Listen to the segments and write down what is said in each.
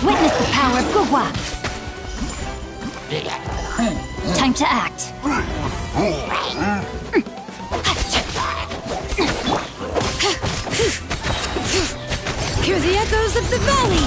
Witness the power of Gugwa. Time to act. Hear the echoes of the valley.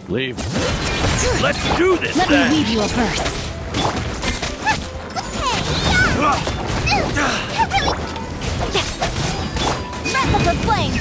Leave. Let's do this Let then! me leave you a verse. Wrap up a flame.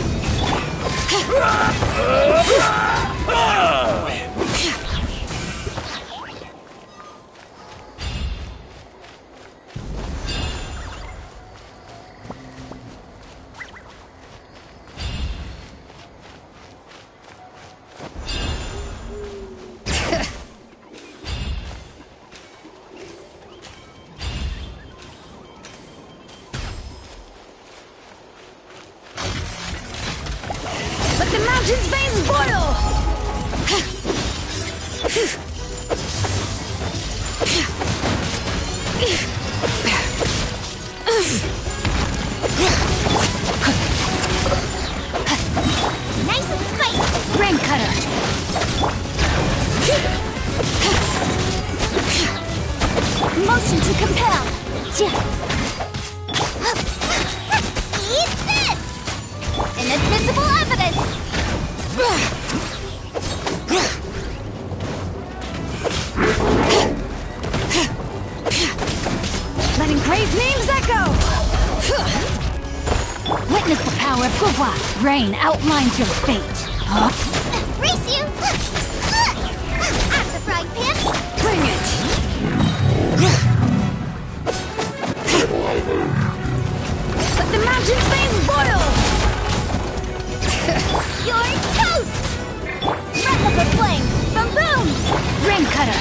Let the mountain's veins boil! Nice and spicy! Rain cutter. Motion to compel! Eat this! Inadmissible evidence! Letting grave names echo. Witness the power of Gugwa. Rain outlines your fate. Huh? Race you! At the frying pan! Bring it! Let the mountain's veins boil! You're toast! Wrap up a flame! From boom! Rain cutter.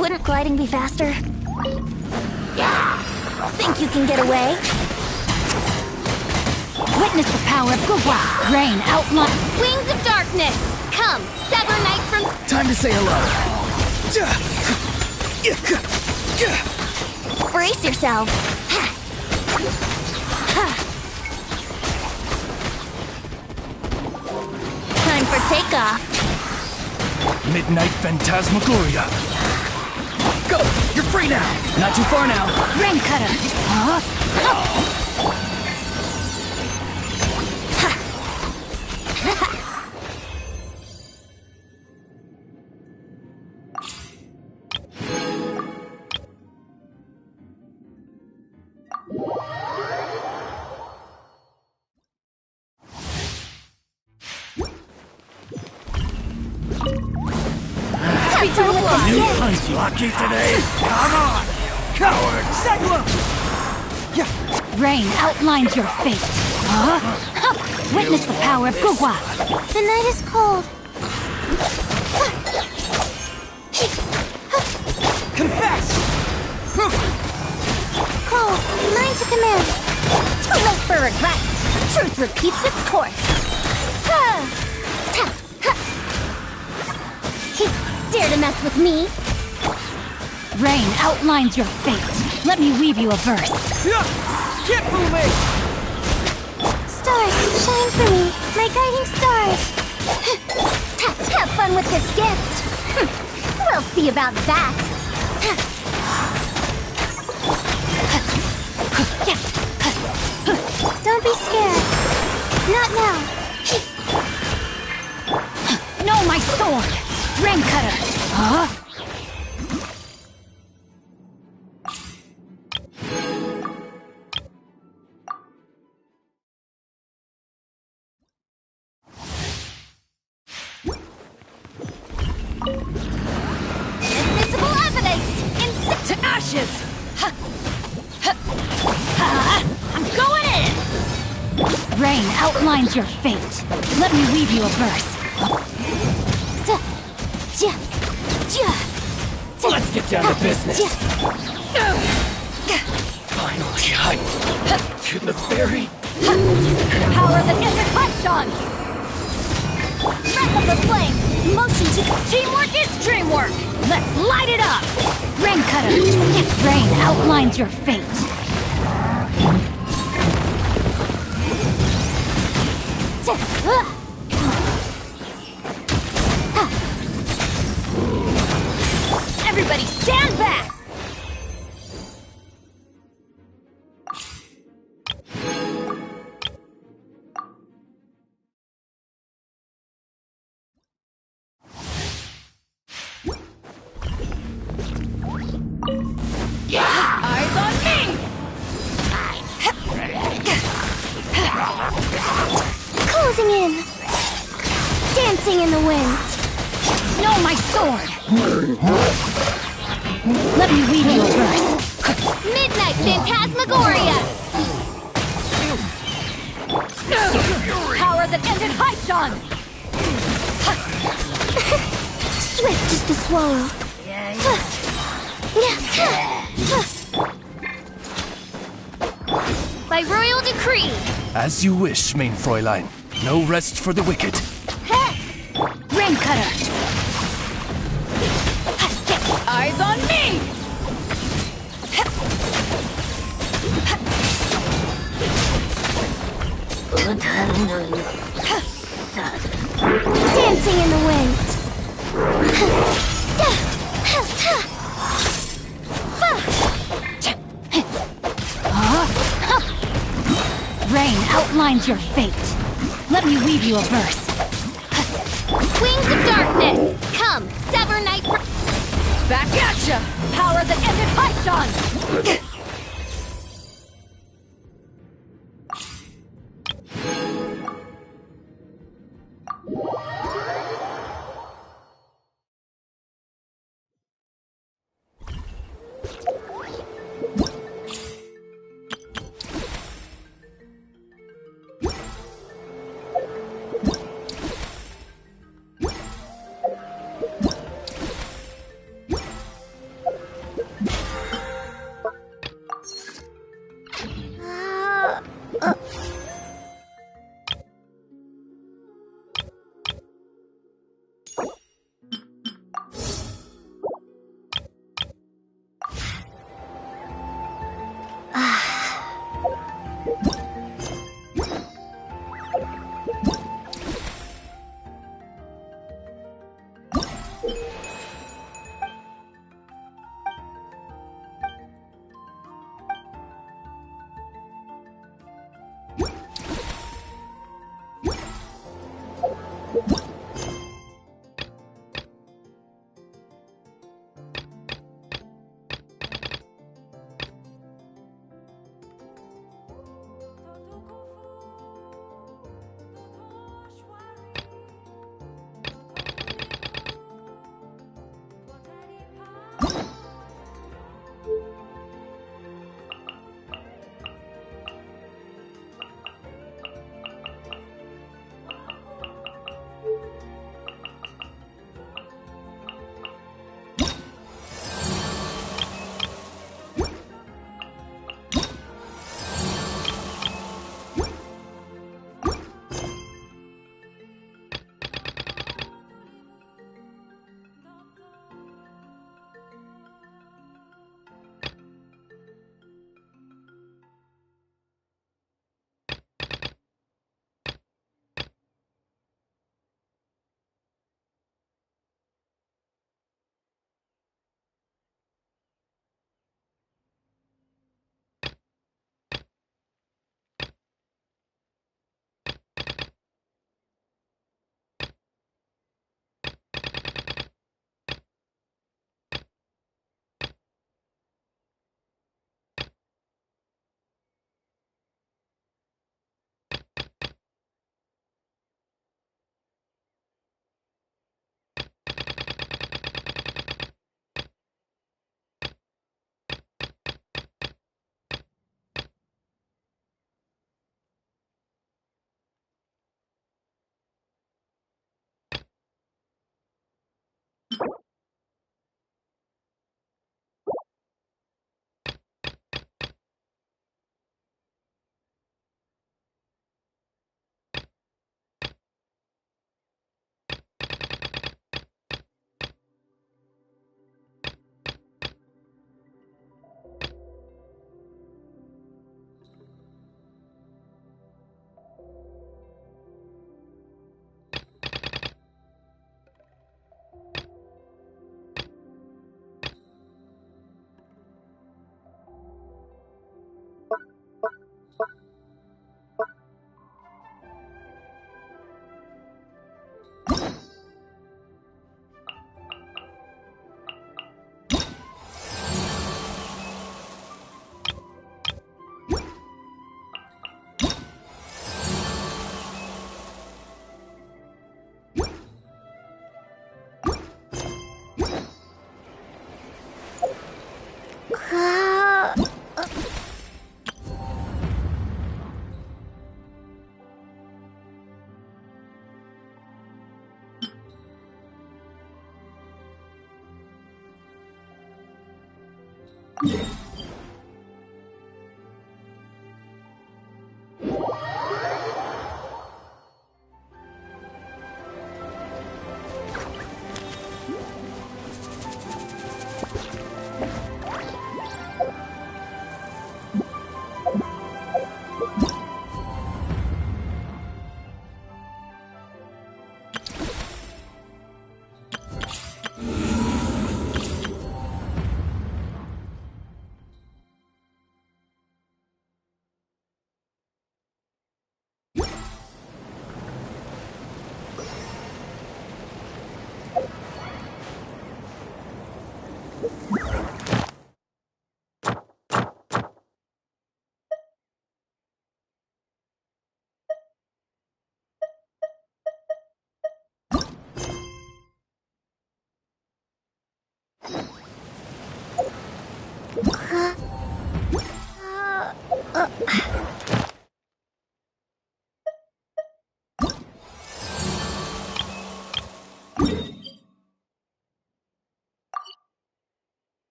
Wouldn't gliding be faster? Think you can get away? Witness the power of Gugwa. Rain outline. Wings of darkness! Come, sever night from... Time to say hello. Brace yourselves! Time for takeoff! Midnight Phantasmagoria. Go! You're free now! Not too far now. Rain cutter. Huh? be done with this yet. Lucky today? Come on! Coward! Rain outlines your fate. Huh? Witness the power of Gugwa. The night is cold. Confess! Cold, mine to command. Too late for regret. Truth repeats its course. Dare to mess with me? Rain outlines your fate. Let me weave you a verse. Get moving! Stars, shine for me, my guiding stars. Have fun with this gift. We'll see about that. Don't be scared. Not now. No, my sword! Rain cutter! Huh? Invisible evidence! To ashes! I'm going in! Rain outlines your fate. Let me weave you a verse. Let's get down to business. Finally, to the ferry. Power that isn't touched on! Breath of the flame! Motion to... Teamwork is dreamwork! Let's light it up! Rain cutter! Rain outlines your fate. Everybody stand back! Eyes on me! Closing in. Dancing in the wind. No, my sword! Let me weave you a verse. Midnight Phantasmagoria! Power that ended Haishan! Swift as the swallow. By royal decree. As you wish, main Fräulein. No rest for the wicked. Rain cutter! Eyes on me! Dancing in the wind. Rain outlines your fate. Let me weave you a verse. Wings of darkness. Come, sever night. Back at ya! Power that ended Haishan!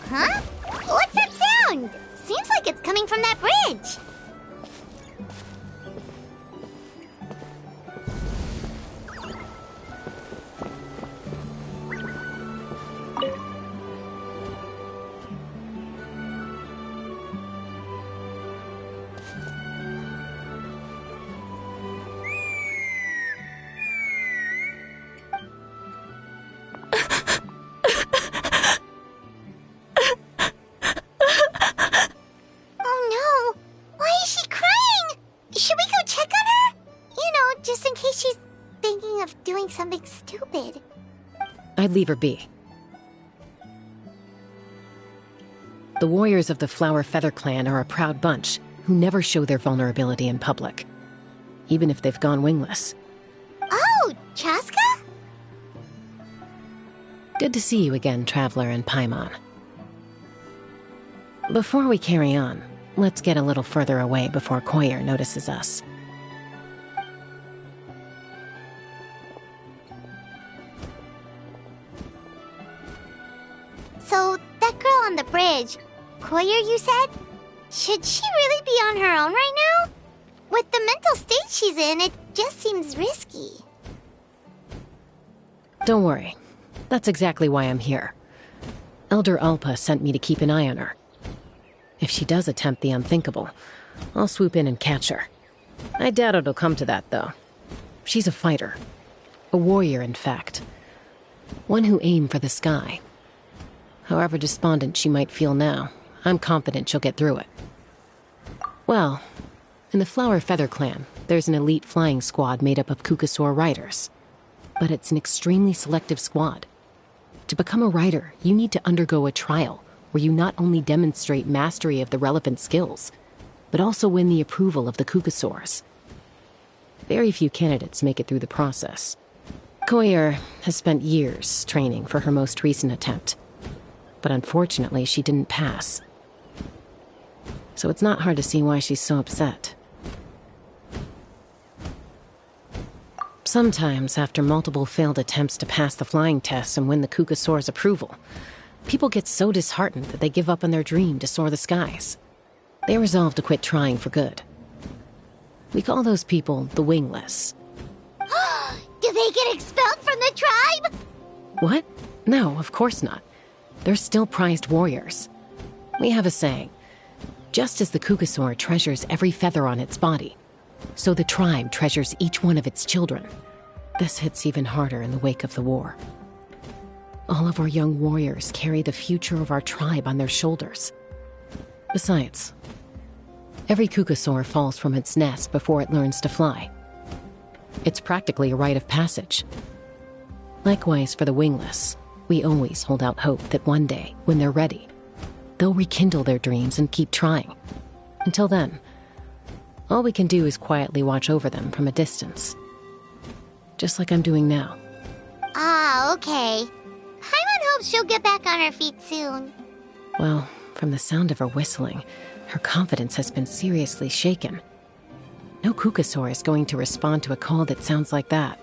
Huh? What's that sound? Seems like it's coming from that bridge. Something stupid. I'd leave her be. The warriors of the Flower Feather clan are a proud bunch who never show their vulnerability in public, even if they've gone wingless. Oh, Chaska? Good to see you again, Traveler and Paimon. Before we carry on, let's get a little further away before Koyer notices us. So, that girl on the bridge, Koyer, you said? Should she really be on her own right now? With the mental state she's in, it just seems risky. Don't worry. That's exactly why I'm here. Elder Alpa sent me to keep an eye on her. If she does attempt the unthinkable, I'll swoop in and catch her. I doubt it'll come to that, though. She's a fighter. A warrior, in fact. One who aimed for the sky. However despondent she might feel now, I'm confident she'll get through it. Well, in the Flower Feather clan, there's an elite flying squad made up of Kukasaur riders. But it's an extremely selective squad. To become a rider, you need to undergo a trial where you not only demonstrate mastery of the relevant skills, but also win the approval of the Kukasaurs. Very few candidates make it through the process. Koyer has spent years training for her most recent attempt, but unfortunately she didn't pass. So it's not hard to see why she's so upset. Sometimes, after multiple failed attempts to pass the flying tests and win the Kukasaur's approval, people get so disheartened that they give up on their dream to soar the skies. They resolve to quit trying for good. We call those people the wingless. Do they get expelled from the tribe? What? No, of course not. They're still prized warriors. We have a saying, just as the Kukasaur treasures every feather on its body, so the tribe treasures each one of its children. This hits even harder in the wake of the war. All of our young warriors carry the future of our tribe on their shoulders. Besides, every Kukasaur falls from its nest before it learns to fly. It's practically a rite of passage. Likewise for the wingless, we always hold out hope that one day, when they're ready, they'll rekindle their dreams and keep trying. Until then, all we can do is quietly watch over them from a distance. Just like I'm doing now. Ah, okay. Paimon hopes she'll get back on her feet soon. Well, From the sound of her whistling, her confidence has been seriously shaken. No Kukasaur is going to respond to a call that sounds like that.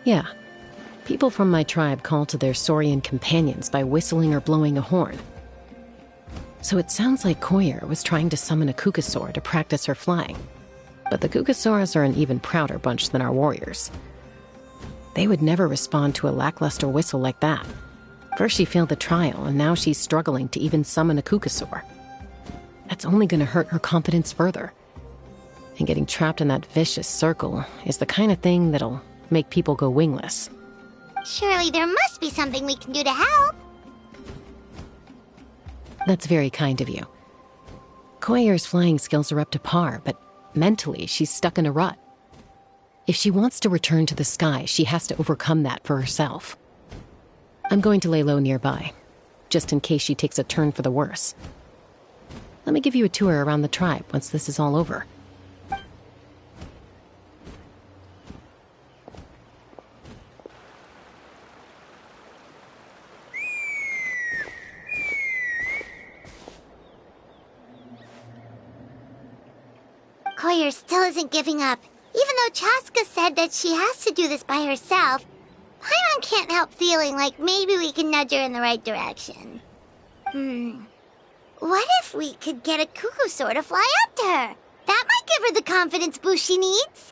Yeah, people from my tribe call to their saurian companions by whistling or blowing a horn. So it sounds like Koyer was trying to summon a Kukasaur to practice her flying. But the Kukasaurs are an even prouder bunch than our warriors. They would never respond to a lackluster whistle like that. First she failed the trial, and now she's struggling to even summon a Kukasaur. That's only going to hurt her confidence further. And getting trapped in that vicious circle is the kind of thing that'll make people go wingless. Surely there must be something we can do to help. That's very kind of you. Koyer's flying skills are up to par, but mentally she's stuck in a rut. If she wants to return to the sky, she has to overcome that for herself. I'm going to lay low nearby, just in case she takes a turn for the worse. Let me give you a tour around the tribe once this is all over. Koyer still isn't giving up. Even though Chaska said that she has to do this by herself, Paimon can't help feeling like maybe we can nudge her in the right direction. What if we could get a Kukusaur to fly up to her? That might give her the confidence boost she needs.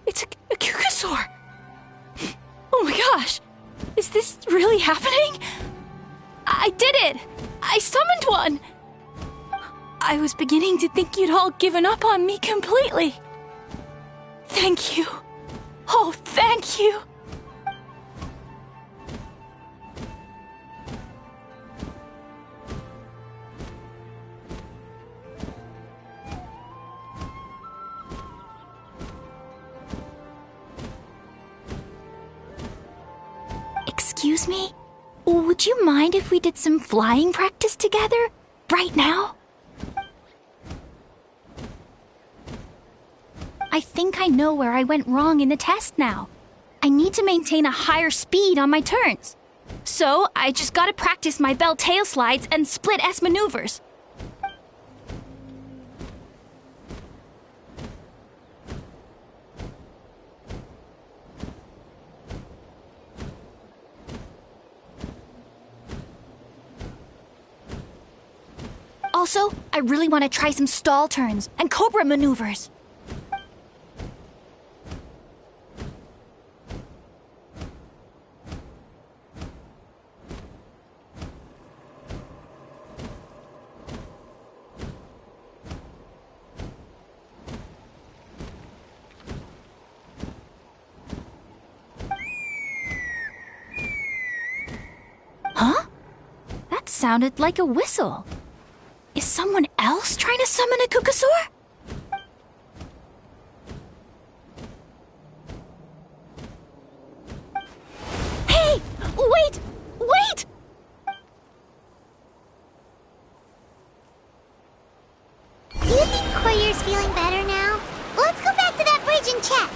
It's a Kukasaur! Oh my gosh! Is this really happening? I did it! I summoned one! I was beginning to think you'd all given up on me completely. Thank you. Oh, thank you! Excuse me? Would you mind if we did some flying practice together? Right now? I think I know where I went wrong in the test now. I need to maintain a higher speed on my turns. So, I just gotta practice my bell tail slides and split S maneuvers. Also, I really want to try some stall turns and cobra maneuvers. Huh? That sounded like a whistle. Is someone else trying to summon a Kukasaur? Hey! Wait! Wait! Do you think Koyer's feeling better now? Let's go back to that bridge and check.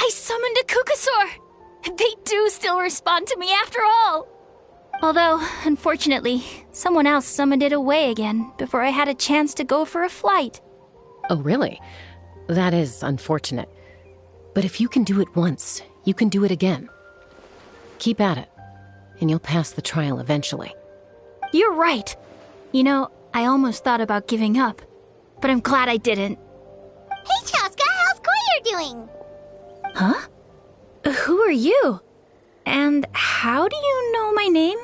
I summoned a Kukasaur! They do still respond to me after all! Although, unfortunately, someone else summoned it away again before I had a chance to go for a flight. Oh, really? That is unfortunate. But if you can do it once, you can do it again. Keep at it, and you'll pass the trial eventually. You're right. You know, I almost thought about giving up, but I'm glad I didn't. Hey, Chaska, how's Koyer doing? Huh? Who are you? And how do you know my name?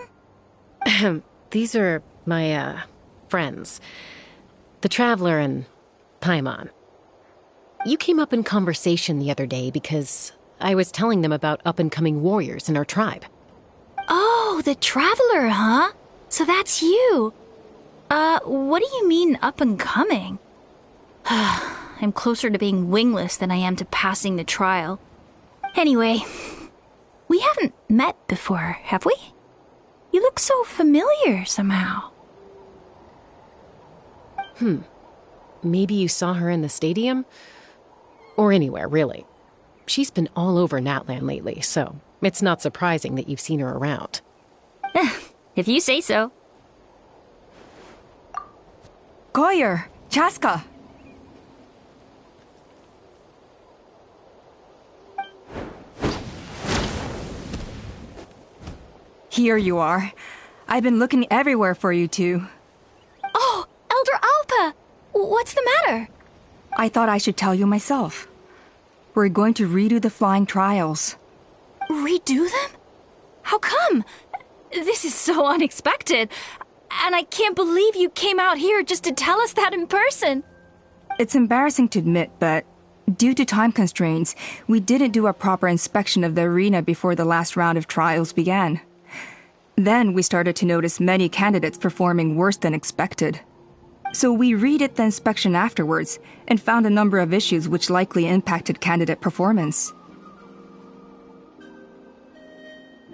These are my, friends. The Traveler and Paimon. You came up in conversation the other day because I was telling them about up-and-coming warriors in our tribe. Oh, the Traveler, huh? So that's you. What do you mean up-and-coming? I'm closer to being wingless than I am to passing the trial. Anyway, we haven't met before, have we? You look so familiar somehow. Maybe you saw her in the stadium? Or anywhere, really. She's been all over Natlan lately, so it's not surprising that you've seen her around. If you say so. Koyer, Chaska. Here you are. I've been looking everywhere for you two. Oh, Elder Alpa! What's the matter? I thought I should tell you myself. We're going to redo the flying trials. Redo them? How come? This is so unexpected. And I can't believe you came out here just to tell us that in person. It's embarrassing to admit, but due to time constraints, we didn't do a proper inspection of the arena before the last round of trials began. Then we started to notice many candidates performing worse than expected. So we redid the inspection afterwards and found a number of issues which likely impacted candidate performance.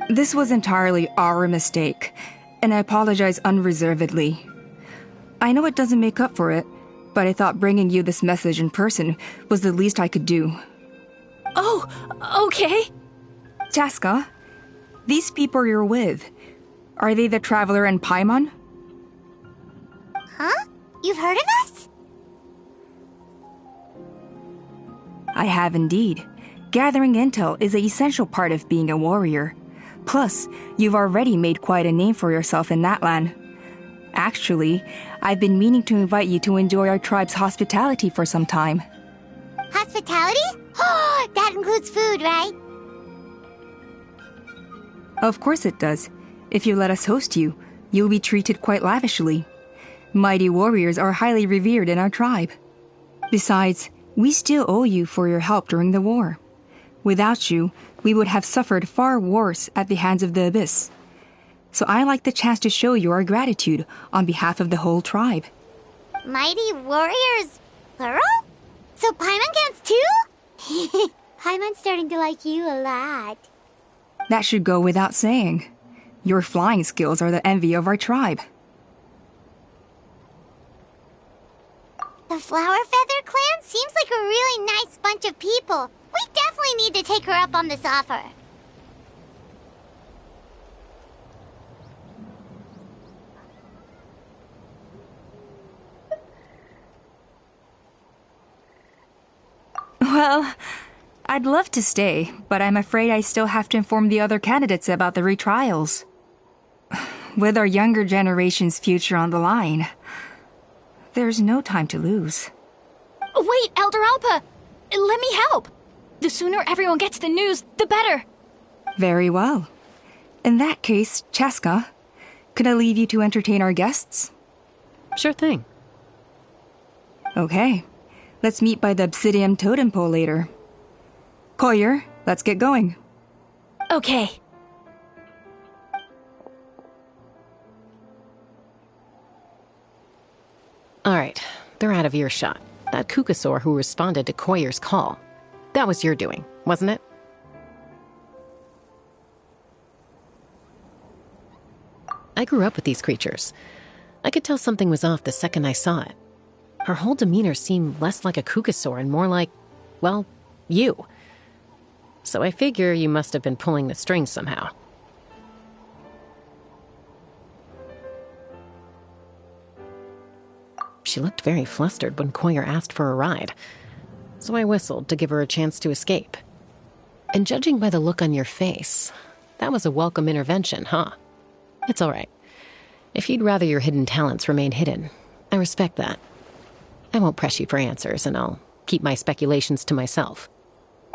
This was entirely our mistake, and I apologize unreservedly. I know it doesn't make up for it, but I thought bringing you this message in person was the least I could do. Oh, okay. Chaska, these people you're with, are they the Traveler and Paimon? Huh? You've heard of us? I have indeed. Gathering intel is an essential part of being a warrior. Plus, you've already made quite a name for yourself in Natlan. Actually, I've been meaning to invite you to enjoy our tribe's hospitality for some time. Hospitality? Oh, that includes food, right? Of course it does. If you let us host you, you'll be treated quite lavishly. Mighty warriors are highly revered in our tribe. Besides, we still owe you for your help during the war. Without you, we would have suffered far worse at the hands of the Abyss. So I like the chance to show you our gratitude on behalf of the whole tribe. Mighty warriors, plural? So Paimon counts too? Paimon's starting to like you a lot. That should go without saying. Your flying skills are the envy of our tribe. The Flower Feather Clan seems like a really nice bunch of people. We definitely need to take her up on this offer. Well, I'd love to stay, but I'm afraid I still have to inform the other candidates about the retrials. With our younger generation's future on the line, there's no time to lose. Wait, Elder Alpa! Let me help! The sooner everyone gets the news, the better! Very well. In that case, Chaska, could I leave you to entertain our guests? Sure thing. Okay. Let's meet by the Obsidian Totem Pole later. Koyer, let's get going. Okay. All right, they're out of earshot. That Kukasaur who responded to Koyer's call. That was your doing, wasn't it? I grew up with these creatures. I could tell something was off the second I saw it. Her whole demeanor seemed less like a Kukasaur and more like, well, you. So I figure you must have been pulling the strings somehow. She looked very flustered when Koyer asked for a ride, so I whistled to give her a chance to escape. And judging by the look on your face, that was a welcome intervention, huh? It's all right. If you'd rather your hidden talents remain hidden, I respect that. I won't press you for answers, and I'll keep my speculations to myself.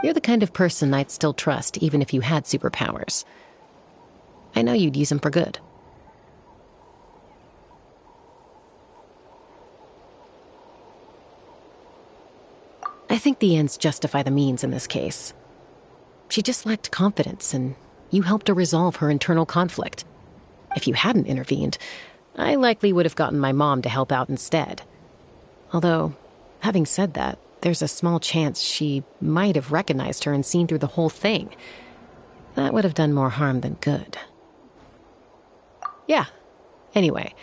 You're the kind of person I'd still trust even if you had superpowers. I know you'd use them for good. I think the ends justify the means in this case. She just lacked confidence, and you helped her resolve her internal conflict. If you hadn't intervened, I likely would have gotten my mom to help out instead. Although, having said that, there's a small chance she might have recognized her and seen through the whole thing. That would have done more harm than good. Yeah. Anyway,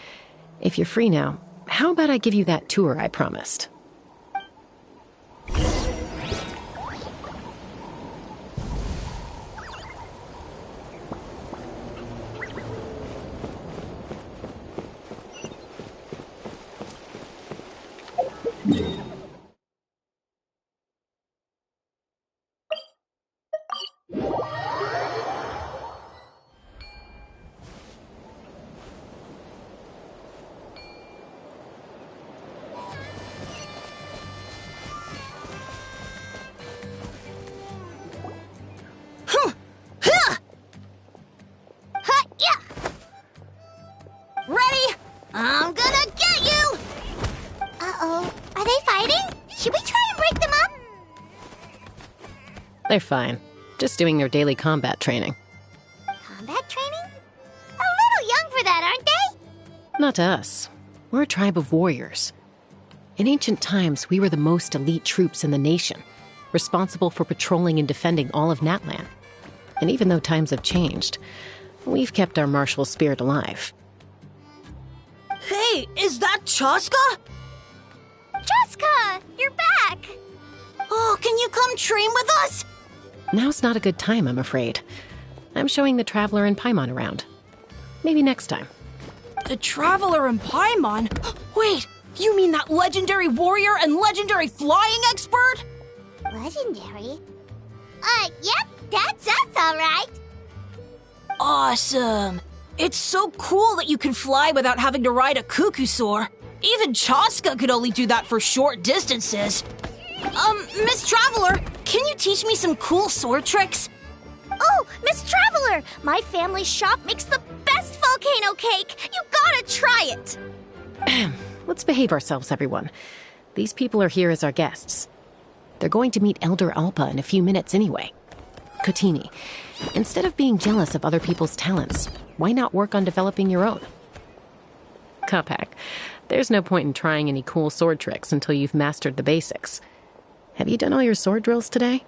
if you're free now, how about I give you that tour I promised? I'm gonna get you! Uh-oh. Are they fighting? Should we try and break them up? They're fine. Just doing their daily combat training. Combat training? A little young for that, aren't they? Not to us. We're a tribe of warriors. In ancient times, we were the most elite troops in the nation, responsible for patrolling and defending all of Natlan. And even though times have changed, we've kept our martial spirit alive. Hey, is that Chaska? Chaska, you're back! Oh, can you come train with us? Now's not a good time, I'm afraid. I'm showing the Traveler and Paimon around. Maybe next time. The Traveler and Paimon? Wait, you mean that legendary warrior and legendary flying expert? Legendary? Yep, that's us, all right. Awesome. It's so cool that you can fly without having to ride a cuckoosaur. Even Chaska could only do that for short distances. Miss Traveler, can you teach me some cool sword tricks? Oh, Miss Traveler, my family's shop makes the best volcano cake. You gotta try it. Let's behave ourselves, everyone. These people are here as our guests. They're going to meet Elder Alpa in a few minutes anyway. Kotini, instead of being jealous of other people's talents, why not work on developing your own? Kapak, there's no point in trying any cool sword tricks until you've mastered the basics. Have you done all your sword drills today?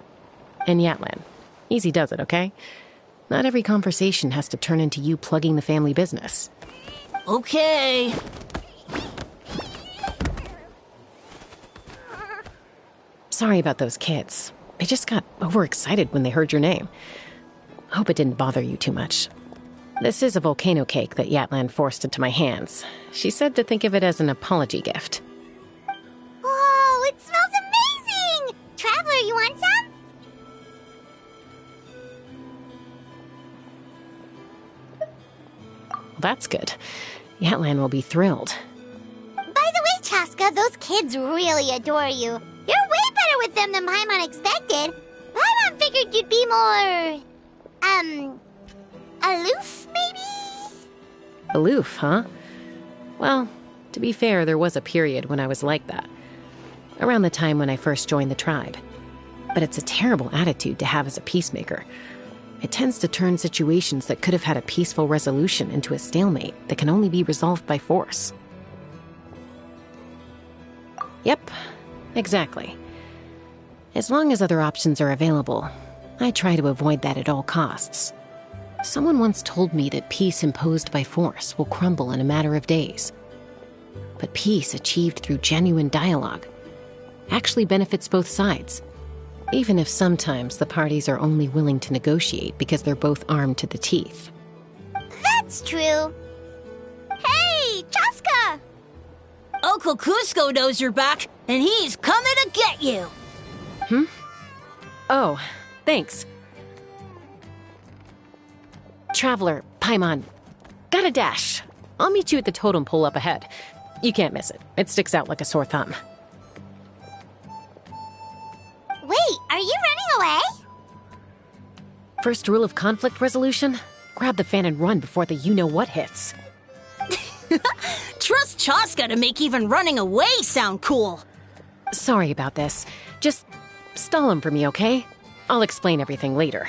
And Yatlan, easy does it, okay? Not every conversation has to turn into you plugging the family business. Okay. Sorry about those kids. They just got overexcited when they heard your name. Hope it didn't bother you too much. This is a volcano cake that Yatlan forced into my hands. She said to think of it as an apology gift. Whoa, it smells amazing! Traveler, you want some? Well, that's good. Yatlan will be thrilled. By the way, Chaska, those kids really adore you. You're way better with them than Paimon expected. Paimon figured you'd be more... aloof, maybe? Aloof, huh? Well, to be fair, there was a period when I was like that. Around the time when I first joined the tribe. But it's a terrible attitude to have as a peacemaker. It tends to turn situations that could have had a peaceful resolution into a stalemate that can only be resolved by force. Yep, exactly. As long as other options are available, I try to avoid that at all costs. Someone once told me that peace imposed by force will crumble in a matter of days. But peace achieved through genuine dialogue actually benefits both sides. Even if sometimes the parties are only willing to negotiate because they're both armed to the teeth. That's true. Hey, Chaska! Uncle Cusco knows you're back, and he's coming to get you! Oh, thanks. Traveler, Paimon, gotta dash. I'll meet you at the totem pole up ahead. You can't miss it. It sticks out like a sore thumb. Wait, are you running away? First rule of conflict resolution? Grab the fan and run before the you-know-what hits. Trust Chaska to make even running away sound cool. Sorry about this. Just stall him for me, okay? I'll explain everything later.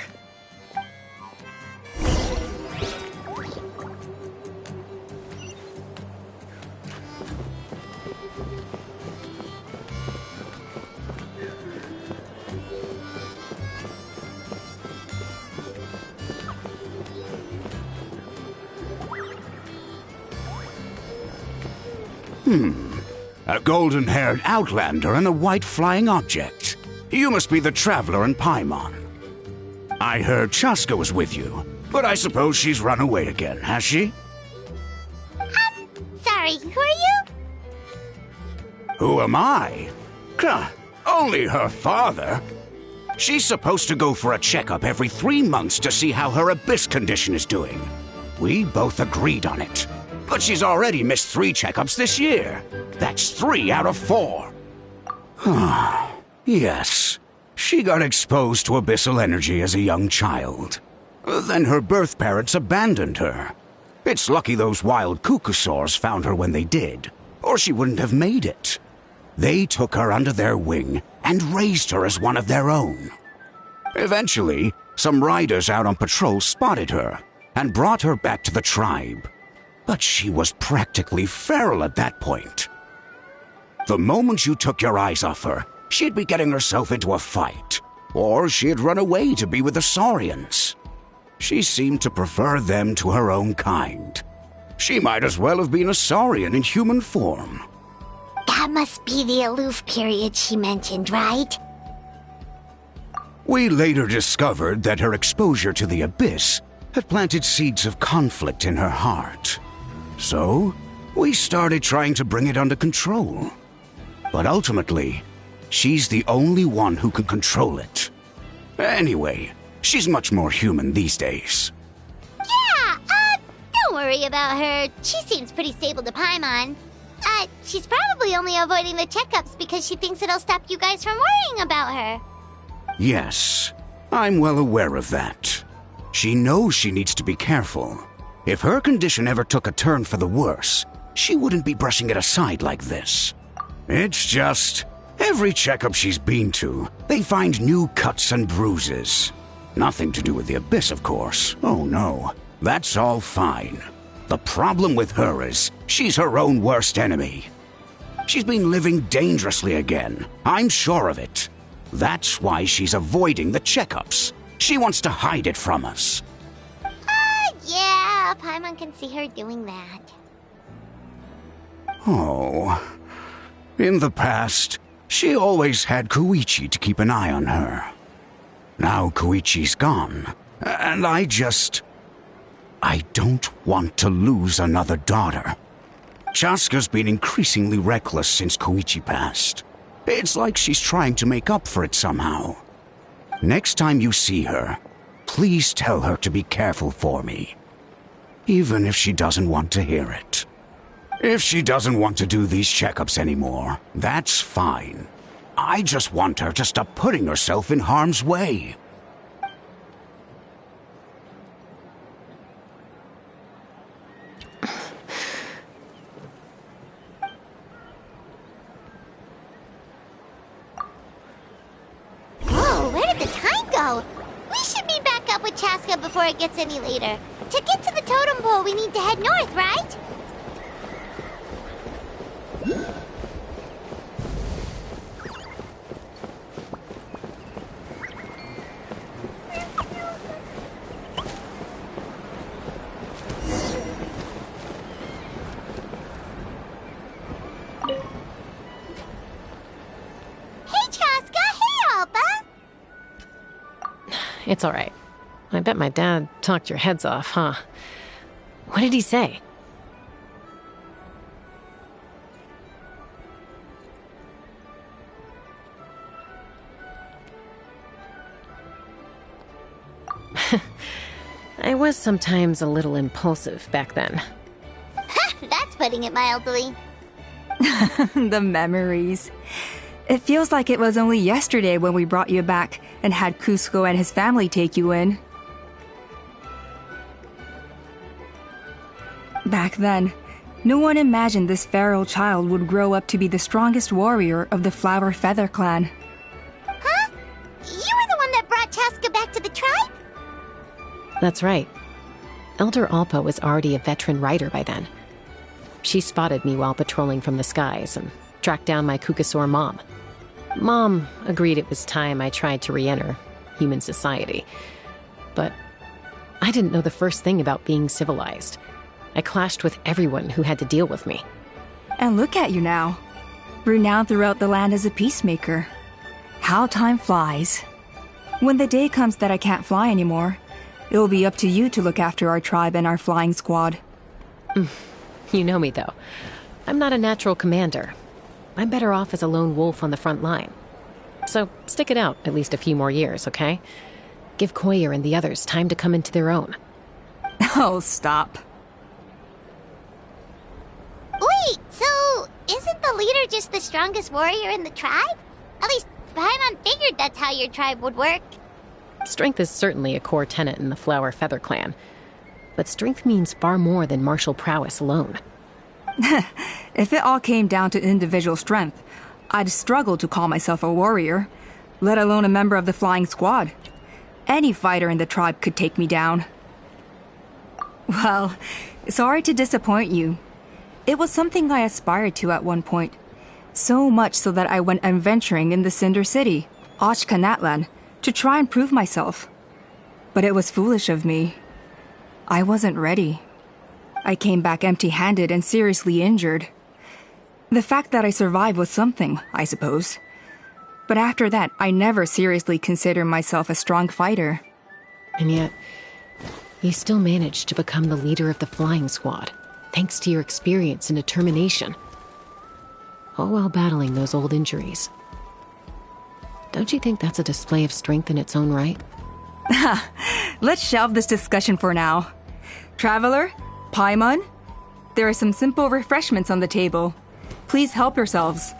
A golden-haired outlander and a white flying object. You must be the Traveler and Paimon. I heard Chaska was with you, but I suppose she's run away again, has she? Sorry, who are you? Who am I? Only her father. She's supposed to go for a checkup every 3 months to see how her abyss condition is doing. We both agreed on it. But she's already missed 3 checkups this year. That's 3 out of 4. Yes. She got exposed to abyssal energy as a young child. Then her birth parents abandoned her. It's lucky those wild cuckosaurs found her when they did, or she wouldn't have made it. They took her under their wing and raised her as one of their own. Eventually, some riders out on patrol spotted her and brought her back to the tribe. But she was practically feral at that point. The moment you took your eyes off her, she'd be getting herself into a fight, or she'd run away to be with the Saurians. She seemed to prefer them to her own kind. She might as well have been a Saurian in human form. That must be the aloof period she mentioned, right? We later discovered that her exposure to the abyss had planted seeds of conflict in her heart. So, we started trying to bring it under control. But ultimately, she's the only one who can control it. Anyway, she's much more human these days. Yeah, don't worry about her. She seems pretty stable to Paimon. She's probably only avoiding the checkups because she thinks it'll stop you guys from worrying about her. Yes, I'm well aware of that. She knows she needs to be careful. If her condition ever took a turn for the worse, she wouldn't be brushing it aside like this. It's just, every checkup she's been to, they find new cuts and bruises. Nothing to do with the abyss, of course. Oh no, that's all fine. The problem with her is, she's her own worst enemy. She's been living dangerously again. I'm sure of it. That's why she's avoiding the checkups. She wants to hide it from us. Yeah, Paimon can see her doing that. Oh. In the past, she always had Koichi to keep an eye on her. Now Koichi's gone, and I don't want to lose another daughter. Chaska's been increasingly reckless since Koichi passed. It's like she's trying to make up for it somehow. Next time you see her, please tell her to be careful for me. Even if she doesn't want to hear it. If she doesn't want to do these checkups anymore, that's fine. I just want her to stop putting herself in harm's way. Whoa, where did the time go? We should be back up with Chaska before it gets any later. To get to the totem pole, we need to head north, right? Hey, Chaska! Hey, Alpa! It's all right. I bet my dad talked your heads off, huh? What did he say? I was sometimes a little impulsive back then. That's putting it mildly. The memories. It feels like it was only yesterday when we brought you back and had Cusco and his family take you in. Back then, no one imagined this feral child would grow up to be the strongest warrior of the Flower Feather clan. Huh? You were the one that brought Chaska back to the tribe? That's right. Elder Alpa was already a veteran rider by then. She spotted me while patrolling from the skies and tracked down my Kukasaur mom. Mom agreed it was time I tried to re-enter human society. But I didn't know the first thing about being civilized. I clashed with everyone who had to deal with me. And look at you now, renowned throughout the land as a peacemaker. How time flies. When the day comes that I can't fly anymore, it will be up to you to look after our tribe and our flying squad. You know me, though. I'm not a natural commander. I'm better off as a lone wolf on the front line. So stick it out at least a few more years, okay? Give Koyer and the others time to come into their own. Oh, stop. Wait, so isn't the leader just the strongest warrior in the tribe? At least Paimon figured that's how your tribe would work. Strength is certainly a core tenet in the Flower Feather clan. But strength means far more than martial prowess alone. If it all came down to individual strength, I'd struggle to call myself a warrior, let alone a member of the flying squad. Any fighter in the tribe could take me down. Well, sorry to disappoint you. It was something I aspired to at one point. So much so that I went adventuring in the Cinder City, Ashkanatlan, to try and prove myself. But it was foolish of me. I wasn't ready. I came back empty-handed and seriously injured. The fact that I survived was something, I suppose. But after that, I never seriously considered myself a strong fighter. And yet, you still managed to become the leader of the flying squad, thanks to your experience and determination. All while battling those old injuries. Don't you think that's a display of strength in its own right? Let's shelve this discussion for now. Traveler, Paimon, there are some simple refreshments on the table. Please help yourselves.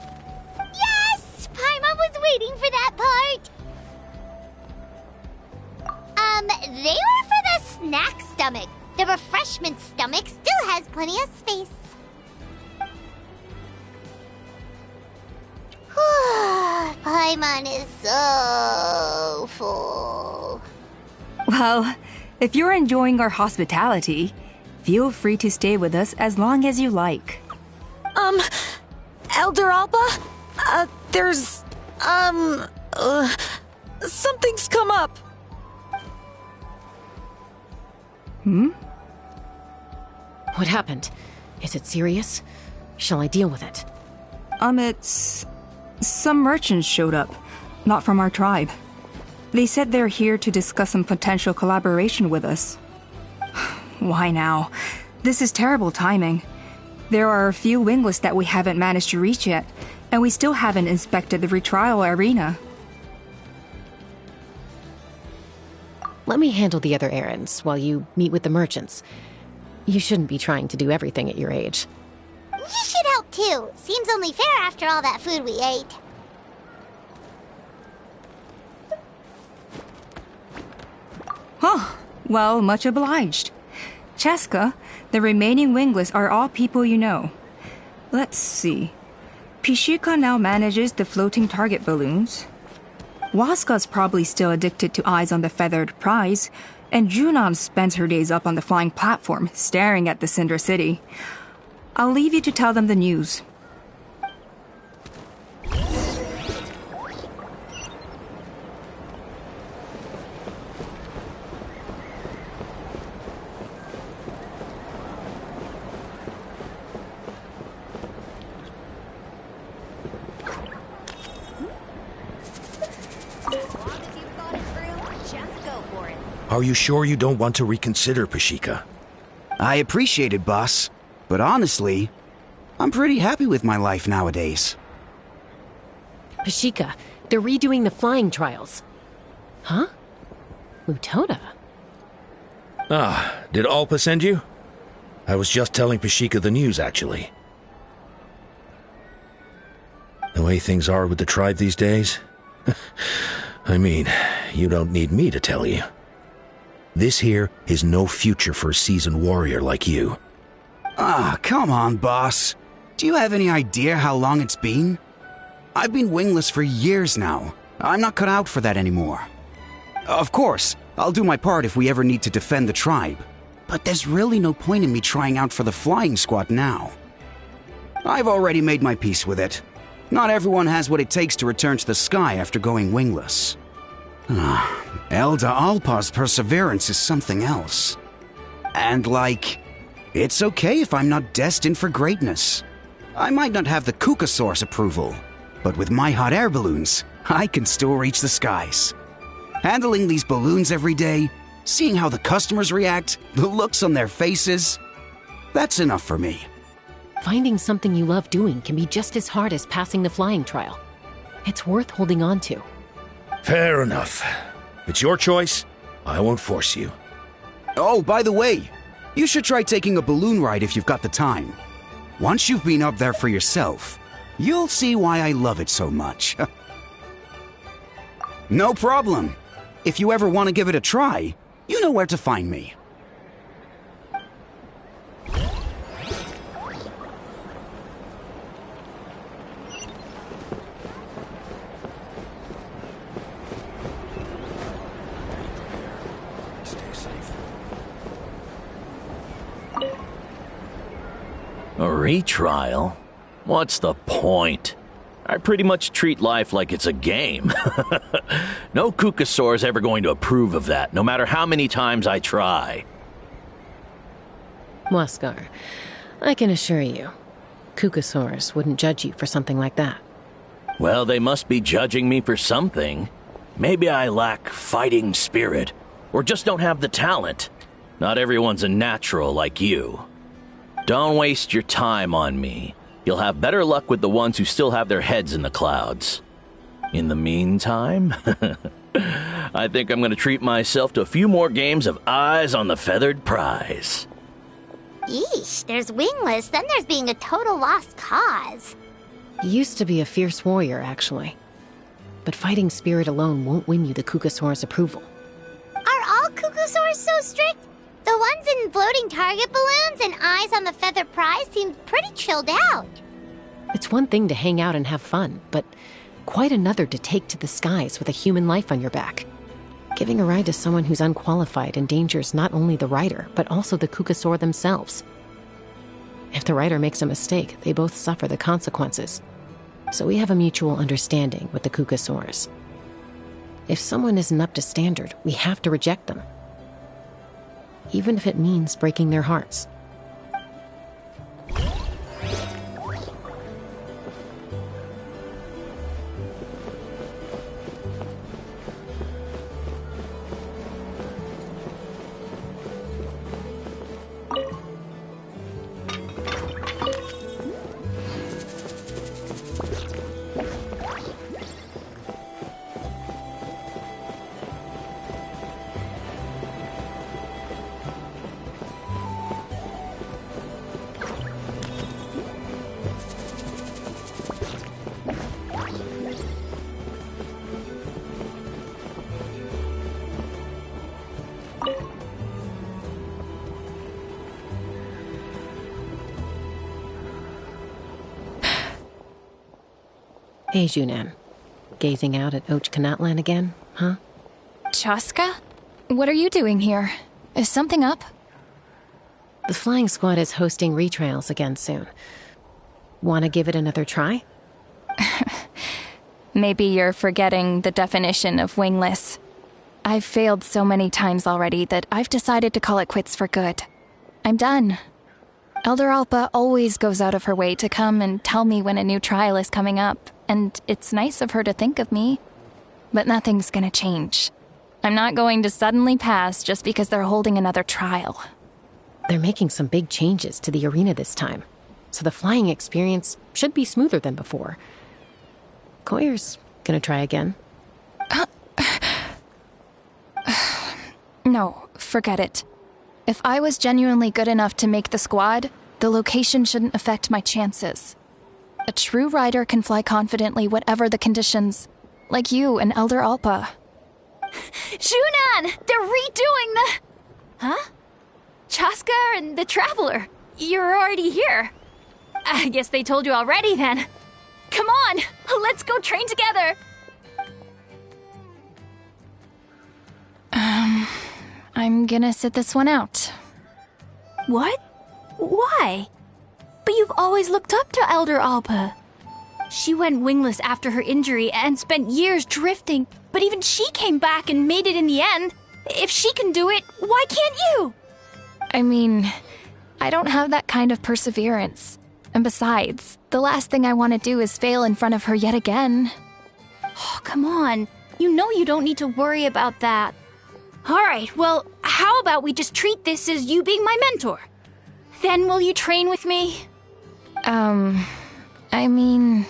Yes! Paimon was waiting for that part! They were for the snack stomach. The refreshment stomach still has plenty of space. Paimon is so full. Well, if you're enjoying our hospitality, feel free to stay with us as long as you like. Elder Alpa? There's, something's come up. What happened? Is it serious? Shall I deal with it? It's... Some merchants showed up, not from our tribe. They said they're here to discuss some potential collaboration with us. Why now? This is terrible timing. There are a few wingless that we haven't managed to reach yet, and we still haven't inspected the retrial arena. Let me handle the other errands while you meet with the merchants. You shouldn't be trying to do everything at your age. You should help too. Seems only fair after all that food we ate. Huh. Well, much obliged. Chaska, the remaining wingless are all people you know. Let's see. Pishika now manages the floating target balloons. Waska's probably still addicted to eyes on the feathered prize, and Junon spends her days up on the flying platform, staring at the Cinder City. I'll leave you to tell them the news. Are you sure you don't want to reconsider, Pashika? I appreciate it, boss. But honestly, I'm pretty happy with my life nowadays. Pashika, they're redoing the flying trials. Huh? Lutoda? Ah, did Alpa send you? I was just telling Pashika the news, actually. The way things are with the tribe these days? I mean, you don't need me to tell you. This here is no future for a seasoned warrior like you. Ah, come on, boss. Do you have any idea how long it's been? I've been wingless for years now. I'm not cut out for that anymore. Of course, I'll do my part if we ever need to defend the tribe. But there's really no point in me trying out for the flying squad now. I've already made my peace with it. Not everyone has what it takes to return to the sky after going wingless. Elder Alpa's perseverance is something else. And it's okay if I'm not destined for greatness. I might not have the Kukasaur's approval, but with my hot air balloons, I can still reach the skies. Handling these balloons every day, seeing how the customers react, the looks on their faces, that's enough for me. Finding something you love doing can be just as hard as passing the flying trial. It's worth holding on to. Fair enough. It's your choice. I won't force you. Oh, by the way, you should try taking a balloon ride if you've got the time. Once you've been up there for yourself, you'll see why I love it so much. No problem. If you ever want to give it a try, you know where to find me. A retrial? What's the point? I pretty much treat life like it's a game. No Kukasaur's ever going to approve of that, no matter how many times I try. Waskar, I can assure you, Kukasaurs wouldn't judge you for something like that. Well, they must be judging me for something. Maybe I lack fighting spirit, or just don't have the talent. Not everyone's a natural like you. Don't waste your time on me. You'll have better luck with the ones who still have their heads in the clouds. In the meantime, I think I'm going to treat myself to a few more games of Eyes on the Feathered Prize. Yeesh, there's wingless, then there's being a total lost cause. You used to be a fierce warrior, actually. But fighting spirit alone won't win you the Kukasaur's approval. Are all Kukusaurs so strict? The ones in floating target balloons and Eyes on the Feathered Prize seem pretty chilled out. It's one thing to hang out and have fun, but quite another to take to the skies with a human life on your back. Giving a ride to someone who's unqualified endangers not only the rider, but also the Kukasaur themselves. If the rider makes a mistake, they both suffer the consequences. So we have a mutual understanding with the Kukasaurs. If someone isn't up to standard, we have to reject them. Even if it means breaking their hearts. Hey, Junan. Gazing out at Ochkanatlan again, huh? Chaska? What are you doing here? Is something up? The flying squad is hosting retrials again soon. Want to give it another try? Maybe you're forgetting the definition of wingless. I've failed so many times already that I've decided to call it quits for good. I'm done. Elder Alpa always goes out of her way to come and tell me when a new trial is coming up, and it's nice of her to think of me. But nothing's gonna change. I'm not going to suddenly pass just because they're holding another trial. They're making some big changes to the arena this time, so the flying experience should be smoother than before. Koyer's gonna try again. No, forget it. If I was genuinely good enough to make the squad, the location shouldn't affect my chances. A true rider can fly confidently whatever the conditions, like you and Elder Alpa. Shunan! They're redoing the... Huh? Chaska and the Traveler. You're already here. I guess they told you already then. Come on, let's go train together. I'm gonna sit this one out. What? Why? But you've always looked up to Elder Alpa. She went wingless after her injury and spent years drifting, but even she came back and made it in the end. If she can do it, why can't you? I mean, I don't have that kind of perseverance. And besides, the last thing I want to do is fail in front of her yet again. Oh, come on. You know you don't need to worry about that. Alright, well, how about we just treat this as you being my mentor? Then will you train with me? I mean...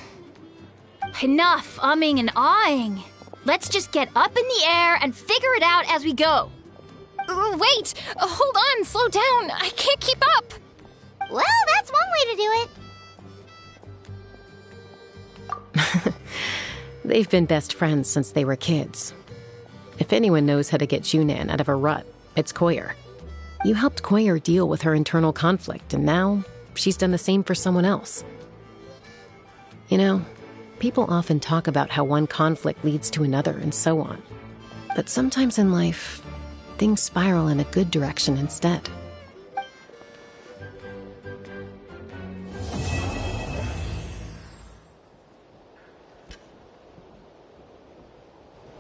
Enough umming and ahhing. Let's just get up in the air and figure it out as we go. Wait! Hold on, slow down. I can't keep up. Well, that's one way to do it. They've been best friends since they were kids. If anyone knows how to get Junan out of a rut, it's Koyer. You helped Koyer deal with her internal conflict, and now she's done the same for someone else. You know, people often talk about how one conflict leads to another and so on. But sometimes in life, things spiral in a good direction instead.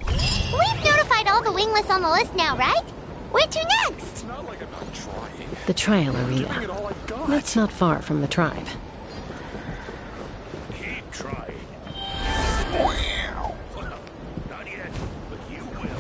We've notified all the wingless on the list now, right? Where to next? It's not like I'm not trying. The trial I'm giving arena. it all I've got. That's not far from the tribe. Keep trying. Not yet, but you will.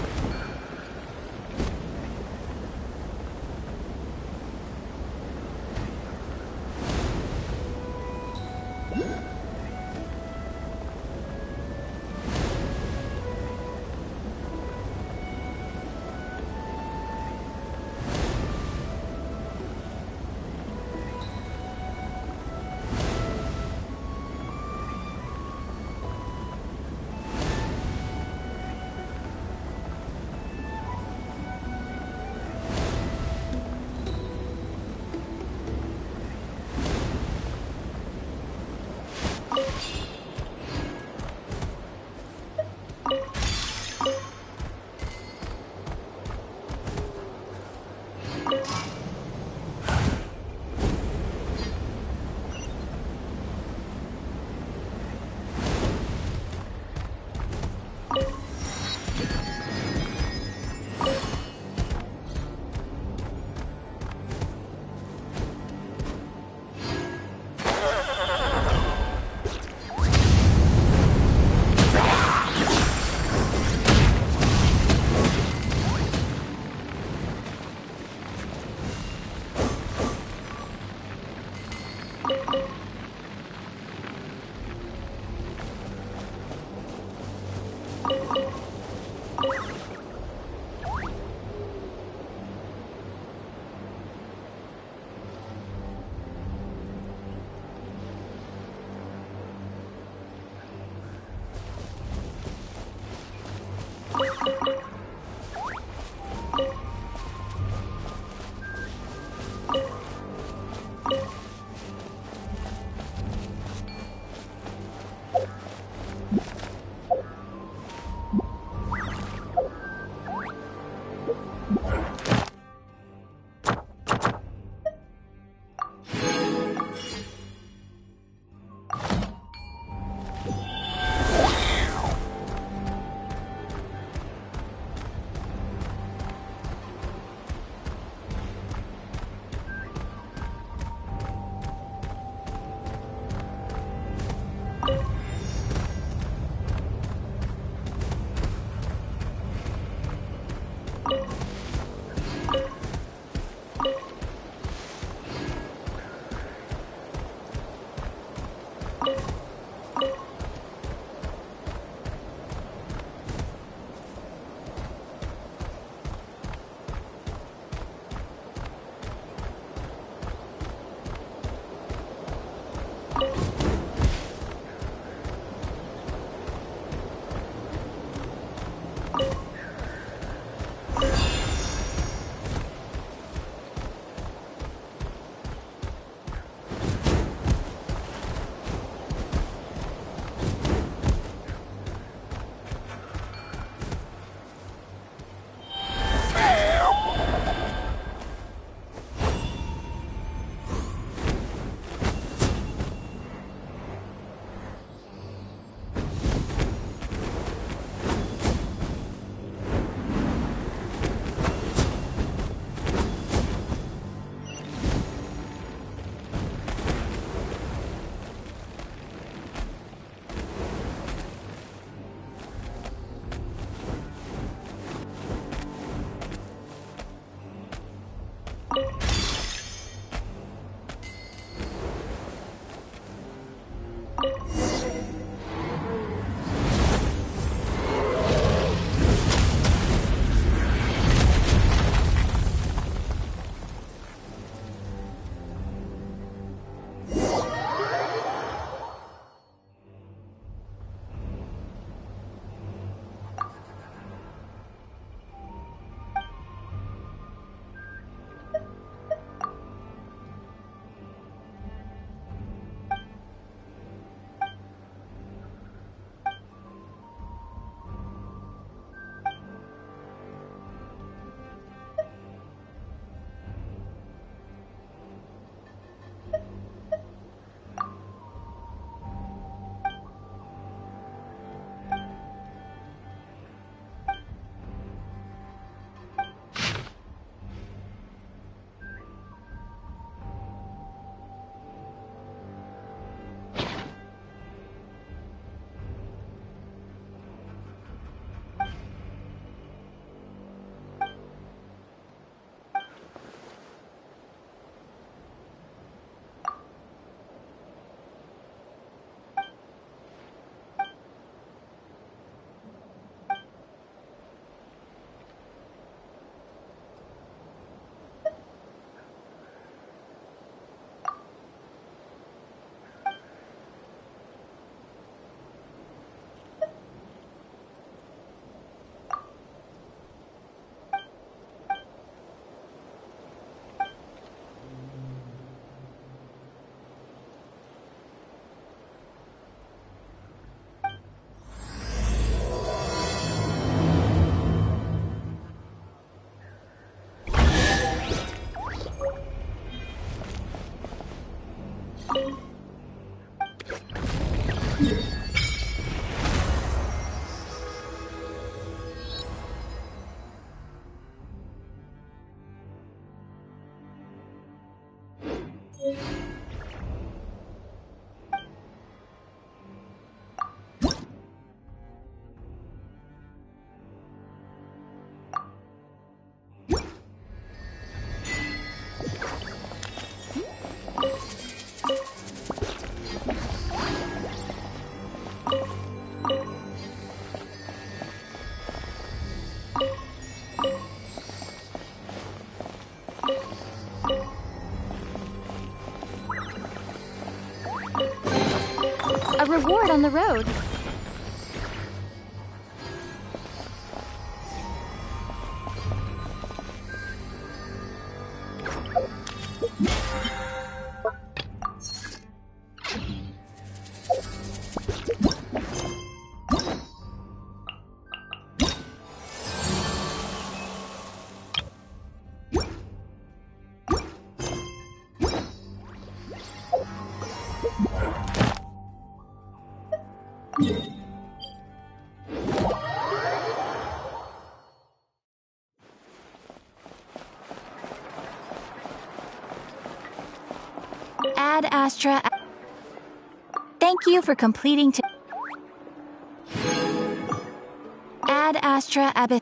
A reward on the road. Ad Astra. Thank you for completing to Ad Astra Abyss.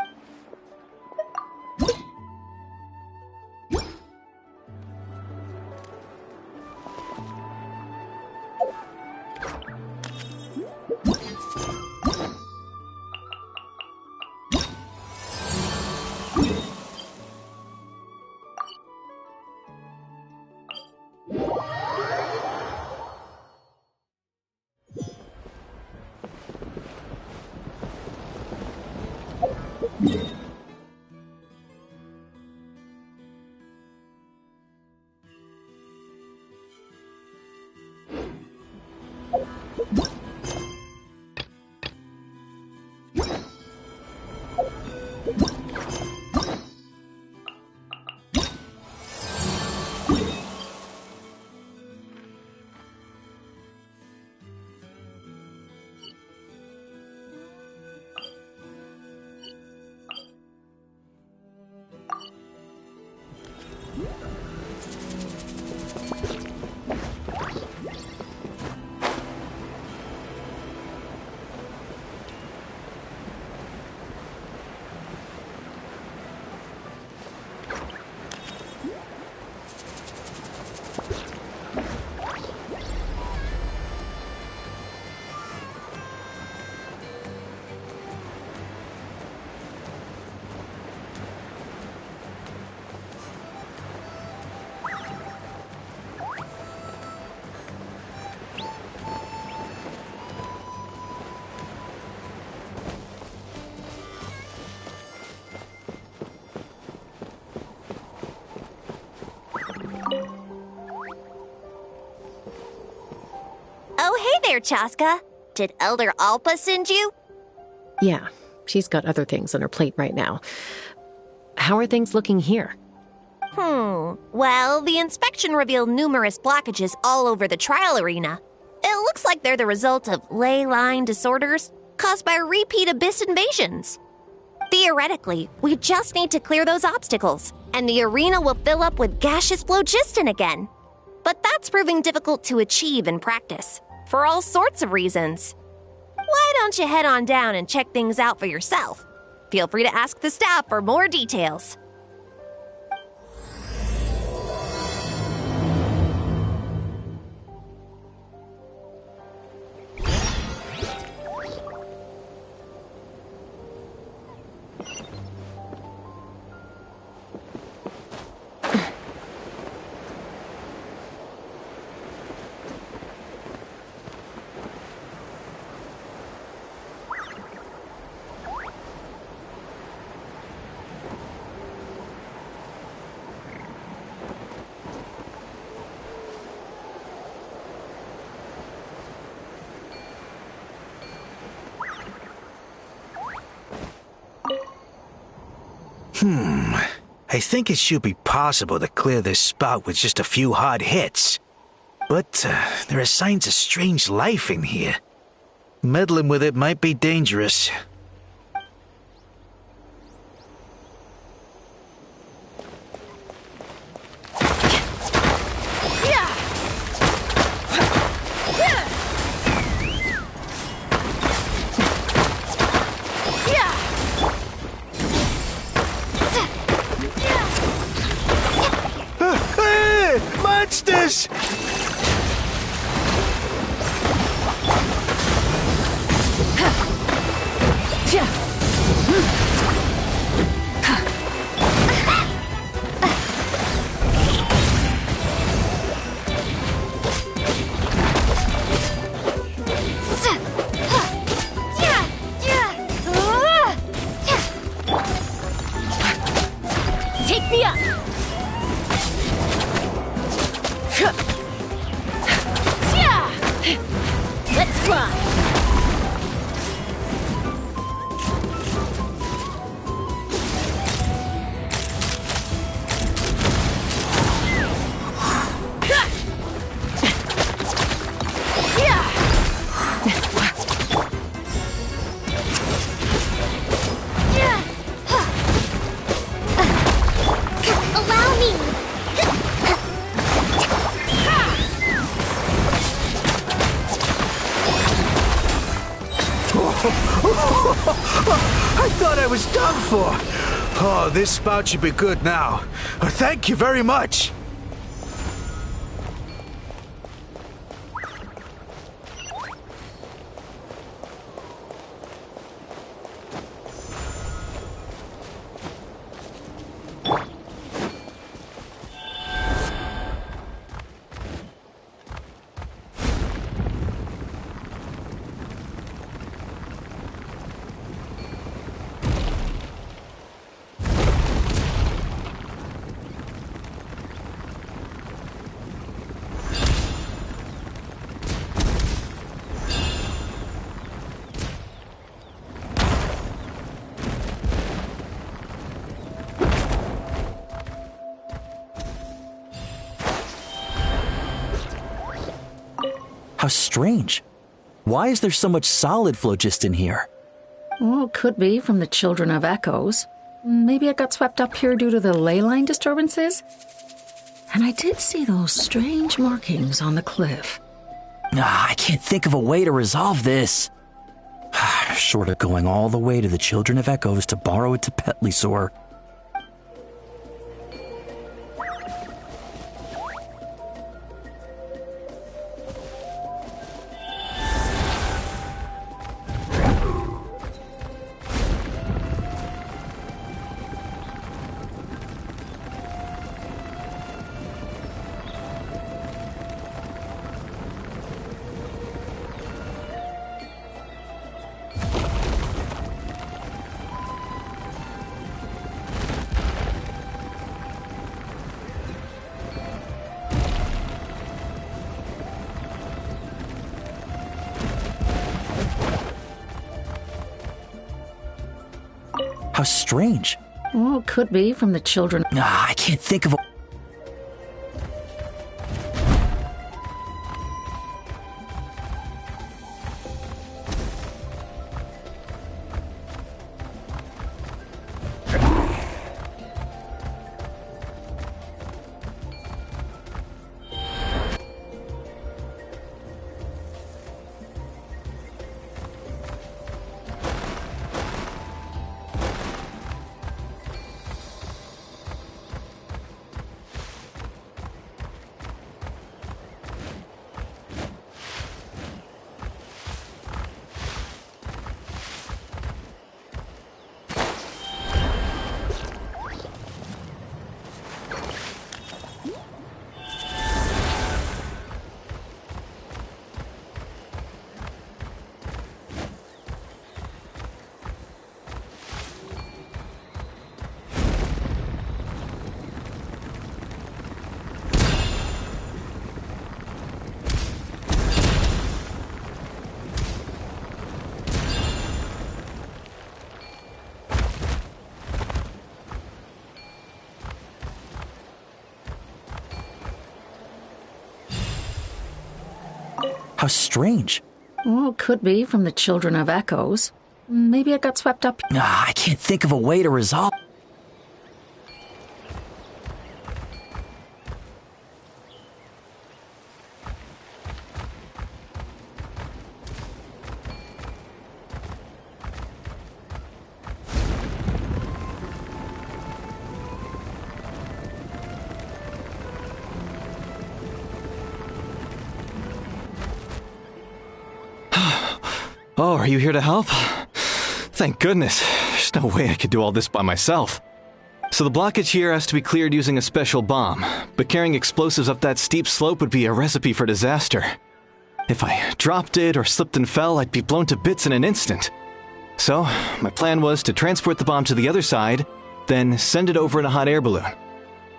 Oh, hey there, Chaska. Did Elder Alpa send you? Yeah, she's got other things on her plate right now. How are things looking here? Well, the inspection revealed numerous blockages all over the trial arena. It looks like they're the result of ley line disorders caused by repeat abyss invasions. Theoretically, we just need to clear those obstacles, and the arena will fill up with gaseous phlogiston again. But that's proving difficult to achieve in practice, for all sorts of reasons. Why don't you head on down and check things out for yourself? Feel free to ask the staff for more details. I think it should be possible to clear this spot with just a few hard hits. But there are signs of strange life in here. Meddling with it might be dangerous. Monsters! Take me up! Let's fly! Allow me! I thought I was done for. Oh, this spout should be good now. Thank you very much. How strange. Why is there so much solid flow just in here? Well, could be from the Children of Echoes. Maybe it got swept up here due to the ley line disturbances? And I did see those strange markings on the cliff. I can't think of a way to resolve this. Short of going all the way to the Children of Echoes to borrow it to Petlisaur. How strange. Well, could be from the Children. I can't think of a... How strange. Well, could be from the Children of Echoes. Maybe it got swept up. I can't think of a way to resolve. Oh, are you here to help? Thank goodness. There's no way I could do all this by myself. So the blockage here has to be cleared using a special bomb, but carrying explosives up that steep slope would be a recipe for disaster. If I dropped it or slipped and fell, I'd be blown to bits in an instant. So, my plan was to transport the bomb to the other side, then send it over in a hot air balloon.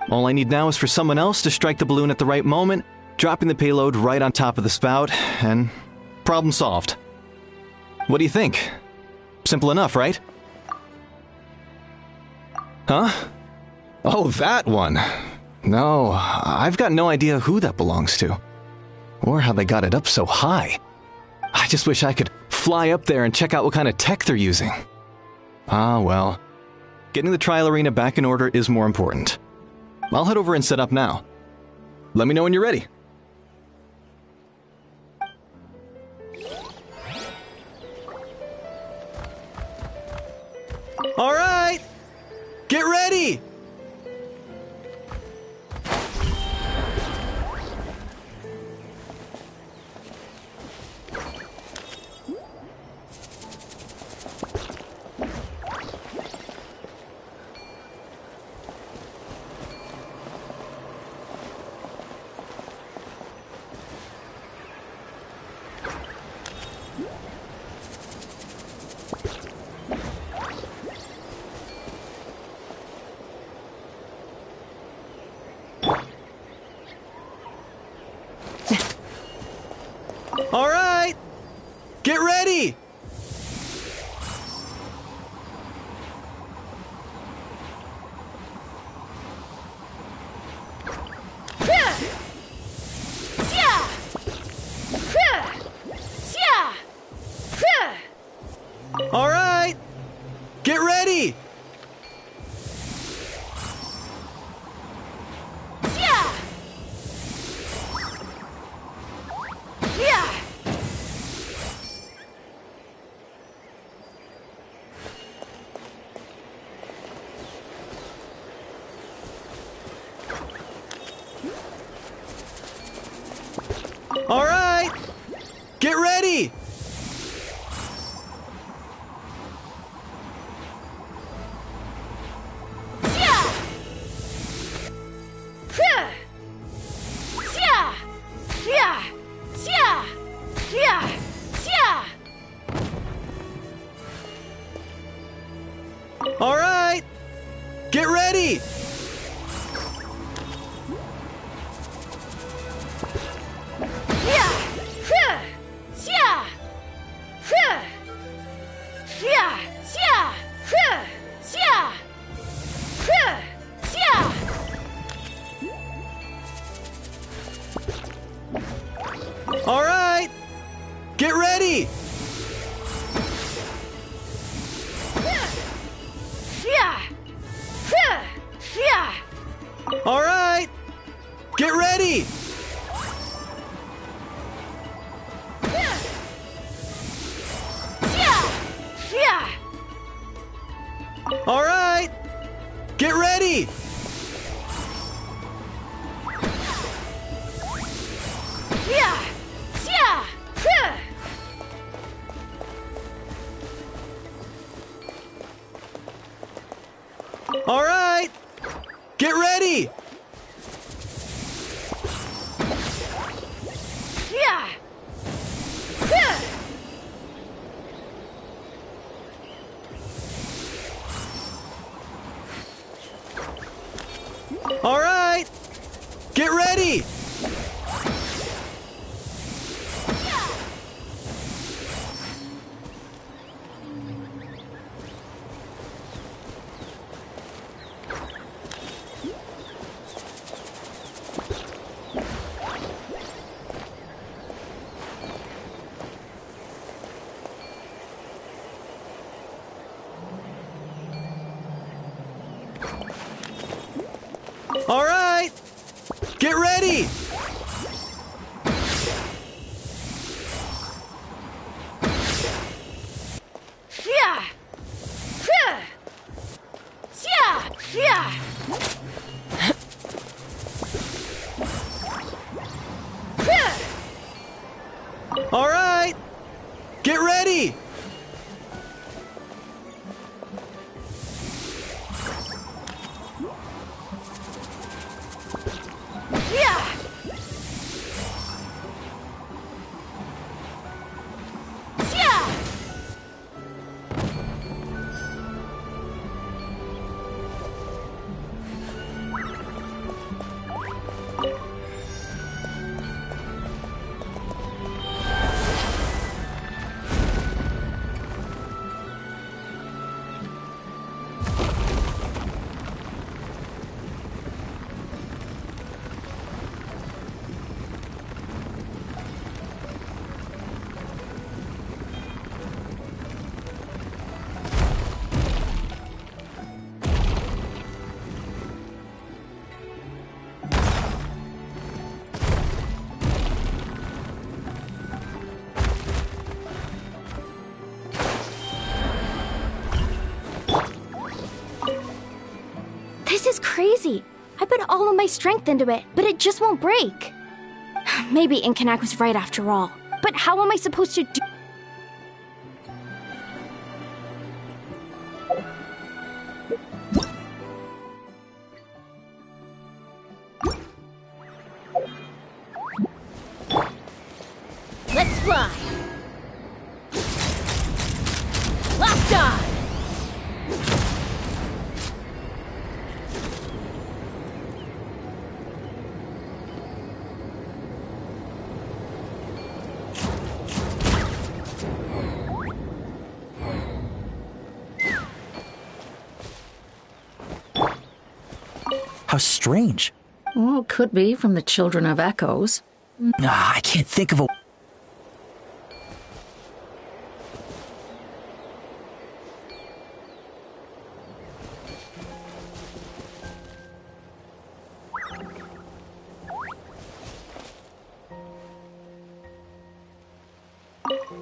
All I need now is for someone else to strike the balloon at the right moment, dropping the payload right on top of the spout, and problem solved. What do you think? Simple enough, right? Huh? Oh, that one. No, I've got no idea who that belongs to. Or how they got it up so high. I just wish I could fly up there and check out what kind of tech they're using. Ah, well. Getting the trial arena back in order is more important. I'll head over and set up now. Let me know when you're ready. All right! Get ready! All right! Get ready! All right! Get ready! All right! Get ready! All right! Get ready! All right! Get ready! All right! Get ready! All right! Get ready! All right! Get ready! All right! Get ready! Get ready! All right! Get ready! This is crazy. I put all of my strength into it, but it just won't break. Maybe Inkanak was right after all. But how am I supposed to do... Let's fly! Locked on! How strange. Well, could be from the Children of Echoes. I can't think of a...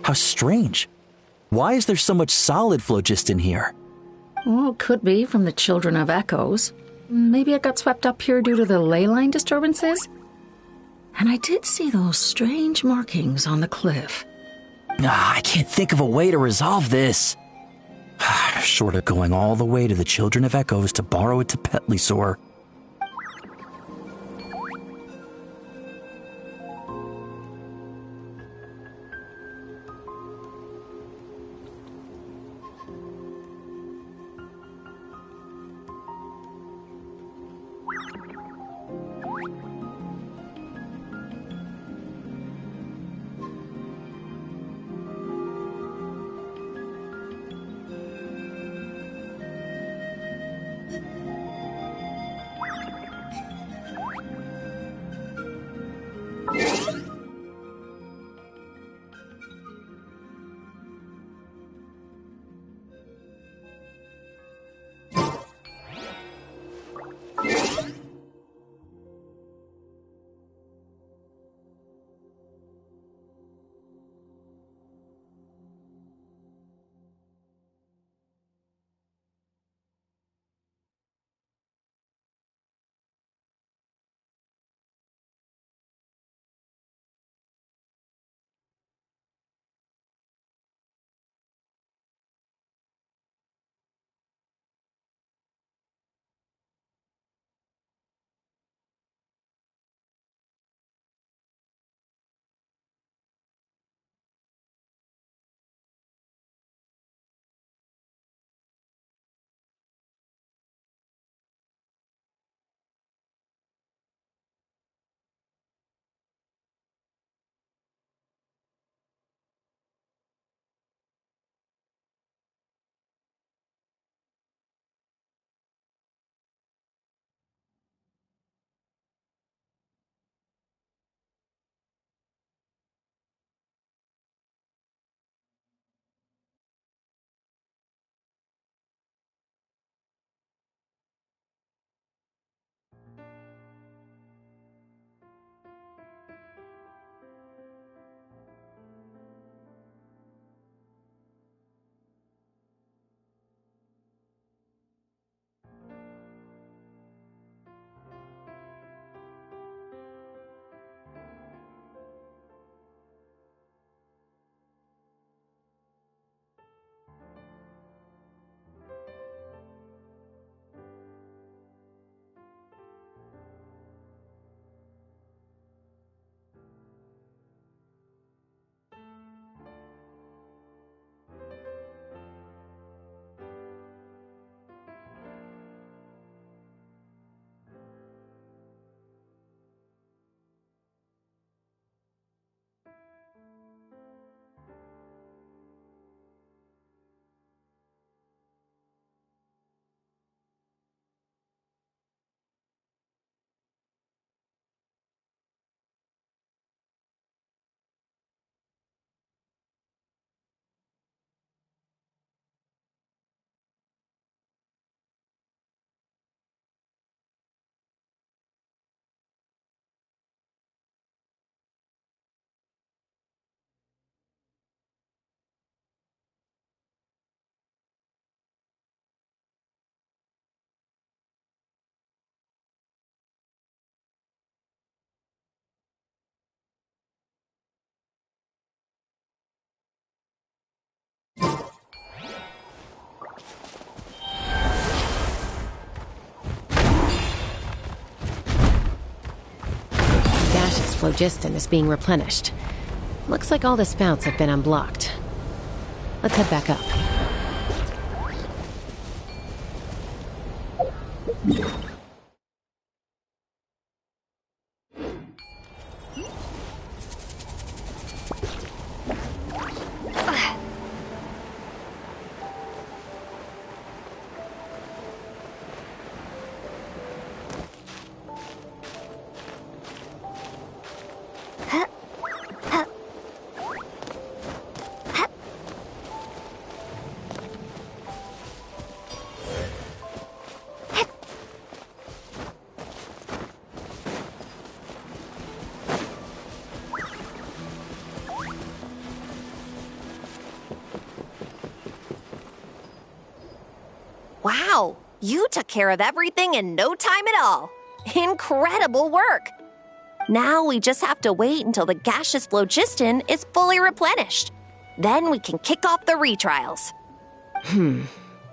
How strange. Why is there so much solid flow just in here? Well, could be from the Children of Echoes. Maybe it got swept up here due to the ley line disturbances? And I did see those strange markings on the cliff. I can't think of a way to resolve this. Short of going all the way to the Children of Echoes to borrow it to Petlisaur. phlogiston is being replenished. Looks like all the spouts have been unblocked. Let's head back up. Wow, you took care of everything in no time at all. Incredible work. Now we just have to wait until the gaseous phlogiston is fully replenished. Then we can kick off the retrials.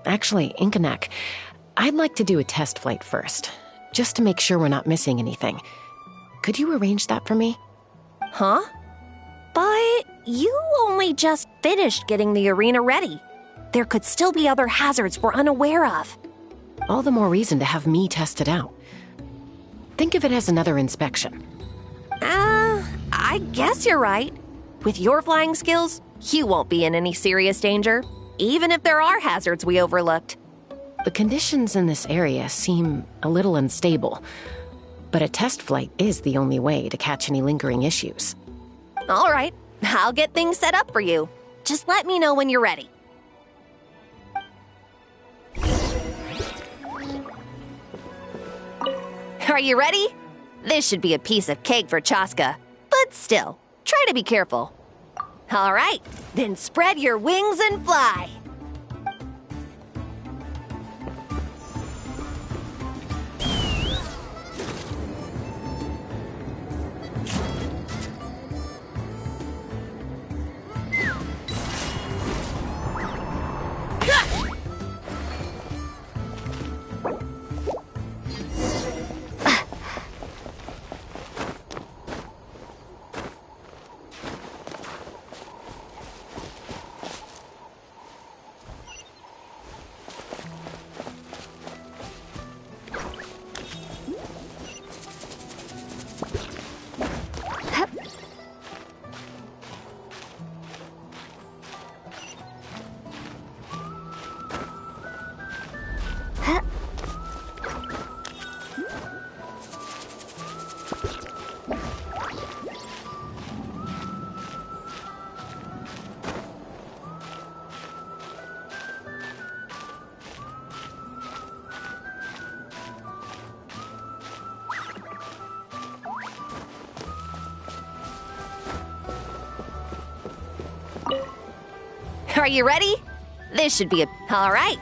Actually, Inkanak, I'd like to do a test flight first, just to make sure we're not missing anything. Could you arrange that for me? Huh? But you only just finished getting the arena ready. There could still be other hazards we're unaware of. All the more reason to have me test it out. Think of it as another inspection. I guess you're right. With your flying skills, you won't be in any serious danger, even if there are hazards we overlooked. The conditions in this area seem a little unstable, but a test flight is the only way to catch any lingering issues. All right, I'll get things set up for you. Just let me know when you're ready. Are you ready? This should be a piece of cake for Chaska, but still, try to be careful. All right, then spread your wings and fly. Are you ready? This should be a... All right.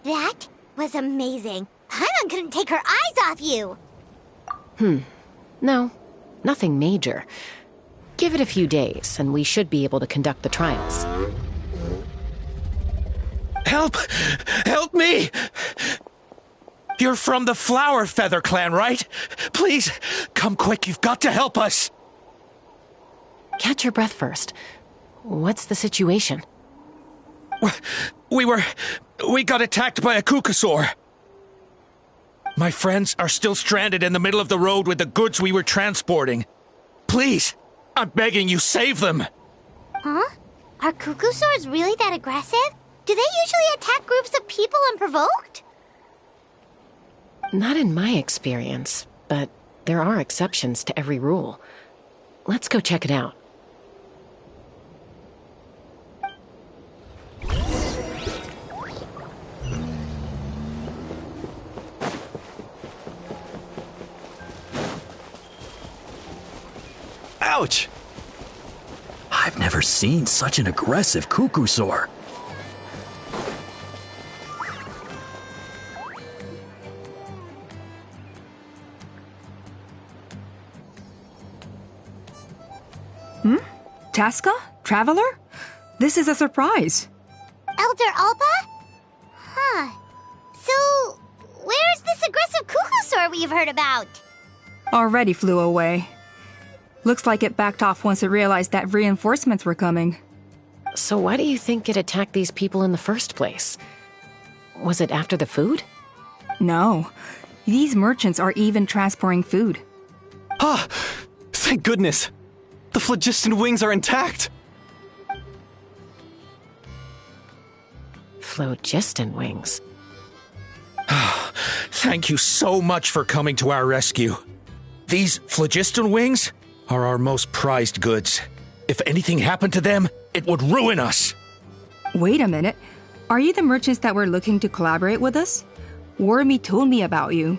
That was amazing. Paimon couldn't take her eyes off you. No Nothing major. Give it a few days, and we should be able to conduct the trials. Help! Help me! You're from the Flower Feather clan, right? Please, come quick, you've got to help us! Catch your breath first. What's the situation? We got attacked by a Kukasaur. My friends are still stranded in the middle of the road with the goods we were transporting. Please, I'm begging you, save them! Huh? Are Kukusaurs really that aggressive? Do they usually attack groups of people unprovoked? Not in my experience, but there are exceptions to every rule. Let's go check it out. Ouch! I've never seen such an aggressive Kukusaur. Chaska? Traveler? This is a surprise. Elder Alpa? Huh. So, where's this aggressive Kukusaur we've heard about? Already flew away. Looks like it backed off once it realized that reinforcements were coming. So why do you think it attacked these people in the first place? Was it after the food? No. These merchants are even transporting food. Ah! Thank goodness! The phlogiston wings are intact! Phlogiston wings? Thank you so much for coming to our rescue. These phlogiston wings are our most prized goods. If anything happened to them, it would ruin us. Wait a minute. Are you the merchants that were looking to collaborate with us? Wormy told me about you.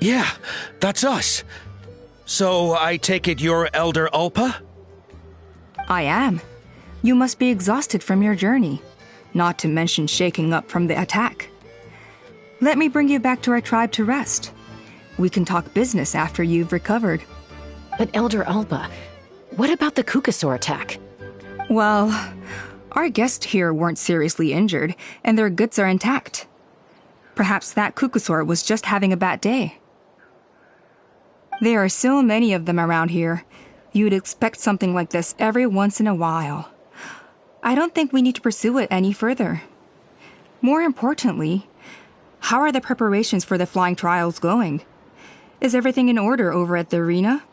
Yeah, that's us. So I take it you're Elder Alpa? I am. You must be exhausted from your journey, not to mention shaking up from the attack. Let me bring you back to our tribe to rest. We can talk business after you've recovered. But Elder Alpa, what about the Kukasaur attack? Well, our guests here weren't seriously injured, and their goods are intact. Perhaps that Kukasaur was just having a bad day. There are so many of them around here. You'd expect something like this every once in a while. I don't think we need to pursue it any further. More importantly, how are the preparations for the flying trials going? Is everything in order over at the arena?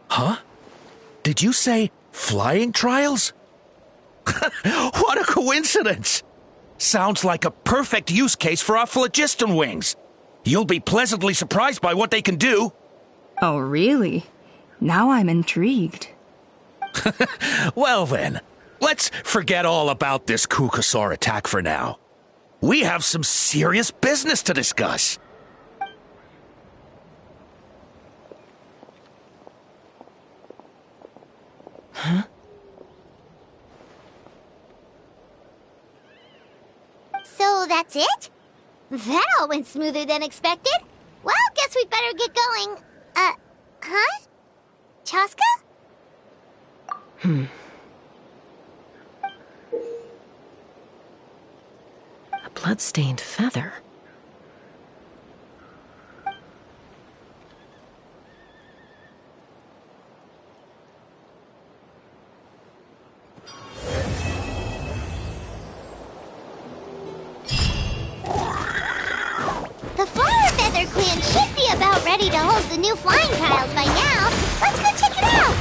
Huh? Did you say flying trials? What a coincidence! Sounds like a perfect use case for our phlogiston wings. You'll be pleasantly surprised by what they can do. Oh, really? Now I'm intrigued. Well then, let's forget all about this Kukasaur attack for now. We have some serious business to discuss. Huh? So that's it? That all went smoother than expected. Well, guess we'd better get going. Huh? Chaska? A blood-stained feather. The Flower Feather Clan should be about ready to hold the new flying trials by now. Let's go check it out!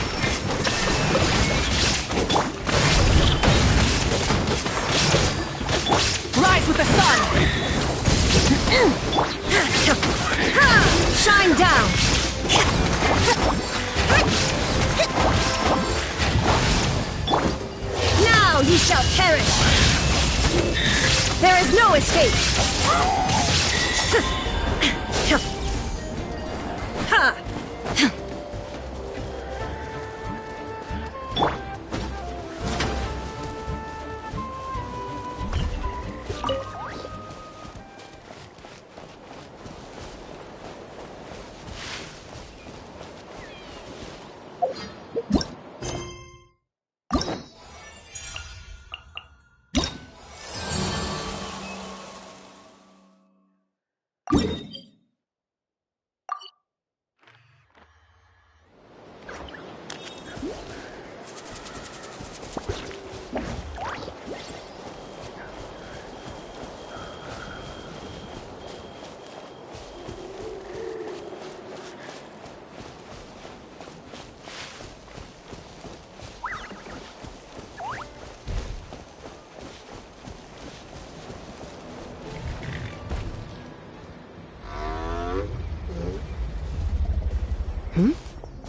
Rise with the sun! Shine down! Now ye shall perish! There is no escape! Ha!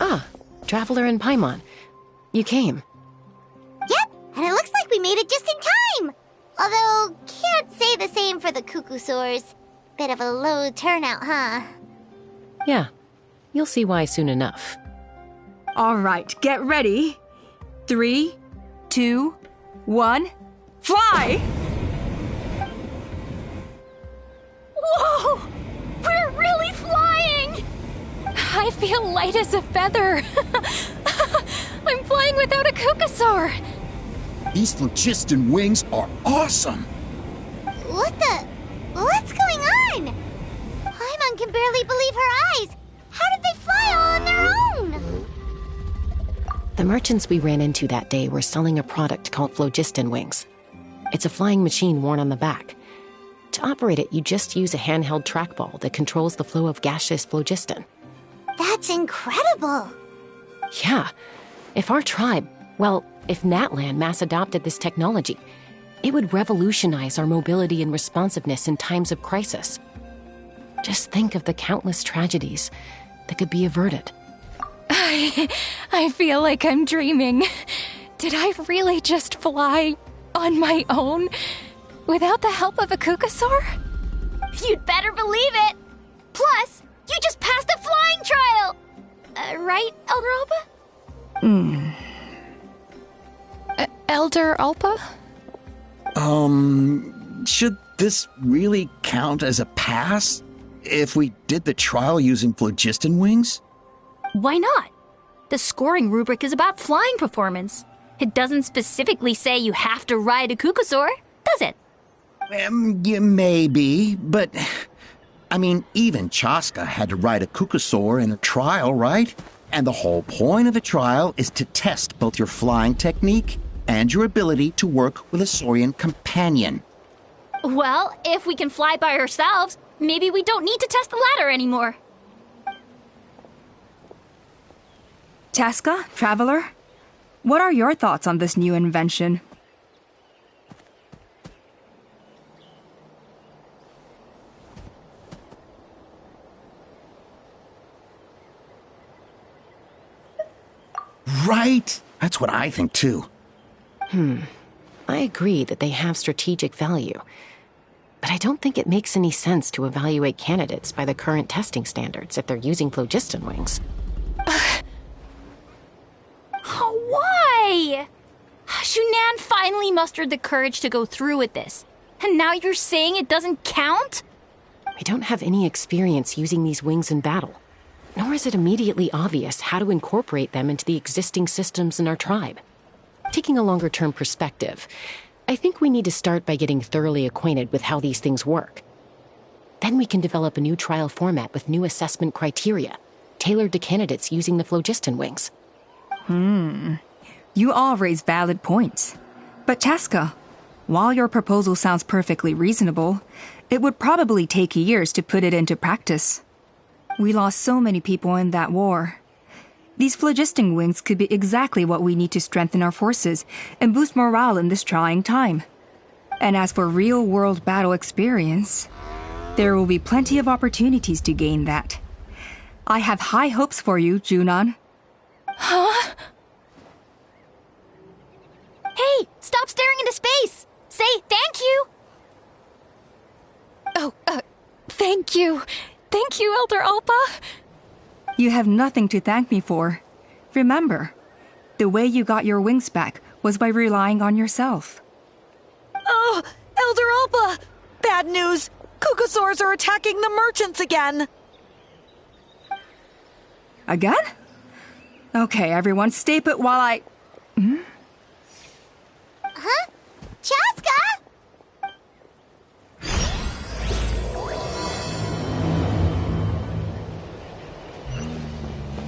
Ah, Traveler and Paimon. You came. Yep, and it looks like we made it just in time. Although, can't say the same for the Cuckoosaurs. Bit of a low turnout, huh? Yeah, you'll see why soon enough. All right, get ready. 3, 2, 1, fly! Whoa! We're really flying! I feel light as a feather. I'm flying without a Cuckoosaur. These phlogiston wings are awesome! What's going on? Paimon can barely believe her eyes. How did they fly all on their own? The merchants we ran into that day were selling a product called phlogiston wings. It's a flying machine worn on the back. To operate it, you just use a handheld trackball that controls the flow of gaseous phlogiston. That's incredible. Yeah. If Natlan mass adopted this technology, it would revolutionize our mobility and responsiveness in times of crisis. Just think of the countless tragedies that could be averted. I feel like I'm dreaming. Did I really just fly on my own without the help of a Cuckoosaur? You'd better believe it! Plus, you just passed the flying trial! Right, Elder Alpa? Elder Alpa? Should this really count as a pass if we did the trial using phlogiston wings? Why not? The scoring rubric is about flying performance. It doesn't specifically say you have to ride a Cuckoosaur, does it? Yeah, maybe, but I mean, even Chaska had to ride a Cuckoosaur in a trial, right? And the whole point of the trial is to test both your flying technique and your ability to work with a Saurian companion. Well, if we can fly by ourselves, maybe we don't need to test the ladder anymore. Chaska, Traveler, what are your thoughts on this new invention? Right? That's what I think too. I agree that they have strategic value, but I don't think it makes any sense to evaluate candidates by the current testing standards if they're using phlogiston wings. Why? Shunan finally mustered the courage to go through with this, and now you're saying it doesn't count? We don't have any experience using these wings in battle, nor is it immediately obvious how to incorporate them into the existing systems in our tribe. Taking a longer-term perspective, I think we need to start by getting thoroughly acquainted with how these things work. Then we can develop a new trial format with new assessment criteria, tailored to candidates using the phlogiston wings. You all raise valid points. But Chaska, while your proposal sounds perfectly reasonable, it would probably take years to put it into practice. We lost so many people in that war. These phlogiston wings could be exactly what we need to strengthen our forces and boost morale in this trying time. And as for real-world battle experience, there will be plenty of opportunities to gain that. I have high hopes for you, Junon. Huh? Hey, stop staring into space! Say thank you! Oh, thank you. Thank you, Elder Alpa. You have nothing to thank me for. Remember, the way you got your wings back was by relying on yourself. Oh, Elder Alpa! Bad news! Cuckoosaurs are attacking the merchants again! Again? Okay, everyone, stay put while I... Huh? Chaska?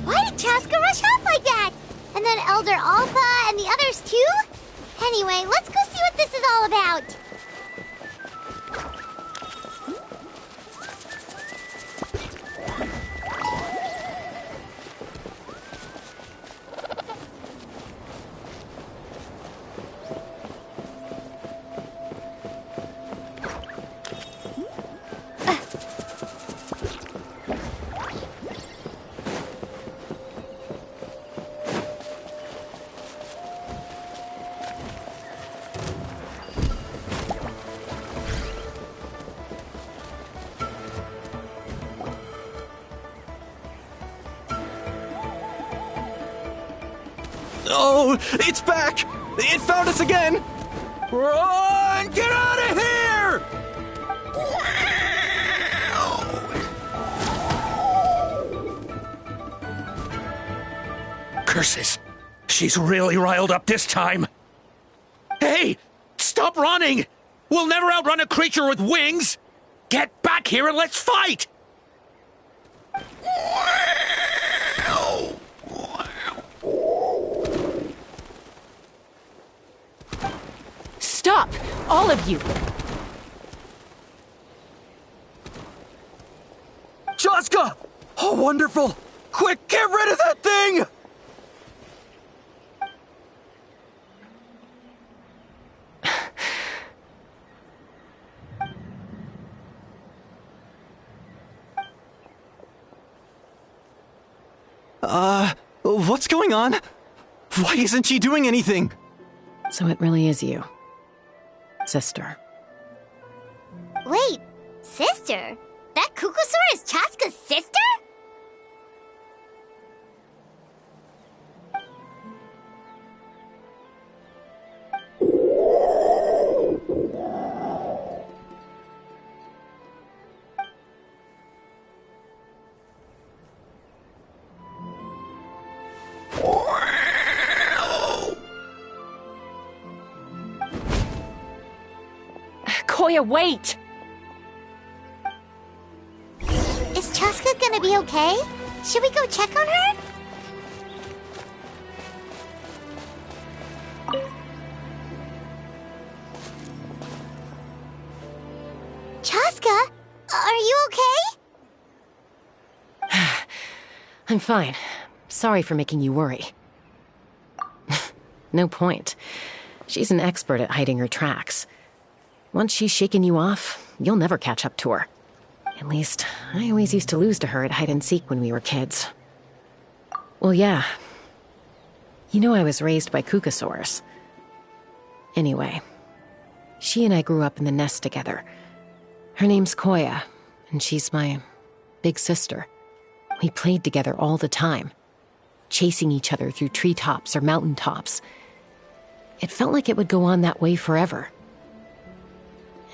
Why did Chaska rush off like that? And then Elder Alpa and the others too? Anyway, let's go see what this is all about. Oh, it's back! It found us again! Run! Get out of here! Curses! She's really riled up this time. Hey! Stop running! We'll never outrun a creature with wings! Get back here and let's fight! Stop! All of you! Chaska! Oh, wonderful! Quick, get rid of that thing! What's going on? Why isn't she doing anything? So it really is you. Sister. Wait, sister? That Kukusaur is Chaska's sister? Koya, wait! Is Chaska gonna be okay? Should we go check on her? Chaska, are you okay? I'm fine. Sorry for making you worry. No point. She's an expert at hiding her tracks. Once she's shaken you off, you'll never catch up to her. At least, I always used to lose to her at hide-and-seek when we were kids. Well, yeah. You know I was raised by Kukusaurs. Anyway, she and I grew up in the nest together. Her name's Koya, and she's my big sister. We played together all the time, chasing each other through treetops or mountaintops. It felt like it would go on that way forever.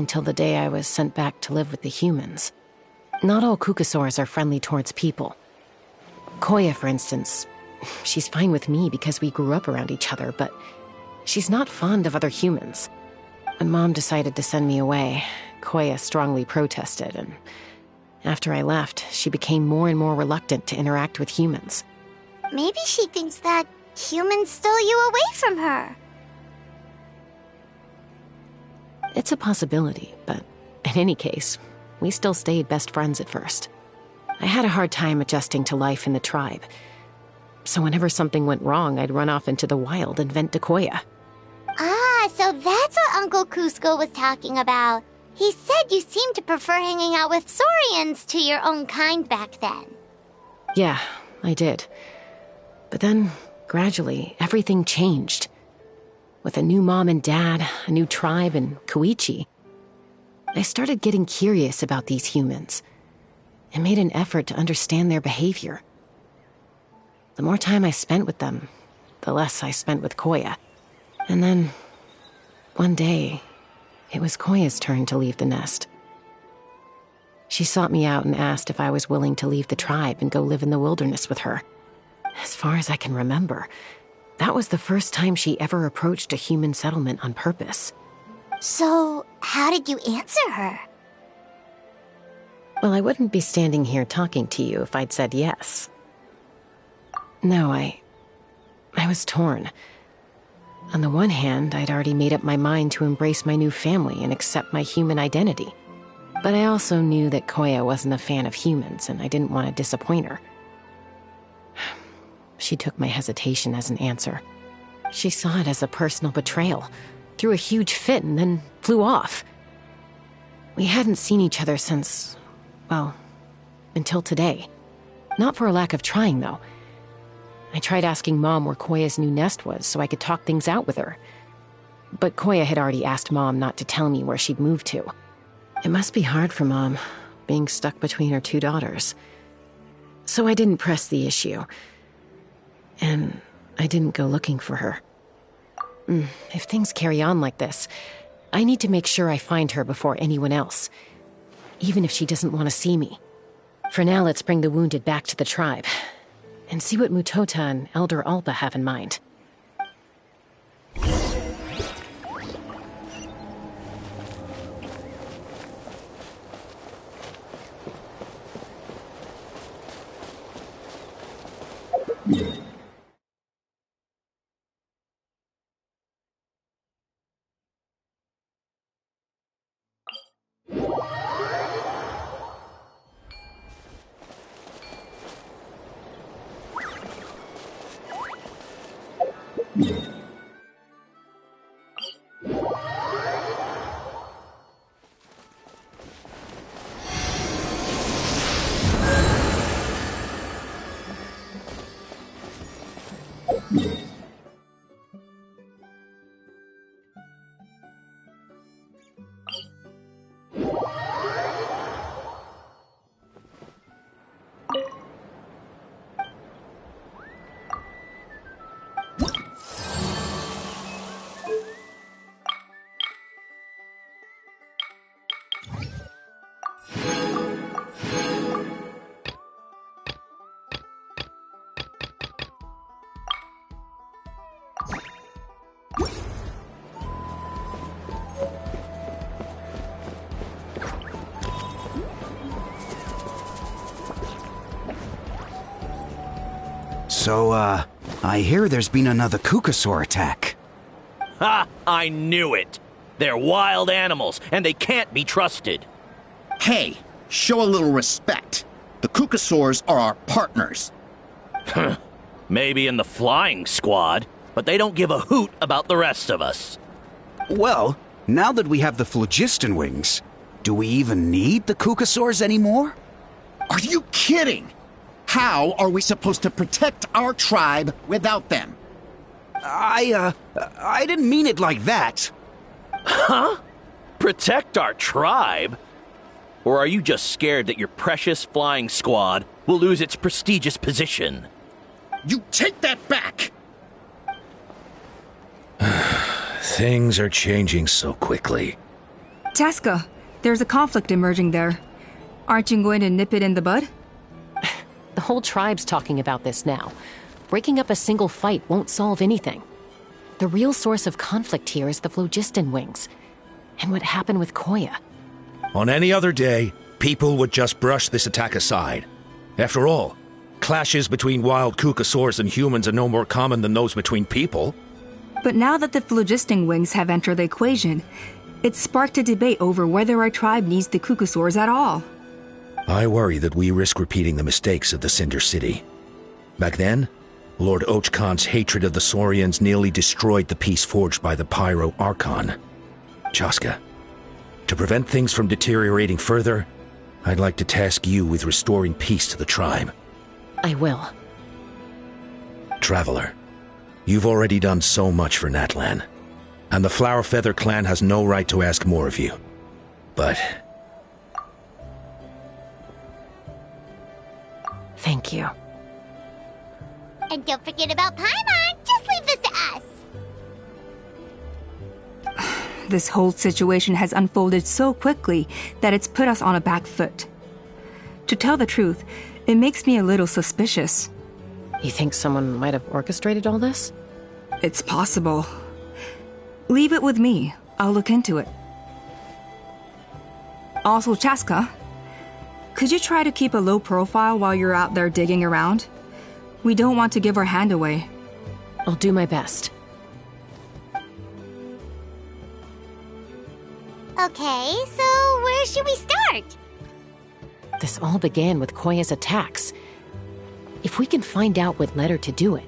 Until the day I was sent back to live with the humans. Not all Kukusaurs are friendly towards people. Koya, for instance, she's fine with me because we grew up around each other, but she's not fond of other humans. When Mom decided to send me away, Koya strongly protested, and after I left, she became more and more reluctant to interact with humans. Maybe she thinks that humans stole you away from her. It's a possibility, but in any case, we still stayed best friends at first. I had a hard time adjusting to life in the tribe. So whenever something went wrong, I'd run off into the wild and vent to Koya. Ah, so that's what Uncle Cusco was talking about. He said you seemed to prefer hanging out with Saurians to your own kind back then. Yeah, I did. But then, gradually, everything changed. With a new mom and dad, a new tribe, and Koichi, I started getting curious about these humans and made an effort to understand their behavior. The more time I spent with them, the less I spent with Koya. And then, one day, it was Koya's turn to leave the nest. She sought me out and asked if I was willing to leave the tribe and go live in the wilderness with her. As far as I can remember, that was the first time she ever approached a human settlement on purpose. So, how did you answer her? Well, I wouldn't be standing here talking to you if I'd said yes. No, I was torn. On the one hand, I'd already made up my mind to embrace my new family and accept my human identity. But I also knew that Koya wasn't a fan of humans, and I didn't want to disappoint her. She took my hesitation as an answer. She saw it as a personal betrayal, threw a huge fit, and then flew off. We hadn't seen each other since, well, until today. Not for a lack of trying, though. I tried asking Mom where Koya's new nest was so I could talk things out with her. But Koya had already asked Mom not to tell me where she'd moved to. It must be hard for Mom, being stuck between her two daughters. So I didn't press the issue. And I didn't go looking for her. If things carry on like this, I need to make sure I find her before anyone else, even if she doesn't want to see me. For now, let's bring the wounded back to the tribe, and see what Mutota and Elder Alpa have in mind. So, I hear there's been another Kukasaur attack. Ha! I knew it! They're wild animals, and they can't be trusted. Hey, show a little respect. The Kukasaurs are our partners. Maybe in the flying squad, but they don't give a hoot about the rest of us. Well, now that we have the phlogiston wings, do we even need the Kukasaurs anymore? Are you kidding? How are we supposed to protect our tribe without them? I didn't mean it like that. Huh? Protect our tribe? Or are you just scared that your precious flying squad will lose its prestigious position? You take that back! Things are changing so quickly. Chaska, there's a conflict emerging there. Aren't you going to nip it in the bud? The whole tribe's talking about this now. Breaking up a single fight won't solve anything. The real source of conflict here is the phlogiston wings, and what happened with Koya. On any other day, people would just brush this attack aside. After all, clashes between wild Kukasaurs and humans are no more common than those between people. But now that the phlogiston wings have entered the equation, it's sparked a debate over whether our tribe needs the Kukasaurs at all. I worry that we risk repeating the mistakes of the Cinder City. Back then, Lord Ochkon's hatred of the Saurians nearly destroyed the peace forged by the Pyro Archon. Chaska, to prevent things from deteriorating further, I'd like to task you with restoring peace to the tribe. I will. Traveler, you've already done so much for Natlan, and the Flower Feather clan has no right to ask more of you. But thank you. And don't forget about Paimon. Just leave this to us. This whole situation has unfolded so quickly that it's put us on a back foot. To tell the truth, it makes me a little suspicious. You think someone might have orchestrated all this? It's possible. Leave it with me. I'll look into it. Also, Chaska, could you try to keep a low profile while you're out there digging around? We don't want to give our hand away. I'll do my best. Okay, so where should we start? This all began with Koya's attacks. If we can find out what led her to do it,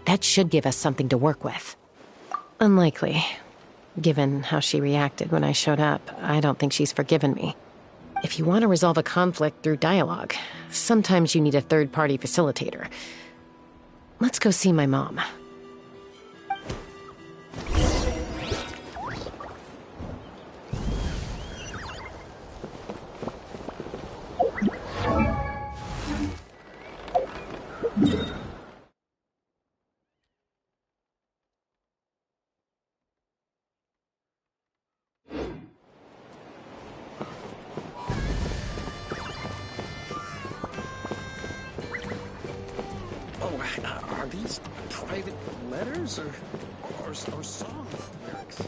that should give us something to work with. Unlikely. Given how she reacted when I showed up, I don't think she's forgiven me. If you want to resolve a conflict through dialogue, sometimes you need a third-party facilitator. Let's go see my mom. Are these private letters or song lyrics?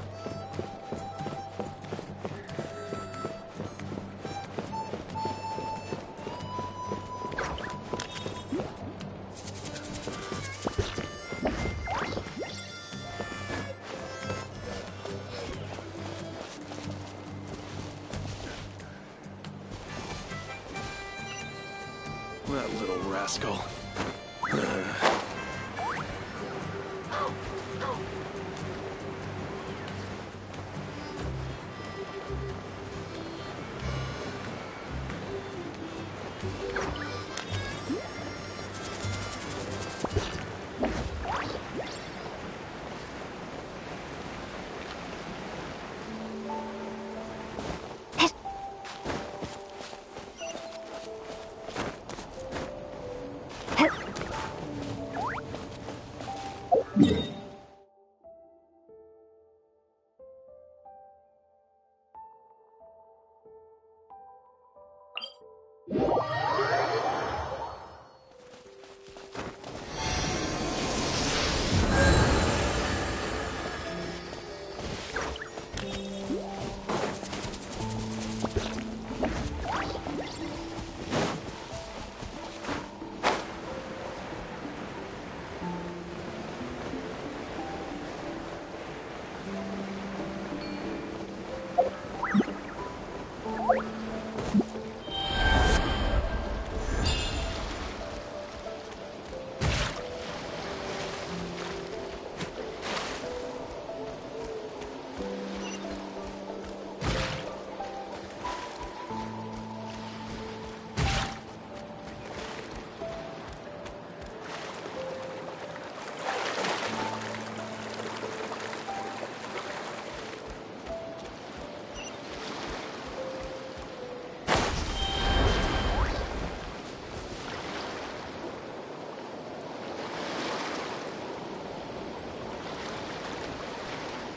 That little rascal.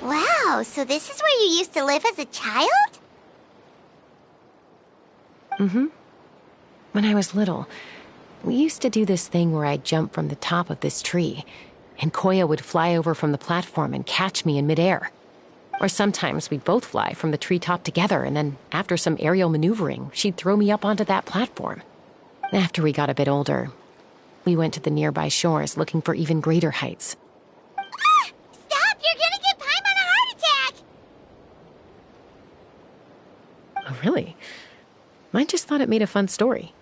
Wow, so this is where you used to live as a child? Mm-hmm. When I was little, we used to do this thing where I'd jump from the top of this tree, and Koya would fly over from the platform and catch me in midair. Or sometimes we'd both fly from the treetop together, and then after some aerial maneuvering, she'd throw me up onto that platform. After we got a bit older, we went to the nearby shores looking for even greater heights. Stop! You're gonna give Paimon a heart attack! Oh, really? I just thought it made a fun story.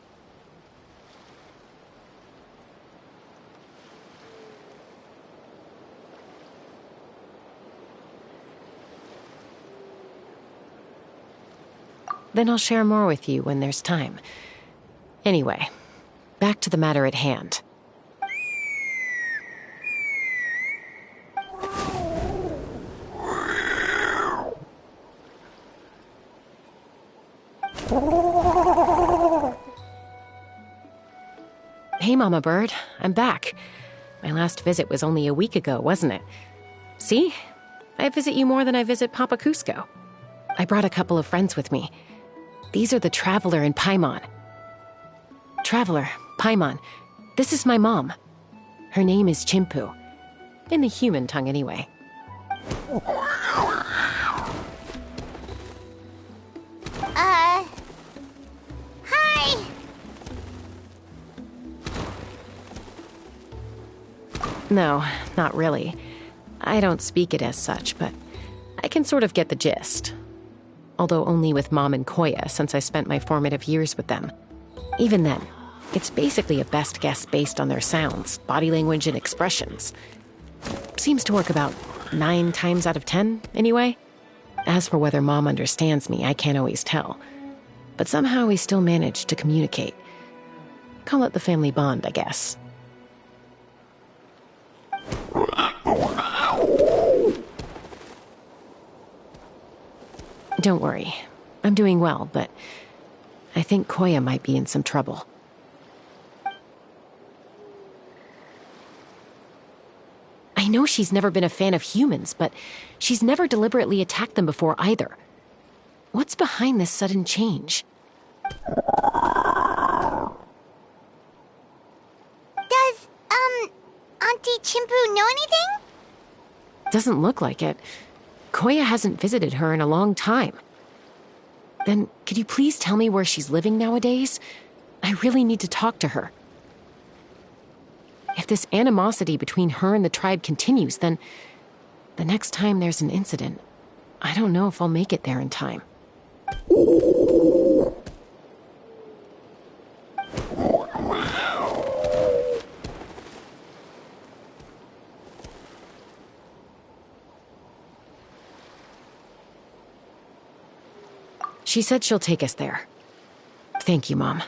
Then I'll share more with you when there's time. Anyway, back to the matter at hand. Hey, Mama Bird, I'm back. My last visit was only a week ago, wasn't it? See? I visit you more than I visit Papa Cusco. I brought a couple of friends with me. These are the Traveler and Paimon. Traveler, Paimon, this is my mom. Her name is Chimpu. In the human tongue, anyway. Hi! No, not really. I don't speak it as such, but I can sort of get the gist. Although only with Mom and Koya, since I spent my formative years with them. Even then, it's basically a best guess based on their sounds, body language, and expressions. Seems to work about 9 times out of 10, anyway. As for whether Mom understands me, I can't always tell. But somehow we still manage to communicate. Call it the family bond, I guess. Don't worry. I'm doing well, but I think Koya might be in some trouble. I know she's never been a fan of humans, but she's never deliberately attacked them before either. What's behind this sudden change? Auntie Chimpu know anything? Doesn't look like it. Koya hasn't visited her in a long time. Then, could you please tell me where she's living nowadays? I really need to talk to her. If this animosity between her and the tribe continues, then the next time there's an incident, I don't know if I'll make it there in time. She said she'll take us there. Thank you, Mom.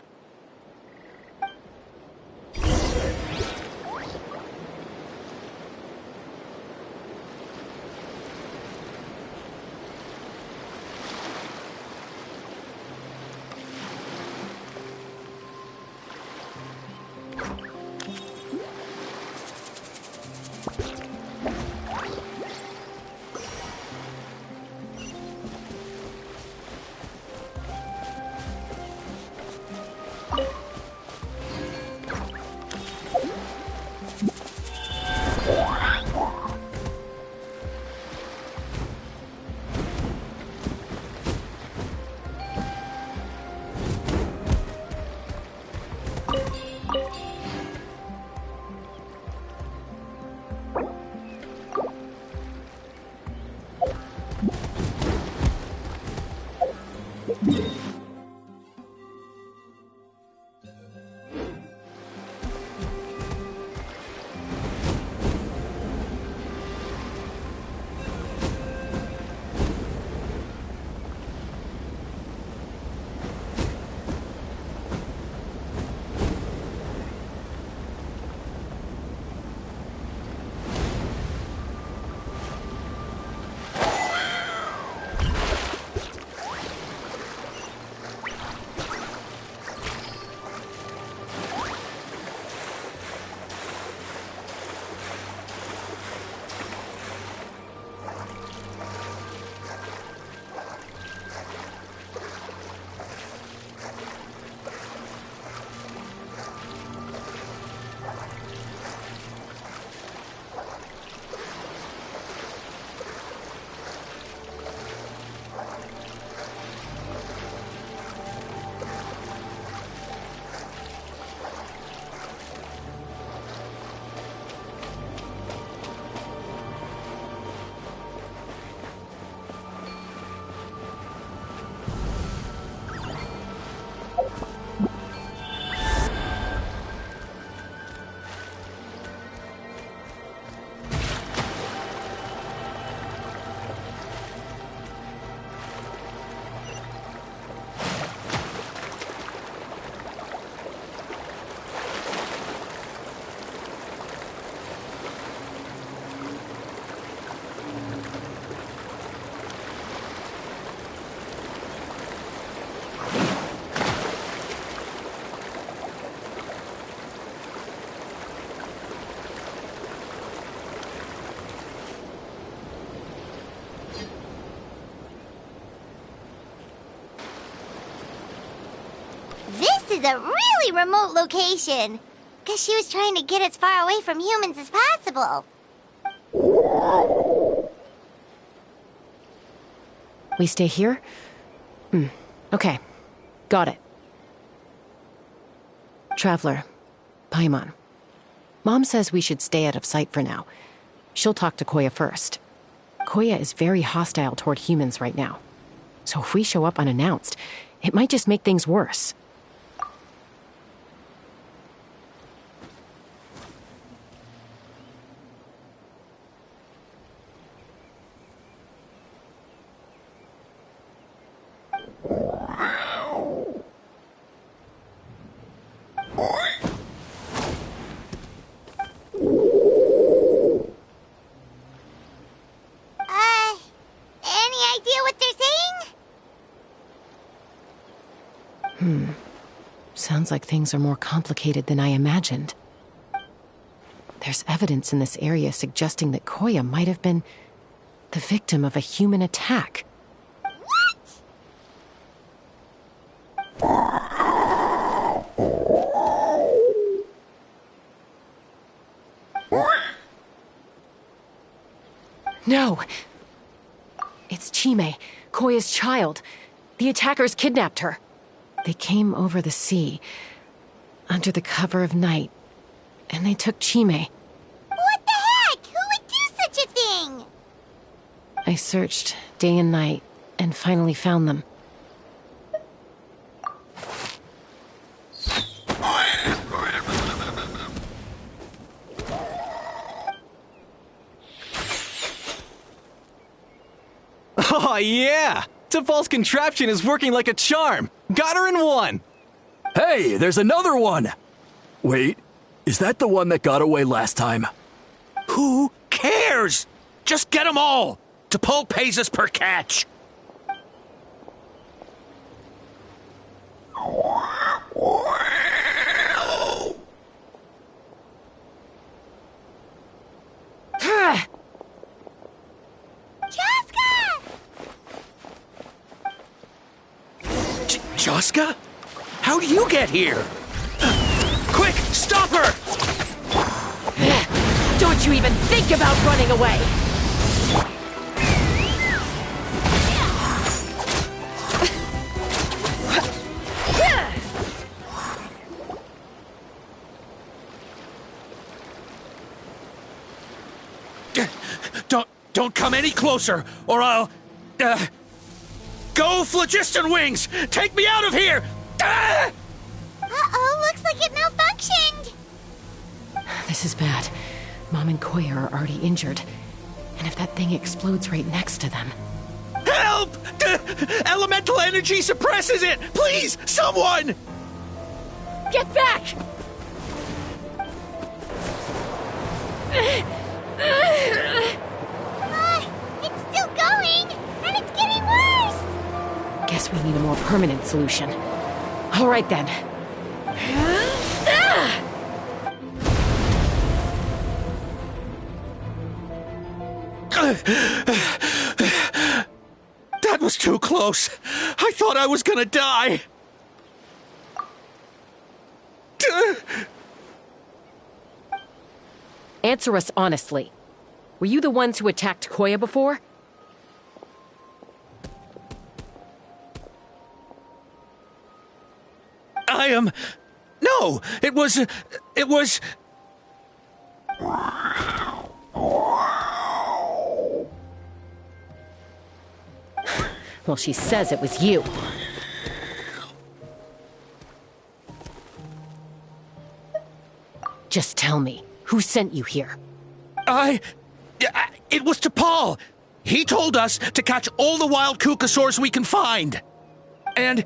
This is a really remote location. Guess she was trying to get as far away from humans as possible. We stay here? Okay. Got it. Traveler, Paimon. Mom says we should stay out of sight for now. She'll talk to Koya first. Koya is very hostile toward humans right now. So if we show up unannounced, it might just make things worse. Any idea what they're saying? Sounds like things are more complicated than I imagined. There's evidence in this area suggesting that Koya might have been the victim of a human attack. What? No. It's Chime, Koya's child. The attackers kidnapped her. They came over the sea, under the cover of night, and they took Chime. What the heck? Who would do such a thing? I searched day and night, and finally found them. Oh, yeah! T'Pol's contraption is working like a charm! Got her in one! Hey, there's another one! Wait, is that the one that got away last time? Who cares? Just get them all! T'Pol pays us per catch. Chaska? How do you get here? Quick, stop her! Don't you even think about running away! Don't come any closer, or I'll... Go, Phlogiston Wings! Take me out of here! Uh-oh, looks like it malfunctioned! This is bad. Mom and Koya are already injured. And if that thing explodes right next to them... Help! Elemental energy suppresses it! Please, someone! Get back! It's still going, and it's getting worse! Guess we need a more permanent solution. All right, then. That was too close. I thought I was gonna die. Answer us honestly. Were you the ones who attacked Koya before? I am... No, it was... Well, she says it was you. Just tell me, who sent you here? It was T'Pol. He told us to catch all the wild Kukasaurs we can find. And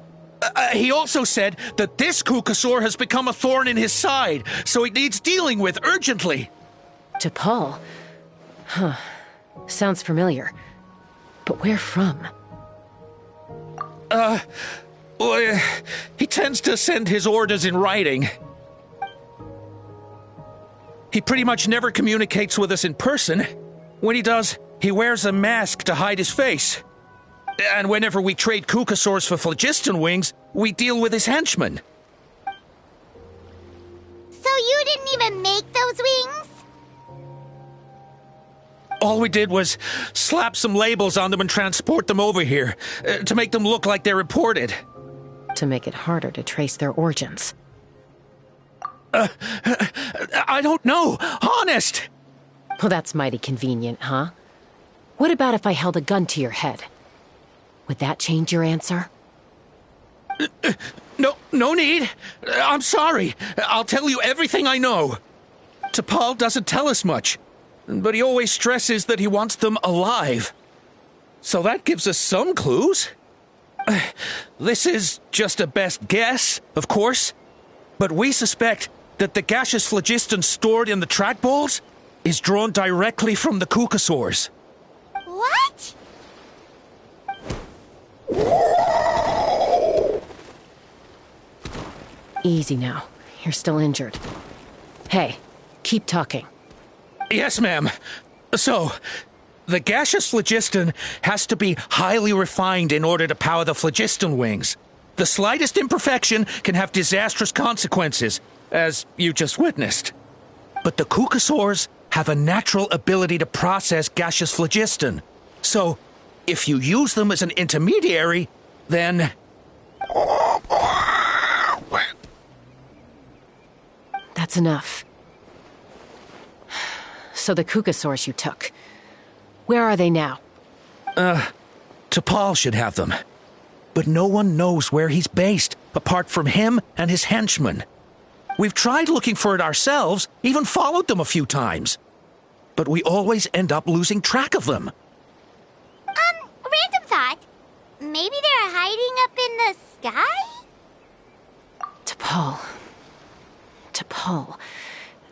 he also said that this Kukasaur has become a thorn in his side, so it needs dealing with urgently. T'Pol? Huh. Sounds familiar. But where from? Well, he tends to send his orders in writing. He pretty much never communicates with us in person. When he does, he wears a mask to hide his face. And whenever we trade Kukasaurs for Phlogiston Wings, we deal with his henchmen. So you didn't even make those wings? All we did was slap some labels on them and transport them over here, to make them look like they're imported. To make it harder to trace their origins. I don't know, honest! Well, that's mighty convenient, huh? What about if I held a gun to your head? Would that change your answer? No need. I'm sorry. I'll tell you everything I know. T'Pol doesn't tell us much, but he always stresses that he wants them alive. So that gives us some clues. This is just a best guess, of course, but we suspect that the gaseous phlogiston stored in the track balls is drawn directly from the Kukasaurs. What? Easy now. You're still injured. Hey, keep talking. Yes, ma'am. So, the gaseous phlogiston has to be highly refined in order to power the phlogiston wings. The slightest imperfection can have disastrous consequences, as you just witnessed. But the Kukasaurs have a natural ability to process gaseous phlogiston. So, if you use them as an intermediary, then... That's enough. So the Kukasaurs you took, where are they now? T'Pol should have them. But no one knows where he's based, apart from him and his henchmen. We've tried looking for it ourselves, even followed them a few times. But we always end up losing track of them. Random thought. Maybe they're hiding up in the sky? T'Pol.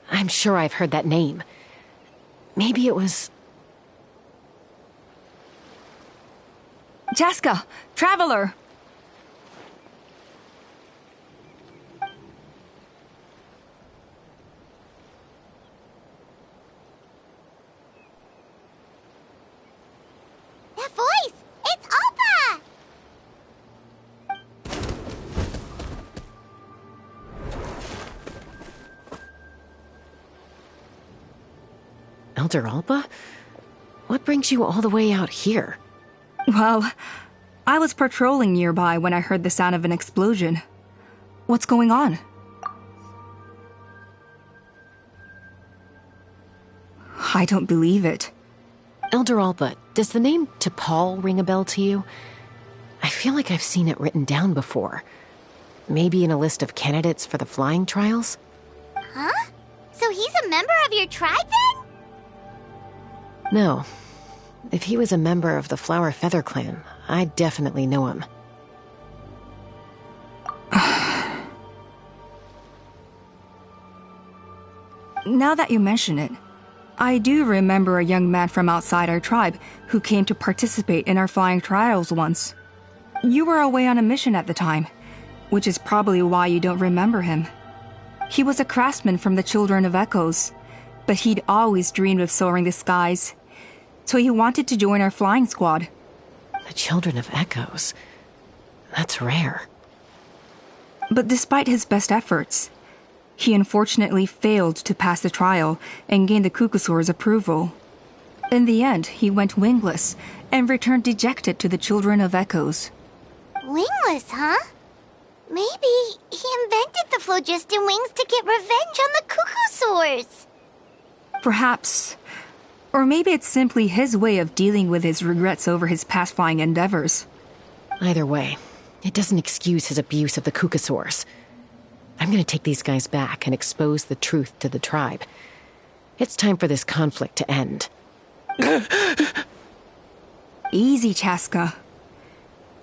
I'm sure I've heard that name. Maybe it was... Chaska! Traveler! That voice! It's Alpa! Elder Alpa? What brings you all the way out here? Well, I was patrolling nearby when I heard the sound of an explosion. What's going on? I don't believe it. Elder Alpa, does the name T'Pol ring a bell to you? I feel like I've seen it written down before. Maybe in a list of candidates for the flying trials? Huh? So he's a member of your tribe then? No. If he was a member of the Flower Feather Clan, I'd definitely know him. Now that you mention it, I do remember a young man from outside our tribe who came to participate in our flying trials once. You were away on a mission at the time, which is probably why you don't remember him. He was a craftsman from the Children of Echoes, but he'd always dreamed of soaring the skies, so he wanted to join our flying squad. The Children of Echoes? That's rare. But despite his best efforts, he unfortunately failed to pass the trial and gain the Kukasaur's approval. In the end, he went wingless and returned dejected to the Children of Echoes. Wingless, huh? Maybe he invented the phlogiston wings to get revenge on the Kukasaurs. Perhaps. Or maybe it's simply his way of dealing with his regrets over his past flying endeavors. Either way, it doesn't excuse his abuse of the Kukasaurs. I'm gonna take these guys back and expose the truth to the tribe. It's time for this conflict to end. Easy, Chaska.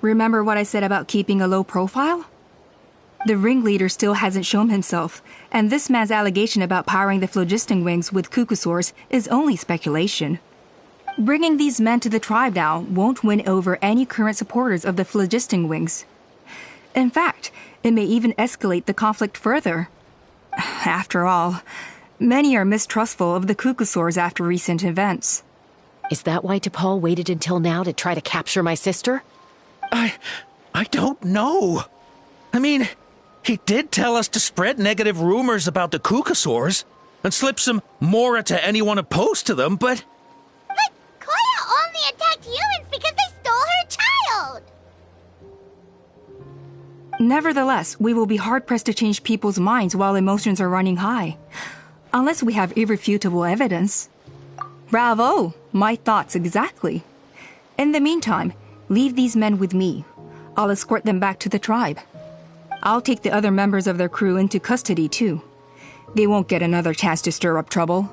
Remember what I said about keeping a low profile? The ringleader still hasn't shown himself, and this man's allegation about powering the phlogiston wings with Kukasaurs is only speculation. Bringing these men to the tribe now won't win over any current supporters of the phlogiston wings. In fact, it may even escalate the conflict further. After all, many are mistrustful of the Kukasaurs after recent events. Is that why T'Pol waited until now to try to capture my sister? I don't know. I mean, he did tell us to spread negative rumors about the Kukasaurs and slip some mora to anyone opposed to them, but... But Koya only attacked humans because they stole her child! Nevertheless, we will be hard-pressed to change people's minds while emotions are running high. Unless we have irrefutable evidence. Bravo! My thoughts exactly. In the meantime, leave these men with me. I'll escort them back to the tribe. I'll take the other members of their crew into custody, too. They won't get another chance to stir up trouble.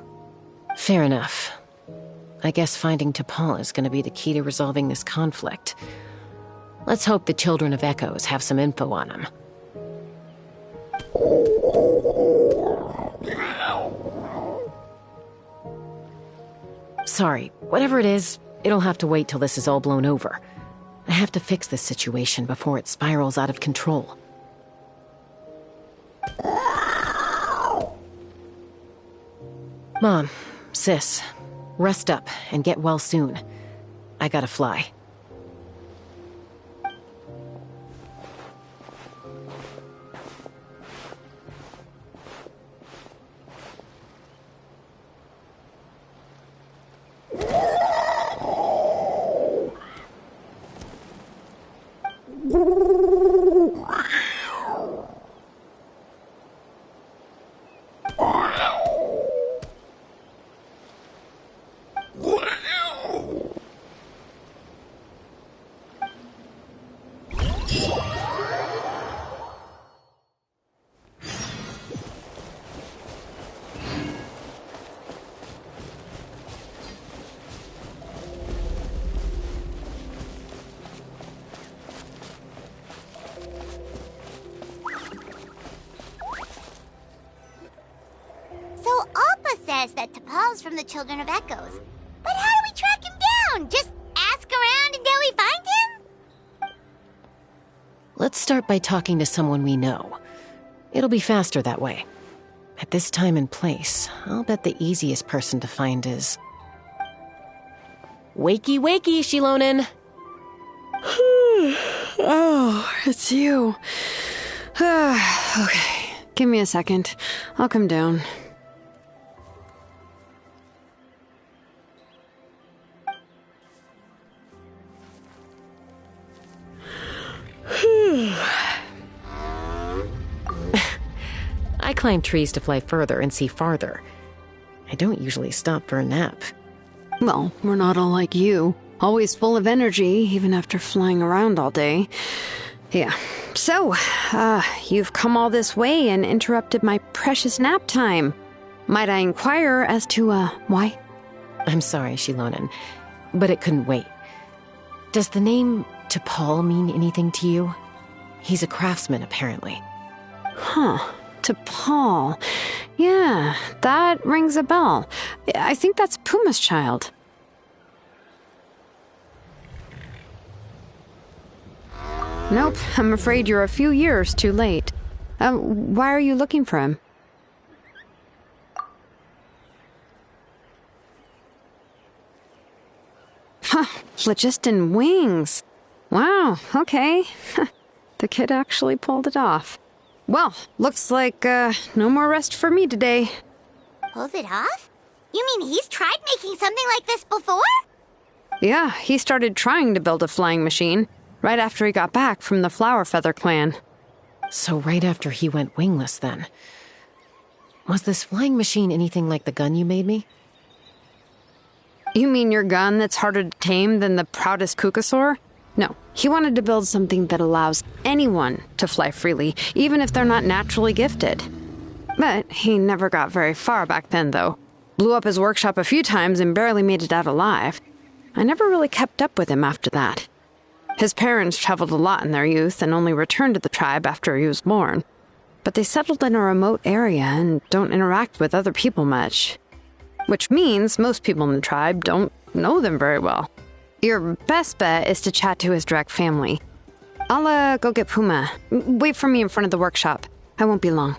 Fair enough. I guess finding T'Pol is going to be the key to resolving this conflict. Let's hope the Children of Echoes have some info on him. Sorry, whatever it is, it'll have to wait till this is all blown over. I have to fix this situation before it spirals out of control. Mom, Sis, rest up and get well soon. I gotta fly. that T'Pol's from the Children of Echoes. But how do we track him down? Just ask around until we find him? Let's start by talking to someone we know. It'll be faster that way. At this time and place, I'll bet the easiest person to find is... Wakey, wakey, Shilonen! Oh, it's you. Okay, give me a second. I'll come down. I climb trees to fly further and see farther. I don't usually stop for a nap. Well, we're not all like you. Always full of energy, even after flying around all day. Yeah. So, you've come all this way and interrupted my precious nap time. Might I inquire as to, why? I'm sorry, Shilonen, but it couldn't wait. Does the name T'Pol mean anything to you? He's a craftsman, apparently. Huh. T'Pol. Yeah, that rings a bell. I think that's Puma's child. Nope, I'm afraid you're a few years too late. Why are you looking for him? Huh, phlogiston wings. Wow, okay. The kid actually pulled it off. Well, looks like, no more rest for me today. Pulled it off? You mean he's tried making something like this before? Yeah, he started trying to build a flying machine right after he got back from the Flower Feather clan. So right after he went wingless, then. Was this flying machine anything like the gun you made me? You mean your gun that's harder to tame than the proudest Kukasaur? No, he wanted to build something that allows anyone to fly freely, even if they're not naturally gifted. But he never got very far back then, though. Blew up his workshop a few times and barely made it out alive. I never really kept up with him after that. His parents traveled a lot in their youth and only returned to the tribe after he was born. But they settled in a remote area and don't interact with other people much. Which means most people in the tribe don't know them very well. Your best bet is to chat to his direct family. I'll, go get Puma. Wait for me in front of the workshop. I won't be long.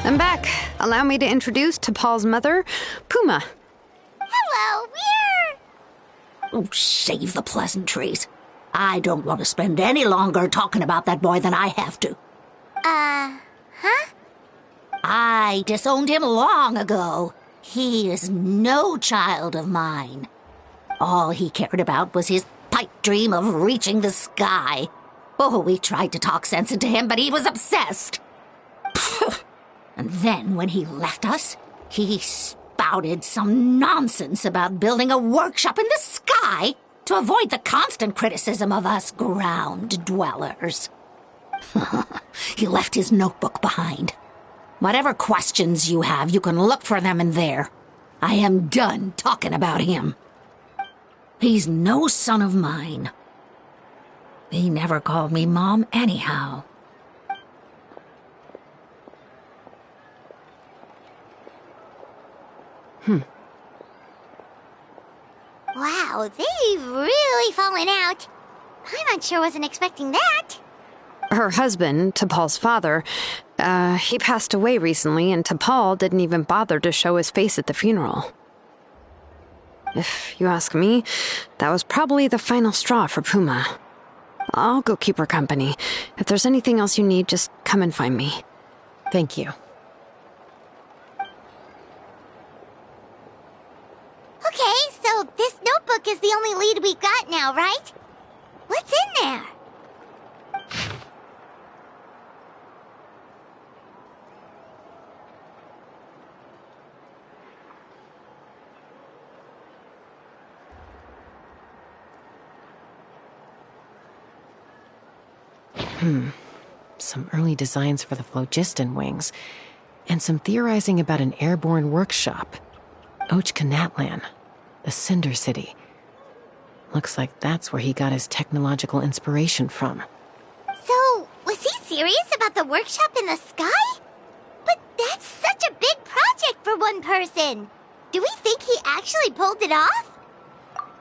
I'm back. Allow me to introduce T'Pol's mother, Puma. Hello, we're... Oh, save the pleasantries. I don't want to spend any longer talking about that boy than I have to. Huh? I disowned him long ago. He is no child of mine. All he cared about was his pipe dream of reaching the sky. Oh, we tried to talk sense into him, but he was obsessed. And then when he left us, he spat spouted some nonsense about building a workshop in the sky to avoid the constant criticism of us ground dwellers. He left his notebook behind. Whatever questions you have, you can look for them in there. I am done talking about him. He's no son of mine. He never called me Mom anyhow. Wow, they've really fallen out. I'm sure wasn't expecting that. Her husband, T'Pol's father, he passed away recently, and T'Pol didn't even bother to show his face at the funeral. If you ask me, that was probably the final straw for Puma. I'll go keep her company. If there's anything else you need, just come and find me. Thank you. Okay, so this notebook is the only lead we've got now, right? What's in there? Some early designs for the phlogiston wings, and some theorizing about an airborne workshop. Ochkanatlan, the Cinder City. Looks like that's where he got his technological inspiration from. So, was he serious about the workshop in the sky? But that's such a big project for one person. Do we think he actually pulled it off?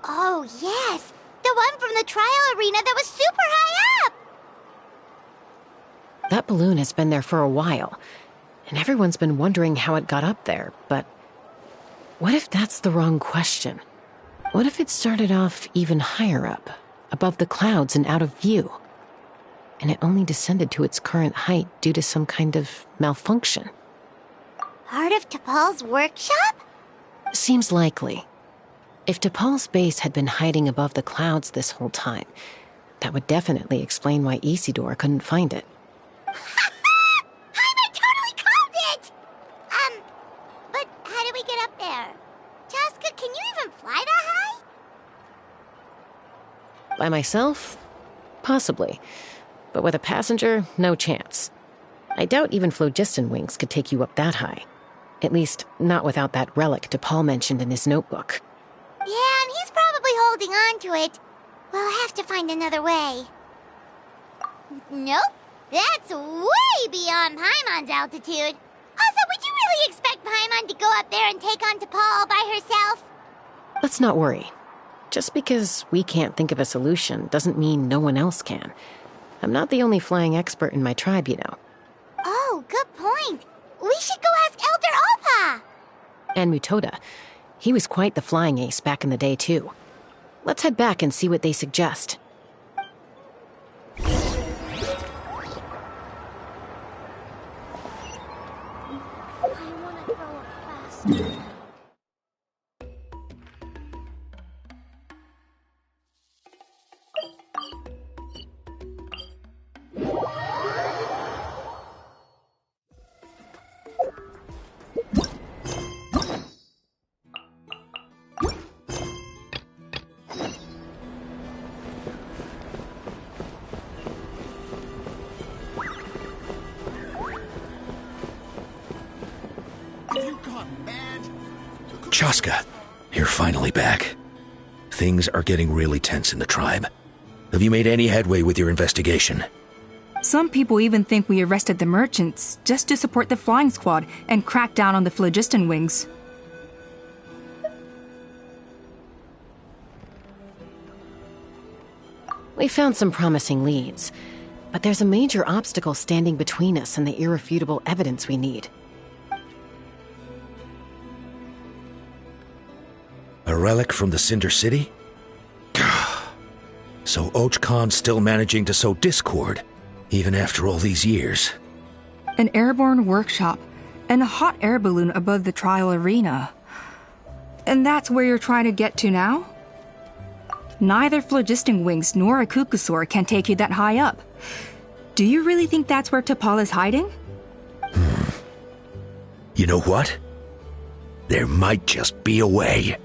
Oh, yes. The one from the trial arena that was super high up. That balloon has been there for a while, and everyone's been wondering how it got up there, but what if that's the wrong question? What if it started off even higher up, above the clouds and out of view, and it only descended to its current height due to some kind of malfunction? Part of T'Pol's workshop? Seems likely. If T'Pol's base had been hiding above the clouds this whole time, that would definitely explain why Isidore couldn't find it. I totally called it! But how do we get up there? Chaska, can you even fly that high? By myself? Possibly. But with a passenger, no chance. I doubt even phlogiston wings could take you up that high. At least, not without that relic T'Pol mentioned in his notebook. Yeah, and he's probably holding on to it. We'll have to find another way. Nope. That's way beyond Paimon's altitude. Also, would you really expect Paimon to go up there and take on T'Pol all by herself? Let's not worry. Just because we can't think of a solution doesn't mean no one else can. I'm not the only flying expert in my tribe, you know. Oh, good point. We should go ask Elder Alpa. And Mutoda. He was quite the flying ace back in the day, too. Let's head back and see what they suggest. Chaska, you're finally back. Things are getting really tense in the tribe. Have you made any headway with your investigation? Some people even think we arrested the merchants just to support the flying squad and crack down on the phlogiston wings. We found some promising leads, but there's a major obstacle standing between us and the irrefutable evidence we need. A relic from the Cinder City? So Ochkon's still managing to sow discord, even after all these years. An airborne workshop and a hot air balloon above the trial arena. And that's where you're trying to get to now? Neither phlogiston wings nor a Kukusaur can take you that high up. Do you really think that's where T'Pol is hiding? You know what? There might just be a way.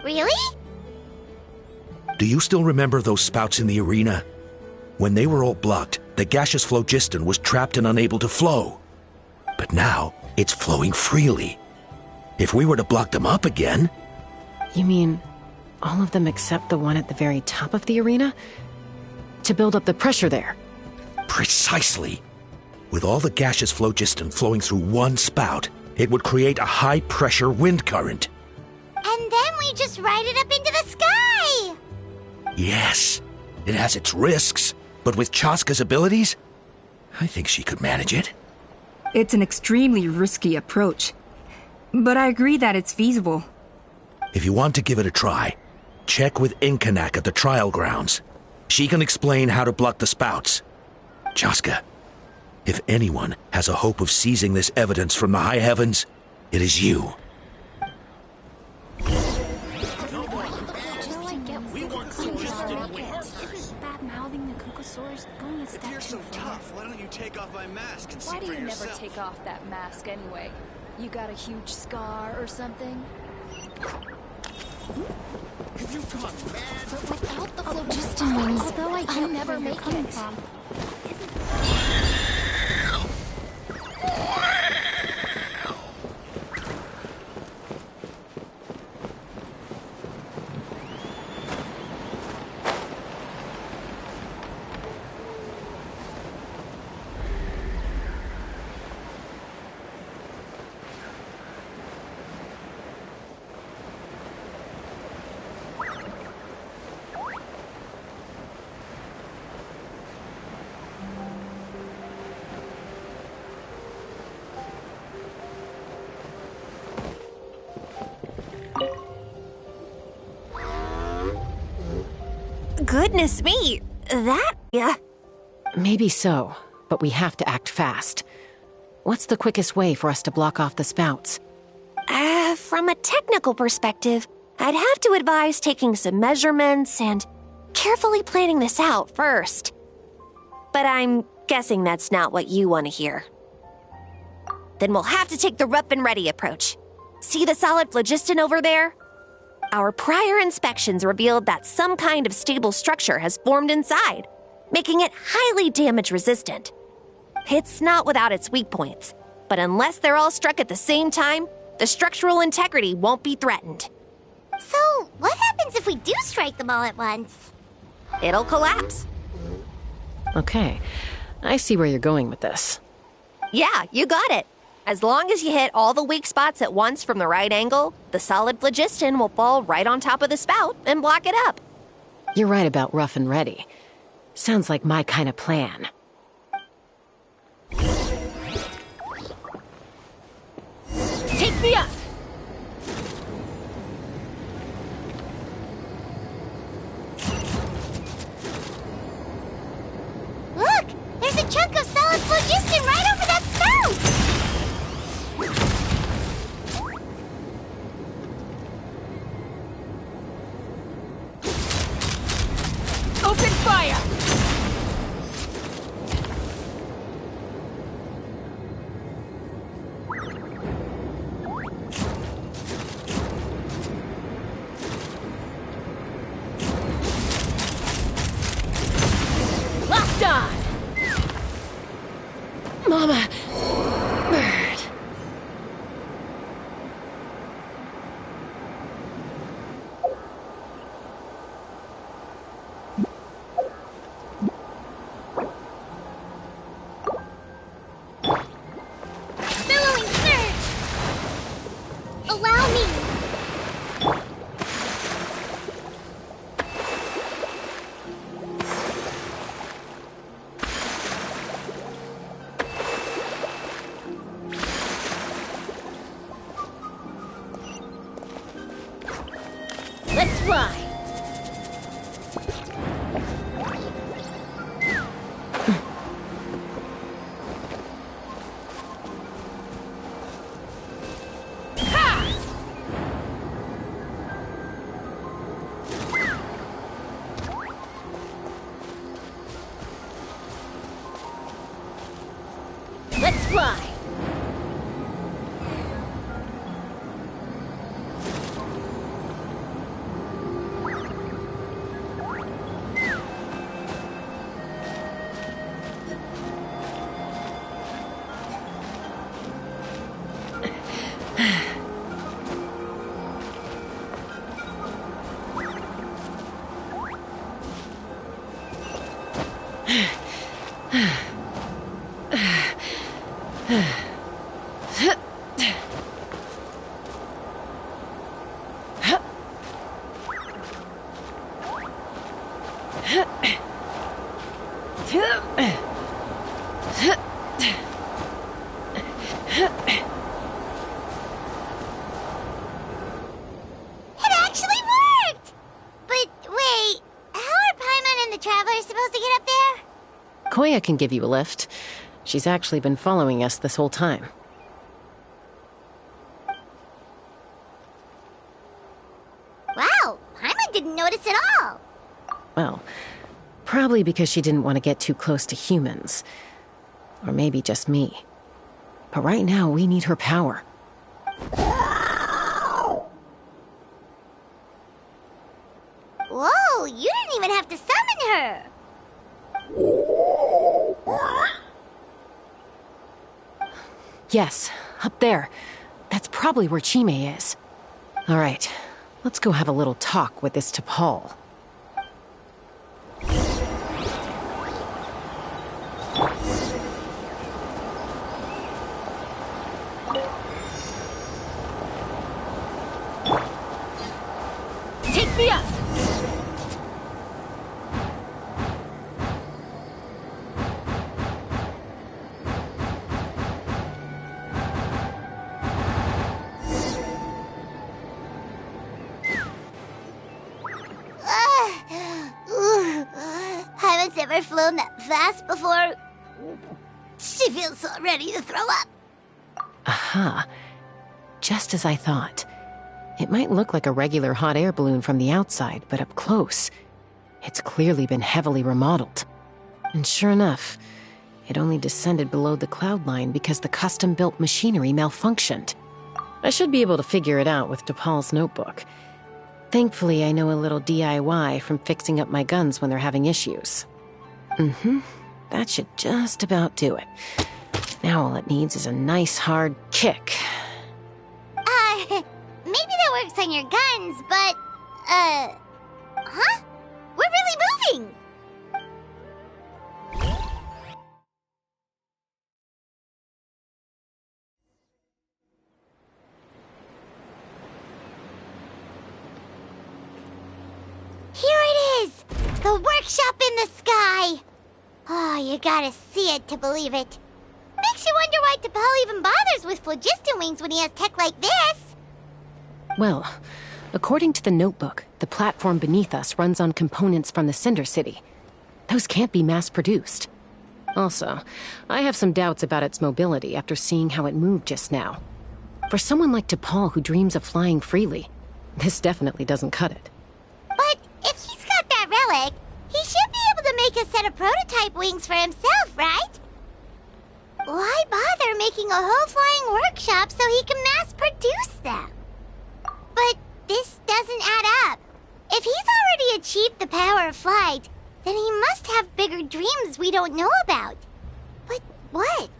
Really? Do you still remember those spouts in the arena? When they were all blocked, the gaseous phlogiston was trapped and unable to flow. But now, it's flowing freely. If we were to block them up again... You mean all of them except the one at the very top of the arena? To build up the pressure there? Precisely. With all the gaseous phlogiston flowing through one spout, it would create a high-pressure wind current. And then we just ride it up into the sky! Yes, it has its risks, but with Chaska's abilities, I think she could manage it. It's an extremely risky approach, but I agree that it's feasible. If you want to give it a try, check with Inkanak at the trial grounds. She can explain how to block the spouts. Chaska, if anyone has a hope of seizing this evidence from the high heavens, it is you. If you're so tough, why don't you take off my mask and see Why do for you never yourself? take off that mask anyway? You got a huge scar or something? Have you gone mad? But without the phlogiston wings, although I never make it. Goodness me, that... Yeah. Maybe so, but we have to act fast. What's the quickest way for us to block off the spouts? From a technical perspective, I'd have to advise taking some measurements and carefully planning this out first. But I'm guessing that's not what you want to hear. Then we'll have to take the rough and ready approach. See the solid phlogiston over there? Our prior inspections revealed that some kind of stable structure has formed inside, making it highly damage resistant. It's not without its weak points, but unless they're all struck at the same time, the structural integrity won't be threatened. So, what happens if we do strike them all at once? It'll collapse. Okay, I see where you're going with this. Yeah, you got it. As long as you hit all the weak spots at once from the right angle, the solid phlogiston will fall right on top of the spout and block it up. You're right about rough and ready. Sounds like my kind of plan. Take me up! Look! There's a chunk of solid phlogiston right over that spout! Open fire! Locked on! Mama! Bird! Billowing surge! Allow me! Let's fly! Let's fly! actually worked! But wait, how are Paimon and the Traveler supposed to get up there? Koya can give you a lift. She's actually been following us this whole time. Wow, Paimon didn't notice at all. Well, probably because she didn't want to get too close to humans. Or maybe just me. But right now, we need her power. Whoa, you didn't even have to summon her. Yes, up there. That's probably where Chime is. All right, let's go have a little talk with this T'Pol. Take me up! Haven't ever flown that fast before. She feels so ready to throw up. Aha. Just as I thought. It might look like a regular hot air balloon from the outside, but up close, it's clearly been heavily remodeled. And sure enough, it only descended below the cloud line because the custom-built machinery malfunctioned. I should be able to figure it out with T'Pol's notebook. Thankfully, I know a little DIY from fixing up my guns when they're having issues. That should just about do it. Now all it needs is a nice hard kick. Maybe that works on your guns, but, huh? We're really moving! Here it is! The workshop in the sky! Oh, you gotta see it to believe it. Makes you wonder why T'Pol even bothers with phlogiston wings when he has tech like this. Well, according to the notebook, the platform beneath us runs on components from the Cinder City. Those can't be mass-produced. Also, I have some doubts about its mobility after seeing how it moved just now. For someone like T'Pol who dreams of flying freely, this definitely doesn't cut it. But if he's got that relic, he should be able to make a set of prototype wings for himself, right? Why bother making a whole flying workshop so he can mass-produce them? But this doesn't add up. If he's already achieved the power of flight, then he must have bigger dreams we don't know about. But what?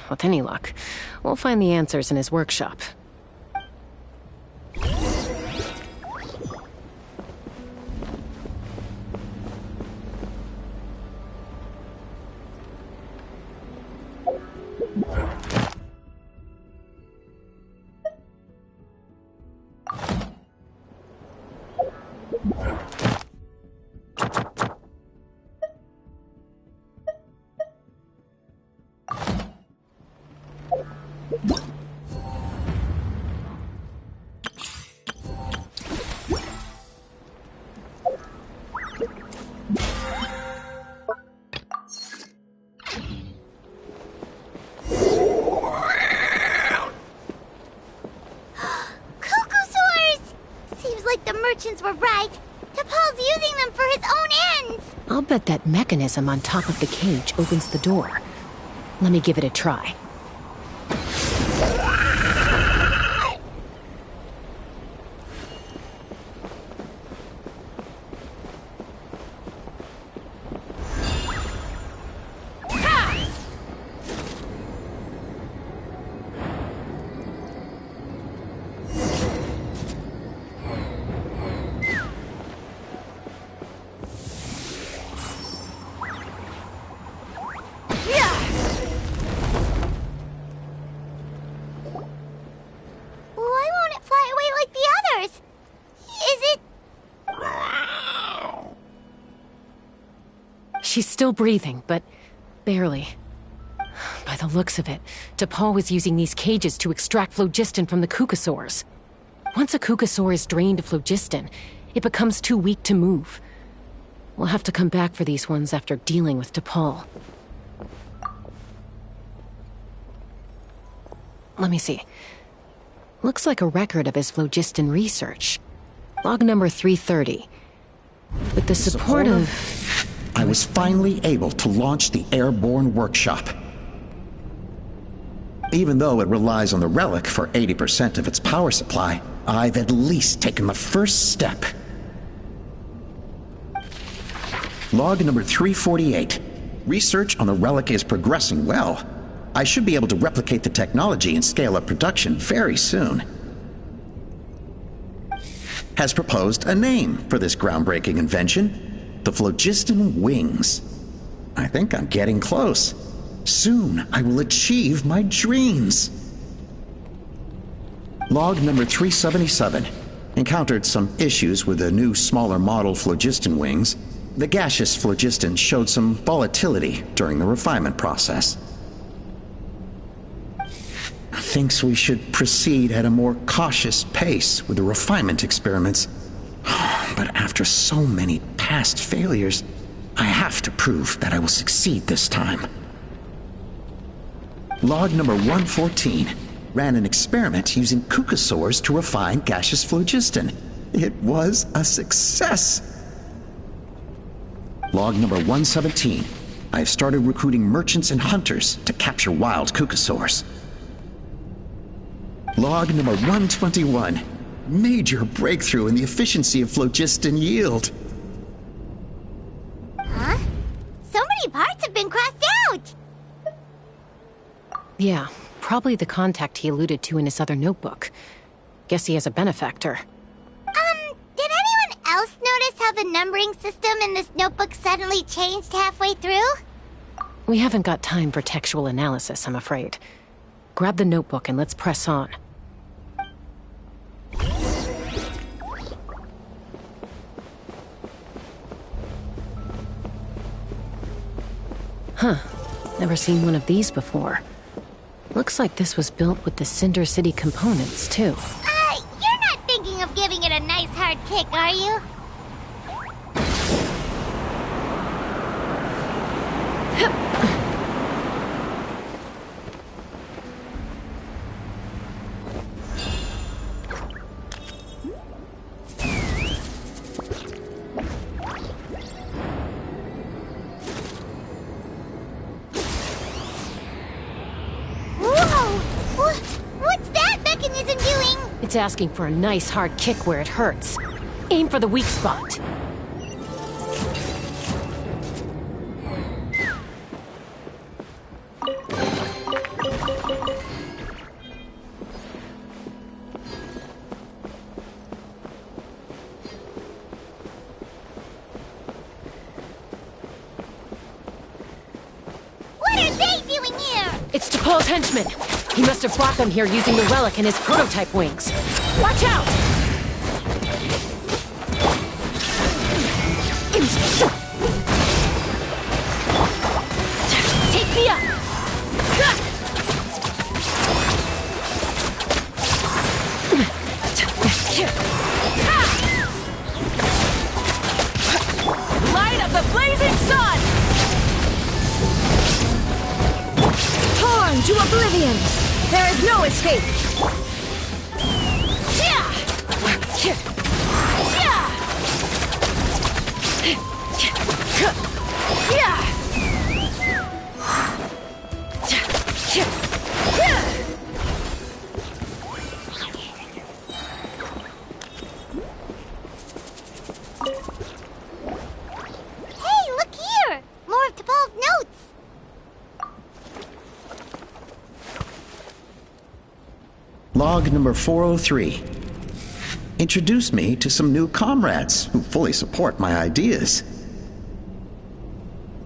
With any luck, we'll find the answers in his workshop. Merchants were right. T'Pol's using them for his own ends. I'll bet that mechanism on top of the cage opens the door. Let me give it a try. She's still breathing, but barely. By the looks of it, T'Pol was using these cages to extract phlogiston from the Kukasaurs. Once a Kukasaur is drained of phlogiston, it becomes too weak to move. We'll have to come back for these ones after dealing with T'Pol. Let me see. Looks like a record of his phlogiston research. Log number 330. With the support of... I was finally able to launch the airborne workshop. Even though it relies on the relic for 80% of its power supply, I've at least taken the first step. Log number 348. Research on the relic is progressing well. I should be able to replicate the technology and scale up production very soon. Has proposed a name for this groundbreaking invention: the phlogiston wings. I think I'm getting close. Soon I will achieve my dreams. Log number 377. Encountered some issues with the new smaller model phlogiston wings. The gaseous phlogiston showed some volatility during the refinement process. Thinks we should proceed at a more cautious pace with the refinement experiments. But after so many past failures, I have to prove that I will succeed this time. Log number 114. Ran an experiment using Kukasaurs to refine gaseous phlogiston. It was a success. Log number 117. I have started recruiting merchants and hunters to capture wild Kukasaurs. Log number 121. Major breakthrough in the efficiency of phlogiston yield. Huh? So many parts have been crossed out! Yeah, probably the contact he alluded to in his other notebook. Guess he has a benefactor. Did anyone else notice how the numbering system in this notebook suddenly changed halfway through? We haven't got time for textual analysis, I'm afraid. Grab the notebook and let's press on. Huh. Never seen one of these before. Looks like this was built with the Cinder City components, too. You're not thinking of giving it a nice hard kick, are you? It's asking for a nice hard kick where it hurts. Aim for the weak spot. What are they doing here? It's T'Pol's henchmen. He must have brought them here using the relic in his prototype wings. Watch out! Take me up! Light of the blazing sun! Torn to oblivion! There is no escape! Hey, look here! More of T'Pol's notes! Log number 403. Introduce me to some new comrades who fully support my ideas.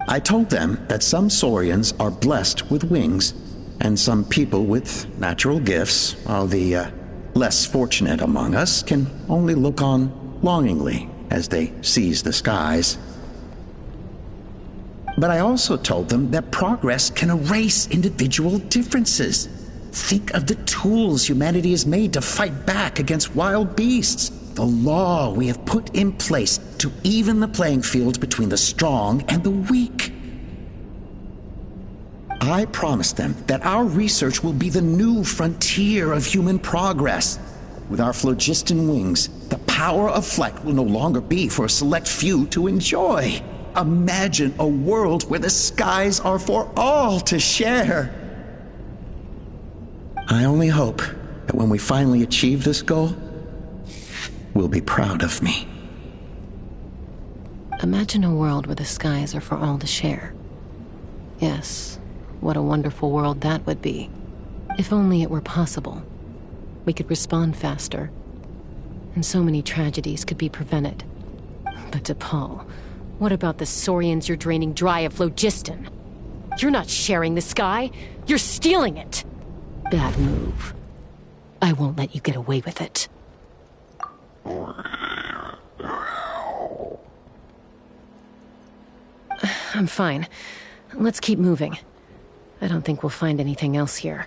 I told them that some Saurians are blessed with wings, and some people with natural gifts, while the less fortunate among us can only look on longingly as they seize the skies. But I also told them that progress can erase individual differences. Think of the tools humanity has made to fight back against wild beasts. The law we have put in place to even the playing field between the strong and the weak. I promised them that our research will be the new frontier of human progress. With our phlogiston wings, the power of flight will no longer be for a select few to enjoy. Imagine a world where the skies are for all to share. I only hope that when we finally achieve this goal, we'll be proud of me. Imagine a world where the skies are for all to share. Yes, what a wonderful world that would be. If only it were possible. We could respond faster, and so many tragedies could be prevented. But DePaul, what about the Saurians you're draining dry of phlogiston? You're not sharing the sky, you're stealing it! Bad move. I won't let you get away with it. I'm fine. Let's keep moving. I don't think we'll find anything else here.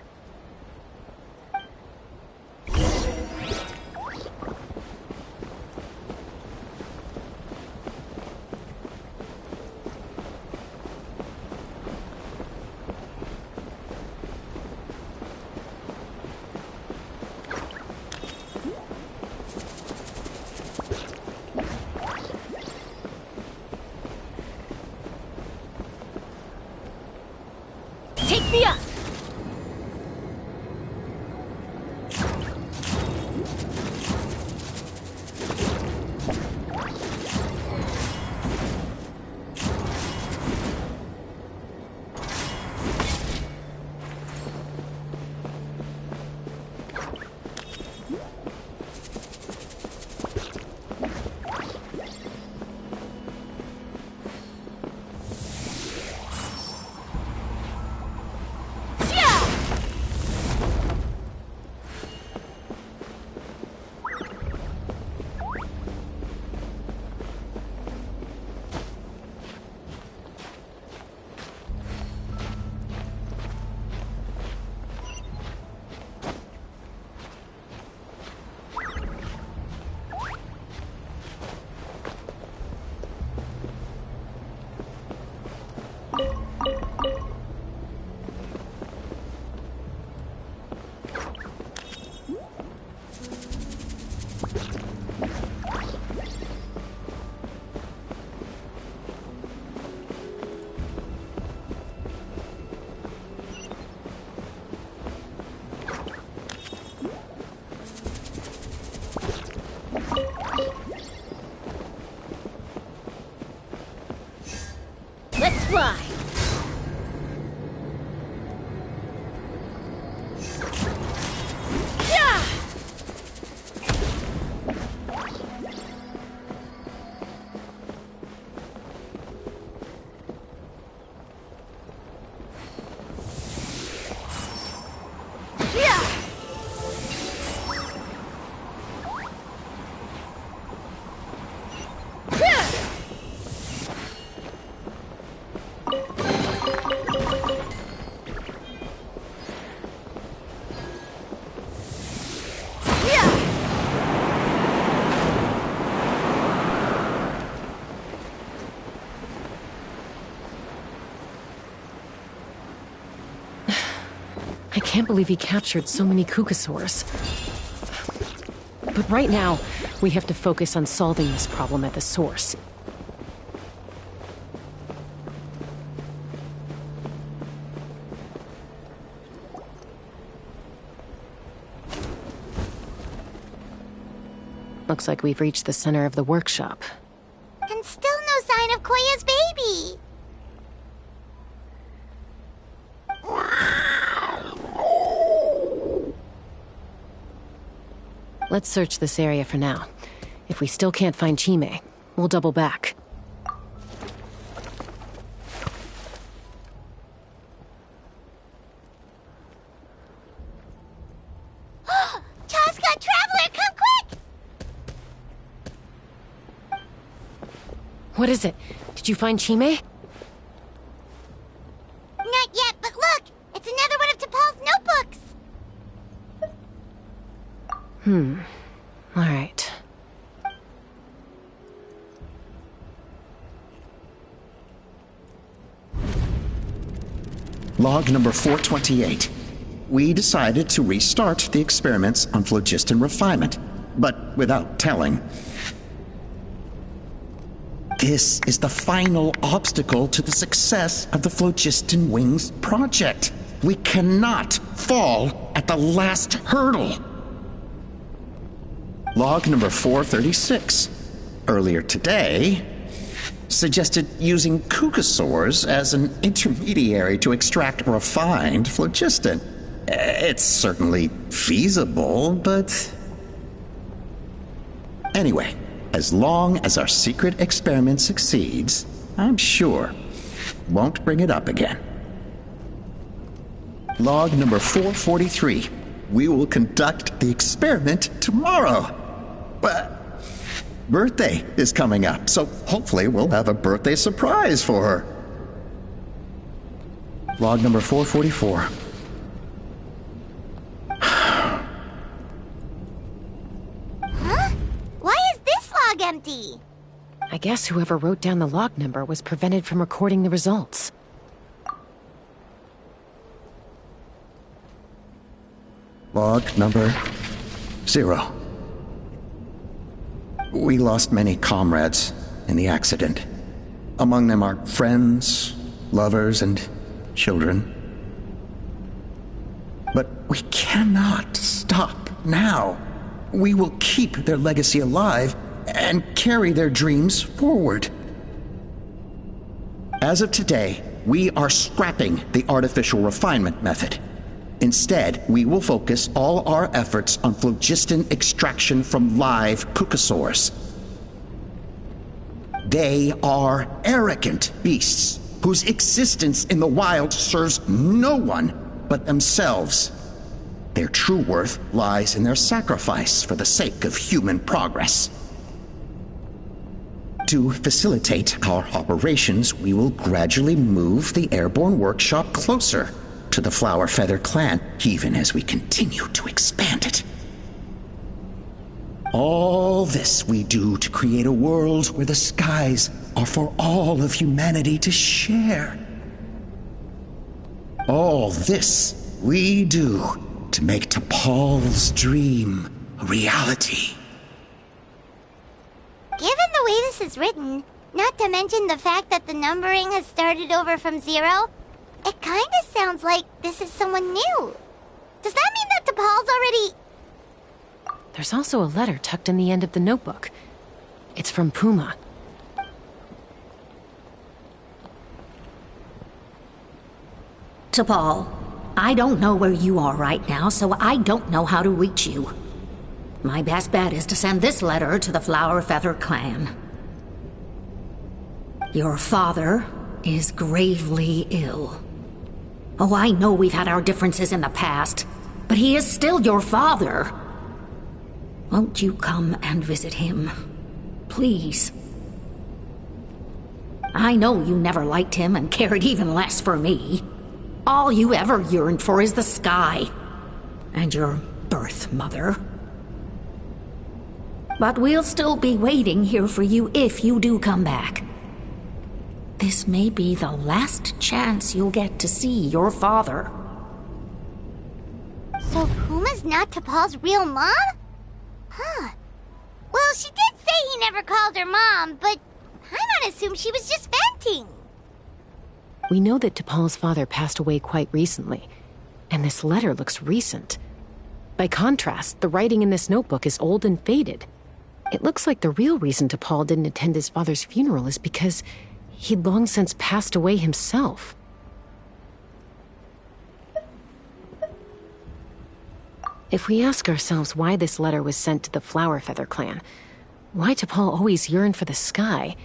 Take me up! Let's fly! Yeah! I can't believe he captured so many Kukasaurs. But right now, we have to focus on solving this problem at the source. Looks like we've reached the center of the workshop. And still no sign of Koya's baby. Let's search this area for now. If we still can't find Chime, we'll double back. Chaska, Traveler, come quick! What is it? Did you find Chime? Log number 428. We decided to restart the experiments on phlogiston refinement, but without telling. This is the final obstacle to the success of the Phlogiston Wings project. We cannot fall at the last hurdle. Log number 436. Earlier today, suggested using cucosaurs as an intermediary to extract refined phlogiston. It's certainly feasible, but... Anyway, as long as our secret experiment succeeds, I'm sure won't bring it up again. Log number 443. We will conduct the experiment tomorrow. But birthday is coming up, so hopefully we'll have a birthday surprise for her. Log number 444. Huh? Why is this log empty? I guess whoever wrote down the log number was prevented from recording the results. Log number 0. We lost many comrades in the accident. Among them are friends, lovers, and children. But we cannot stop now. We will keep their legacy alive and carry their dreams forward. As of today, we are scrapping the artificial refinement method. Instead, we will focus all our efforts on phlogiston extraction from live cucosaurs. They are arrogant beasts whose existence in the wild serves no one but themselves. Their true worth lies in their sacrifice for the sake of human progress. To facilitate our operations, we will gradually move the airborne workshop closer to the Flower Feather clan, even as we continue to expand it. All this we do to create a world where the skies are for all of humanity to share. All this we do to make T'Pol's dream a reality. Given the way this is written, not to mention the fact that the numbering has started over from 0, it kind of sounds like this is someone new. Does that mean that T'Pol's already... There's also a letter tucked in the end of the notebook. It's from Puma. T'Pol, I don't know where you are right now, so I don't know how to reach you. My best bet is to send this letter to the Flower Feather clan. Your father is gravely ill. Oh, I know we've had our differences in the past, but he is still your father. Won't you come and visit him? Please. I know you never liked him and cared even less for me. All you ever yearned for is the sky. And your birth mother. But we'll still be waiting here for you if you do come back. This may be the last chance you'll get to see your father. So Puma's not T'Pol's real mom? Huh. Well, she did say he never called her mom, but I might assume she was just venting. We know that T'Pol's father passed away quite recently, and this letter looks recent. By contrast, the writing in this notebook is old and faded. It looks like the real reason T'Pol didn't attend his father's funeral is because he'd long since passed away himself. If we ask ourselves why this letter was sent to the Flower Feather clan, why T'Pol always yearned for the sky,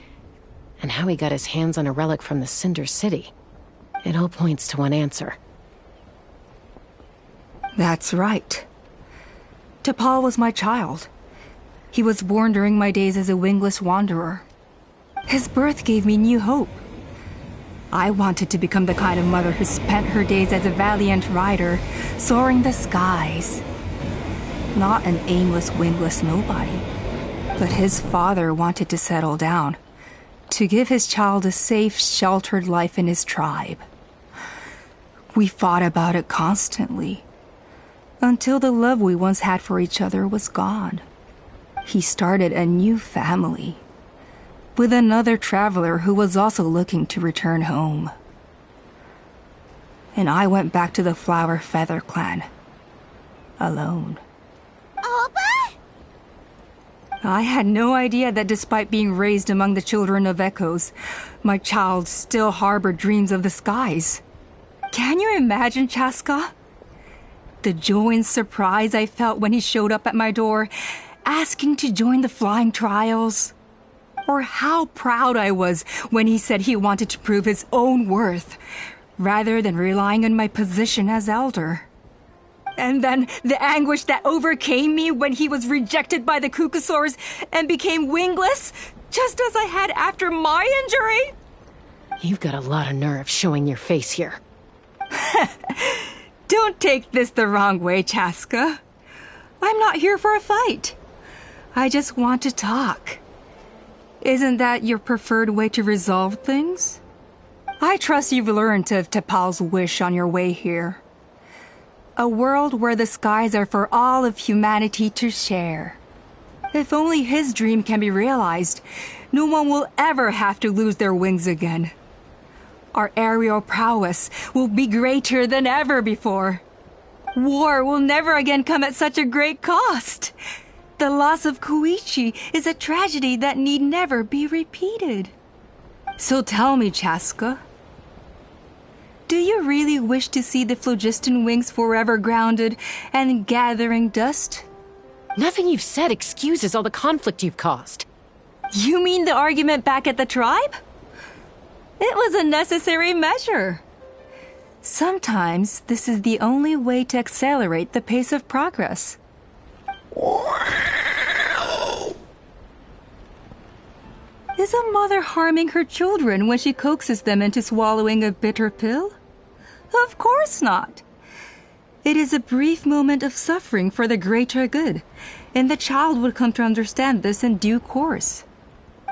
and how he got his hands on a relic from the Cinder City, it all points to one answer. That's right. T'Pol was my child. He was born during my days as a wingless wanderer. His birth gave me new hope. I wanted to become the kind of mother who spent her days as a valiant rider, soaring the skies. Not an aimless, wingless nobody. But his father wanted to settle down, to give his child a safe, sheltered life in his tribe. We fought about it constantly, until the love we once had for each other was gone. He started a new family, with another traveler who was also looking to return home. And I went back to the Flower Feather clan, alone. Alba? I had no idea that despite being raised among the children of echoes, my child still harbored dreams of the skies. Can you imagine, Chaska? The joy and surprise I felt when he showed up at my door, asking to join the flying trials. Or how proud I was when he said he wanted to prove his own worth, rather than relying on my position as elder. And then the anguish that overcame me when he was rejected by the Cucusaurs and became wingless, just as I had after my injury. You've got a lot of nerve showing your face here. Don't take this the wrong way, Chaska. I'm not here for a fight. I just want to talk. Isn't that your preferred way to resolve things? I trust you've learned of Tepal's wish on your way here. A world where the skies are for all of humanity to share. If only his dream can be realized, no one will ever have to lose their wings again. Our aerial prowess will be greater than ever before. War will never again come at such a great cost. The loss of Koichi is a tragedy that need never be repeated. So tell me, Chaska, do you really wish to see the phlogiston wings forever grounded and gathering dust? Nothing you've said excuses all the conflict you've caused. You mean the argument back at the tribe? It was a necessary measure. Sometimes this is the only way to accelerate the pace of progress. Is a mother harming her children when she coaxes them into swallowing a bitter pill? Of course not. It is a brief moment of suffering for the greater good, and the child would come to understand this in due course.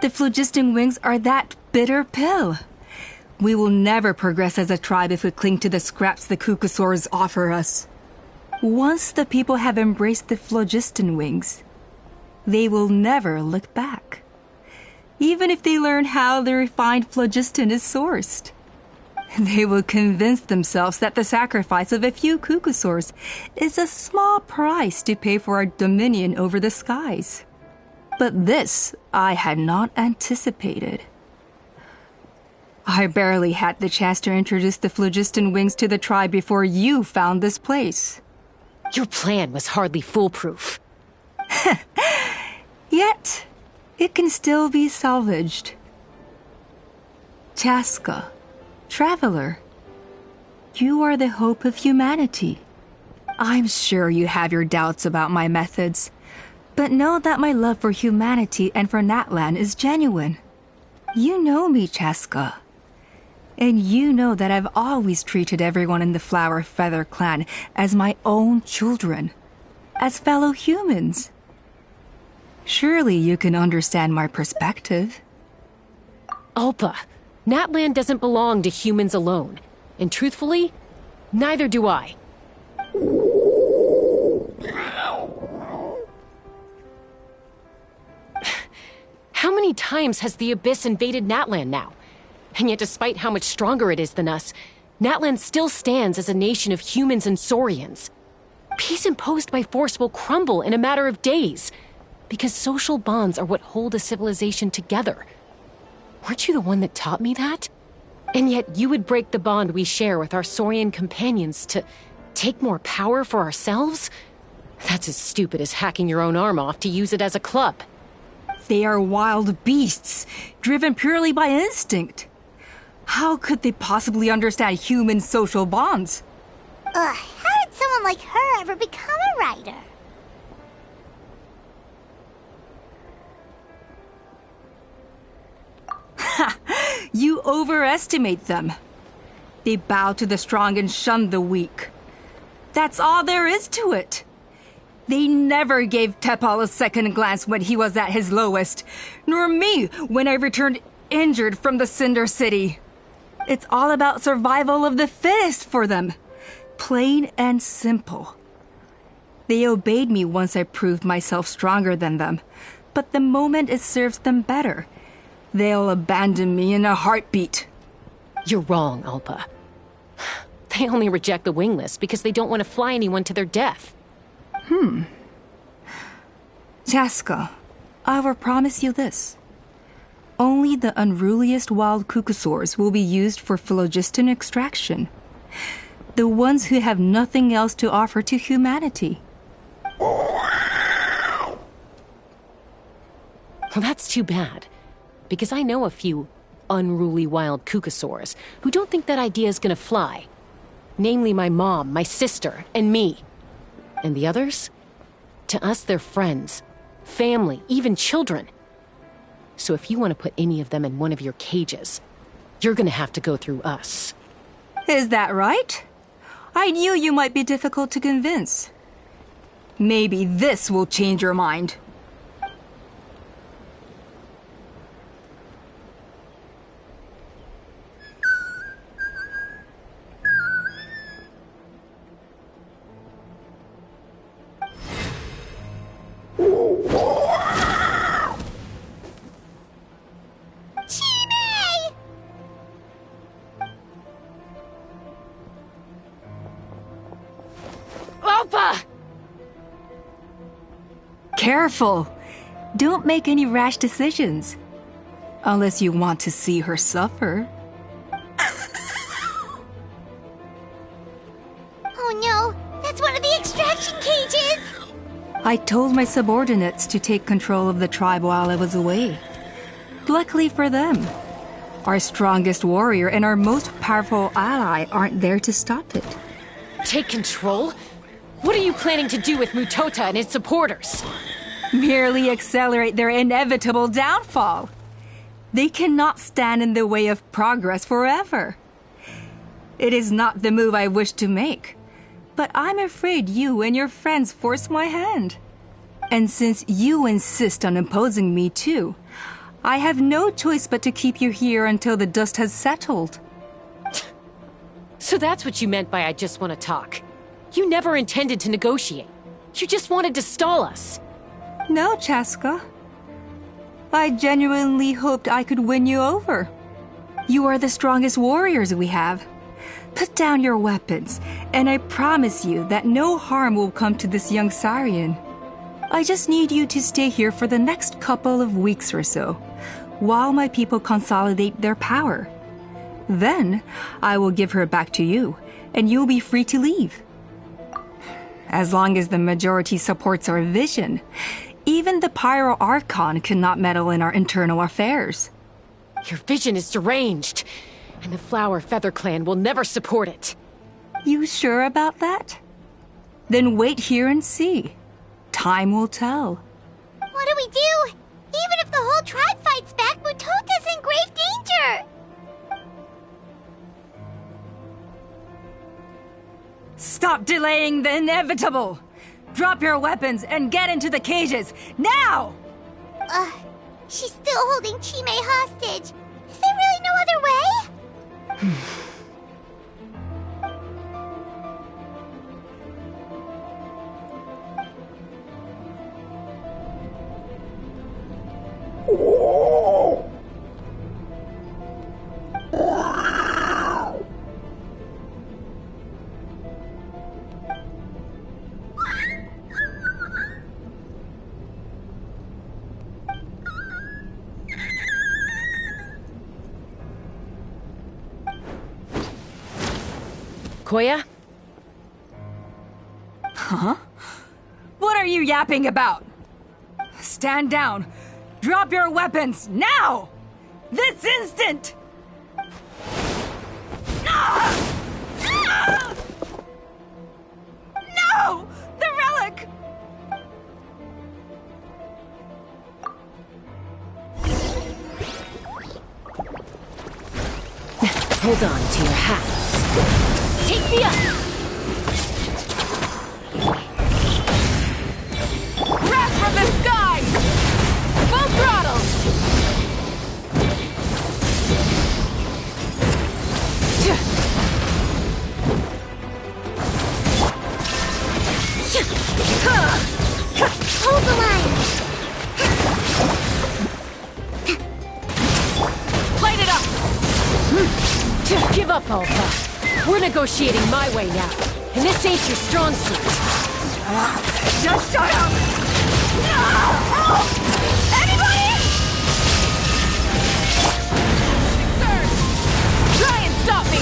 The phlogiston wings are that bitter pill. We will never progress as a tribe if we cling to the scraps the Cucusaurs offer us. Once the people have embraced the phlogiston wings, they will never look back. Even if they learn how the refined phlogiston is sourced. They will convince themselves that the sacrifice of a few Cucusaurs is a small price to pay for our dominion over the skies. But this I had not anticipated. I barely had the chance to introduce the phlogiston wings to the tribe before you found this place. Your plan was hardly foolproof. Yet, it can still be salvaged. Chaska, traveler, you are the hope of humanity. I'm sure you have your doubts about my methods, but know that my love for humanity and for Natlan is genuine. You know me, Chaska. And you know that I've always treated everyone in the Flower Feather clan as my own children, as fellow humans. Surely you can understand my perspective. Alpa, Natlan doesn't belong to humans alone. And truthfully, neither do I. How many times has the Abyss invaded Natlan now? And yet despite how much stronger it is than us, Natlan still stands as a nation of humans and Saurians. Peace imposed by force will crumble in a matter of days, because social bonds are what hold a civilization together. Weren't you the one that taught me that? And yet you would break the bond we share with our Saurian companions to take more power for ourselves? That's as stupid as hacking your own arm off to use it as a club. They are wild beasts, driven purely by instinct. How could they possibly understand human social bonds? How did someone like her ever become a writer? You overestimate them. They bow to the strong and shun the weak. That's all there is to it. They never gave Tepal a second glance when he was at his lowest, nor me when I returned injured from the Cinder City. It's all about survival of the fittest for them. Plain and simple. They obeyed me once I proved myself stronger than them. But the moment it serves them better, they'll abandon me in a heartbeat. You're wrong, Alpa. They only reject the wingless because they don't want to fly anyone to their death. Chaska, I will promise you this. Only the unruliest wild cucosaurs will be used for phlogiston extraction. The ones who have nothing else to offer to humanity. Well, that's too bad. Because I know a few unruly wild cucosaurs who don't think that idea is gonna fly. Namely my mom, my sister, and me. And the others? To us, they're friends, family, even children. So if you want to put any of them in one of your cages, you're gonna have to go through us. Is that right? I knew you might be difficult to convince. Maybe this will change your mind. Careful! Don't make any rash decisions. Unless you want to see her suffer. Oh no, that's one of the extraction cages! I told my subordinates to take control of the tribe while I was away. Luckily for them, our strongest warrior and our most powerful ally aren't there to stop it. Take control? What are you planning to do with Mutota and its supporters? Merely accelerate their inevitable downfall. They cannot stand in the way of progress forever. It is not the move I wish to make, but I'm afraid you and your friends force my hand. And since you insist on imposing me too, I have no choice but to keep you here until the dust has settled. So that's what you meant by I just want to talk. You never intended to negotiate. You just wanted to stall us. No, Chaska. I genuinely hoped I could win you over. You are the strongest warriors we have. Put down your weapons, and I promise you that no harm will come to this young Saurian. I just need you to stay here for the next couple of weeks or so, while my people consolidate their power. Then, I will give her back to you, and you'll be free to leave. As long as the majority supports our vision, even the Pyro Archon cannot meddle in our internal affairs. Your vision is deranged, and the Flower Feather Clan will never support it. You sure about that? Then wait here and see. Time will tell. What do we do? Even if the whole tribe fights back, Mutota's in grave danger! Stop delaying the inevitable! Drop your weapons and get into the cages, now! She's still holding Chime hostage. Is there really no other way? Koya? Huh? What are you yapping about? Stand down. Drop your weapons, now! This instant! No! The relic! Hold on to your hats. Take me up! Wrath from the sky! Full throttle! Just give up, Alpha. We're negotiating my way now, and this ain't your strong suit. Just shut up! No! Help! Anybody? Try and stop me!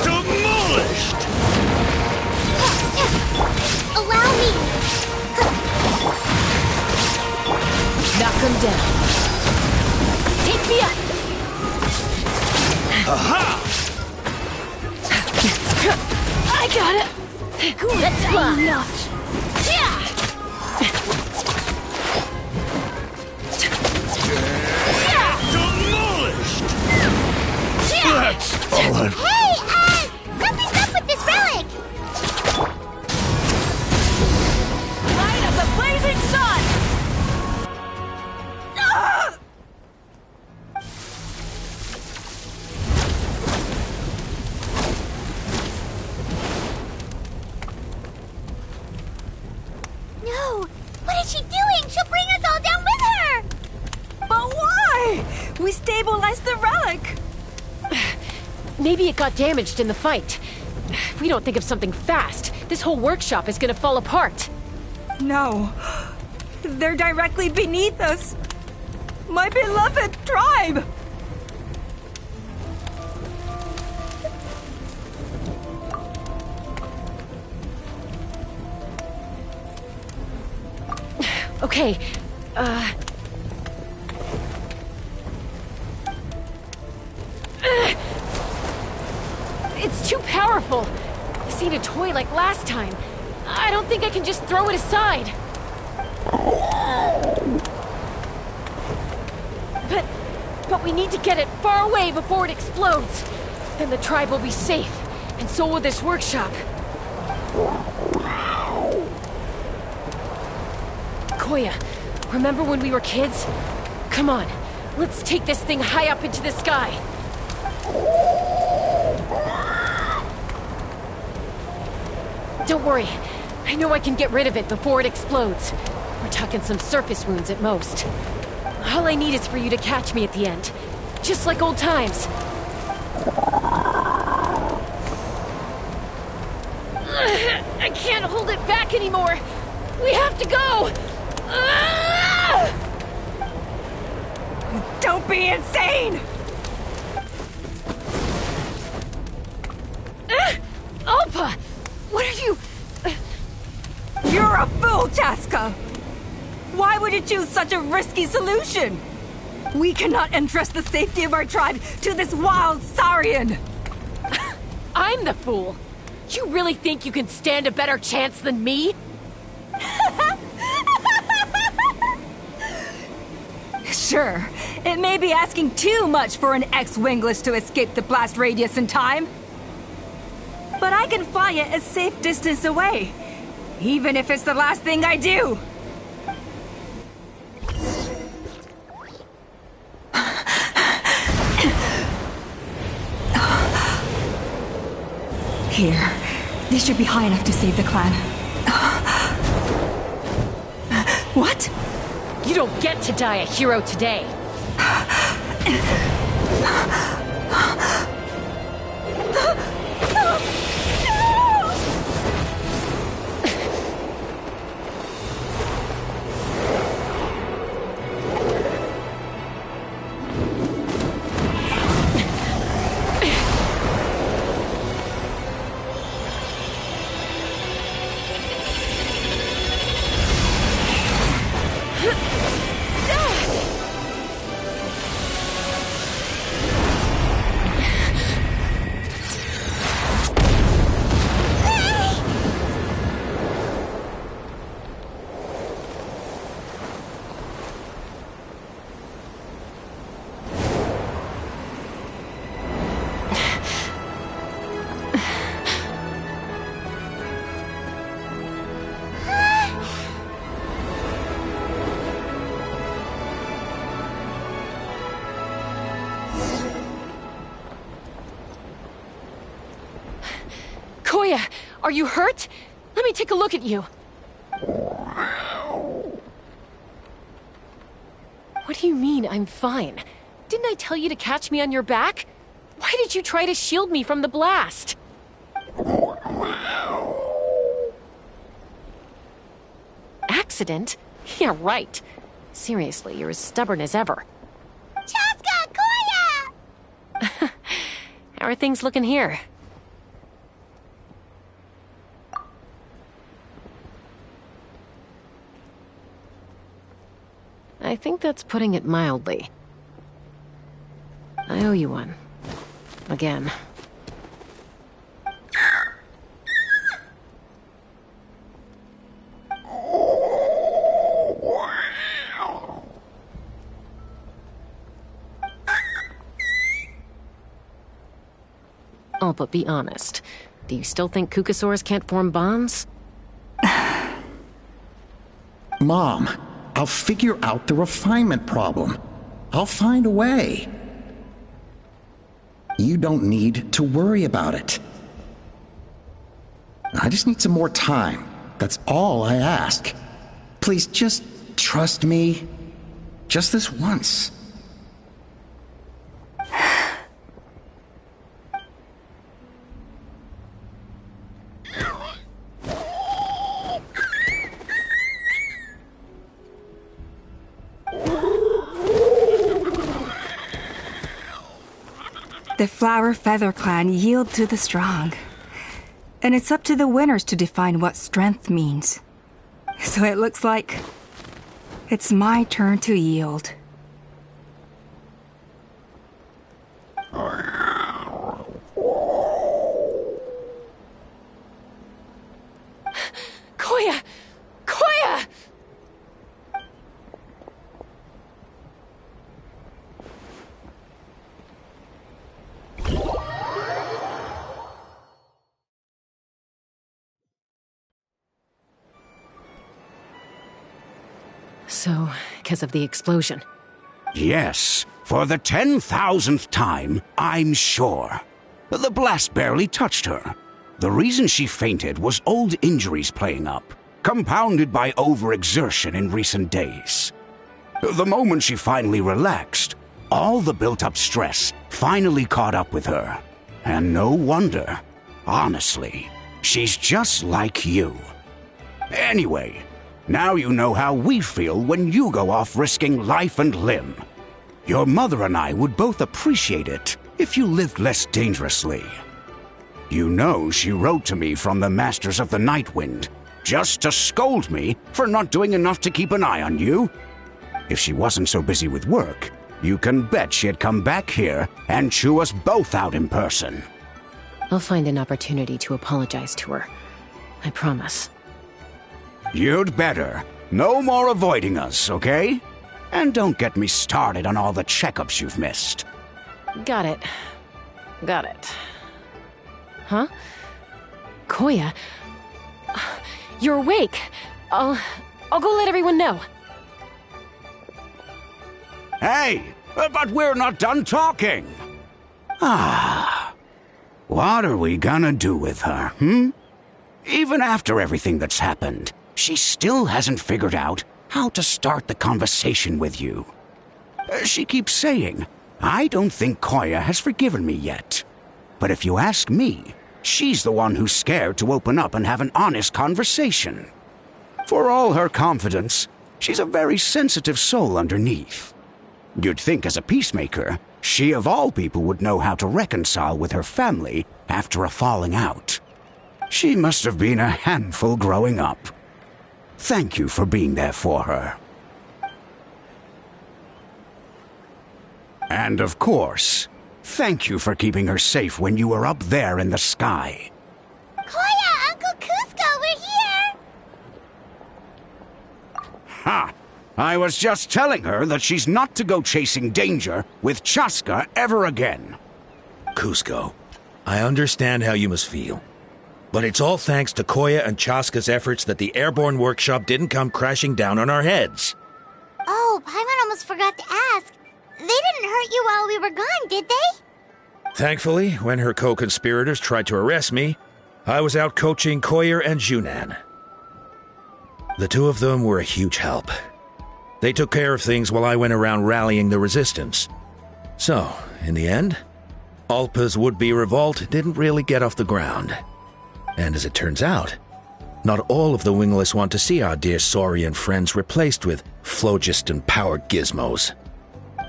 Demolished! Allow me! Knock him down. Take me up! Aha! I got it! Let's fly! Notch. Demolished! That's all I've... Hey, something's up with this relic! Light of the blazing sun! Ah! No! What is she doing? She'll bring us all down with her! But why? We stabilized the relic! Maybe it got damaged in the fight. If we don't think of something fast, this whole workshop is gonna fall apart. No. They're directly beneath us. My beloved tribe! Okay, It's too powerful. This ain't a toy like last time. I don't think I can just throw it aside. But we need to get it far away before it explodes. Then the tribe will be safe, and so will this workshop. Koya, remember when we were kids? Come on, let's take this thing high up into the sky. Don't worry. I know I can get rid of it before it explodes. We're talking some surface wounds at most. All I need is for you to catch me at the end. Just like old times. I can't hold it back anymore. We have to go. Don't be insane! Alpa! What are you... You're a fool, Chaska! Why would you choose such a risky solution? We cannot entrust the safety of our tribe to this wild Saurian! I'm the fool. You really think you can stand a better chance than me? Sure, it may be asking too much for an ex-wingless to escape the blast radius in time. But I can fly it a safe distance away, even if it's the last thing I do. Here, this should be high enough to save the clan. What? You don't get to die a hero today. Koya, are you hurt? Let me take a look at you. What do you mean, I'm fine? Didn't I tell you to catch me on your back? Why did you try to shield me from the blast? Accident? Yeah, right. Seriously, you're as stubborn as ever. Chaska! Koya! How are things looking here? I think that's putting it mildly. I owe you one. Again. Oh, but be honest. Do you still think Kukasaurs can't form bonds? Mom, I'll figure out the refinement problem. I'll find a way. You don't need to worry about it. I just need some more time. That's all I ask. Please just trust me. Just this once. The Flower Feather Clan yield to the strong. And it's up to the winners to define what strength means. So it looks like it's my turn to yield. Koya! Koya! So, because of the explosion. Yes, for the 10,000th time, I'm sure. The blast barely touched her. The reason she fainted was old injuries playing up, compounded by overexertion in recent days. The moment she finally relaxed, all the built-up stress finally caught up with her. And no wonder. Honestly, she's just like you. Anyway, now you know how we feel when you go off risking life and limb. Your mother and I would both appreciate it if you lived less dangerously. You know she wrote to me from the Masters of the Night Wind, just to scold me for not doing enough to keep an eye on you. If she wasn't so busy with work, you can bet she'd come back here and chew us both out in person. I'll find an opportunity to apologize to her. I promise. You'd better. No more avoiding us, okay? And don't get me started on all the checkups you've missed. Got it. Got it. Huh? Koya? You're awake. I'll go let everyone know. Hey, but we're not done talking. What are we gonna do with her, Even after everything that's happened, she still hasn't figured out how to start the conversation with you. She keeps saying, I don't think Koya has forgiven me yet. But if you ask me, she's the one who's scared to open up and have an honest conversation. For all her confidence, she's a very sensitive soul underneath. You'd think as a peacemaker, she of all people would know how to reconcile with her family after a falling out. She must have been a handful growing up. Thank you for being there for her. And of course, thank you for keeping her safe when you were up there in the sky. Koya, Uncle Cusco, we're here! Ha! I was just telling her that she's not to go chasing danger with Chaska ever again. Cusco, I understand how you must feel. But it's all thanks to Koya and Chaska's efforts that the airborne workshop didn't come crashing down on our heads. Oh, Paimon almost forgot to ask. They didn't hurt you while we were gone, did they? Thankfully, when her co-conspirators tried to arrest me, I was out coaching Koyer and Junan. The two of them were a huge help. They took care of things while I went around rallying the resistance. So, in the end, Alpa's would-be revolt didn't really get off the ground. And as it turns out, not all of the wingless want to see our dear Saurian friends replaced with phlogiston-powered gizmos.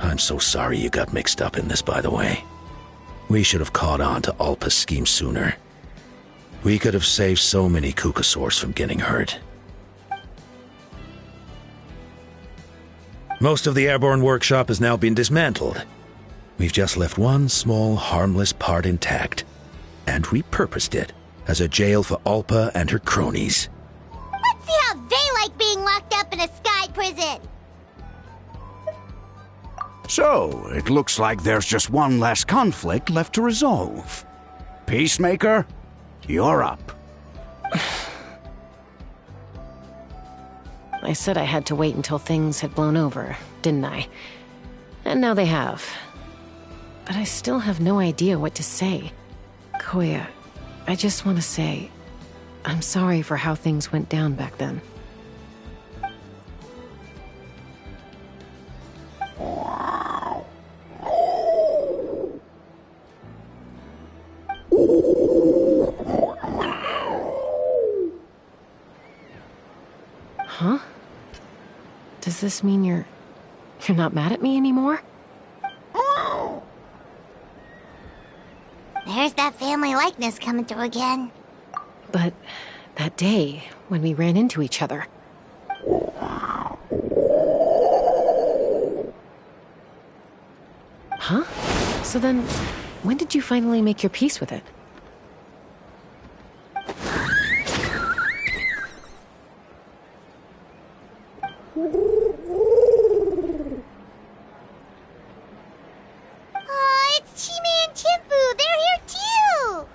I'm so sorry you got mixed up in this, by the way. We should have caught on to Alpa's scheme sooner. We could have saved so many Kukasaurs from getting hurt. Most of the airborne workshop has now been dismantled. We've just left one small, harmless part intact, and repurposed it as a jail for Alpa and her cronies. Let's see how they like being locked up in a sky prison! So, it looks like there's just one last conflict left to resolve. Peacemaker, you're up. I said I had to wait until things had blown over, didn't I? And now they have. But I still have no idea what to say. Koya, I just want to say, I'm sorry for how things went down back then. Huh? Does this mean you're not mad at me anymore? There's that family likeness coming through again. But that day, when we ran into each other... Huh? So then, when did you finally make your peace with it? Oh, it's Chime and Chimpu! They're here too!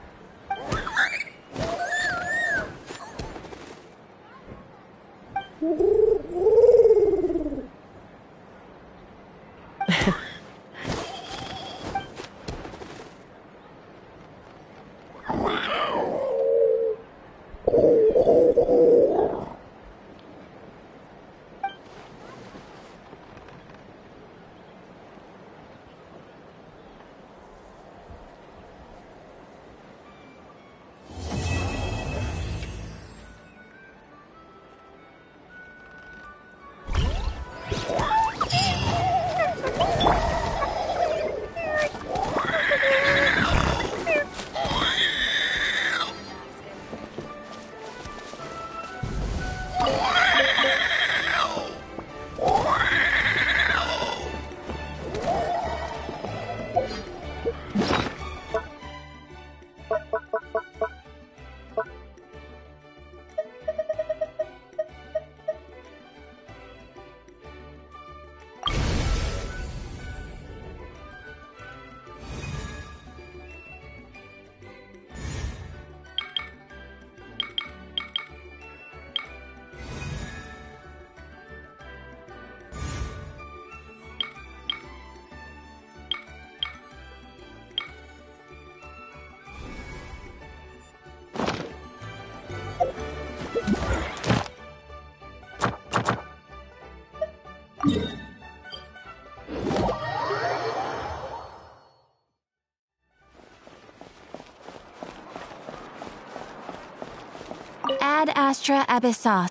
Ad Astra Abyssos.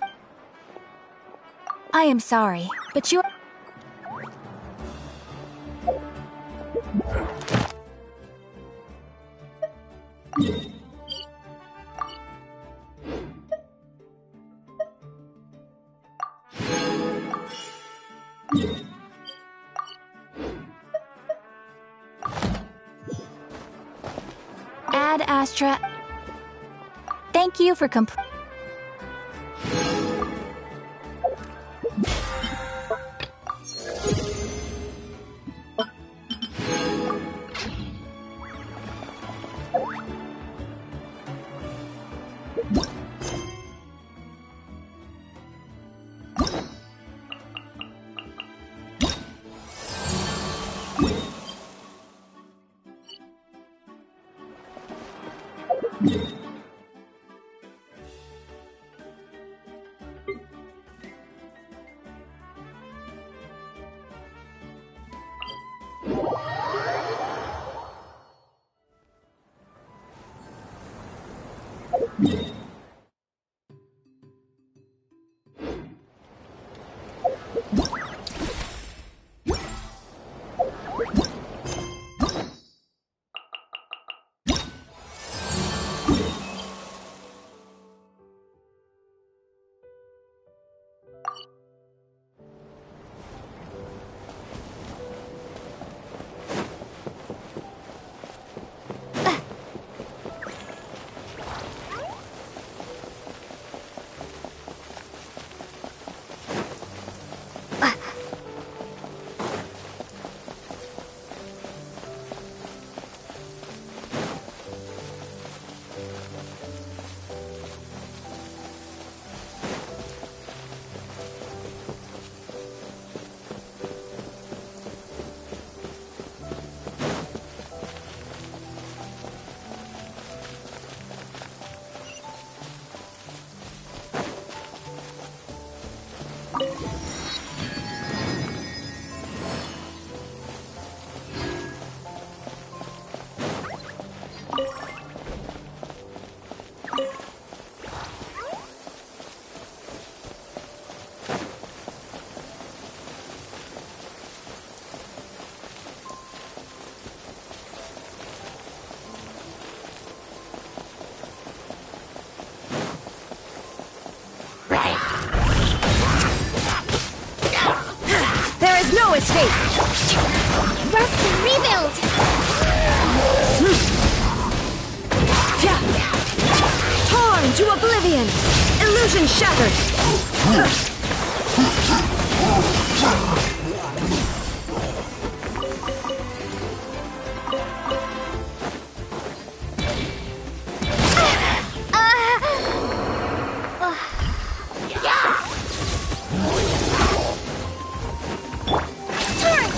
I am sorry, but you... Ad Astra... Thank you for escape! Rust and rebuild! Torn to oblivion! Illusion shattered! Turn!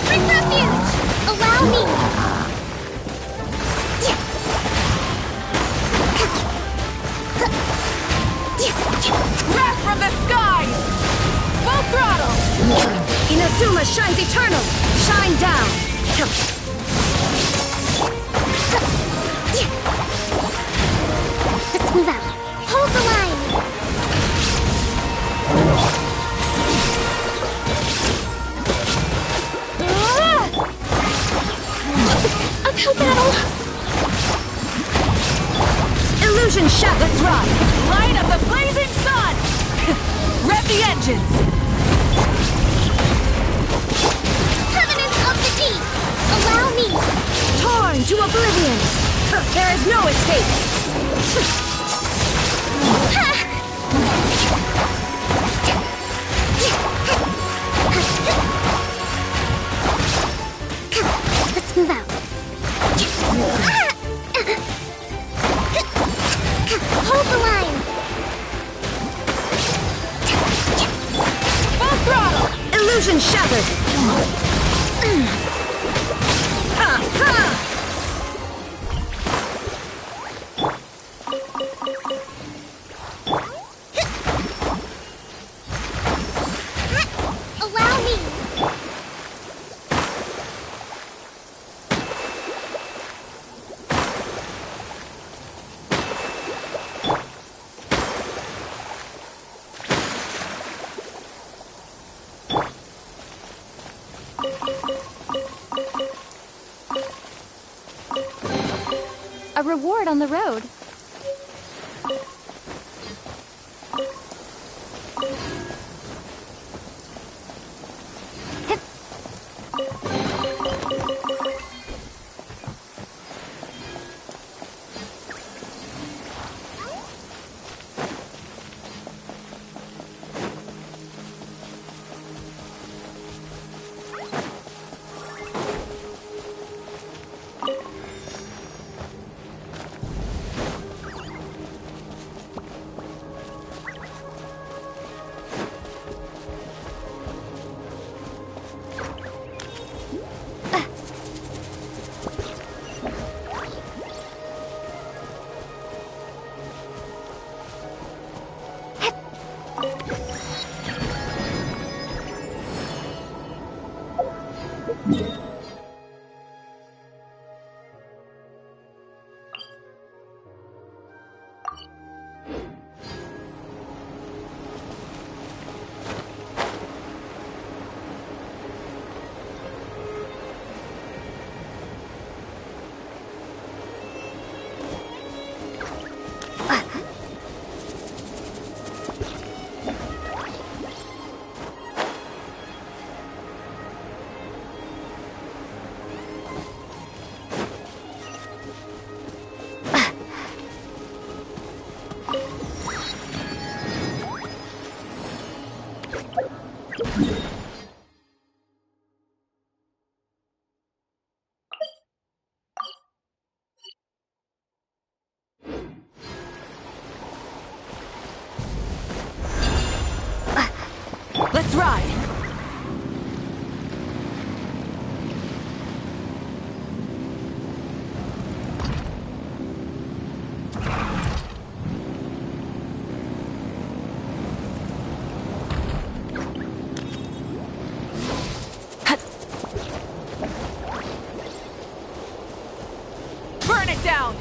Bring refuge! Allow me! Wrath from the skies! Full throttle! Inazuma shines eternal! Shine down! Let's move out. Hold the line! Uphill battle! Illusion shattered! Let's ride! Light of the blazing sun! Rev the engines! Covenant of the deep! Allow me! Torn to oblivion! There is no escape! Let's move out. Hold the line. Full throttle! Illusion shattered! Allow me. A reward on the road. Let's ride! Burn it down!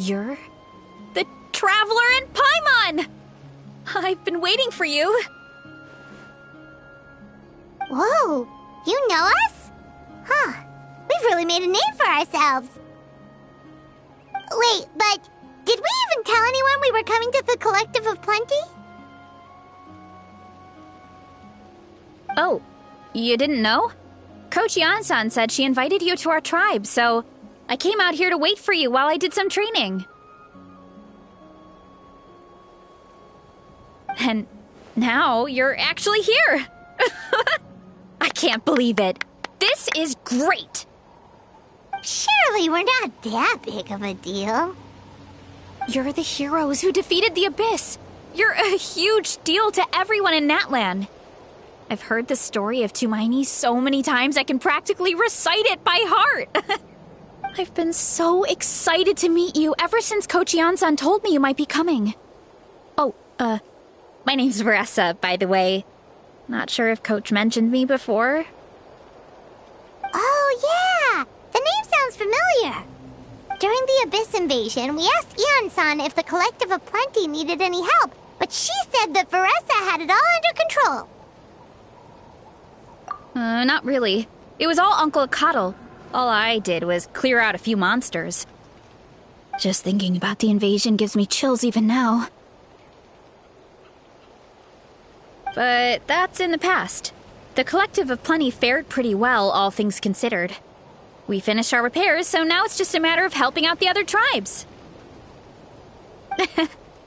You're the Traveler in Paimon! I've been waiting for you. Whoa, you know us? Huh, we've really made a name for ourselves. Wait, but did we even tell anyone we were coming to the Collective of Plenty? Oh, you didn't know? Coach Yan-san said she invited you to our tribe, so I came out here to wait for you while I did some training. And now you're actually here. I can't believe it. This is great. Surely we're not that big of a deal. You're the heroes who defeated the Abyss. You're a huge deal to everyone in Natlan. I've heard the story of Tumaini so many times I can practically recite it by heart. I've been so excited to meet you ever since Coach Yan-san told me you might be coming. Oh, my name's Veressa, by the way. Not sure if Coach mentioned me before. Oh, yeah! The name sounds familiar. During the Abyss invasion, we asked Ian-san if the Collective of Plenty needed any help, but she said that Veressa had it all under control. Not really. It was all Uncle Akatl. All I did was clear out a few monsters. Just thinking about the invasion gives me chills even now. But that's in the past. The Collective of Plenty fared pretty well, all things considered. We finished our repairs, so now it's just a matter of helping out the other tribes.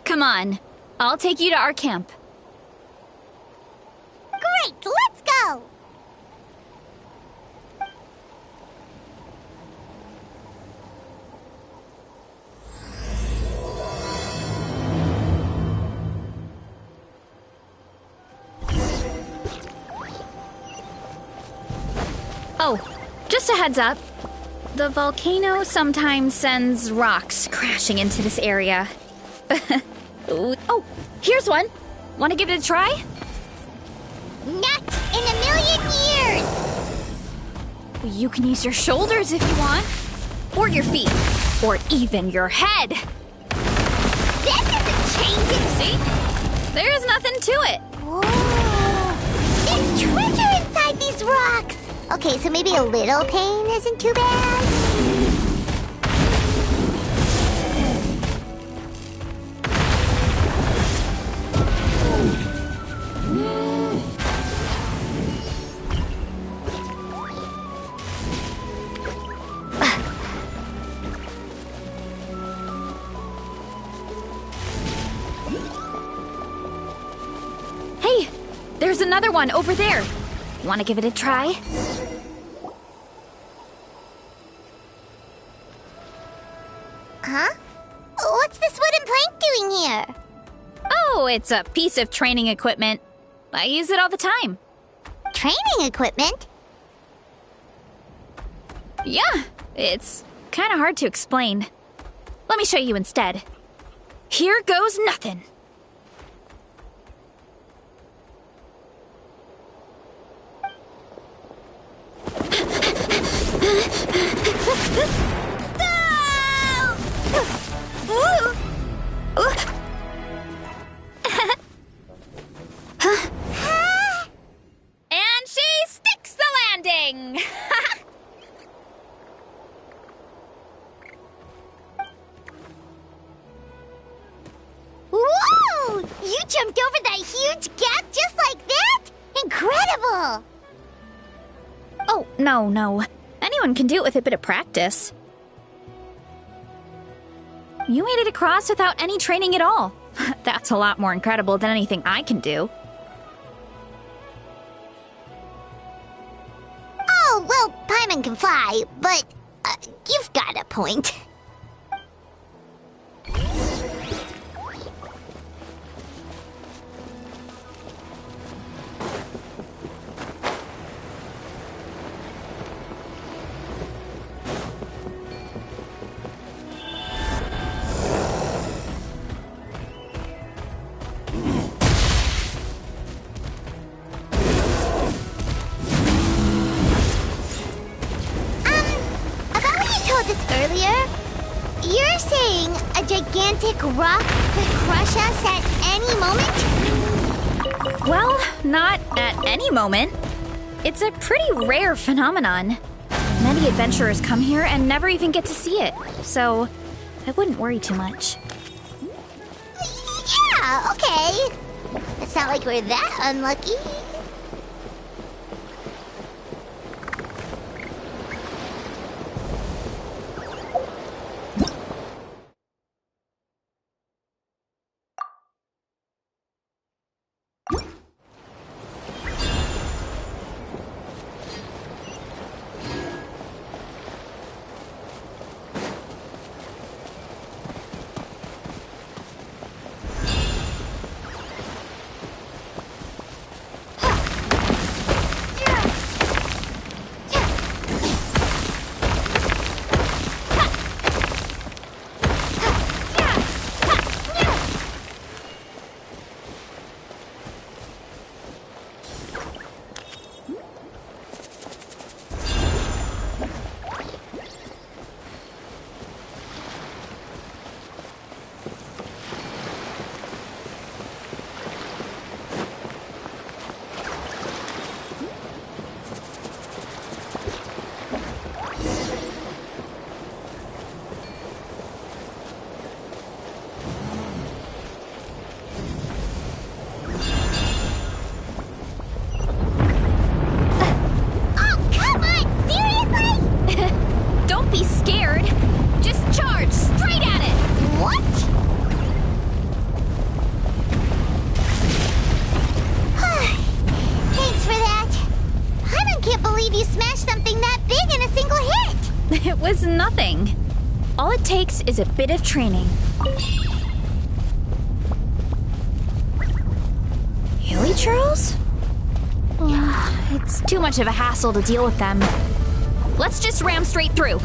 Come on, I'll take you to our camp. Great, let's go! Oh, just a heads up. The volcano sometimes sends rocks crashing into this area. Oh, here's one. Want to give it a try? Not in a million years! You can use your shoulders if you want. Or your feet. Or even your head. That doesn't change it! See? There's nothing to it. Whoa! There's treasure inside these rocks! Okay, so maybe a little pain isn't too bad? Hey, there's another one over there. Want to give it a try? Huh? What's this wooden plank doing here? Oh, it's a piece of training equipment. I use it all the time. Training equipment? Yeah, it's kind of hard to explain. Let me show you instead. Here goes nothing. And she sticks the landing! Whoa! You jumped over that huge gap just like that? Incredible! Oh, no. Anyone can do it with a bit of practice. You made it across without any training at all. That's a lot more incredible than anything I can do. Oh, well, Paimon can fly, but you've got a point. Earlier, you're you're saying a gigantic rock could crush us at any moment? Well, not at any moment. It's a pretty rare phenomenon. Many adventurers come here and never even get to see it, so I wouldn't worry too much. Yeah, okay. It's not like we're that unlucky. It was nothing. All it takes is a bit of training. Hilly churls? It's too much of a hassle to deal with them. Let's just ram straight through.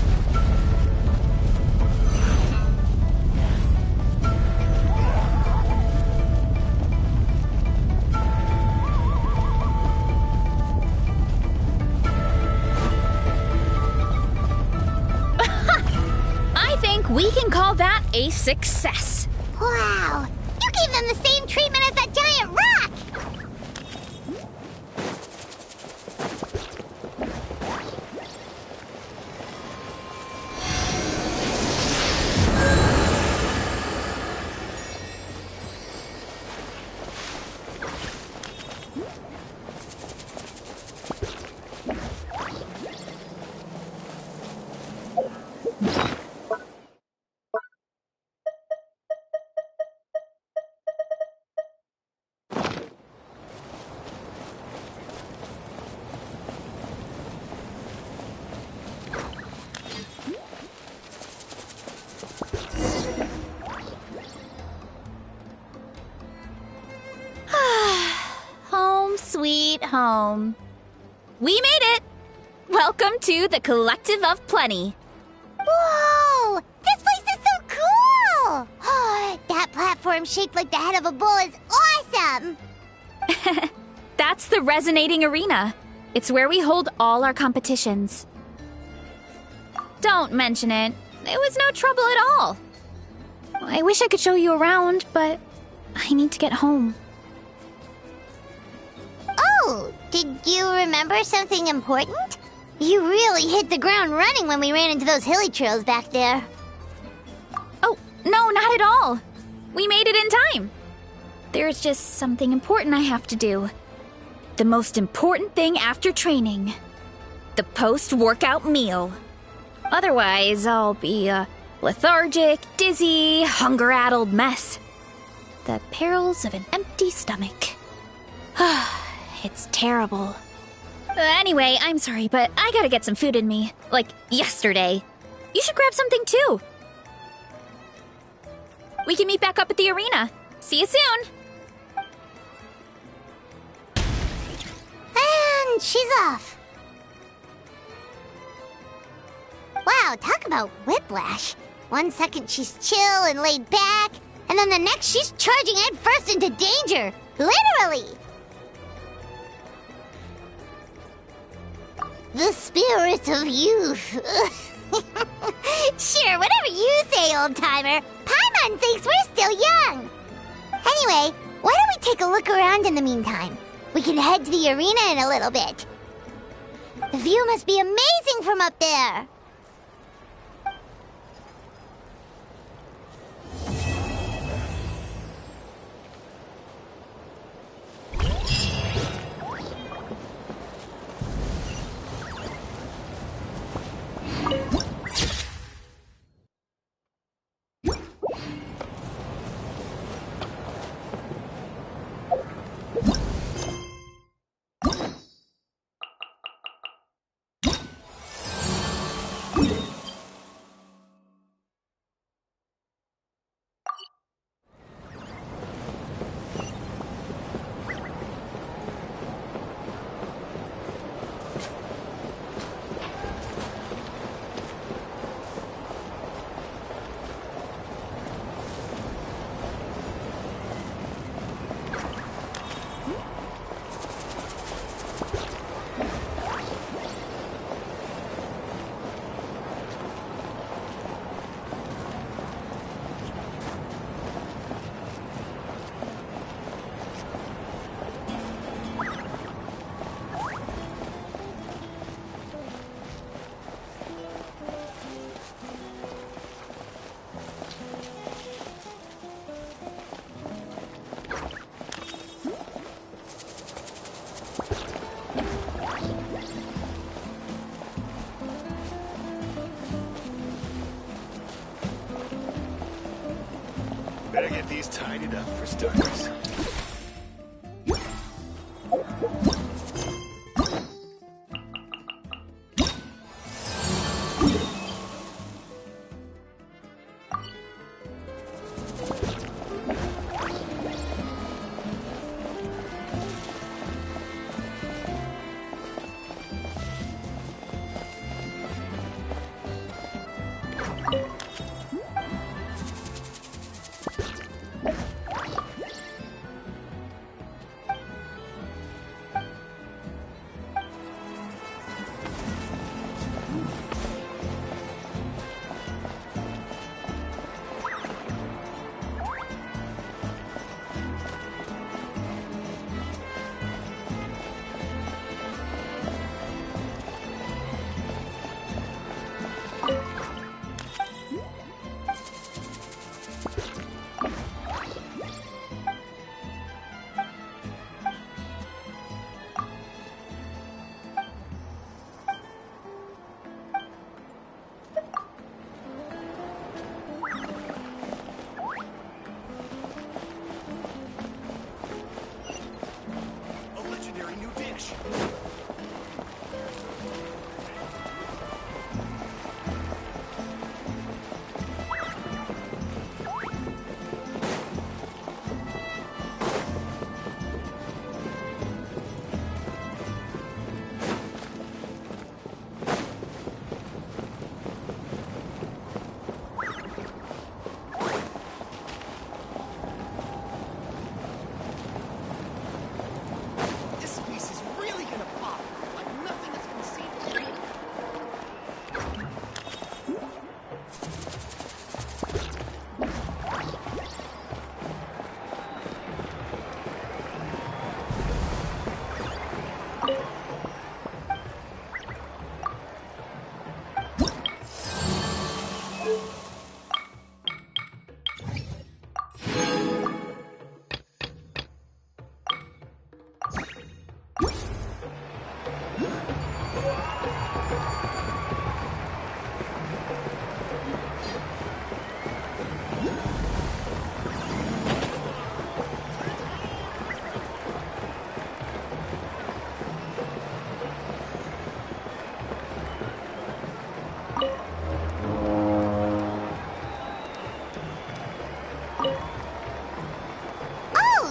We can call that a success. Wow! You gave them the same treatment as that giant rock! Sweet home. We made it! Welcome to the Collective of Plenty. Whoa! This place is so cool! That platform shaped like the head of a bull is awesome! That's the Resonating Arena. It's where we hold all our competitions. Don't mention it. It was no trouble at all. I wish I could show you around, but I need to get home. Oh, did you remember something important? You really hit the ground running when we ran into those hilly trails back there. Oh, no, not at all. We made it in time. There's just something important I have to do. The most important thing after training. The post-workout meal. Otherwise, I'll be a lethargic, dizzy, hunger-addled mess. The perils of an empty stomach. It's terrible. Anyway, I'm sorry, but I gotta get some food in me. Like, yesterday. You should grab something, too. We can meet back up at the arena. See you soon. And she's off. Wow, talk about whiplash. 1 second she's chill and laid back, and then the next she's charging headfirst into danger. Literally. The spirit of youth. Sure, whatever you say, old-timer. Paimon thinks we're still young. Anyway, why don't we take a look around in the meantime? We can head to the arena in a little bit. The view must be amazing from up there. Better get these tidied up for starters.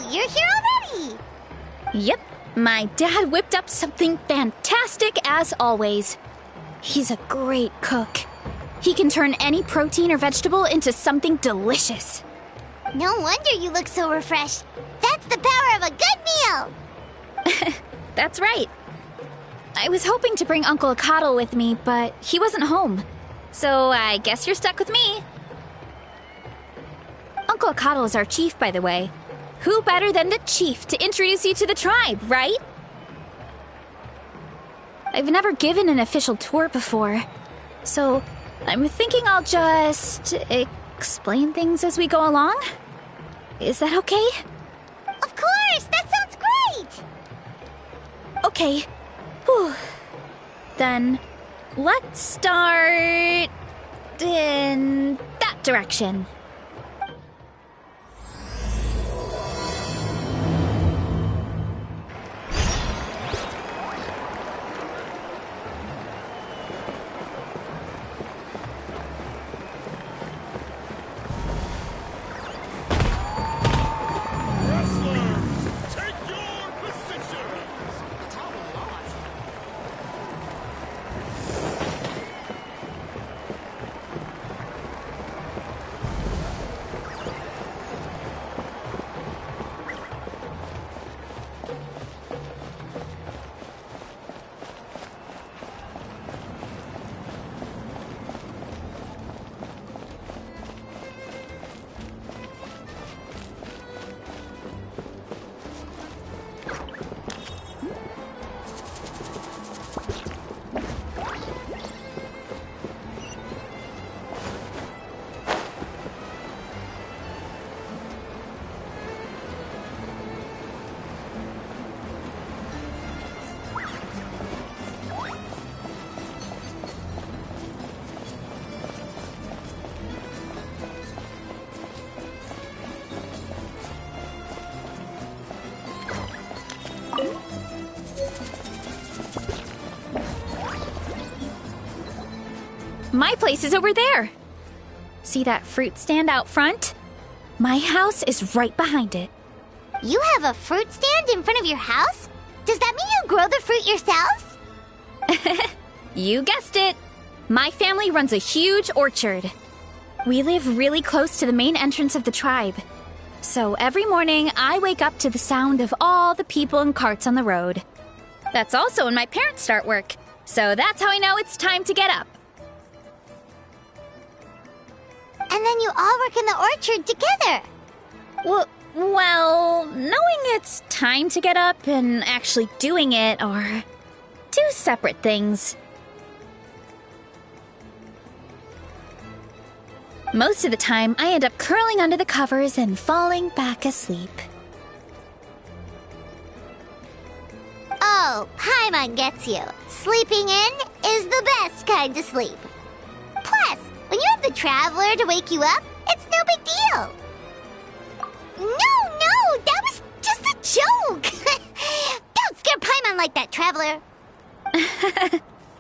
You're here already! Yep, my dad whipped up something fantastic as always. He's a great cook. He can turn any protein or vegetable into something delicious. No wonder you look so refreshed. That's the power of a good meal! That's right. I was hoping to bring Uncle Akatl with me, but he wasn't home. So I guess you're stuck with me. Uncle Akado is our chief, by the way. Who better than the chief to introduce you to the tribe, right? I've never given an official tour before, so I'm thinking I'll just explain things as we go along. Is that okay? Of course! That sounds great! Okay. Whew. Then let's start in that direction. My place is over there. See that fruit stand out front? My house is right behind it. You have a fruit stand in front of your house? Does that mean you grow the fruit yourselves? You guessed it. My family runs a huge orchard. We live really close to the main entrance of the tribe. So every morning, I wake up to the sound of all the people and carts on the road. That's also when my parents start work. So that's how I know it's time to get up. And then you all work in the orchard together. Well, knowing it's time to get up and actually doing it are two separate things. Most of the time, I end up curling under the covers and falling back asleep. Oh, Paimon gets you. Sleeping in is the best kind of sleep. Plus, when you have the Traveler to wake you up, it's no big deal. No, that was just a joke. Don't scare Paimon like that, Traveler.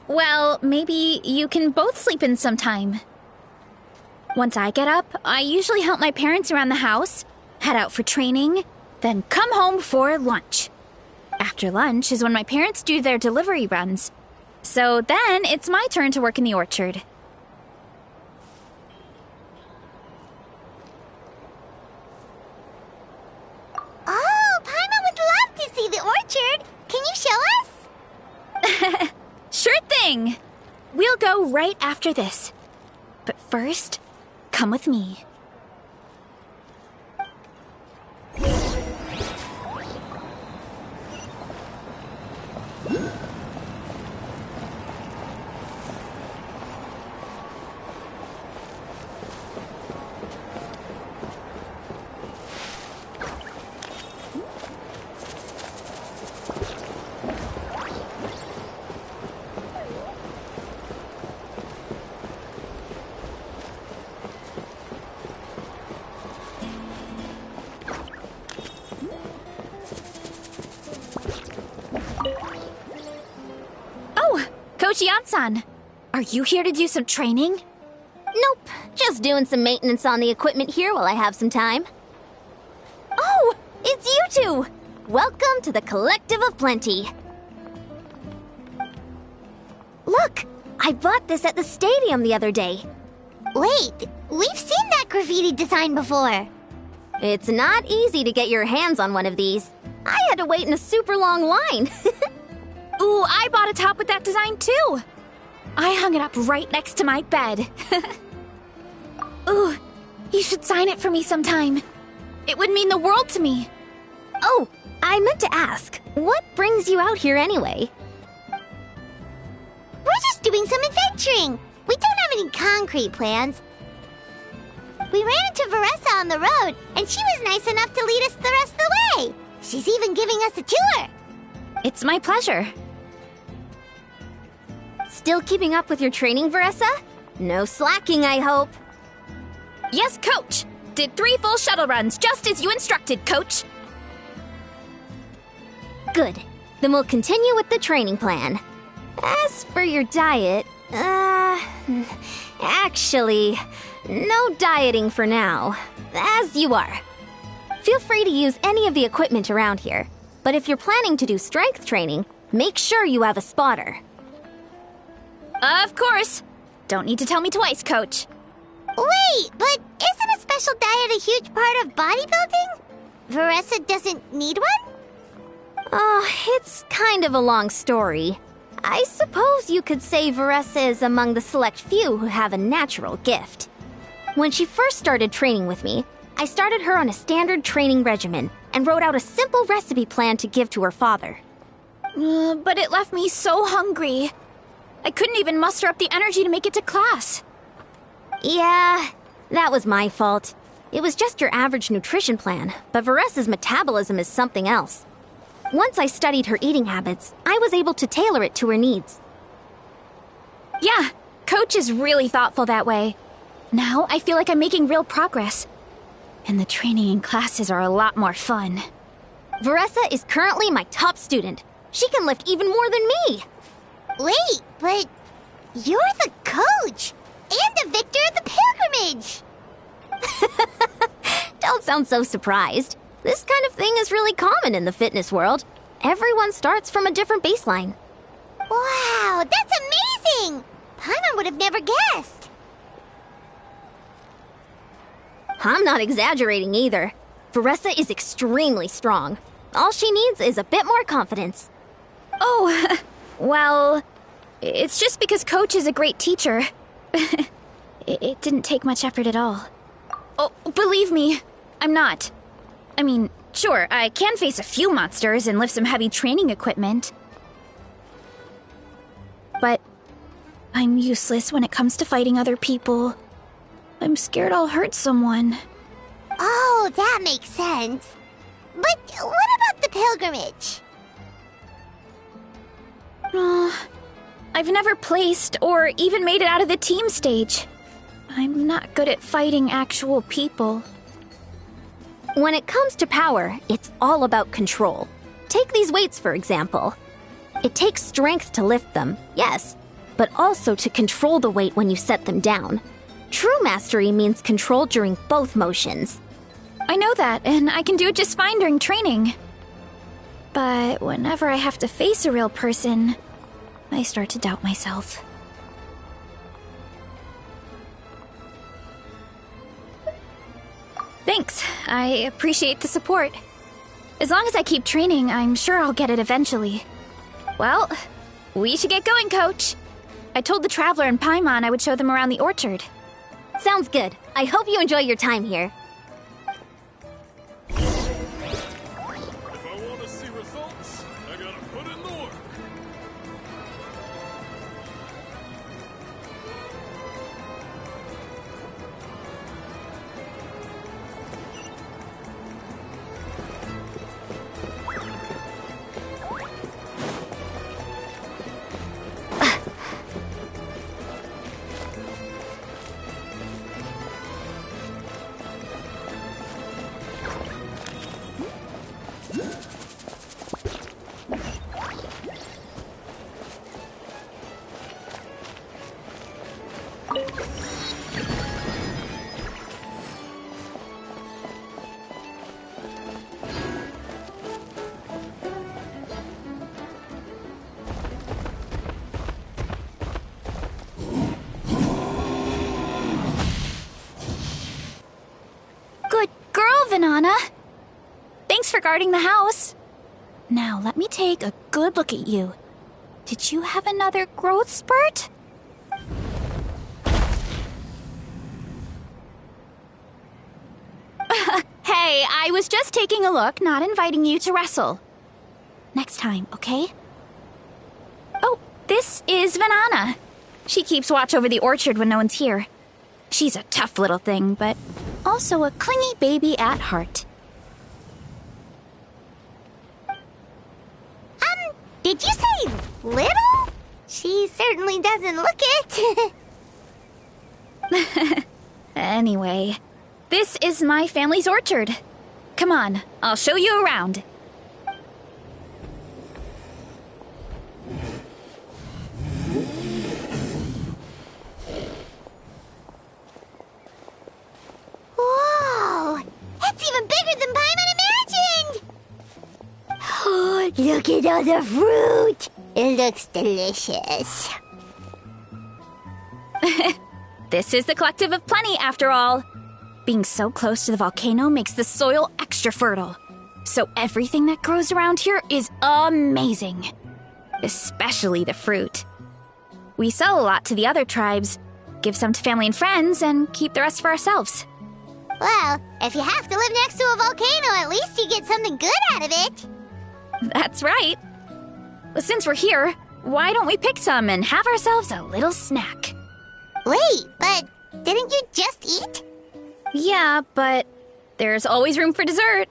Well, maybe you can both sleep in sometime. Once I get up, I usually help my parents around the house, head out for training, then come home for lunch. After lunch is when my parents do their delivery runs. So then it's my turn to work in the orchard. Oh, Paimon would love to see the orchard. Can you show us? Sure thing! We'll go right after this. But first, come with me. Yan-san, are you here to do some training? Nope, just doing some maintenance on the equipment here while I have some time. Oh, it's you two! Welcome to the Collective of Plenty. Look, I bought this at the stadium the other day. Wait, we've seen that graffiti design before. It's not easy to get your hands on one of these. I had to wait in a super long line. Ooh, I bought a top with that design too. I hung it up right next to my bed. Ooh, you should sign it for me sometime. It would mean the world to me. Oh, I meant to ask, what brings you out here anyway? We're just doing some adventuring. We don't have any concrete plans. We ran into Veressa on the road, and she was nice enough to lead us the rest of the way. She's even giving us a tour. It's my pleasure. Still keeping up with your training, Veressa? No slacking, I hope. Yes, Coach. Did 3 full shuttle runs, just as you instructed, Coach. Good. Then we'll continue with the training plan. As for your diet, actually, no dieting for now. As you are. Feel free to use any of the equipment around here. But if you're planning to do strength training, make sure you have a spotter. Of course. Don't need to tell me twice, Coach. Wait, but isn't a special diet a huge part of bodybuilding? Veressa doesn't need one? Oh, it's kind of a long story. I suppose you could say Veressa is among the select few who have a natural gift. When she first started training with me, I started her on a standard training regimen and wrote out a simple recipe plan to give to her father. But it left me so hungry. I couldn't even muster up the energy to make it to class. Yeah, that was my fault. It was just your average nutrition plan, but Veressa's metabolism is something else. Once I studied her eating habits, I was able to tailor it to her needs. Yeah, Coach is really thoughtful that way. Now I feel like I'm making real progress. And the training and classes are a lot more fun. Veressa is currently my top student. She can lift even more than me. Wait, but you're the coach and the victor of the pilgrimage. Don't sound so surprised. This kind of thing is really common in the fitness world. Everyone starts from a different baseline. Wow, that's amazing! Paimon would have never guessed. I'm not exaggerating either. Veressa is extremely strong. All she needs is a bit more confidence. Oh, well, it's just because Coach is a great teacher. It didn't take much effort at all. Oh, believe me, I'm not. I mean, sure, I can face a few monsters and lift some heavy training equipment. But I'm useless when it comes to fighting other people. I'm scared I'll hurt someone. Oh, that makes sense. But what about the pilgrimage? I've never placed or even made it out of the team stage. I'm not good at fighting actual people. When it comes to power, it's all about control. Take these weights, for example. It takes strength to lift them, yes, but also to control the weight when you set them down. True mastery means control during both motions. I know that, and I can do it just fine during training. But whenever I have to face a real person, I start to doubt myself. Thanks. I appreciate the support. As long as I keep training, I'm sure I'll get it eventually. Well, we should get going, Coach. I told the Traveler and Paimon I would show them around the orchard. Sounds good. I hope you enjoy your time here. If I want to see results, I gotta put in the work. Good girl, Vanana. Thanks for guarding the house. Now, let me take a good look at you. Did you have another growth spurt? I was just taking a look, not inviting you to wrestle. Next time, okay? Oh, this is Vanana. She keeps watch over the orchard when no one's here. She's a tough little thing, but also a clingy baby at heart. Did you say little? She certainly doesn't look it. Anyway, this is my family's orchard. Come on, I'll show you around. Whoa! It's even bigger than Paimon imagined! Oh, look at all the fruit! It looks delicious. This is the Collective of Plenty, after all. Being so close to the volcano makes the soil extra fertile. So everything that grows around here is amazing. Especially the fruit. We sell a lot to the other tribes, give some to family and friends, and keep the rest for ourselves. Well, if you have to live next to a volcano, at least you get something good out of it. That's right. Since we're here, why don't we pick some and have ourselves a little snack? Wait, but didn't you just eat? Yeah, but there's always room for dessert.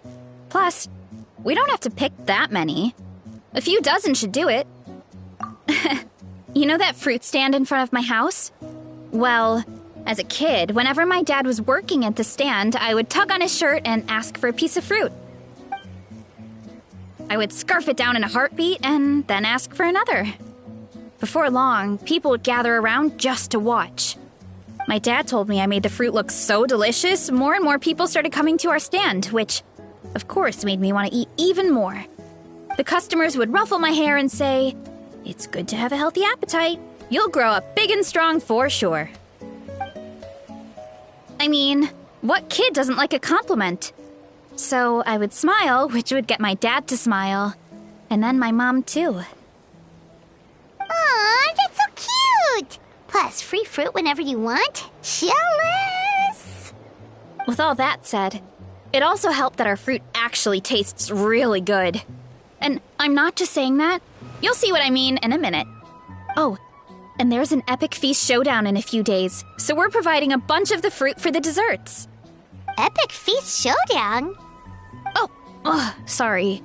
Plus, we don't have to pick that many. A few dozen should do it. You know that fruit stand in front of my house? Well, as a kid, whenever my dad was working at the stand, I would tug on his shirt and ask for a piece of fruit. I would scarf it down in a heartbeat and then ask for another. Before long, people would gather around just to watch. My dad told me I made the fruit look so delicious, more and more people started coming to our stand, which, of course, made me want to eat even more. The customers would ruffle my hair and say, "It's good to have a healthy appetite. You'll grow up big and strong for sure." I mean, what kid doesn't like a compliment? So I would smile, which would get my dad to smile. And then my mom, too. Aw, that's so cute! Plus, free fruit whenever you want. Jealous! With all that said, it also helped that our fruit actually tastes really good. And I'm not just saying that. You'll see what I mean in a minute. Oh, and there's an epic feast showdown in a few days, so we're providing a bunch of the fruit for the desserts. Epic feast showdown? Oh, sorry.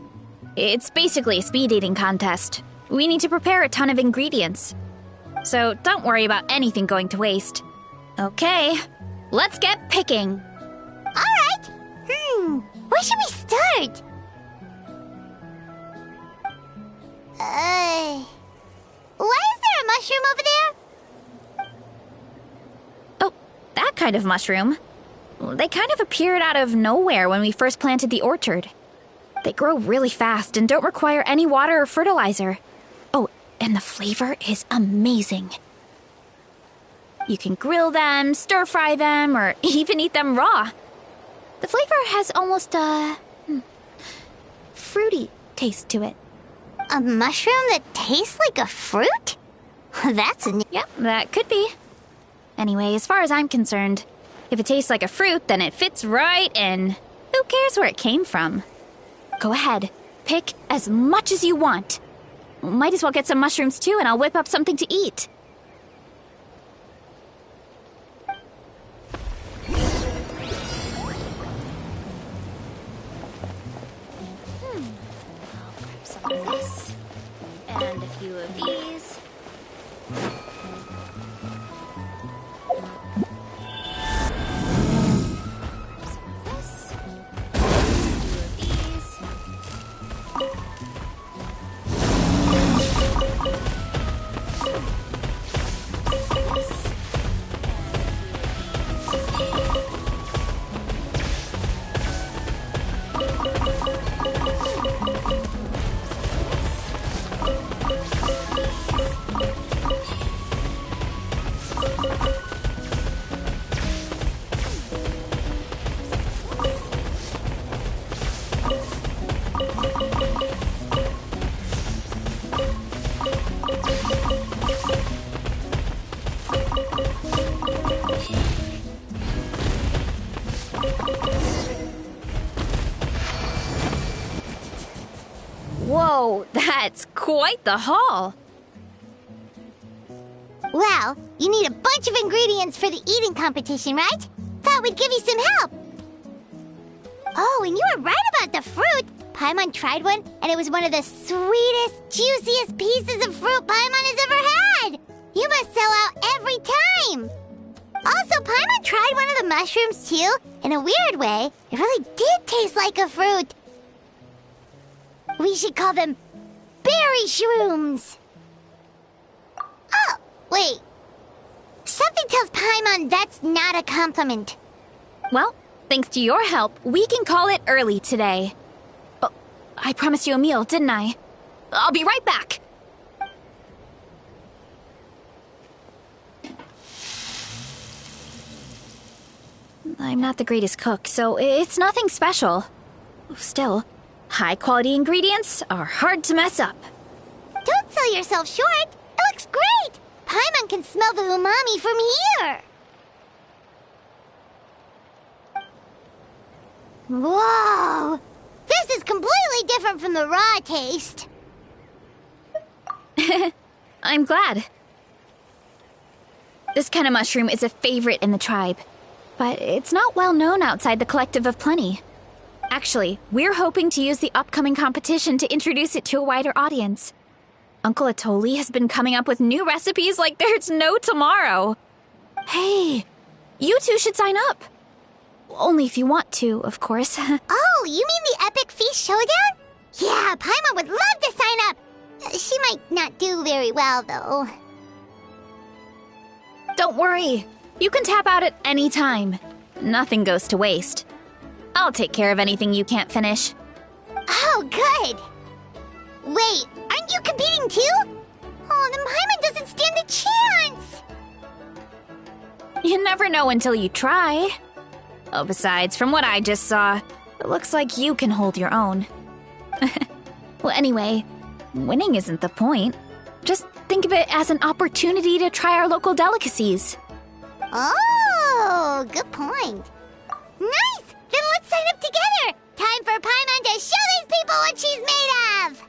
It's basically a speed eating contest. We need to prepare a ton of ingredients. So don't worry about anything going to waste. Okay, let's get picking. Alright. Where should we start? Why is there a mushroom over there? Oh, that kind of mushroom. They kind of appeared out of nowhere when we first planted the orchard. They grow really fast and don't require any water or fertilizer. Oh, and the flavor is amazing. You can grill them, stir-fry them, or even eat them raw. The flavor has almost a fruity taste to it. A mushroom that tastes like a fruit? That's a... Yep, that could be. Anyway, as far as I'm concerned, if it tastes like a fruit, then it fits right in. Who cares where it came from? Go ahead, pick as much as you want. Might as well get some mushrooms too, and I'll whip up something to eat. I'll grab some of this, and a few of these. Whoa, that's quite the haul. Well, you need a bunch of ingredients for the eating competition, right? Thought we'd give you some help. Oh, and you were right about the fruit. Paimon tried one, and it was one of the sweetest, juiciest pieces of fruit Paimon has ever had. You must sell out every time. Also, Paimon tried one of the mushrooms, too. In a weird way, it really did taste like a fruit. We should call them berry shrooms. Oh, wait. Something tells Paimon that's not a compliment. Well, thanks to your help, we can call it early today. Oh, I promised you a meal, didn't I? I'll be right back. I'm not the greatest cook, so it's nothing special. Still, high-quality ingredients are hard to mess up. Don't sell yourself short. It looks great. Paimon can smell the umami from here. Whoa! This is completely different from the raw taste. I'm glad. This kind of mushroom is a favorite in the tribe, but it's not well known outside the Collective of Plenty. Actually, we're hoping to use the upcoming competition to introduce it to a wider audience. Uncle Atoli has been coming up with new recipes like there's no tomorrow. Hey, you two should sign up. Only if you want to, of course. Oh, you mean the Epic Feast Showdown? Yeah, Paimon would love to sign up. She might not do very well, though. Don't worry. You can tap out at any time. Nothing goes to waste. I'll take care of anything you can't finish. Oh, good. Wait, aren't you competing too? Oh, then Paimon doesn't stand a chance. You never know until you try. Oh, besides, from what I just saw, it looks like you can hold your own. Well, anyway, winning isn't the point. Just think of it as an opportunity to try our local delicacies. Oh, good point. Nice! Then let's sign up together! Time for Paimon to show these people what she's made of!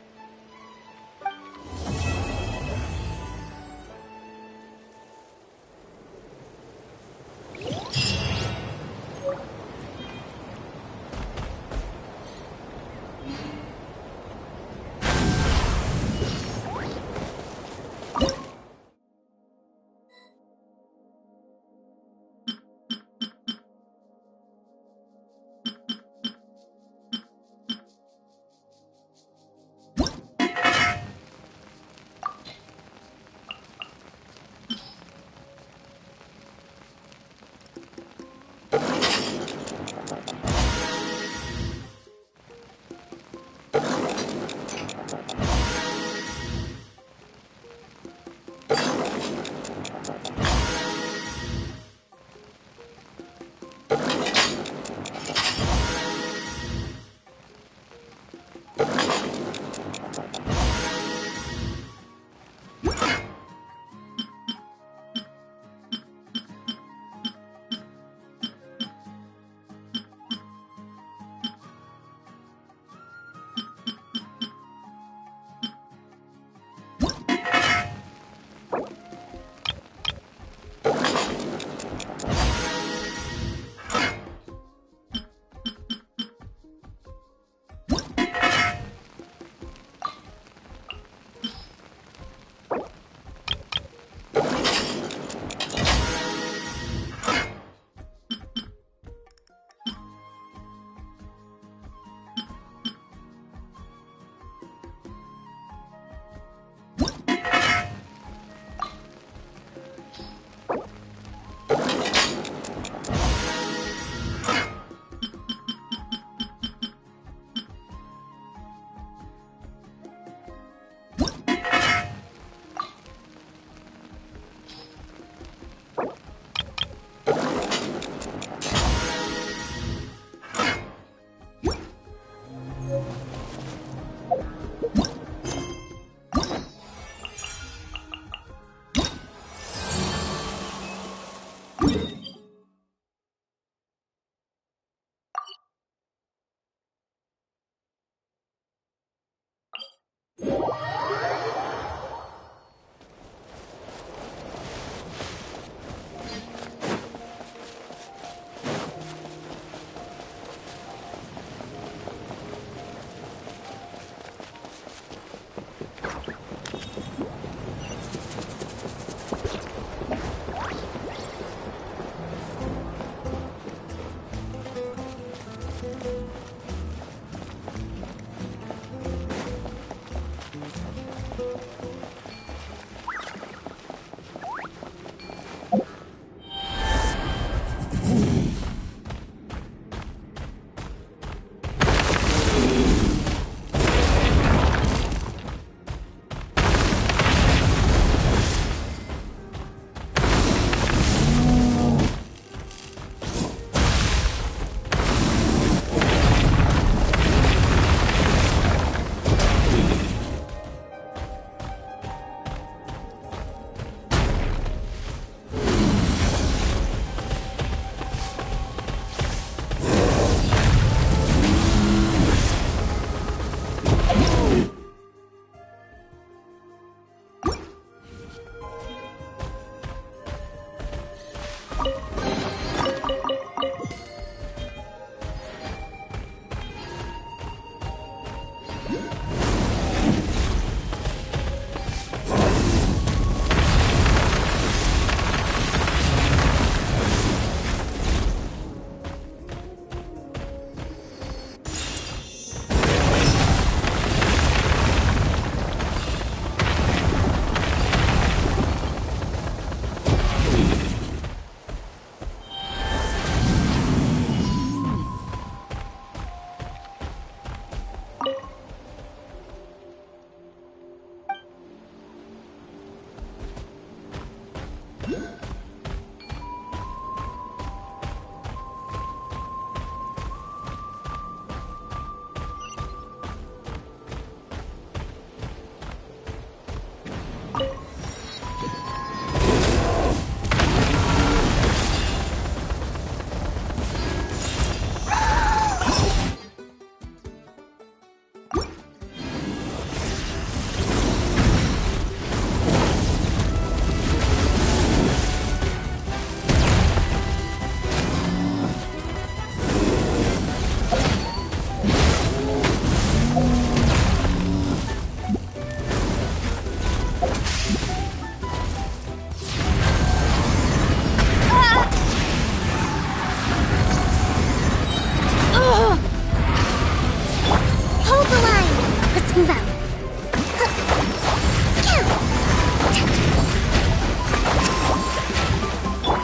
Hold the line! Let's move out.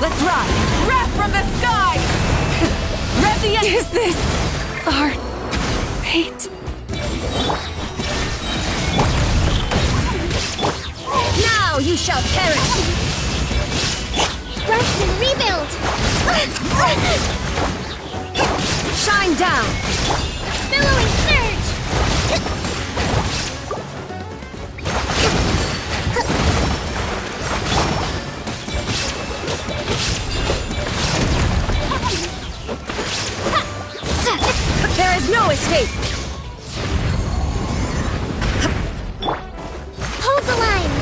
Let's ride! Wrath from the sky! Rev the engine! Is this our fate? Now you shall perish! Rest and rebuild! Shine down! Billowing surge! There is no escape! Hold the line!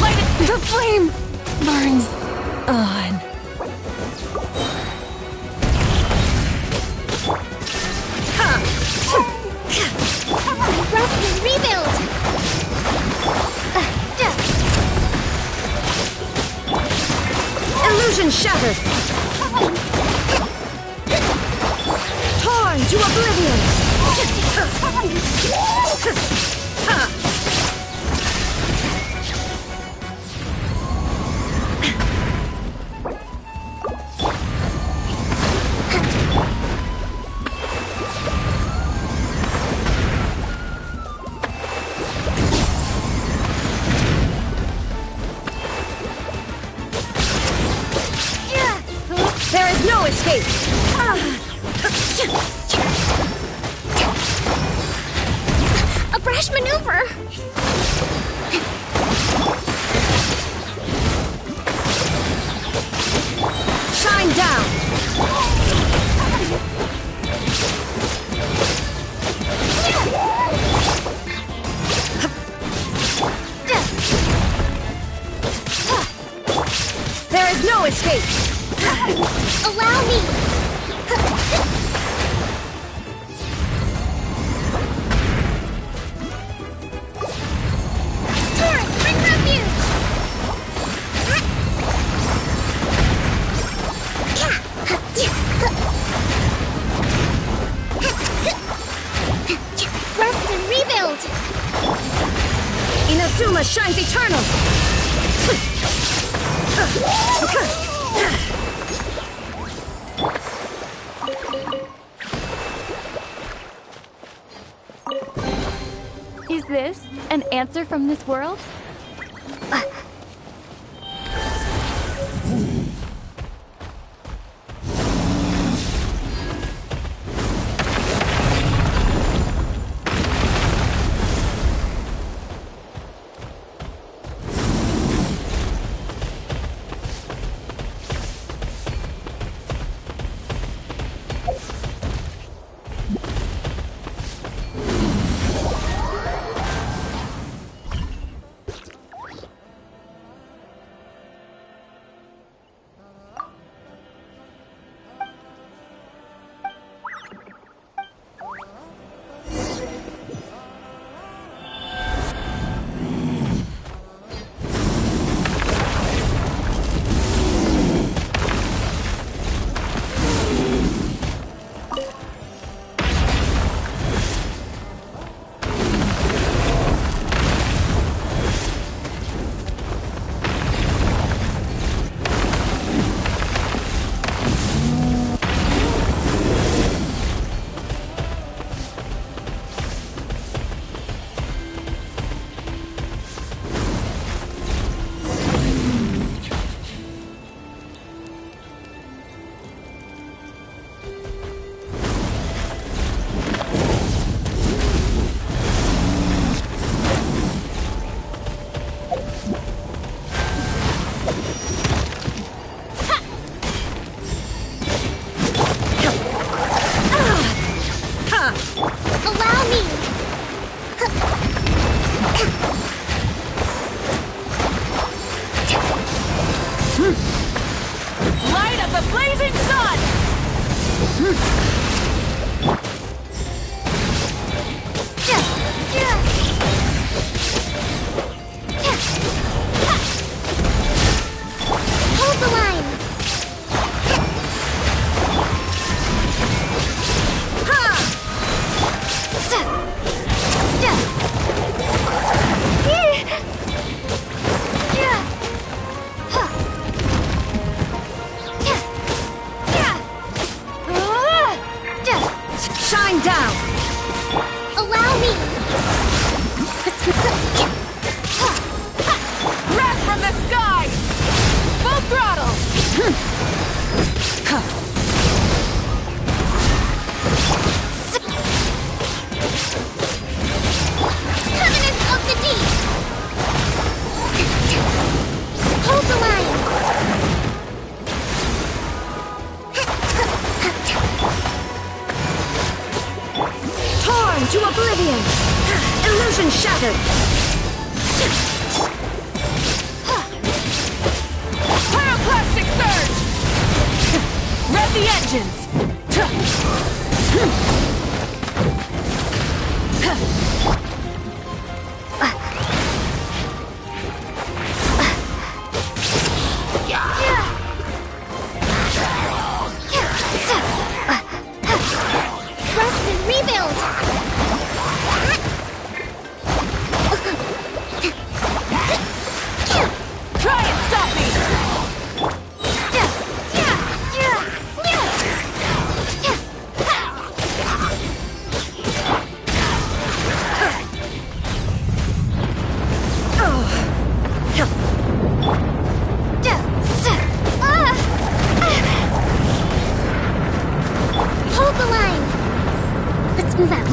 Light it! The flame burns on. Rest and rebuild! Illusion shattered! Torn to oblivion! There is no escape! A brash maneuver! Shine down! There is no escape! Allow me! Torrent, bring refuge! Rest and rebuild! Inazuma shines eternal! Is this an answer from this world? oblivion! Illusion shattered! Pyroclastic surge! Rev the engines! Rest and rebuild! Try and stop me! Hold the line! Let's move out.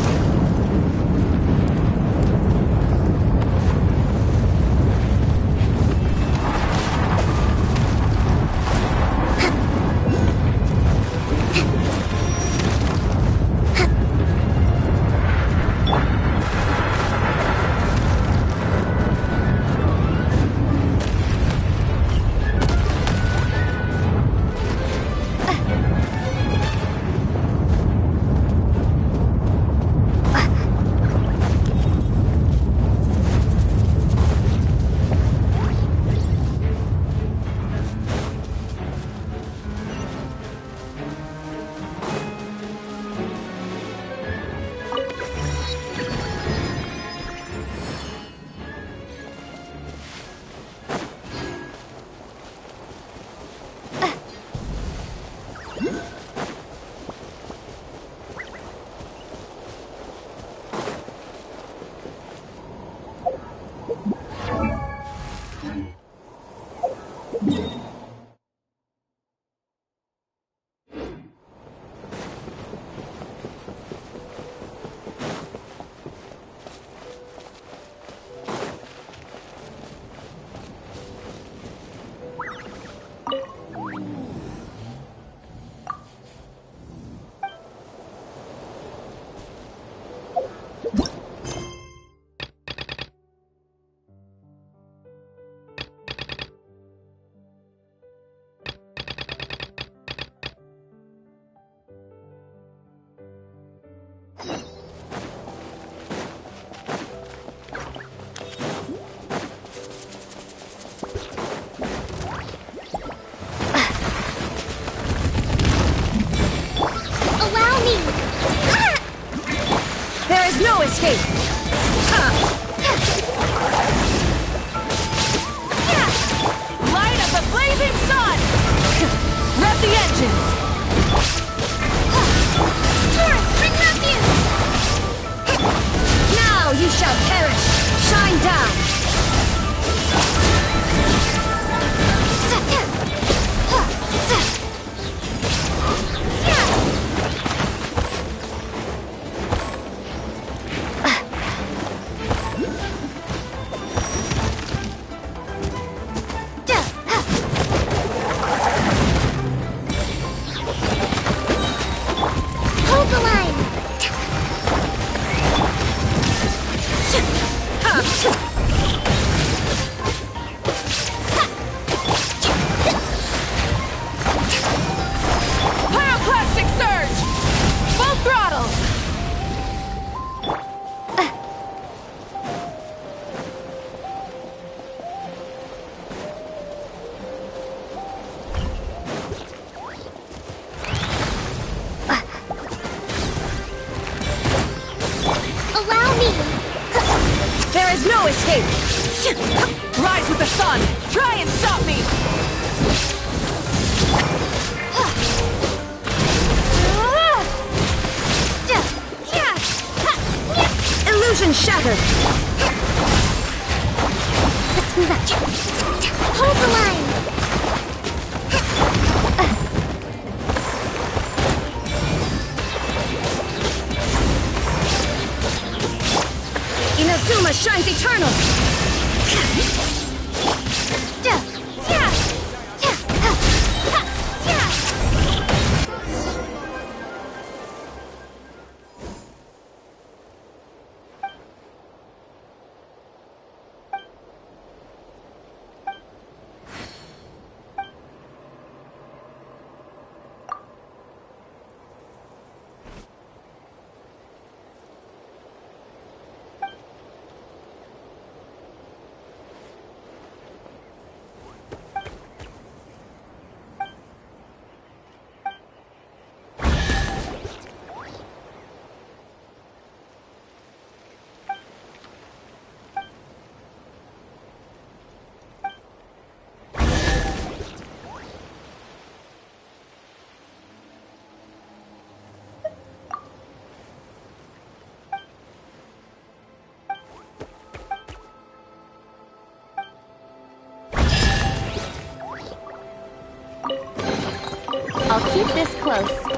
No escape! Light of the blazing sun! Rev the engines! Turret, bring refuge! Now you shall perish! Shine down! Hold the line! Pyroclastic surge! Full throttle! Allow me! There is no escape! Rise with the sun! Try and stop me! Illusion shattered! Let's move out. Hold the line! Inazuma shines eternal! I'll keep this close.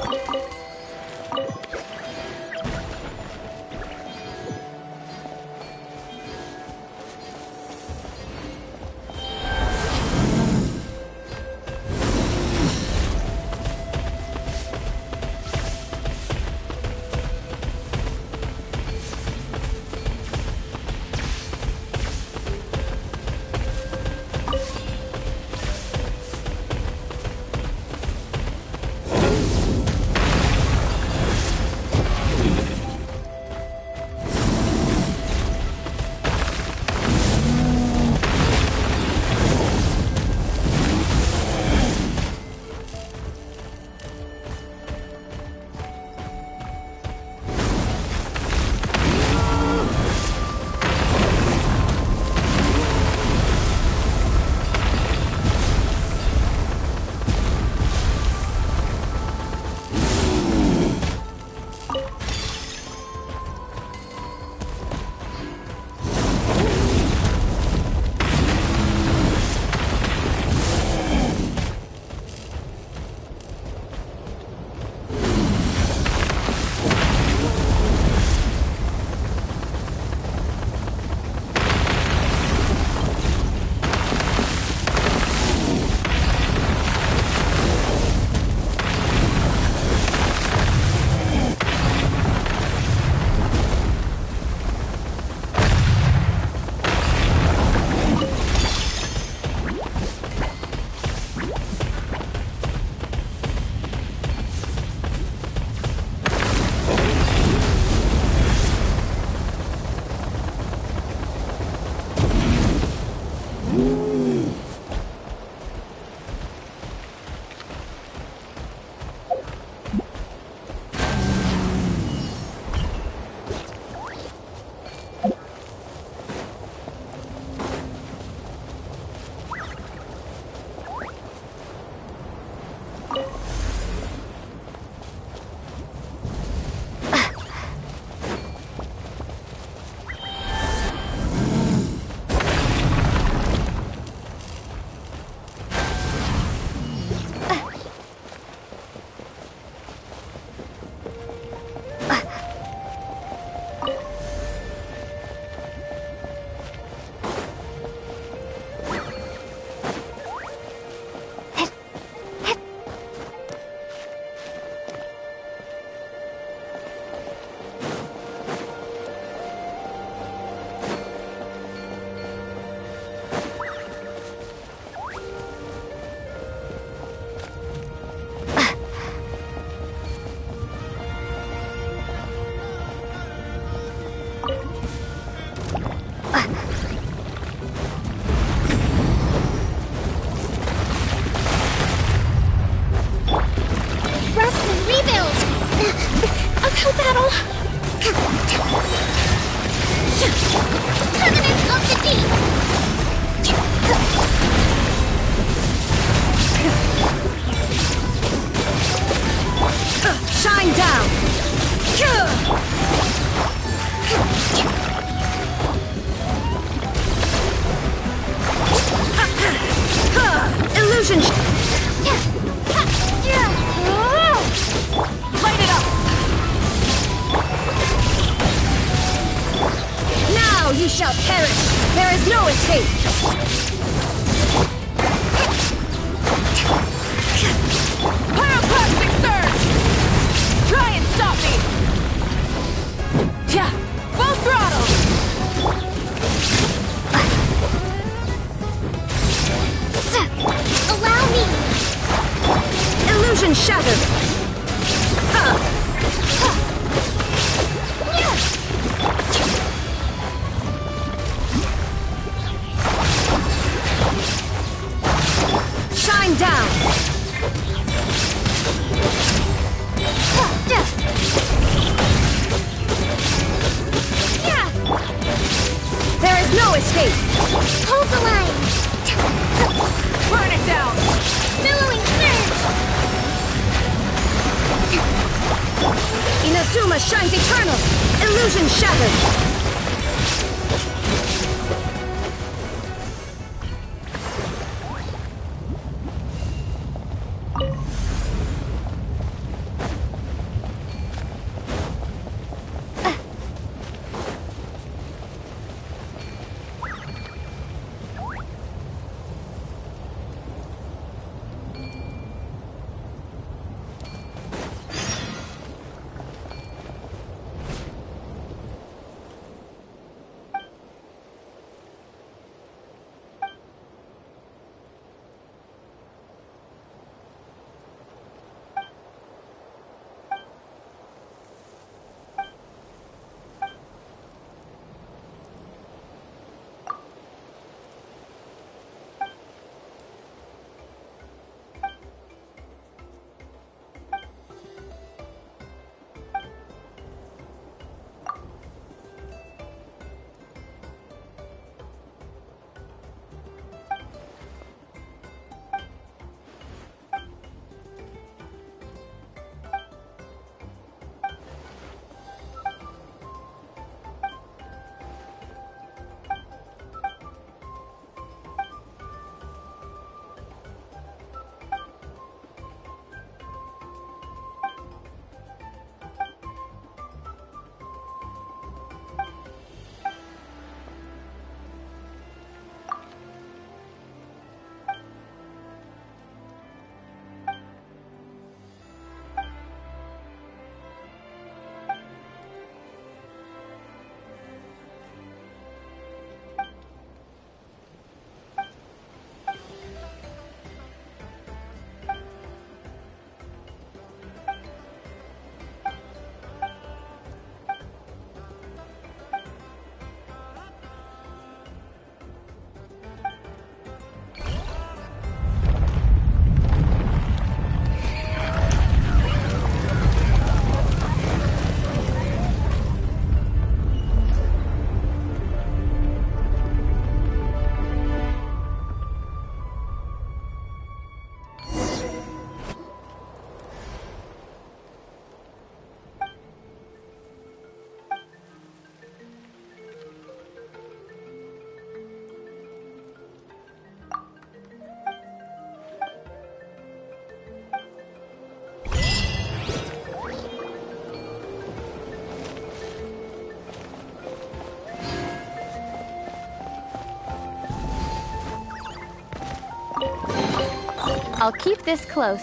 I'll keep this close.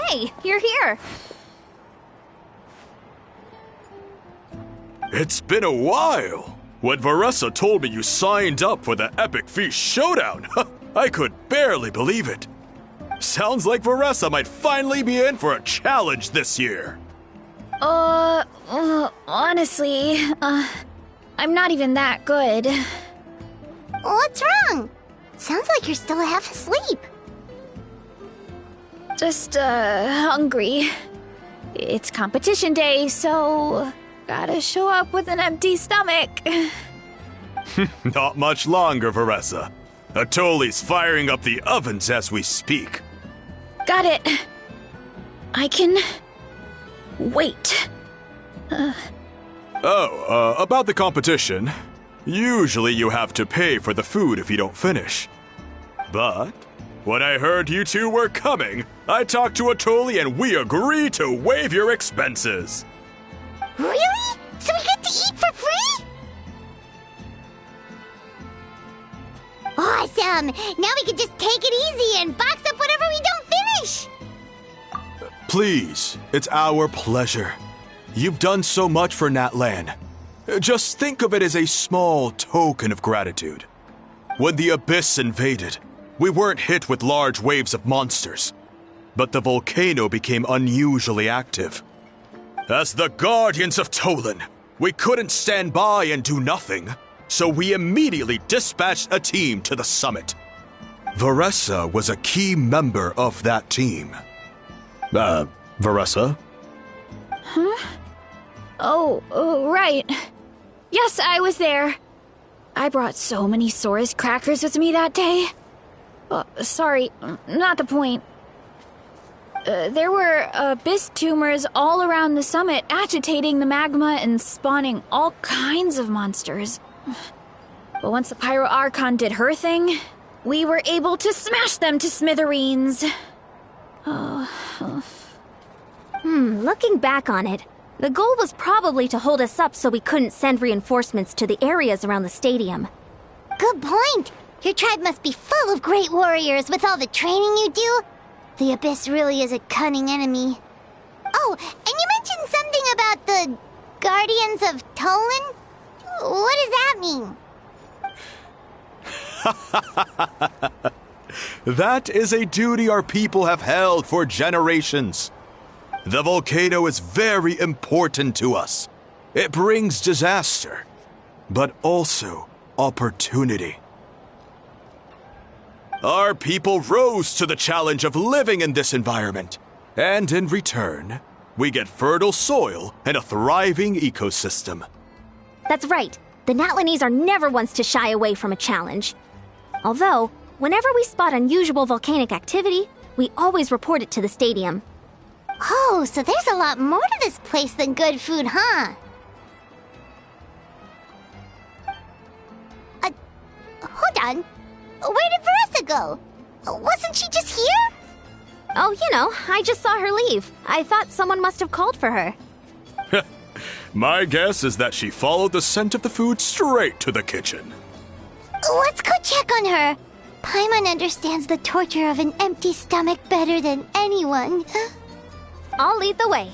Hey, you're here. It's been a while. When Veressa told me you signed up for the Epic Feast Showdown, I could barely believe it. Sounds like Veressa might finally be in for a challenge this year. Honestly, I'm not even that good. What's wrong? Sounds like you're still half asleep. Just, hungry. It's competition day, so gotta show up with an empty stomach. Not much longer, Veressa. Atoli's firing up the ovens as we speak. Got it. I can wait. About the competition. Usually you have to pay for the food if you don't finish. But when I heard you two were coming, I talked to Atoli and we agreed to waive your expenses. Really? So we get to eat for free? Awesome! Now we can just take it easy and box up whatever we don't finish! Please, it's our pleasure. You've done so much for Natlan. Just think of it as a small token of gratitude. When the Abyss invaded, we weren't hit with large waves of monsters, but the volcano became unusually active. As the Guardians of Tolan, we couldn't stand by and do nothing, so we immediately dispatched a team to the summit. Veressa was a key member of that team. Veressa? Huh? Oh, right. Yes, I was there. I brought so many Saurus crackers with me that day. Sorry, not the point. There were abyss tumors all around the summit, agitating the magma and spawning all kinds of monsters. But once the Pyro Archon did her thing, we were able to smash them to smithereens. Looking back on it, the goal was probably to hold us up so we couldn't send reinforcements to the areas around the stadium. Good point! Your tribe must be full of great warriors with all the training you do. The Abyss really is a cunning enemy. Oh, and you mentioned something about the Guardians of Tolan? What does that mean? That is a duty our people have held for generations. The volcano is very important to us. It brings disaster, but also opportunity. Our people rose to the challenge of living in this environment, and in return, we get fertile soil and a thriving ecosystem. That's right. The Natlanese are never ones to shy away from a challenge. Although, whenever we spot unusual volcanic activity, we always report it to the stadium. Oh, so there's a lot more to this place than good food, huh? Hold on. Where did Veressa go? Wasn't she just here? Oh, you know, I just saw her leave. I thought someone must have called for her. My guess is that she followed the scent of the food straight to the kitchen. Let's go check on her. Paimon understands the torture of an empty stomach better than anyone. I'll lead the way.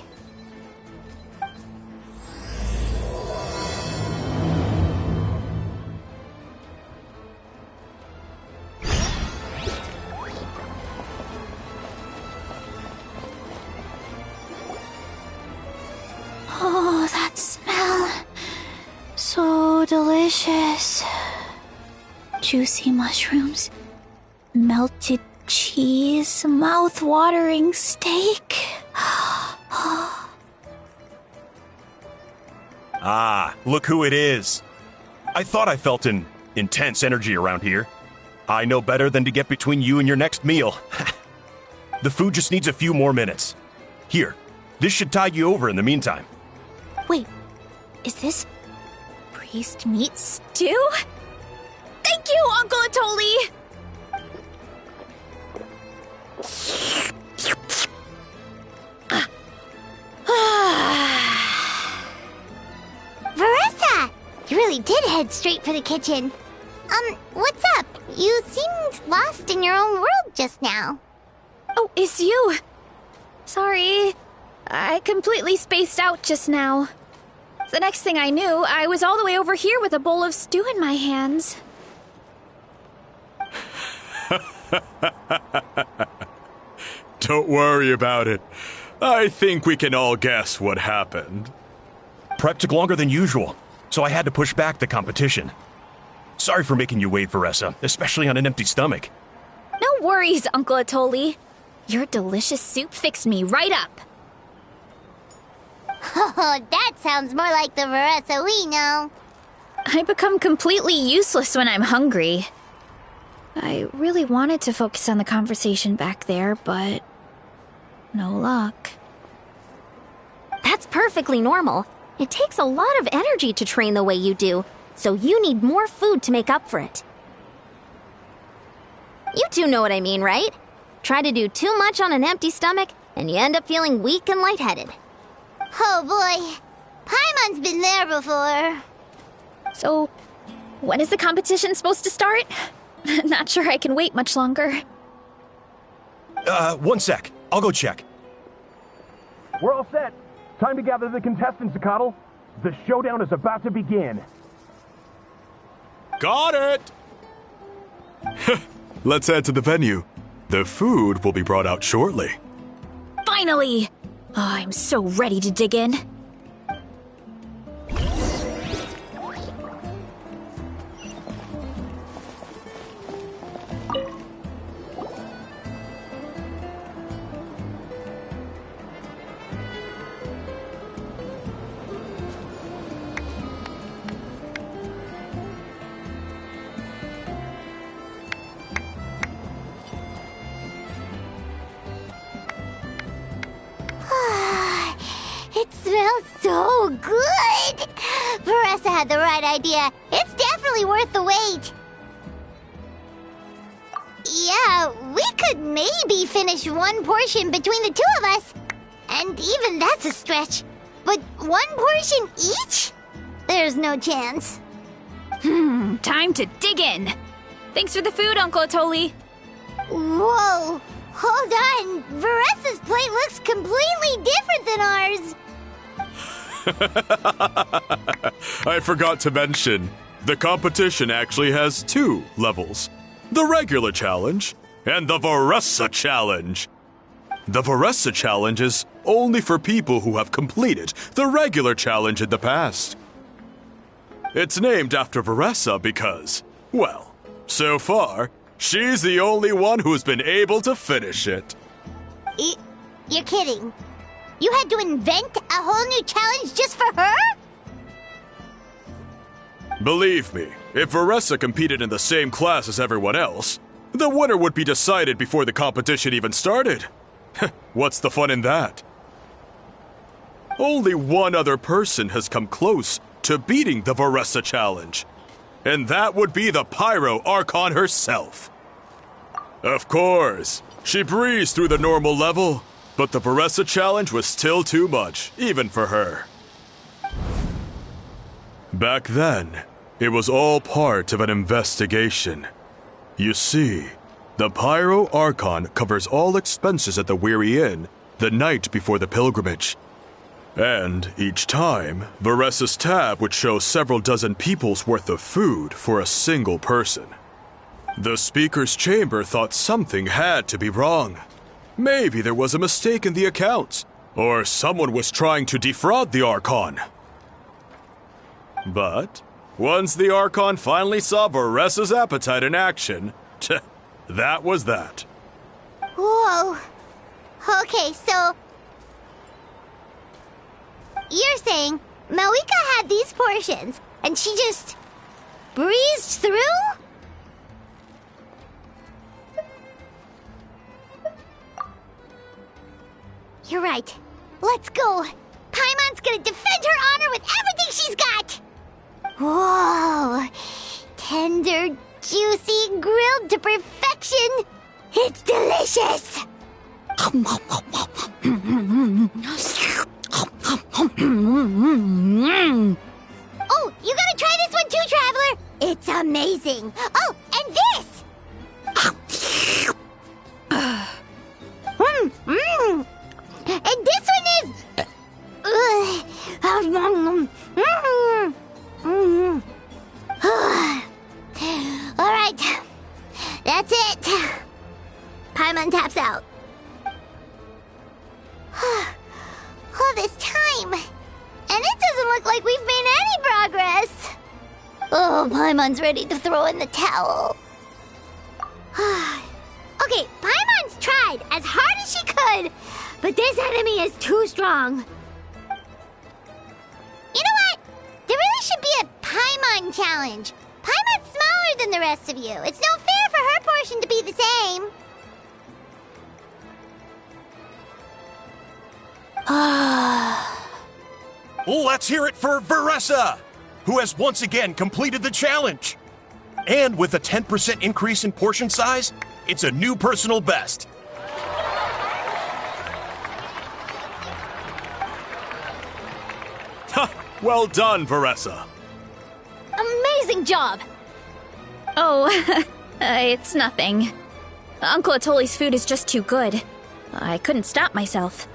Oh, that smell. So delicious. Juicy mushrooms, melted cheese, mouth-watering steak. Ah, look who it is. I thought I felt an intense energy around here. I know better than to get between you and your next meal. The food just needs a few more minutes. Here, this should tide you over in the meantime. Wait, is this priest meat stew? Thank you, Uncle Atoli! Veressa! You really did head straight for the kitchen. What's up? You seemed lost in your own world just now. Oh, it's you. Sorry. I completely spaced out just now. The next thing I knew, I was all the way over here with a bowl of stew in my hands. Don't worry about it. I think we can all guess what happened. Prep took longer than usual, so I had to push back the competition. Sorry for making you wait, Veressa, especially on an empty stomach. No worries, Uncle Atoli. Your delicious soup fixed me right up. Oh, that sounds more like the Veressa we know. I become completely useless when I'm hungry. I really wanted to focus on the conversation back there, but no luck. That's perfectly normal. It takes a lot of energy to train the way you do, so you need more food to make up for it. You two know what I mean, right? Try to do too much on an empty stomach, and you end up feeling weak and lightheaded. Oh boy, Paimon's been there before. So, when is the competition supposed to start? Not sure I can wait much longer. 1 sec. I'll go check. We're all set. Time to gather the contestants, Zacatl. The showdown is about to begin. Got it! Let's head to the venue. The food will be brought out shortly. Finally! Oh, I'm so ready to dig in. It smells so good! Veressa had the right idea. It's definitely worth the wait. Yeah, we could maybe finish one portion between the two of us. And even that's a stretch. But one portion each? There's no chance. Time to dig in. Thanks for the food, Uncle Atoli. Whoa! Hold on! Veressa's plate looks completely different than ours! I forgot to mention, The competition actually has 2 levels. The regular challenge and the Veressa challenge. The Veressa challenge is only for people who have completed the regular challenge in the past. It's named after Veressa because, well, so far, she's the only one who's been able to finish it. You're kidding. You had to invent a whole new challenge just for her? Believe me, if Veressa competed in the same class as everyone else, the winner would be decided before the competition even started. What's the fun in that? Only one other person has come close to beating the Veressa challenge, and that would be the Pyro Archon herself. Of course, she breezed through the normal level, but the Veressa challenge was still too much, even for her. Back then, it was all part of an investigation. You see, the Pyro Archon covers all expenses at the Weary Inn the night before the pilgrimage. And each time, Veressa's tab would show several dozen people's worth of food for a single person. The speaker's chamber thought something had to be wrong. Maybe there was a mistake in the accounts, or someone was trying to defraud the Archon. But once the Archon finally saw Veressa's appetite in action, that was that. Whoa. Okay, so you're saying Malika had these portions, and she just breezed through? You're right. Let's go. Paimon's gonna defend her honor with everything she's got! Whoa! Tender, juicy, grilled to perfection! It's delicious! Oh, you gotta try this one too, Traveler! It's amazing! Oh, and this! And this one is... Alright, that's it. Paimon taps out. All this time, and it doesn't look like we've made any progress. Oh, Paimon's ready to throw in the towel. Okay, Paimon's tried as hard as she could, but this enemy is too strong. You know what? There really should be a Paimon challenge. Paimon's smaller than the rest of you. It's no fair for her portion to be the same. Let's hear it for Veressa, who has once again completed the challenge. And with a 10% increase in portion size, it's a new personal best. Well done, Veressa. Amazing job! Oh, it's nothing. Uncle Atoli's food is just too good. I couldn't stop myself.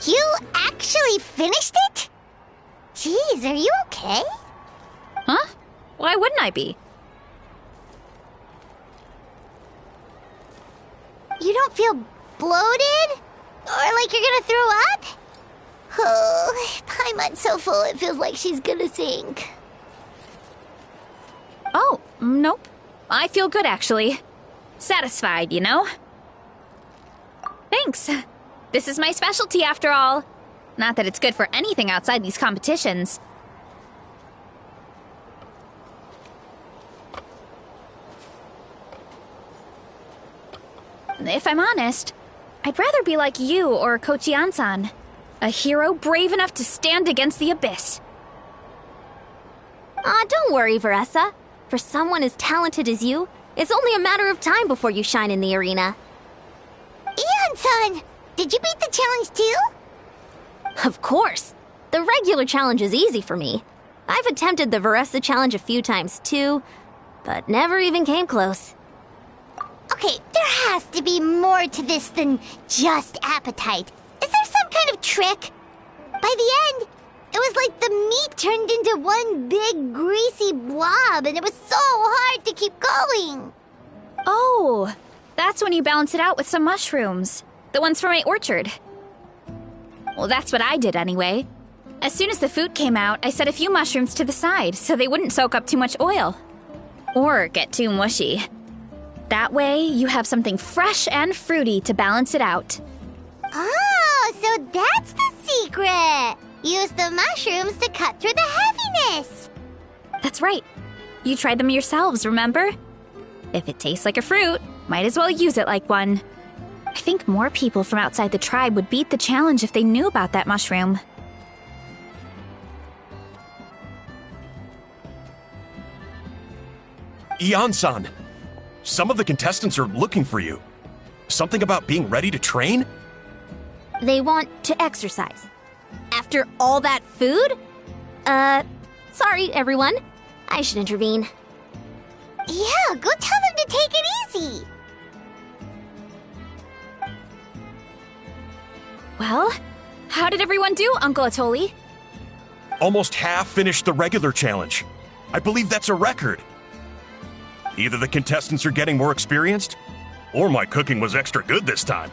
You actually finished it? Jeez, are you okay? Huh? Why wouldn't I be? You don't feel bloated? Or like you're gonna throw up? Oh, Paimon's so full it feels like she's gonna sink. Oh, nope. I feel good, actually. Satisfied, you know? Thanks. This is my specialty, after all. Not that it's good for anything outside these competitions. If I'm honest, I'd rather be like you or Kochian-san. A hero brave enough to stand against the abyss. Aw, don't worry, Veressa. For someone as talented as you, it's only a matter of time before you shine in the arena. Ian-san, did you beat the challenge too? Of course. The regular challenge is easy for me. I've attempted the Veressa challenge a few times too, but never even came close. Okay, there has to be more to this than just appetite. Is there some kind of trick? By the end, it was like the meat turned into one big greasy blob, and it was so hard to keep going. Oh, that's when you balance it out with some mushrooms. The ones from my orchard. Well, that's what I did anyway. As soon as the food came out, I set a few mushrooms to the side so they wouldn't soak up too much oil. Or get too mushy. That way, you have something fresh and fruity to balance it out. Oh, so that's the secret! Use the mushrooms to cut through the heaviness! That's right. You tried them yourselves, remember? If it tastes like a fruit, might as well use it like one. I think more people from outside the tribe would beat the challenge if they knew about that mushroom. Ian-san, some of the contestants are looking for you. Something about being ready to train? They want to exercise. After all that food? Sorry, everyone. I should intervene. Yeah, go tell them to take it easy. Well, how did everyone do, Uncle Atoli? Almost half finished the regular challenge. I believe that's a record. Either the contestants are getting more experienced, or my cooking was extra good this time.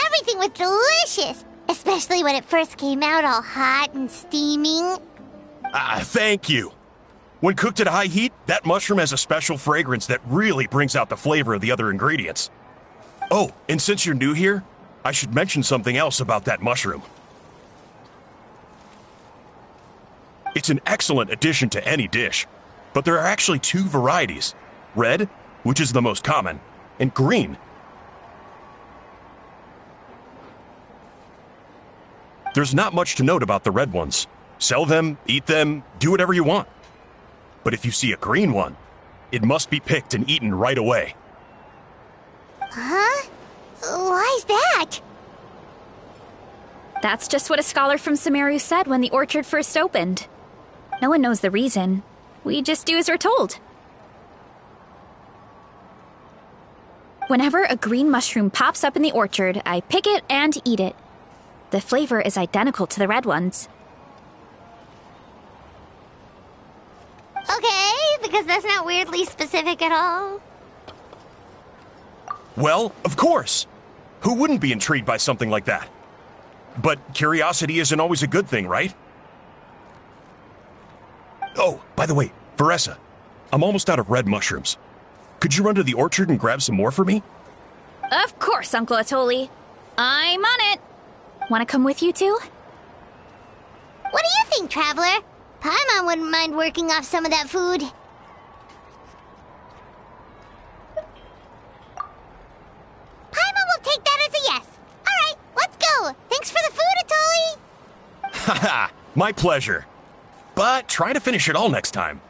Everything was delicious, especially when it first came out all hot and steaming. Thank you. When cooked at high heat, that mushroom has a special fragrance that really brings out the flavor of the other ingredients. Oh, and since you're new here, I should mention something else about that mushroom. It's an excellent addition to any dish, but there are actually two varieties. Red, which is the most common, and green. There's not much to note about the red ones. Sell them, eat them, do whatever you want. But if you see a green one, it must be picked and eaten right away. Huh? Why's that? That's just what a scholar from Sumeru said when the orchard first opened. No one knows the reason. We just do as we're told. Whenever a green mushroom pops up in the orchard, I pick it and eat it. The flavor is identical to the red ones. Okay, because that's not weirdly specific at all. Well, of course. Who wouldn't be intrigued by something like that? But curiosity isn't always a good thing, right? Oh, by the way, Veressa, I'm almost out of red mushrooms. Could you run to the orchard and grab some more for me? Of course, Uncle Atoli. I'm on it. Want to come with you too? What do you think, Traveler? Paimon wouldn't mind working off some of that food. Paimon will take that as a yes. All right, let's go. Thanks for the food, Atoli. Haha, my pleasure. But try to finish it all next time.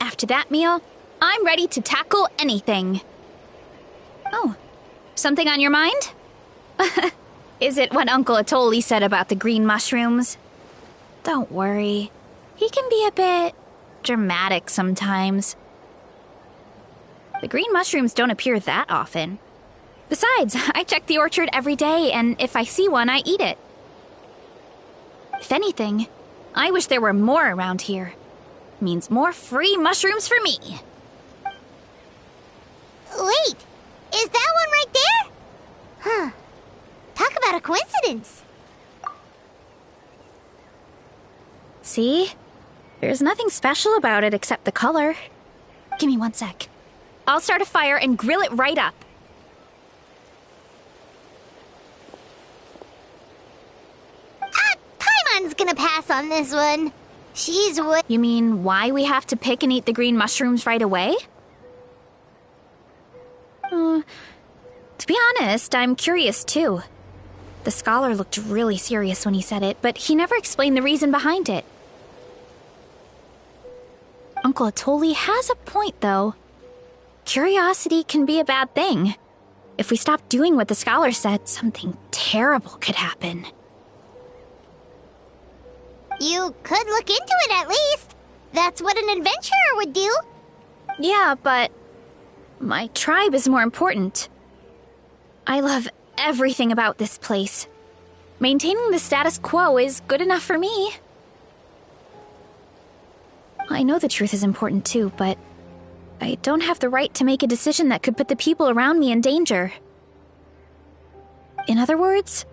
After that meal, I'm ready to tackle anything. Oh, something on your mind? Is it what Uncle Atoli said about the green mushrooms? Don't worry. He can be a bit dramatic sometimes. The green mushrooms don't appear that often. Besides, I check the orchard every day, and if I see one, I eat it. If anything, I wish there were more around here. Means more free mushrooms for me. Wait, is that one right there? Huh. Talk about a coincidence. See? There's nothing special about it except the color. Give me 1 sec. I'll start a fire and grill it right up. Paimon's Mio's gonna pass on this one. She's what? You mean why we have to pick and eat the green mushrooms right away? To be honest, I'm curious too. The scholar looked really serious when he said it, but he never explained the reason behind it. Uncle Atoli has a point, though. Curiosity can be a bad thing. If we stop doing what the scholar said, something terrible could happen. You could look into it at least. That's what an adventurer would do. Yeah, but my tribe is more important. I love everything about this place. Maintaining the status quo is good enough for me. I know the truth is important too, but I don't have the right to make a decision that could put the people around me in danger. In other words,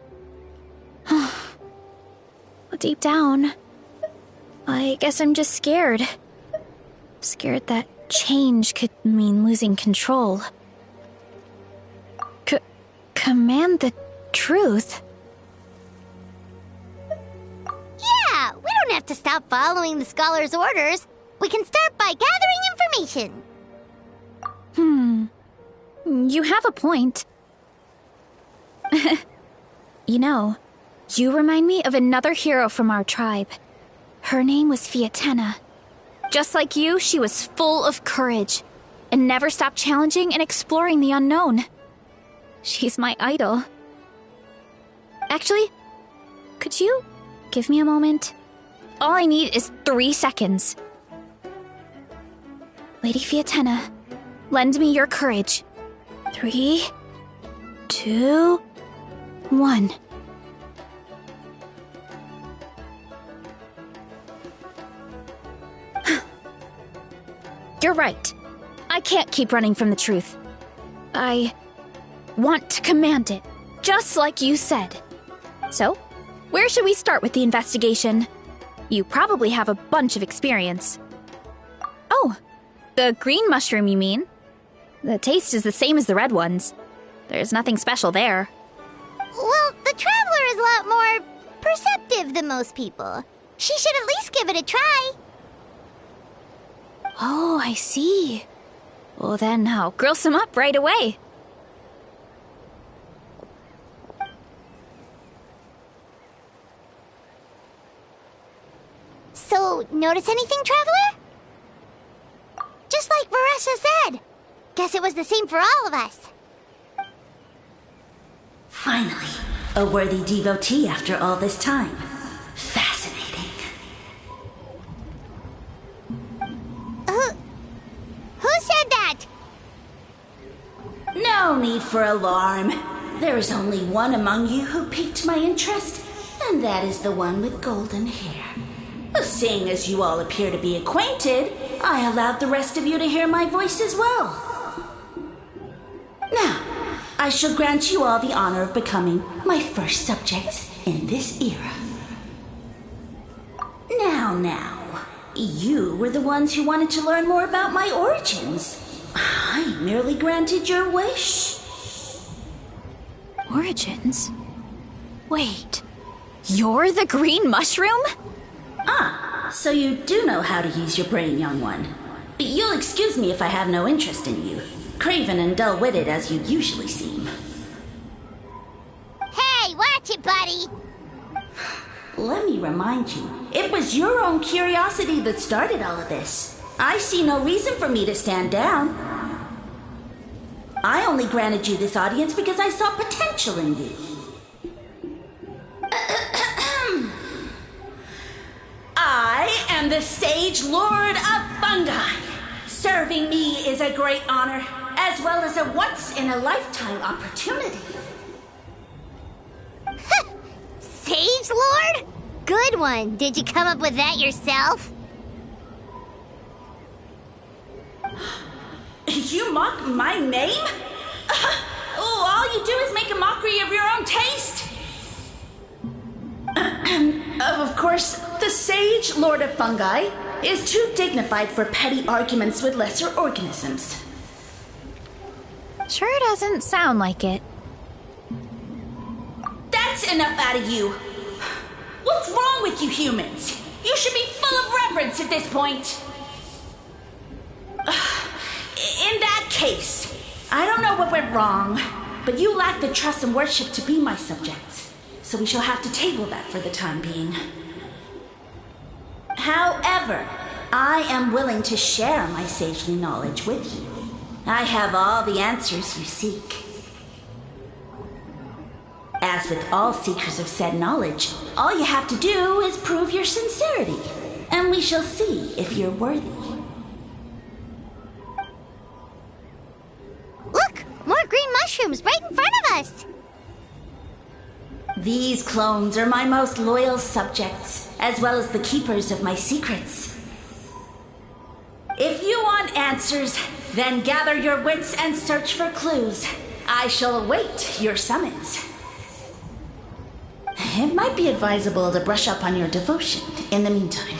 deep down, I guess I'm just scared. Scared that change could mean losing control. Command the truth? Yeah, we don't have to stop following the scholar's orders. We can start by gathering information. You have a point. You know, you remind me of another hero from our tribe. Her name was Fiatena. Just like you, she was full of courage and never stopped challenging and exploring the unknown. She's my idol. Actually, could you give me a moment? All I need is 3 seconds. Lady Fiatena, lend me your courage. 3, 2, 1. You're right. I can't keep running from the truth. I want to command it, just like you said. So, where should we start with the investigation? You probably have a bunch of experience. Oh, the green mushroom, you mean? The taste is the same as the red ones. There's nothing special there. Well, the Traveler is a lot more perceptive than most people. She should at least give it a try. Oh, I see. Well, then I'll grill some up right away. So, notice anything, Traveler? Just like Varesha said. Guess it was the same for all of us. Finally, a worthy devotee after all this time. Fascinating. Who said that? No need for alarm. There is only one among you who piqued my interest, and that is the one with golden hair. Seeing as you all appear to be acquainted, I allowed the rest of you to hear my voice as well. Now, I shall grant you all the honor of becoming my first subjects in this era. Now, you were the ones who wanted to learn more about my origins. I merely granted your wish. Origins? Wait, you're the green mushroom? So you do know how to use your brain, young one. You'll excuse me if I have no interest in you, craven and dull-witted as you usually seem. Hey, watch it, buddy! Let me remind you, it was your own curiosity that started all of this. I see no reason for me to stand down. I only granted you this audience because I saw potential in you. I am the Sage Lord of Fungi. Serving me is a great honor, as well as a once-in-a-lifetime opportunity. Sage Lord? Good one. Did you come up with that yourself? You mock my name? All you do is make a mockery of your own taste. Of course, the Sage Lord of Fungi is too dignified for petty arguments with lesser organisms. Sure doesn't sound like it. That's enough out of you. What's wrong wrong with you humans? You should be full of reverence at this point. In that case, I don't know what went wrong, but you lack the trust and worship to be my subjects. So we shall have to table that for the time being. However, I am willing to share my sagely knowledge with you. I have all the answers you seek. As with all seekers of said knowledge, all you have to do is prove your sincerity, and we shall see if you're worthy. Look! More green mushrooms right in front of us! These clones are my most loyal subjects, as well as the keepers of my secrets. If you want answers, then gather your wits and search for clues. I shall await your summons. It might be advisable to brush up on your devotion in the meantime.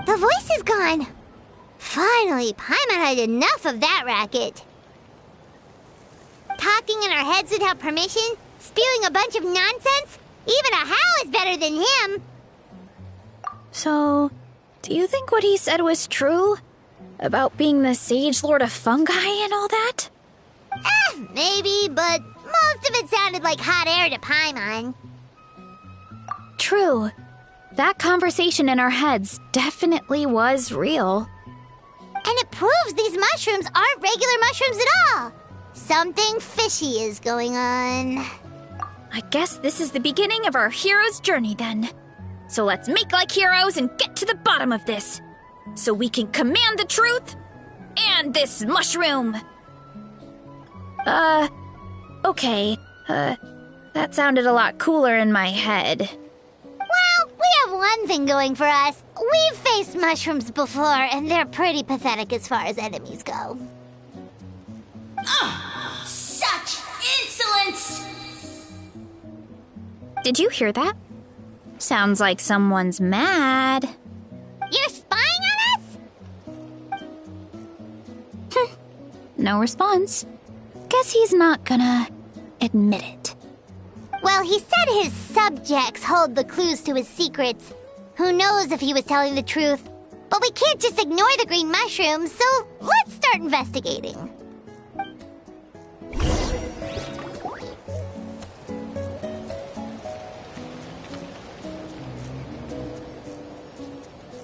The voice is gone. Finally, Paimon had enough of that racket. Talking in our heads without permission, spewing a bunch of nonsense. Even a How is better than him. So, do you think what he said was true? About being the Sage Lord of Fungi and all that? Maybe, but most of it sounded like hot air to Paimon. True. That conversation in our heads definitely was real. And it proves these mushrooms aren't regular mushrooms at all. Something fishy is going on. I guess this is the beginning of our hero's journey then. So let's make like heroes and get to the bottom of this. So we can command the truth and this mushroom. Okay. That sounded a lot cooler in my head. Well, we have one thing going for us. We've faced mushrooms before, and they're pretty pathetic as far as enemies go. Such insolence! Did you hear that? Sounds like someone's mad. You're spying on us? No response. Guess he's not gonna admit it. Well, he said his subjects hold the clues to his secrets. Who knows if he was telling the truth? But we can't just ignore the green mushrooms, so let's start investigating.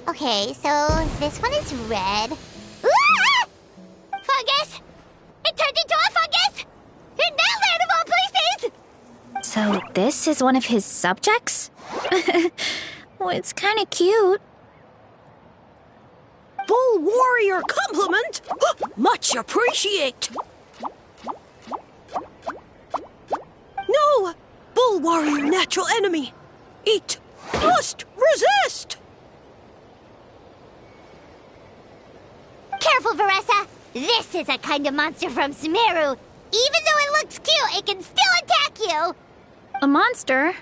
Okay, so this one is red. Ah! Fungus! It turned into a fungus! In that land of all places! So this is one of his subjects? Well, it's kind of cute. Bull warrior compliment! Much appreciate! No! Bull warrior natural enemy! Eat! Must resist! Careful, Veressa! This is a kind of monster from Sumeru. Even though it looks cute, it can still attack you! A monster?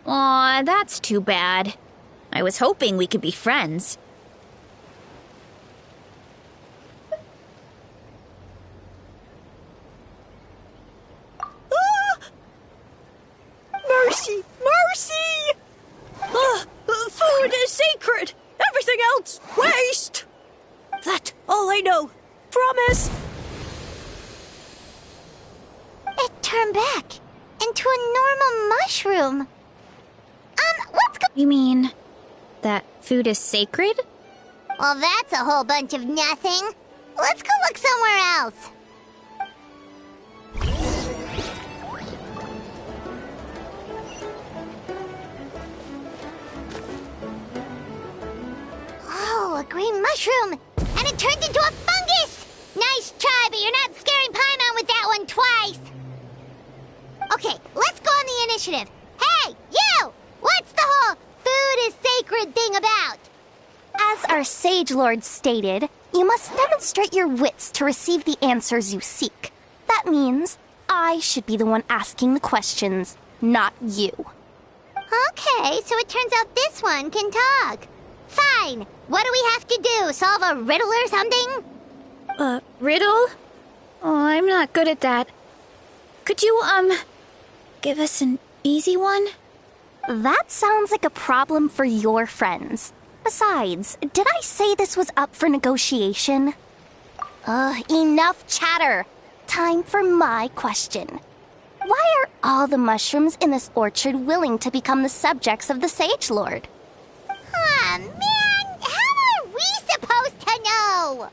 Aw, that's too bad. I was hoping we could be friends. Mercy! Mercy! Food is sacred! Everything else, waste! That's all I know. Promise! It turned back into a normal mushroom. Let's go. You mean that food is sacred? Well, that's a whole bunch of nothing. Let's go look somewhere else. Oh, a green mushroom! And it turned into a fungus! Nice try, but you're not scaring Paimon with that one twice! Okay, let's go on the initiative. Hey, you! What's the whole food is sacred thing about? As our Sage Lord stated, you must demonstrate your wits to receive the answers you seek. That means I should be the one asking the questions, not you. Okay, so it turns out this one can talk. Fine. What do we have to do? Solve a riddle or something? Riddle? Oh, I'm not good at that. Could you, give us an easy one? That sounds like a problem for your friends. Besides, did I say this was up for negotiation? Enough chatter. Time for my question. Why are all the mushrooms in this orchard willing to become the subjects of the Sage Lord? Aw, man! How are we supposed to know?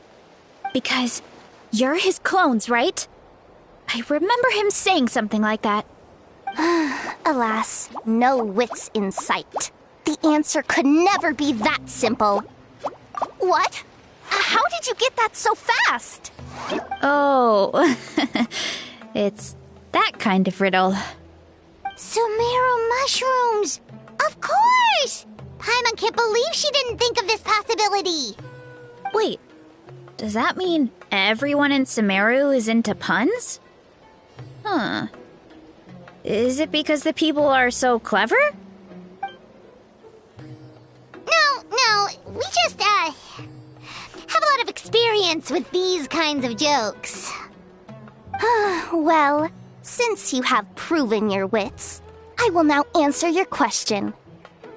Because you're his clones, right? I remember him saying something like that. Alas, no wits in sight. The answer could never be that simple. What? How did you get that so fast? Oh, it's that kind of riddle. Sumeru mushrooms! Of course! Paimon can't believe she didn't think of this possibility. Wait, does that mean everyone in Sumeru is into puns? Huh. Is it because the people are so clever? No, we just, have a lot of experience with these kinds of jokes. Well, since you have proven your wits, I will now answer your question.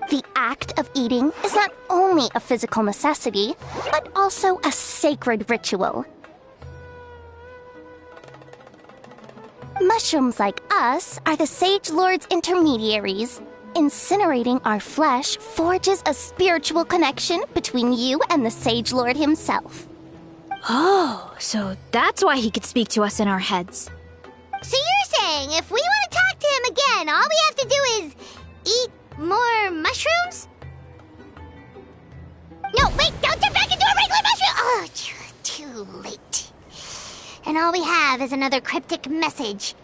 The act of eating is not only a physical necessity, but also a sacred ritual. Mushrooms like us are the Sage Lord's intermediaries. Incinerating our flesh forges a spiritual connection between you and the Sage Lord himself. Oh, so that's why he could speak to us in our heads. So you're saying if we want to talk to him again, all we have to do is eat more mushrooms? No, wait, don't turn back into a regular mushroom! Oh, too late. And all we have is another cryptic message.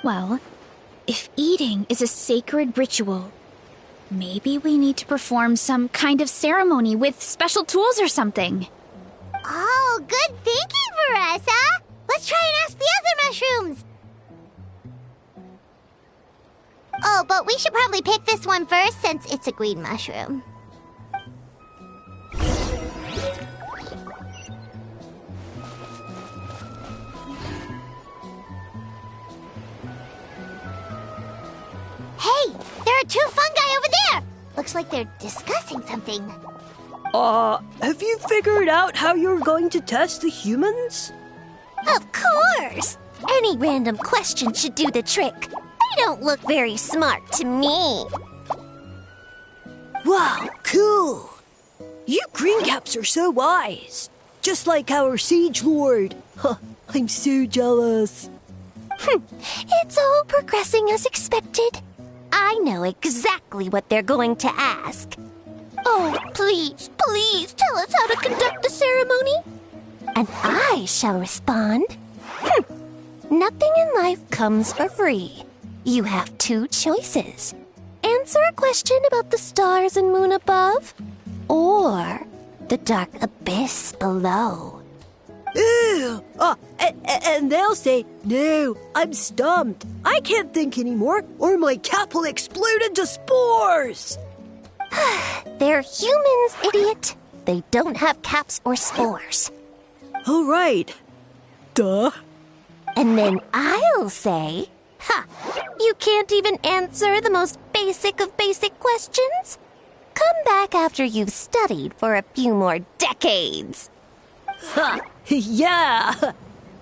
Well, if eating is a sacred ritual, maybe we need to perform some kind of ceremony with special tools or something. Oh, good thinking, Veressa! Let's try and ask the other mushrooms! Oh, but we should probably pick this one first since it's a green mushroom. Hey, there are two fungi over there! Looks like they're discussing something. Have you figured out how you're going to test the humans? Of course! Any random question should do the trick. They don't look very smart to me. Wow, cool! You greencaps are so wise. Just like our Sage Lord. I'm so jealous. It's all progressing as expected. I know exactly what they're going to ask. Oh, please, please tell us how to conduct the ceremony. And I shall respond. Nothing in life comes for free. You have two choices. Answer a question about the stars and moon above, or the dark abyss below. Ew! And they'll say, no, I'm stumped. I can't think anymore, or my cap will explode into spores. They're humans, idiot. They don't have caps or spores. All right. Duh. And then I'll say, you can't even answer the most basic of basic questions? Come back after you've studied for a few more decades. Yeah,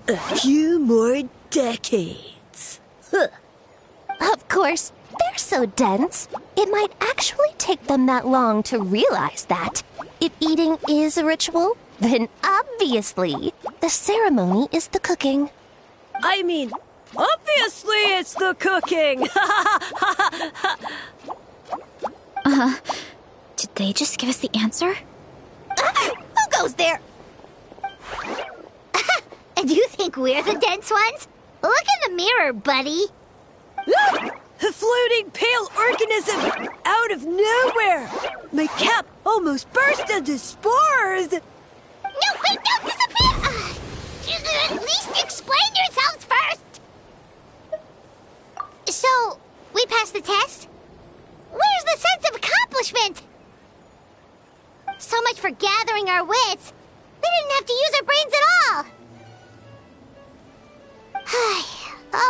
a few more decades. Of course, they're so dense, it might actually take them that long to realize that. If eating is a ritual, then obviously the ceremony is the cooking. I mean, obviously it's the cooking! Did they just give us the answer? Who goes there? And you think we're the dense ones? Look in the mirror, buddy. A floating pale organism out of nowhere! My cap almost burst into spores! No, wait, don't disappear! At least explain yourselves first! So, we passed the test? Where's the sense of accomplishment? So much for gathering our wits. We didn't have to use our brains at all.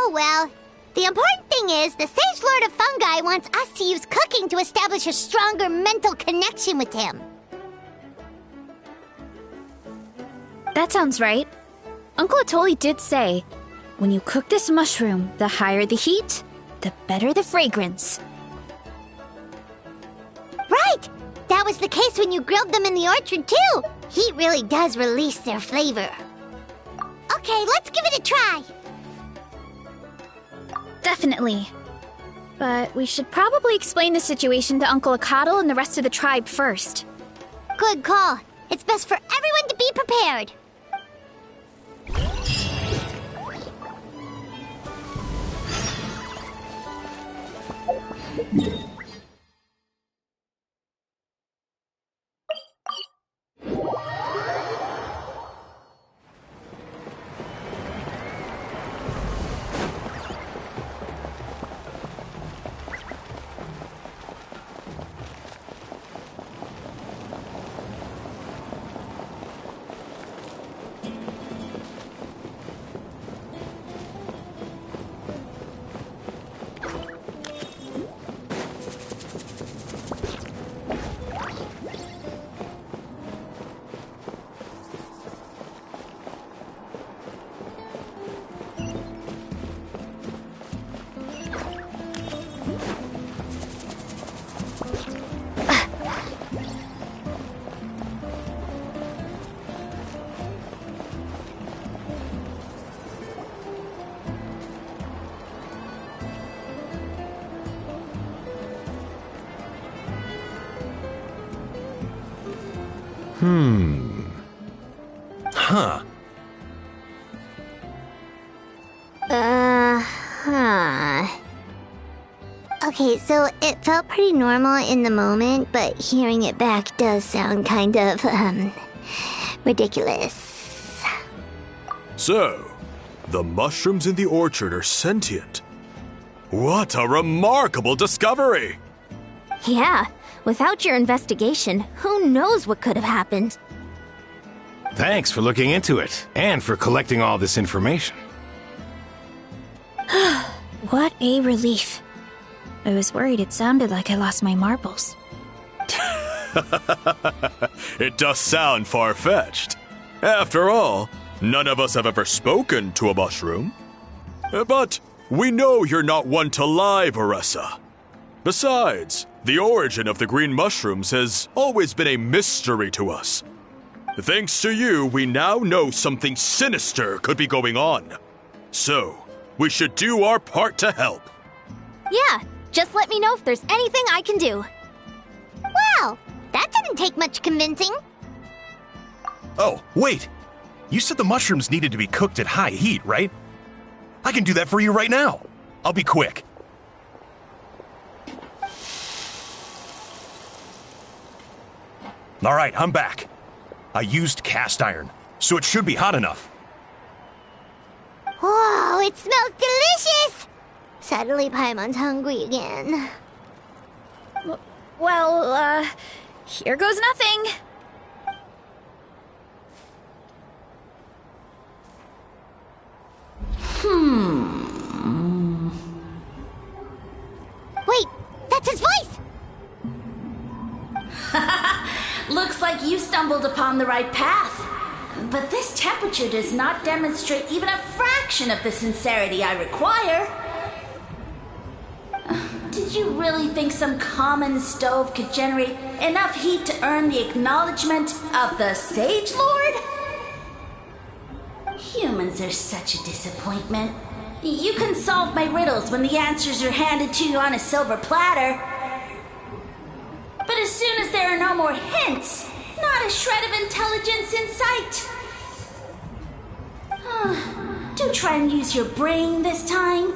Oh well. The important thing is the Sage Lord of Fungi wants us to use cooking to establish a stronger mental connection with him. That sounds right. Uncle Atoli did say, when you cook this mushroom, the higher the heat, the better the fragrance. Right! That was the case when you grilled them in the orchard, too. Heat really does release their flavor. Okay, let's give it a try. Definitely. But we should probably explain the situation to Uncle Akatl and the rest of the tribe first. Good call. It's best for everyone to be prepared. Huh. Okay, so it felt pretty normal in the moment, but hearing it back does sound kind of, ridiculous. So, the mushrooms in the orchard are sentient. What a remarkable discovery! Yeah, without your investigation, who knows what could have happened? Thanks for looking into it, and for collecting all this information. What a relief. I was worried it sounded like I lost my marbles. It does sound far-fetched. After all, none of us have ever spoken to a mushroom. But we know you're not one to lie, Varessa. Besides, the origin of the green mushrooms has always been a mystery to us. Thanks to you, we now know something sinister could be going on. So, we should do our part to help. Yeah, just let me know if there's anything I can do. Wow, that didn't take much convincing. Oh, wait! You said the mushrooms needed to be cooked at high heat, right? I can do that for you right now. I'll be quick. All right, I'm back. I used cast iron, so it should be hot enough. Whoa, it smells delicious! Suddenly Paimon's hungry again. Well, here goes nothing. Wait, that's his voice! Looks like you stumbled upon the right path. But this temperature does not demonstrate even a fraction of the sincerity I require. Did you really think some common stove could generate enough heat to earn the acknowledgement of the Sage Lord? Humans are such a disappointment. You can solve my riddles when the answers are handed to you on a silver platter. But as soon as there are no more hints, not a shred of intelligence in sight. Do try and use your brain this time.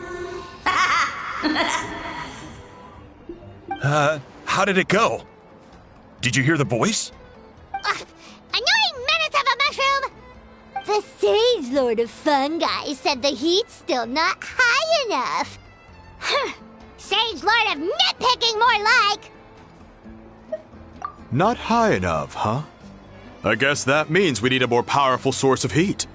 How did it go? Did you hear the voice? Annoying menace of a mushroom! The Sage Lord of Fungi said the heat's still not high enough. Sage Lord of Nitpicking, more like! Not high enough, huh? I guess that means we need a more powerful source of heat.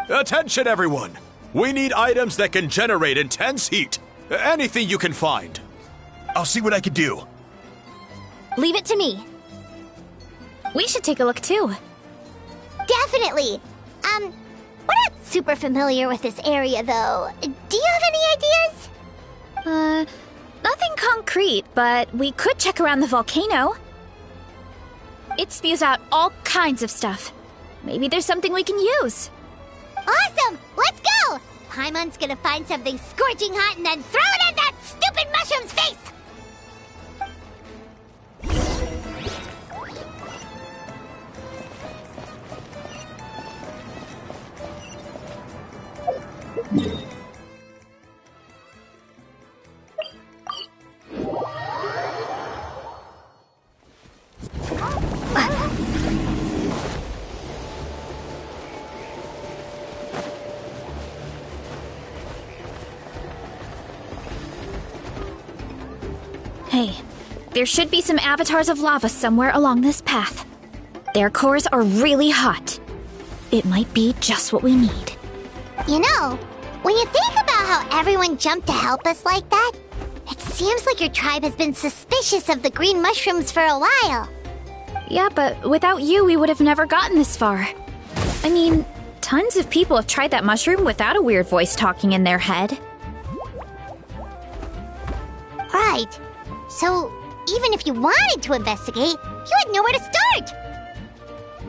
Attention, everyone! We need items that can generate intense heat. Anything you can find. I'll see what I can do. Leave it to me. We should take a look too. Definitely. We're not super familiar with this area, though. Do you have any ideas? Nothing concrete, but we could check around the volcano. It spews out all kinds of stuff. Maybe there's something we can use. Awesome! Let's go! Paimon's gonna find something scorching hot and then throw it in that stupid mushroom's face! Hey, there should be some avatars of lava somewhere along this path. Their cores are really hot. It might be just what we need. You know, when you think about how everyone jumped to help us like that, it seems like your tribe has been suspicious of the green mushrooms for a while. Yeah, but without you, we would have never gotten this far. I mean, tons of people have tried that mushroom without a weird voice talking in their head. Right. So, even if you wanted to investigate, you had nowhere to start.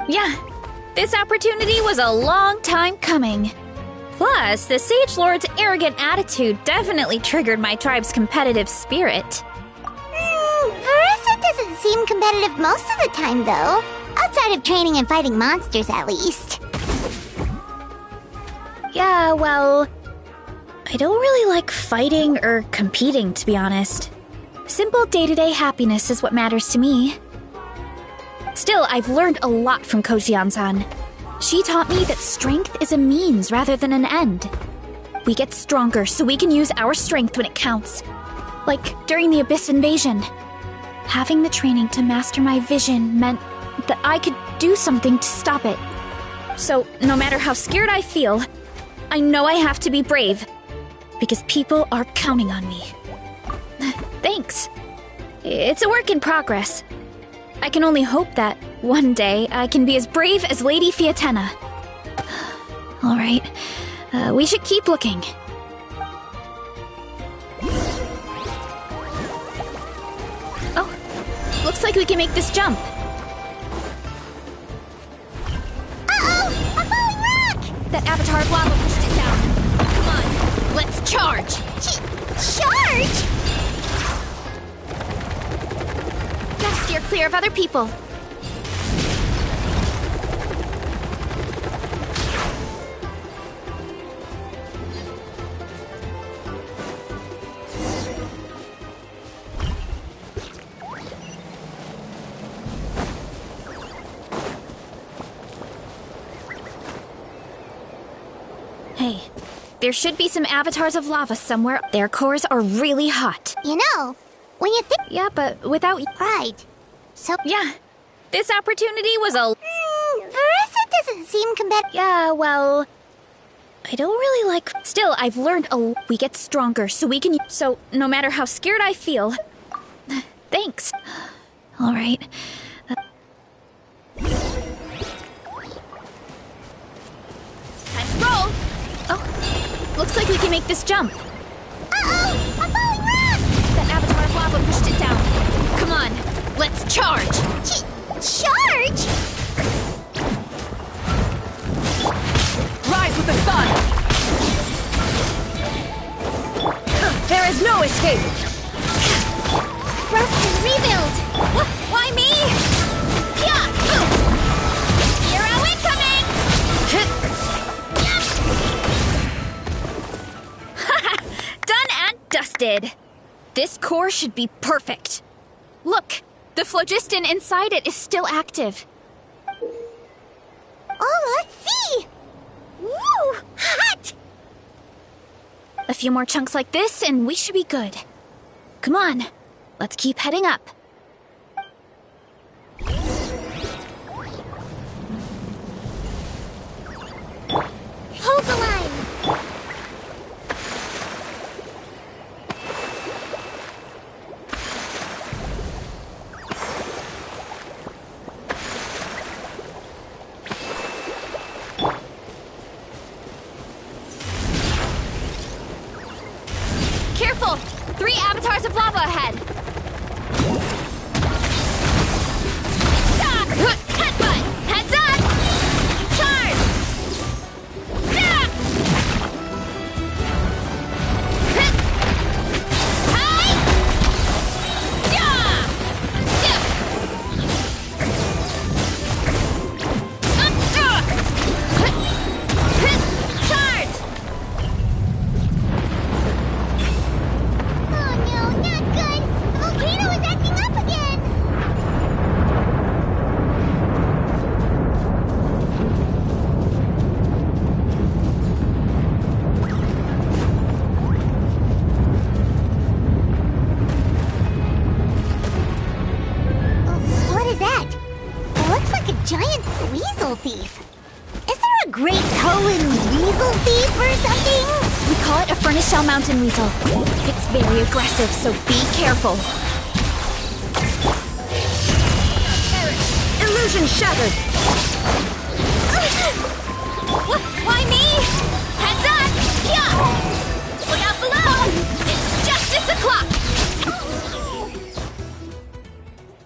Yeah, this opportunity was a long time coming. Plus, the Sage Lord's arrogant attitude definitely triggered my tribe's competitive spirit. Verissa doesn't seem competitive most of the time, though. Outside of training and fighting monsters, at least. Yeah, well, I don't really like fighting or competing, to be honest. Simple day-to-day happiness is what matters to me. Still, I've learned a lot from Kojian-san. She taught me that strength is a means rather than an end. We get stronger so we can use our strength when it counts. Like during the Abyss invasion. Having the training to master my vision meant that I could do something to stop it. So, no matter how scared I feel, I know I have to be brave. Because people are counting on me. Thanks. It's a work in progress. I can only hope that one day I can be as brave as Lady Fiatena. All right, we should keep looking. Oh, looks like we can make this jump. Uh-oh! A falling rock! That avatar of lava pushed it down. Come on, let's charge! Charge? Gotta steer clear of other people. Hey, there should be some avatars of lava somewhere. Their cores are really hot. You know, when you think... Yeah, but without... Right. So... Yeah, this opportunity was a... Verissa doesn't seem competitive. Yeah, well... I don't really like... Still, I've learned a... We get stronger, so we can... So, no matter how scared I feel... Thanks. All right. Time to roll! Oh, looks like we can make this jump. Uh-oh! A falling rock! That avatar of lava pushed it down. Come on, let's charge! Charge? Rise with the sun! There is no escape! Rust and rebuild! Why me? Yeah! Hero incoming! Done and dusted. This core should be perfect. Look, the phlogiston inside it is still active. Oh, let's see! Woo! Hot! A few more chunks like this and we should be good. Come on, let's keep heading up. Hold the line! Careful! 3 avatars of lava ahead! Headbutt! Heads up! Charge! Shell Mountain Weasel. It's very aggressive, so be careful. Illusion shattered! Why me? Heads up! Yeah! Look out below! It's Justice O'Clock!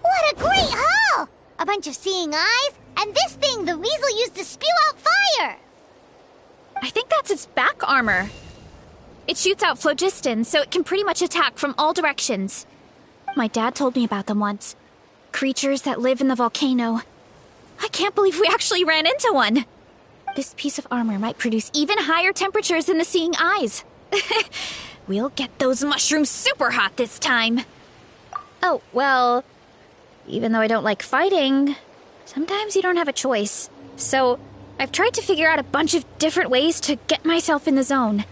What a great haul! A bunch of seeing eyes, and this thing the weasel used to spew out fire! I think that's its back armor. It shoots out phlogiston, so it can pretty much attack from all directions. My dad told me about them once. Creatures that live in the volcano. I can't believe we actually ran into one. This piece of armor might produce even higher temperatures than the seeing eyes. We'll get those mushrooms super hot this time. Oh, well, even though I don't like fighting, sometimes you don't have a choice. So I've tried to figure out a bunch of different ways to get myself in the zone.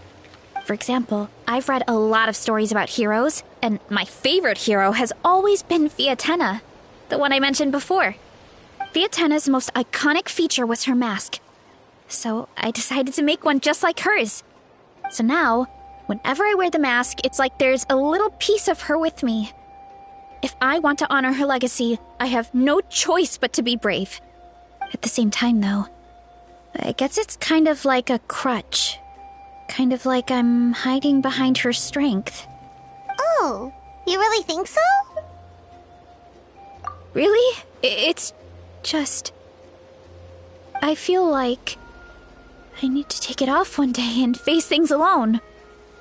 For example, I've read a lot of stories about heroes, and my favorite hero has always been Fiatenna, the one I mentioned before. Fiatenna's most iconic feature was her mask, so I decided to make one just like hers. So now, whenever I wear the mask, it's like there's a little piece of her with me. If I want to honor her legacy, I have no choice but to be brave. At the same time, though, I guess it's kind of like a crutch. Kind of like I'm hiding behind her strength. Oh, you really think so? Really? It's just... I feel like I need to take it off one day and face things alone.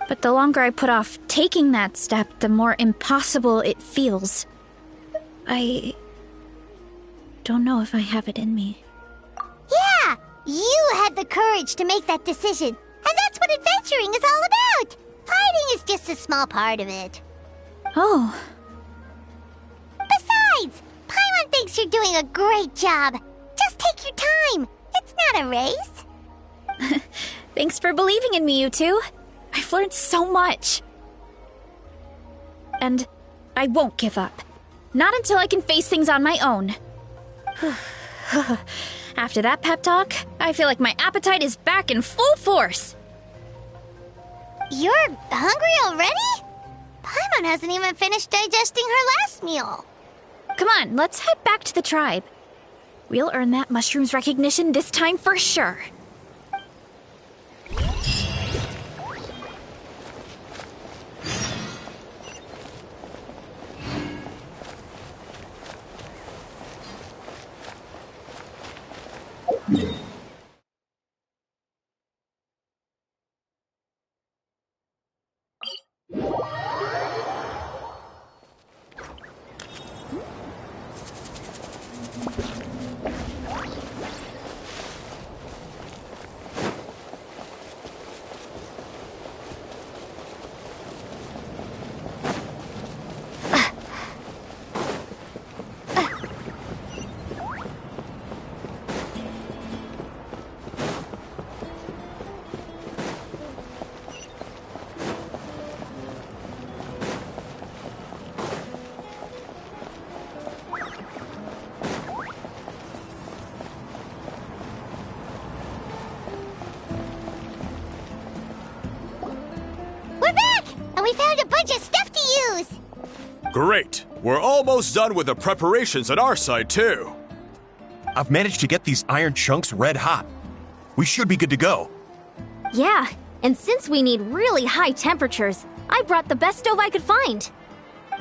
But the longer I put off taking that step, the more impossible it feels. I don't know if I have it in me. Yeah, you had the courage to make that decision. And that's what adventuring is all about! Fighting is just a small part of it. Oh. Besides, Paimon thinks you're doing a great job. Just take your time. It's not a race. Thanks for believing in me, you two. I've learned so much. And I won't give up. Not until I can face things on my own. After that pep talk, I feel like my appetite is back in full force. You're hungry already? Paimon hasn't even finished digesting her last meal. Come on, let's head back to the tribe. We'll earn that mushroom's recognition this time for sure. We found a bunch of stuff to use! Great! We're almost done with the preparations at our side, too. I've managed to get these iron chunks red hot. We should be good to go. Yeah, And since we need really high temperatures, I brought the best stove I could find.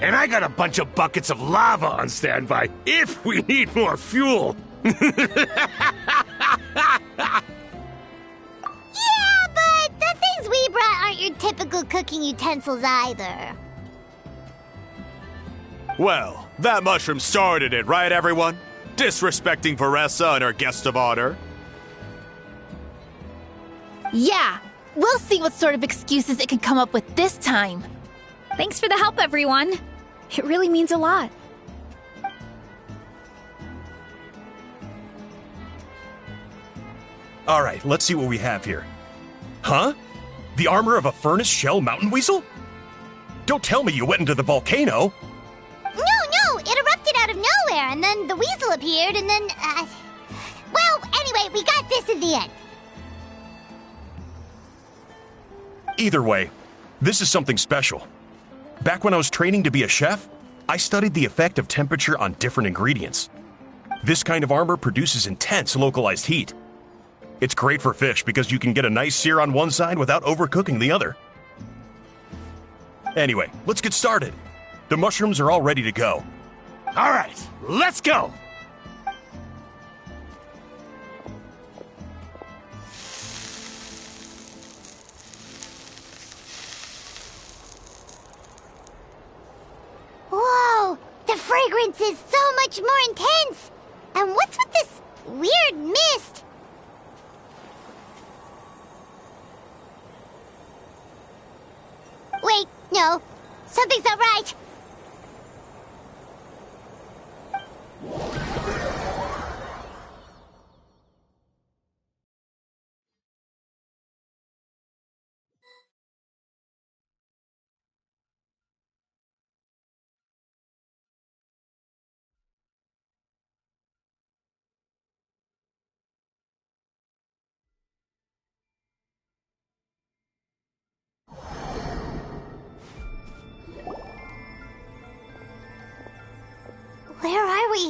And I got a bunch of buckets of lava on standby if we need more fuel. Yeah, but the things we brought aren't your typical cooking utensils either. Well, that mushroom started it, right, everyone? Disrespecting Varessa and her guest of honor. Yeah, we'll see what sort of excuses it can come up with this time. Thanks for the help, everyone. It really means a lot. All right, let's see what we have here. Huh? The armor of a furnace shell mountain weasel? Don't tell me you went into the volcano. No, it erupted out of nowhere, and then the weasel appeared, and then, well, anyway, we got this in the end. Either way, this is something special. Back when I was training to be a chef, I studied the effect of temperature on different ingredients. This kind of armor produces intense localized heat. It's great for fish because you can get a nice sear on one side without overcooking the other. Anyway, let's get started. The mushrooms are all ready to go. All right, let's go. Whoa, the fragrance is so much more intense. And what's with this weird mist? Wait, no, something's not right. Where are we?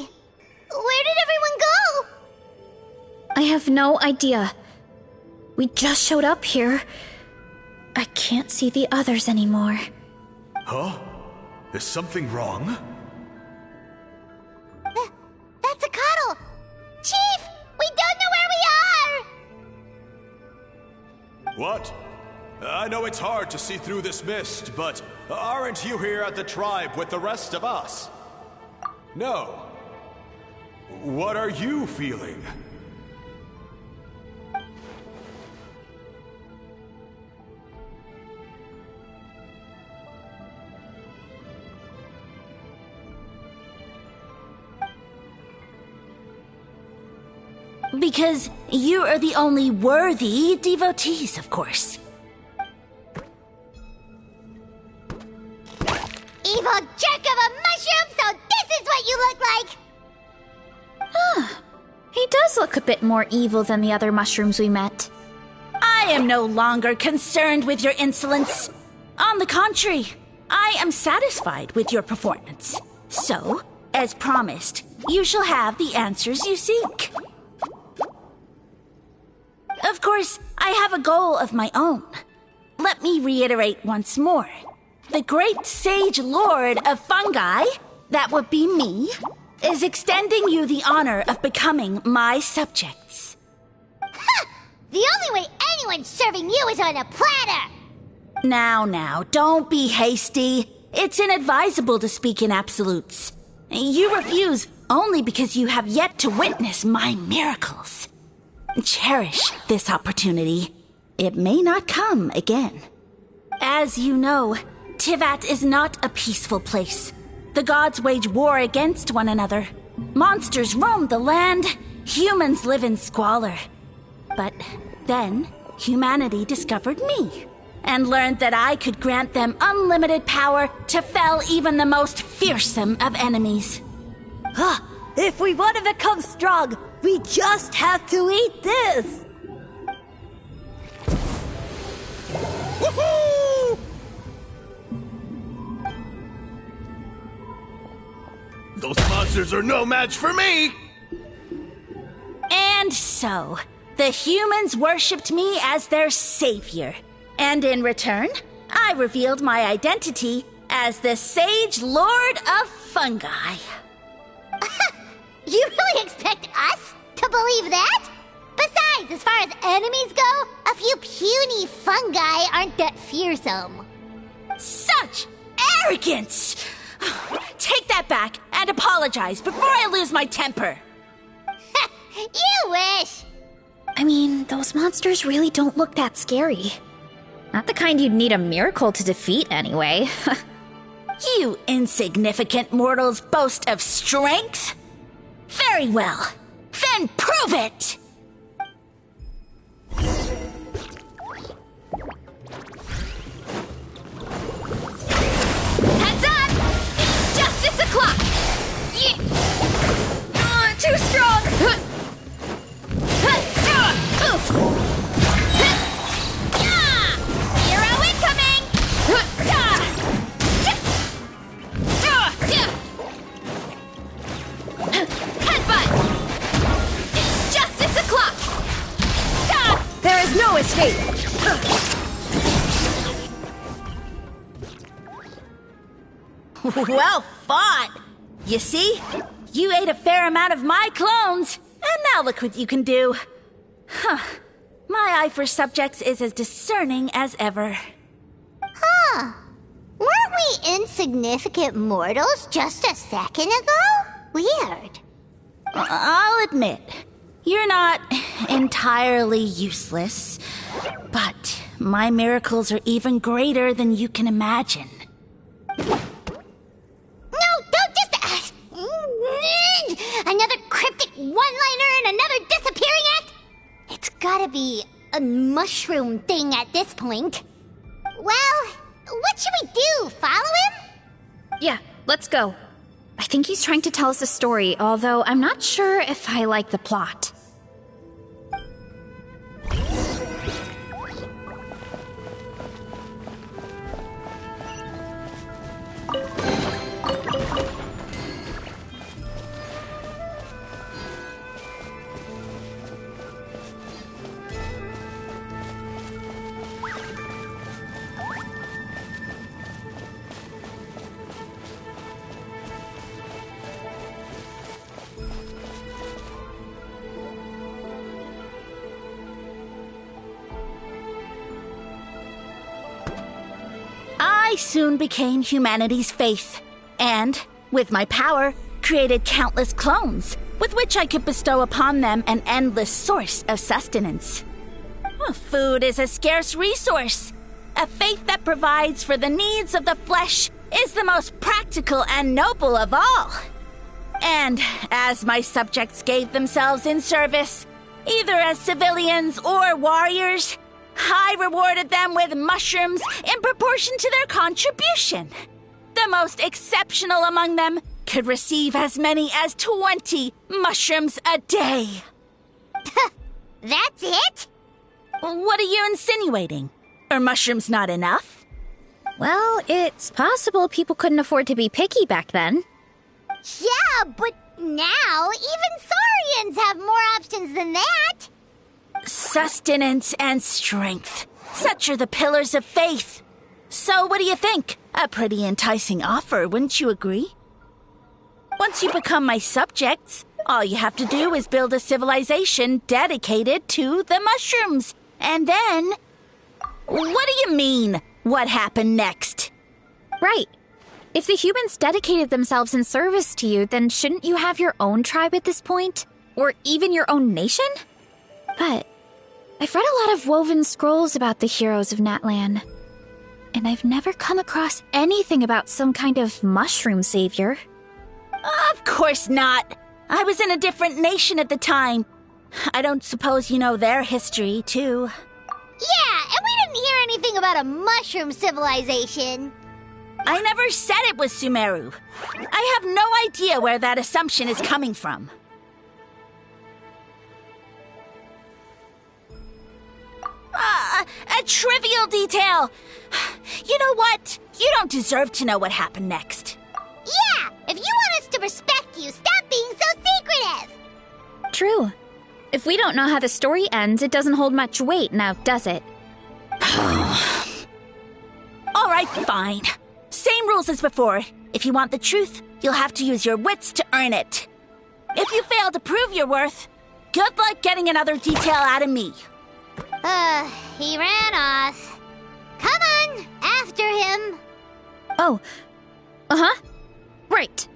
Where did everyone go? I have no idea. We just showed up here. I can't see the others anymore. Huh? Is something wrong? That's a cuddle! Chief, we don't know where we are! What? I know it's hard to see through this mist, but aren't you here at the tribe with the rest of us? No. What are you feeling? Because you are the only worthy devotees, of course. Evil jerk of a mushroom, so this is what you look like! Huh. He does look a bit more evil than the other mushrooms we met. I am no longer concerned with your insolence. On the contrary, I am satisfied with your performance. So, as promised, you shall have the answers you seek. Of course, I have a goal of my own. Let me reiterate once more. The great sage lord of fungi, that would be me, is extending you the honor of becoming my subjects. Ha! The only way anyone's serving you is on a platter! Now, don't be hasty. It's inadvisable to speak in absolutes. You refuse only because you have yet to witness my miracles. Cherish this opportunity. It may not come again. As you know, Tivat is not a peaceful place. The gods wage war against one another. Monsters roam the land. Humans live in squalor. But then, humanity discovered me and learned that I could grant them unlimited power to fell even the most fearsome of enemies. If we want to become strong, we just have to eat this! Woohoo! Those monsters are no match for me! And so, the humans worshipped me as their savior. And in return, I revealed my identity as the Sage Lord of Fungi. You really expect us to believe that? Besides, as far as enemies go, a few puny fungi aren't that fearsome. Such arrogance! Take that back and apologize before I lose my temper. You wish! I mean, those monsters really don't look that scary. Not the kind you'd need a miracle to defeat, anyway. You insignificant mortals boast of strength? Very well. Then prove it! Heads up! It's justice o'clock! Yeah. Too strong! Hero incoming! Headbutt! It's justice o'clock! There is no escape! Well fought! You see? You ate a fair amount of my clones, and now look what you can do. Huh. My eye for subjects is as discerning as ever. Huh. Weren't we insignificant mortals just a second ago? Weird. I'll admit, you're not entirely useless, but my miracles are even greater than you can imagine. No, don't just... another cryptic one-liner and another disappearing act? It's gotta be a mushroom thing at this point. Well, what should we do? Follow him? Yeah, let's go. I think he's trying to tell us a story, although I'm not sure if I like the plot. I soon became humanity's faith, and, with my power, created countless clones, with which I could bestow upon them an endless source of sustenance. Food is a scarce resource. A faith that provides for the needs of the flesh is the most practical and noble of all. And as my subjects gave themselves in service, either as civilians or warriors, I rewarded them with mushrooms in proportion to their contribution. The most exceptional among them could receive as many as 20 mushrooms a day. That's it? What are you insinuating? Are mushrooms not enough? Well, it's possible people couldn't afford to be picky back then. Yeah, but now even Saurians have more options than that. Sustenance and strength. Such are the pillars of faith. So what do you think? A pretty enticing offer, wouldn't you agree? Once you become my subjects, all you have to do is build a civilization dedicated to the mushrooms. And then... What do you mean, what happened next? Right. If the humans dedicated themselves in service to you, then shouldn't you have your own tribe at this point? Or even your own nation? But I've read a lot of woven scrolls about the heroes of Natlan, and I've never come across anything about some kind of mushroom savior. Of course not. I was in a different nation at the time. I don't suppose you know their history, too. Yeah, and we didn't hear anything about a mushroom civilization. I never said it was Sumeru. I have no idea where that assumption is coming from. A trivial detail. You know what? You don't deserve to know what happened next. Yeah, if you want us to respect you, stop being so secretive. True. If we don't know how the story ends, it doesn't hold much weight now, does it? Alright, fine. Same rules as before. If you want the truth, you'll have to use your wits to earn it. If you fail to prove your worth, good luck getting another detail out of me. He ran off. Come on, after him. Oh. Uh-huh. Right.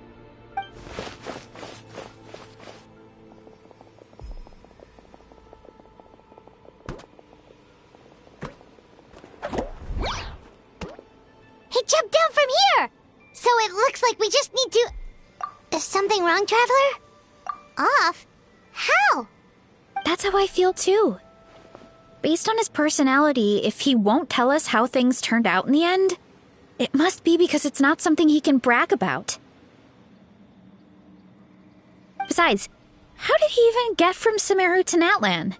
He jumped down from here! So it looks like we just need to... Is something wrong, Traveler? Off? How? That's how I feel too. Based on his personality, if he won't tell us how things turned out in the end, it must be because it's not something he can brag about. Besides, how did he even get from Sumeru to Natlan?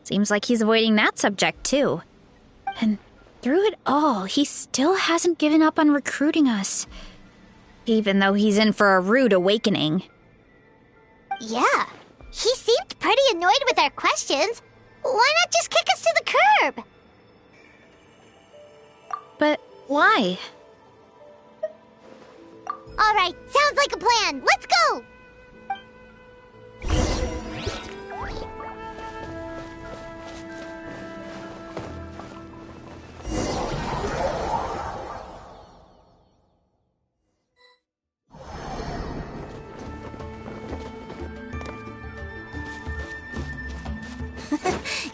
Seems like he's avoiding that subject too. And through it all, he still hasn't given up on recruiting us. Even though he's in for a rude awakening. Yeah, he seemed pretty annoyed with our questions. Why not just kick us to the curb? But why? Alright, sounds like a plan. Let's go!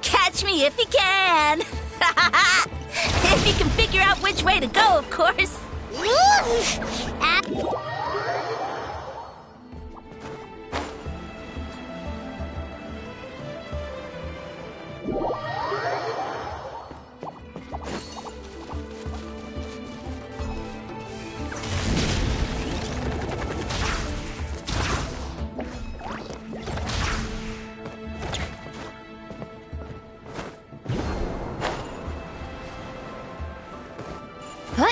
Catch me if you can! If you can figure out which way to go, of course. What?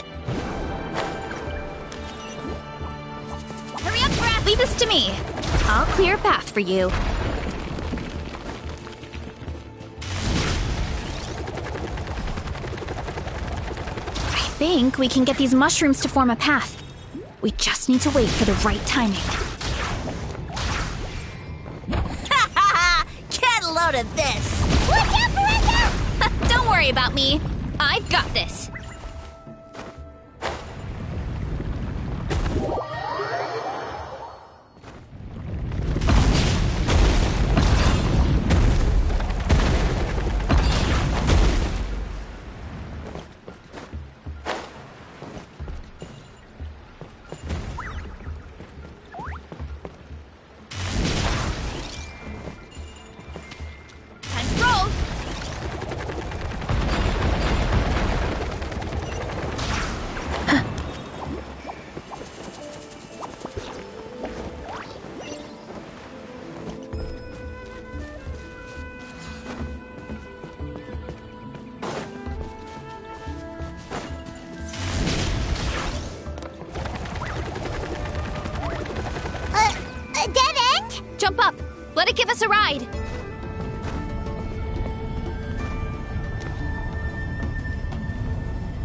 Hurry up, Brass! Leave this to me. I'll clear a path for you. I think we can get these mushrooms to form a path. We just need to wait for the right timing. Get a load of this! Watch out, Marissa! Don't worry about me. I've got this. Time to roll. A dead end? Jump up. Let it give us a ride.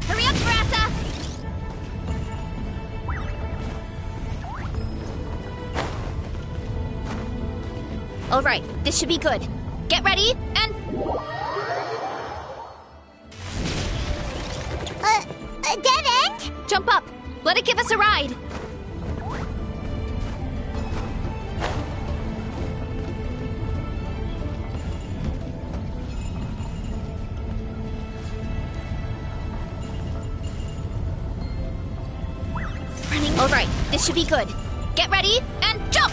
Hurry up, Brassa! All right, this should be good. Get ready, and... A dead end? Jump up. Let it give us a ride. All right, this should be good. Get ready, and jump!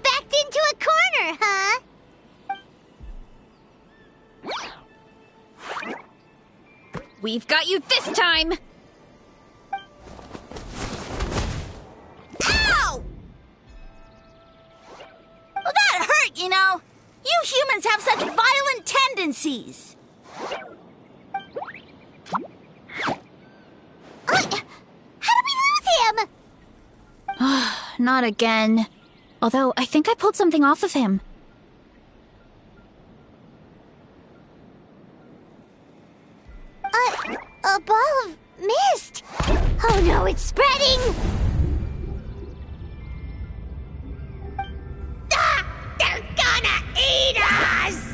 Backed into a corner, huh? We've got you this time! Ow! Well, that hurt, you know. You humans have such violent tendencies. How did we lose him? not again. Although, I think I pulled something off of him. A ball of mist! Oh no, it's spreading! Ah! They're gonna eat us!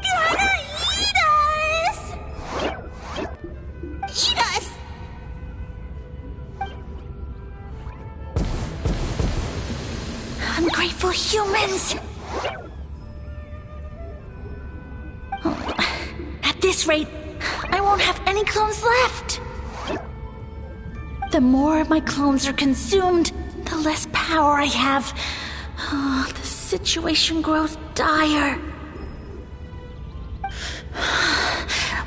Gonna eat us! Eat us! Ungrateful humans! At this rate, I won't have any clones left. The more my clones are consumed, the less power I have. Oh, the situation grows dire.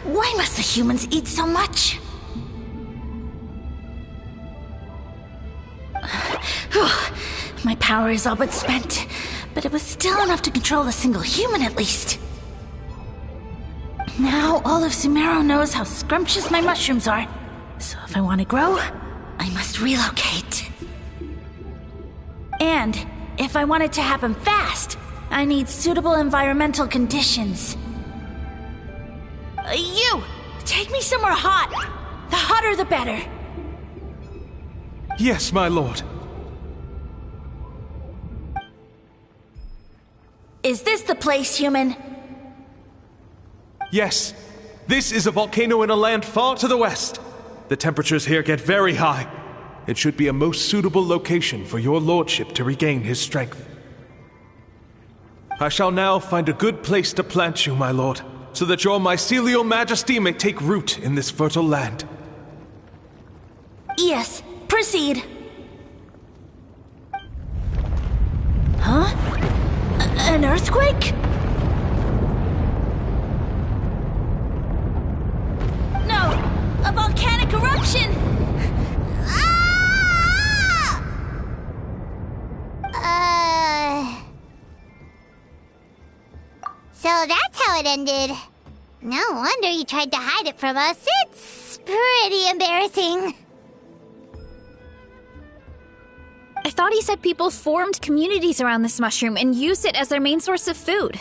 Why must the humans eat so much? My power is all but spent, but it was still enough to control a single human at least. Now all of Sumeru knows how scrumptious my mushrooms are, so if I want to grow, I must relocate. And if I want it to happen fast, I need suitable environmental conditions. You! Take me somewhere hot! The hotter the better! Yes, my lord. Is this the place, human? Yes. This is a volcano in a land far to the west. The temperatures here get very high. It should be a most suitable location for your lordship to regain his strength. I shall now find a good place to plant you, my lord, so that your mycelial majesty may take root in this fertile land. Yes, proceed. Huh? An earthquake? No! A volcanic eruption! So that's how it ended. No wonder you tried to hide it from us. It's pretty embarrassing. I thought he said people formed communities around this mushroom and used it as their main source of food.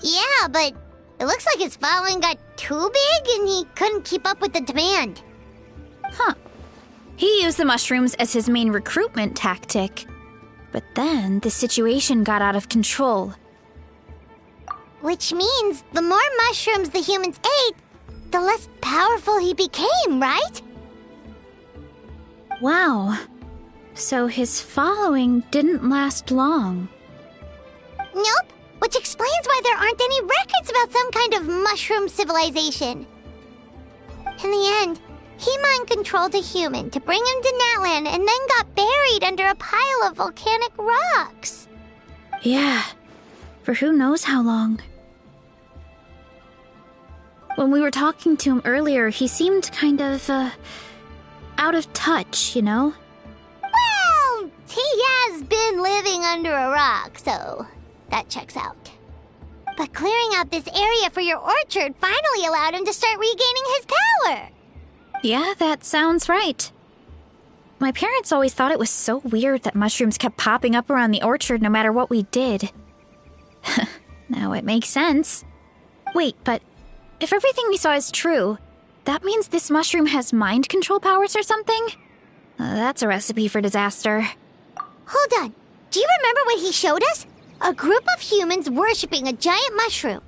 Yeah, but it looks like his following got too big and he couldn't keep up with the demand. Huh. He used the mushrooms as his main recruitment tactic. But then the situation got out of control. Which means the more mushrooms the humans ate, the less powerful he became, right? Wow. So his following didn't last long. Nope, which explains why there aren't any records about some kind of mushroom civilization. In the end, he mind-controlled a human to bring him to Natlan and then got buried under a pile of volcanic rocks. Yeah, for who knows how long. When we were talking to him earlier, he seemed kind of, out of touch, you know? Well, he has been living under a rock, so that checks out. But clearing out this area for your orchard finally allowed him to start regaining his power. Yeah, that sounds right. My parents always thought it was so weird that mushrooms kept popping up around the orchard no matter what we did. Now it makes sense. Wait, but if everything we saw is true, that means this mushroom has mind control powers or something? That's a recipe for disaster. Hold on. Do you remember what he showed us? A group of humans worshipping a giant mushroom.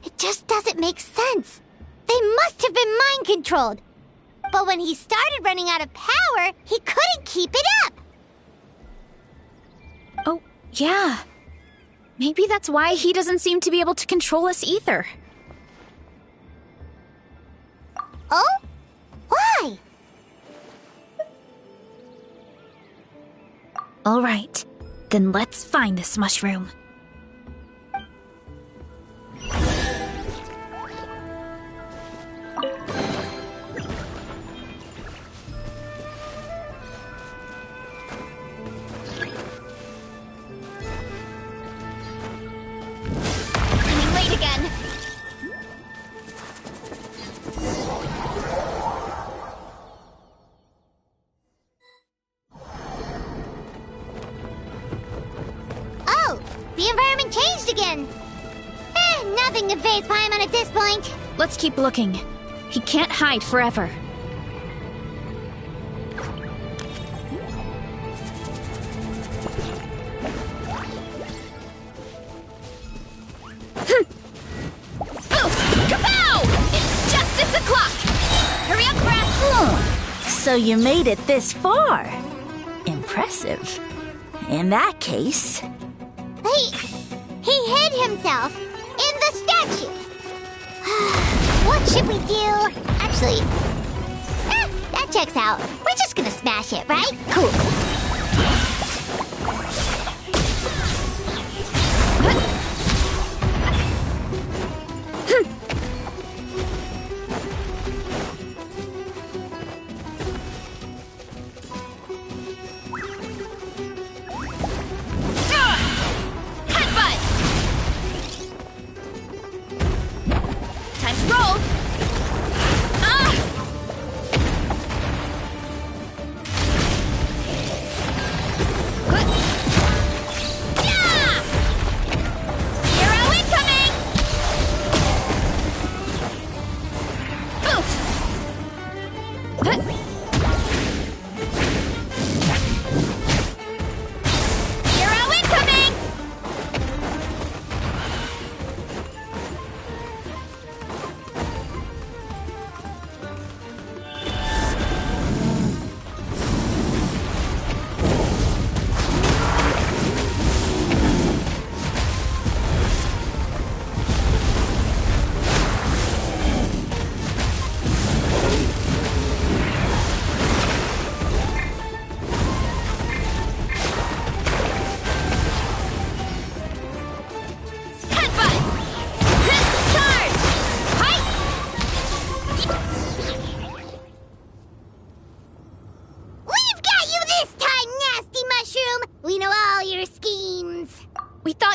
It just doesn't make sense. They must have been mind-controlled. But when he started running out of power, he couldn't keep it up. Oh, yeah. Maybe that's why he doesn't seem to be able to control us either. Oh? Why? All right, then let's find this mushroom. Running late again. The environment changed again. Nothing can phase Paimon at this point. Let's keep looking. He can't hide forever. Kapow! It's justice o'clock! Hurry up, Brass! So you made it this far. Impressive. In that case... He hid himself in the statue. What should we do? Actually, that checks out. We're just gonna smash it, right? Cool.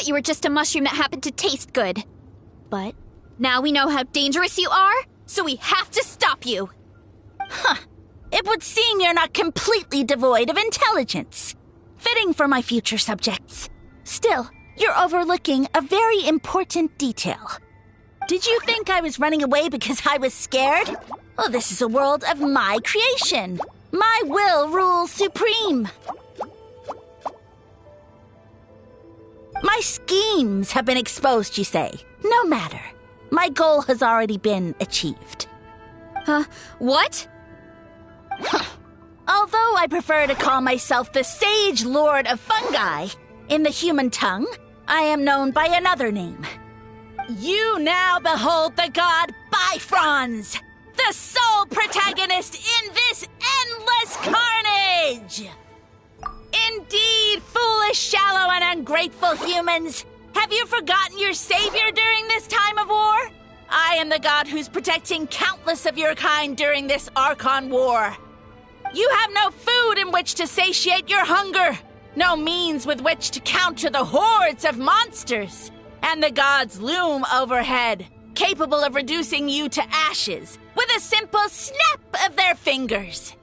You were just a mushroom that happened to taste good. But now we know how dangerous you are, so we have to stop you. Huh. It would seem you're not completely devoid of intelligence. Fitting for my future subjects. Still, you're overlooking a very important detail. Did you think I was running away because I was scared? Oh, this is a world of my creation. My will rules supreme. My schemes have been exposed, you say. No matter. My goal has already been achieved. What? Although I prefer to call myself the Sage Lord of Fungi, in the human tongue, I am known by another name. You now behold the god Bifrons, the sole protagonist in this endless carnage! Indeed, foolish, shallow, and ungrateful humans! Have you forgotten your savior during this time of war? I am the god who's protecting countless of your kind during this Archon war. You have no food in which to satiate your hunger, no means with which to counter the hordes of monsters, and the gods loom overhead, capable of reducing you to ashes with a simple snap of their fingers.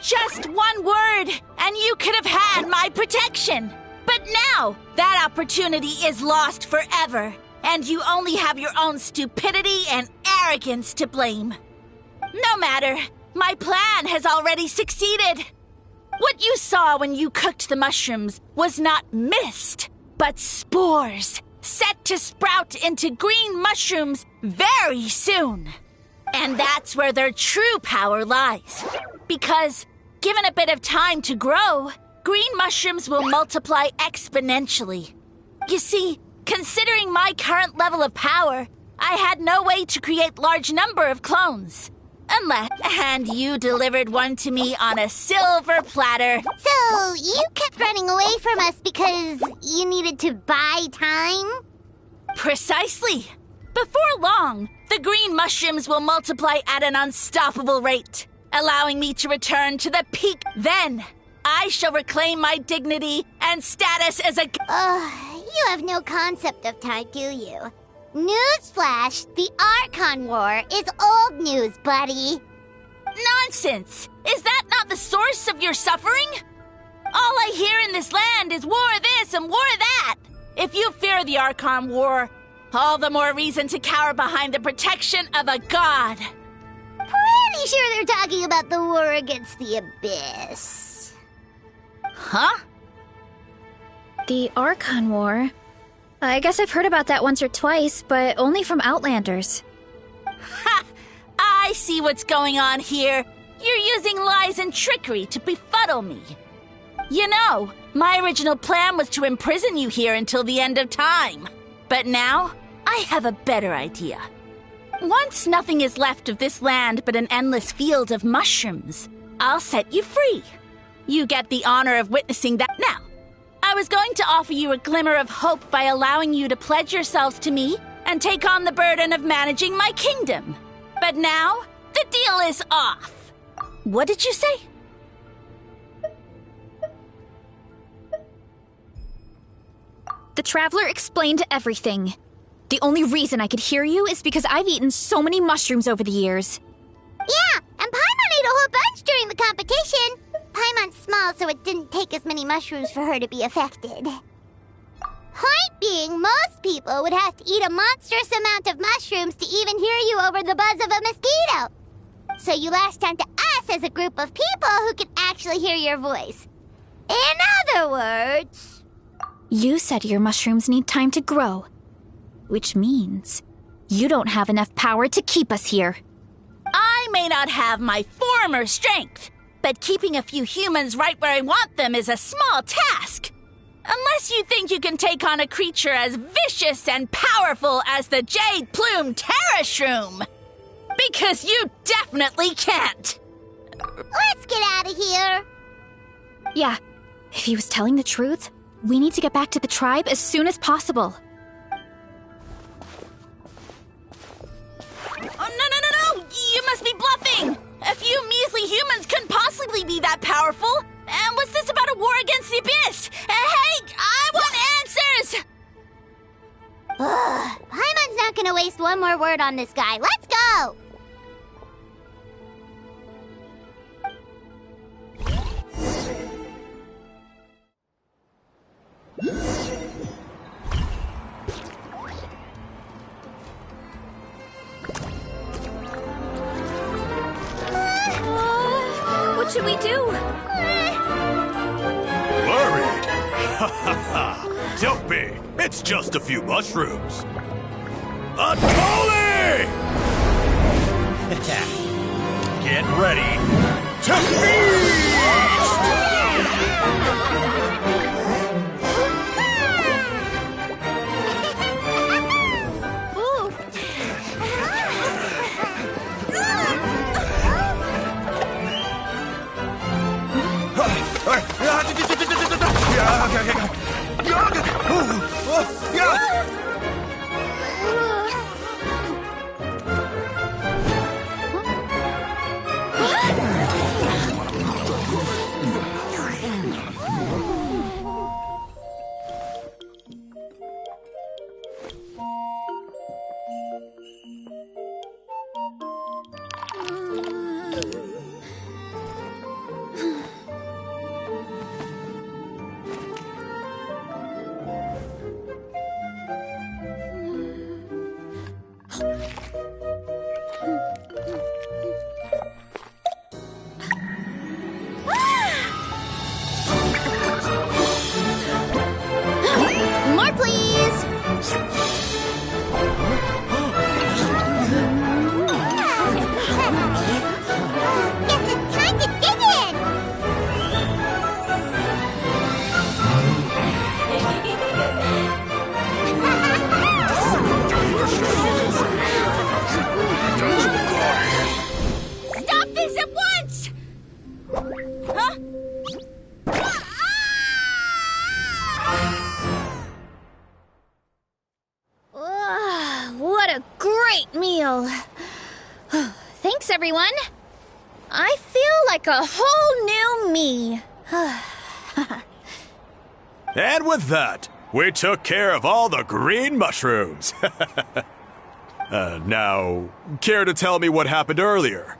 Just one word, and you could have had my protection. But now, that opportunity is lost forever, and you only have your own stupidity and arrogance to blame. No matter, my plan has already succeeded. What you saw when you cooked the mushrooms was not mist, but spores, set to sprout into green mushrooms very soon. And that's where their true power lies. Because, given a bit of time to grow, green mushrooms will multiply exponentially. You see, considering my current level of power, I had no way to create large number of clones. And you delivered one to me on a silver platter. So, you kept running away from us because you needed to buy time? Precisely. Before long, the green mushrooms will multiply at an unstoppable rate, allowing me to return to the peak. Then, I shall reclaim my dignity and status as a... You have no concept of time, do you? Newsflash, the Archon War is old news, buddy. Nonsense! Is that not the source of your suffering? All I hear in this land is war this and war that. If you fear the Archon War, all the more reason to cower behind the protection of a god. Pretty sure they're talking about the war against the Abyss. Huh? The Archon War? I guess I've heard about that once or twice, but only from Outlanders. Ha! I see what's going on here. You're using lies and trickery to befuddle me. You know, my original plan was to imprison you here until the end of time. But now, I have a better idea. Once nothing is left of this land but an endless field of mushrooms, I'll set you free. You get the honor of witnessing that. Now, I was going to offer you a glimmer of hope by allowing you to pledge yourselves to me and take on the burden of managing my kingdom. But now, the deal is off. What did you say? The Traveler explained everything. The only reason I could hear you is because I've eaten so many mushrooms over the years. Yeah, and Paimon ate a whole bunch during the competition. Paimon's small, so it didn't take as many mushrooms for her to be affected. Point being, most people would have to eat a monstrous amount of mushrooms to even hear you over the buzz of a mosquito. So you latched onto us as a group of people who could actually hear your voice. In other words... You said your mushrooms need time to grow, which means you don't have enough power to keep us here. I may not have my former strength, but keeping a few humans right where I want them is a small task. Unless you think you can take on a creature as vicious and powerful as the Jade Plume Terra Shroom. Because you definitely can't. Let's get out of here. Yeah, if he was telling the truth, we need to get back to the tribe as soon as possible. Oh, no! You must be bluffing! A few measly humans couldn't possibly be that powerful. And what's this about a war against the Abyss? Hey, I want answers! Ugh, Paimon's not gonna waste one more word on this guy. Let's go! What should we do? Worried? Ha ha ha! Don't be! It's just a few mushrooms. Unholy! Get ready to feast! More, please! Guess it's time to dig in! Stop this at once! Huh? What a great meal! Thanks, everyone. I feel like a whole new me. And with that, we took care of all the green mushrooms. Now, care to tell me what happened earlier?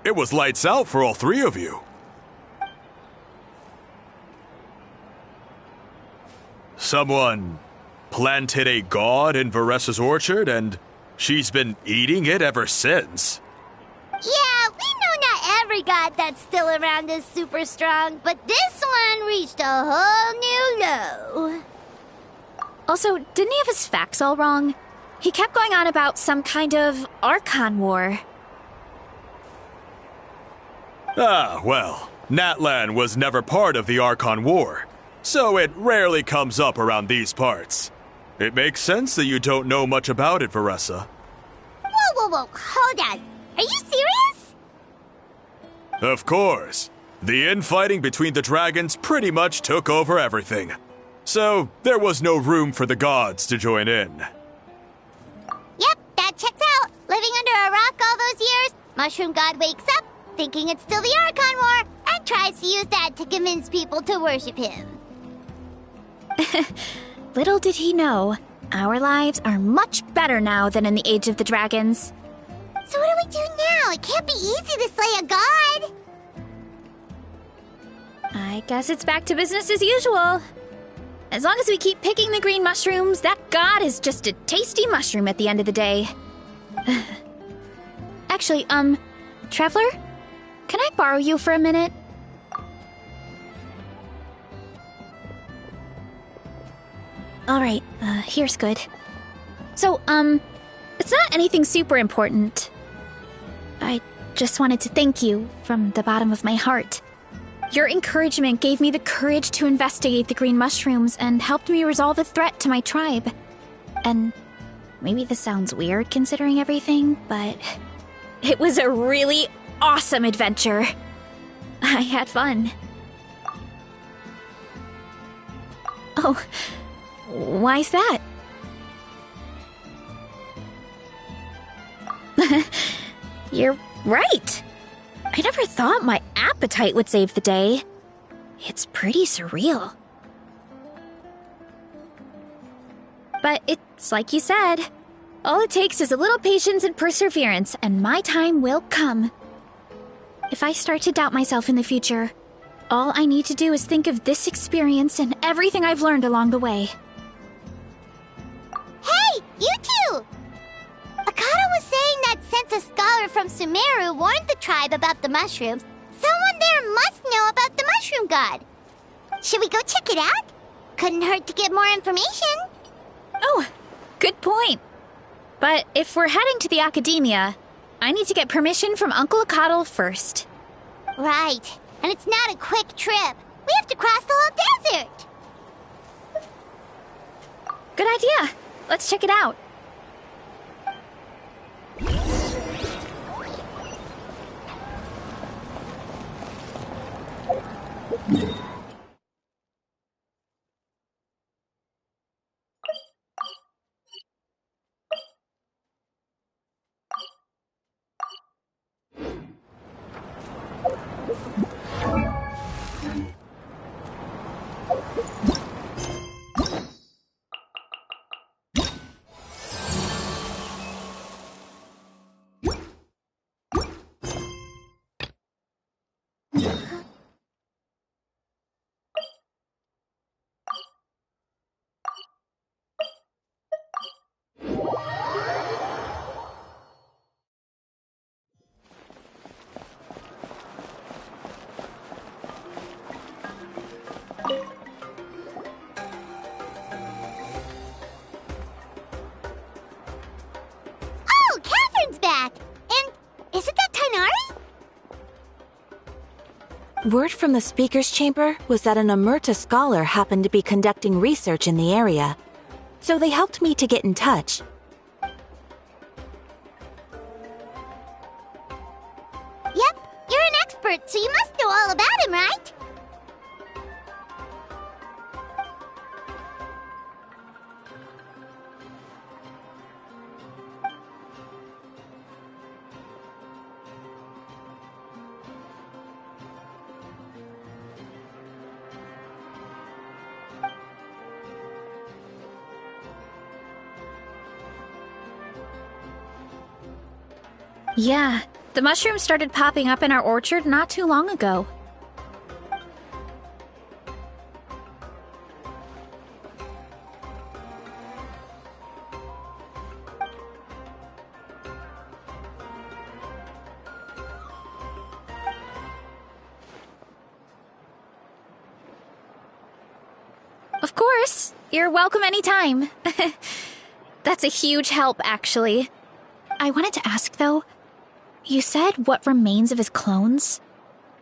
It was lights out for all three of you. Someone planted a god in Varessa's orchard, and she's been eating it ever since. Yeah, we know not every god that's still around is super strong, but this one reached a whole new low. Also, didn't he have his facts all wrong? He kept going on about some kind of Archon War. Ah, well, Natlan was never part of the Archon War, so it rarely comes up around these parts. It makes sense that you don't know much about it, Varessa. Whoa, hold on. Are you serious? Of course. The infighting between the dragons pretty much took over everything. So, there was no room for the gods to join in. Yep, that checks out. Living under a rock all those years, Mushroom God wakes up, thinking it's still the Archon War, and tries to use that to convince people to worship him. Little did he know, our lives are much better now than in the Age of the Dragons. So what do we do now? It can't be easy to slay a god. I guess it's back to business as usual. As long as we keep picking the green mushrooms, that god is just a tasty mushroom at the end of the day. Actually, Traveler? Can I borrow you for a minute? Alright, here's good. So, it's not anything super important. I just wanted to thank you from the bottom of my heart. Your encouragement gave me the courage to investigate the green mushrooms and helped me resolve a threat to my tribe. And maybe this sounds weird considering everything, but it was a really awesome adventure. I had fun. Oh, why's that? You're right. I never thought my appetite would save the day. It's pretty surreal. But it's like you said. All it takes is a little patience and perseverance, and my time will come. If I start to doubt myself in the future, all I need to do is think of this experience and everything I've learned along the way. Hey, you two! Akata was saying that since a scholar from Sumeru warned the tribe about the mushrooms, someone there must know about the mushroom god. Should we go check it out? Couldn't hurt to get more information. Oh, good point. But if we're heading to the academia, I need to get permission from Uncle Akatl first. Right. And it's not a quick trip. We have to cross the whole desert. Good idea. Let's check it out. Oh, Catherine's back! And isn't that Tainari? Word from the speaker's chamber was that an Emerta scholar happened to be conducting research in the area, so they helped me to get in touch. Yep, you're an expert, so you must know all about him, right? Yeah, the mushrooms started popping up in our orchard not too long ago. Of course. You're welcome anytime. That's a huge help, actually. I wanted to ask, though, you said what remains of his clones?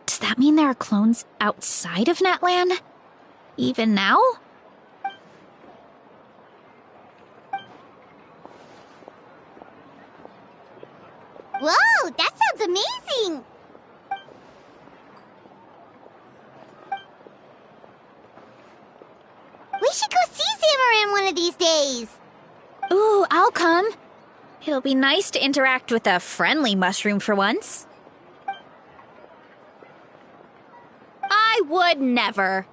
Does that mean there are clones outside of Natlan? Even now? Whoa, that sounds amazing! We should go see Zamarin one of these days! Ooh, I'll come. It'll be nice to interact with a friendly mushroom for once. I would never.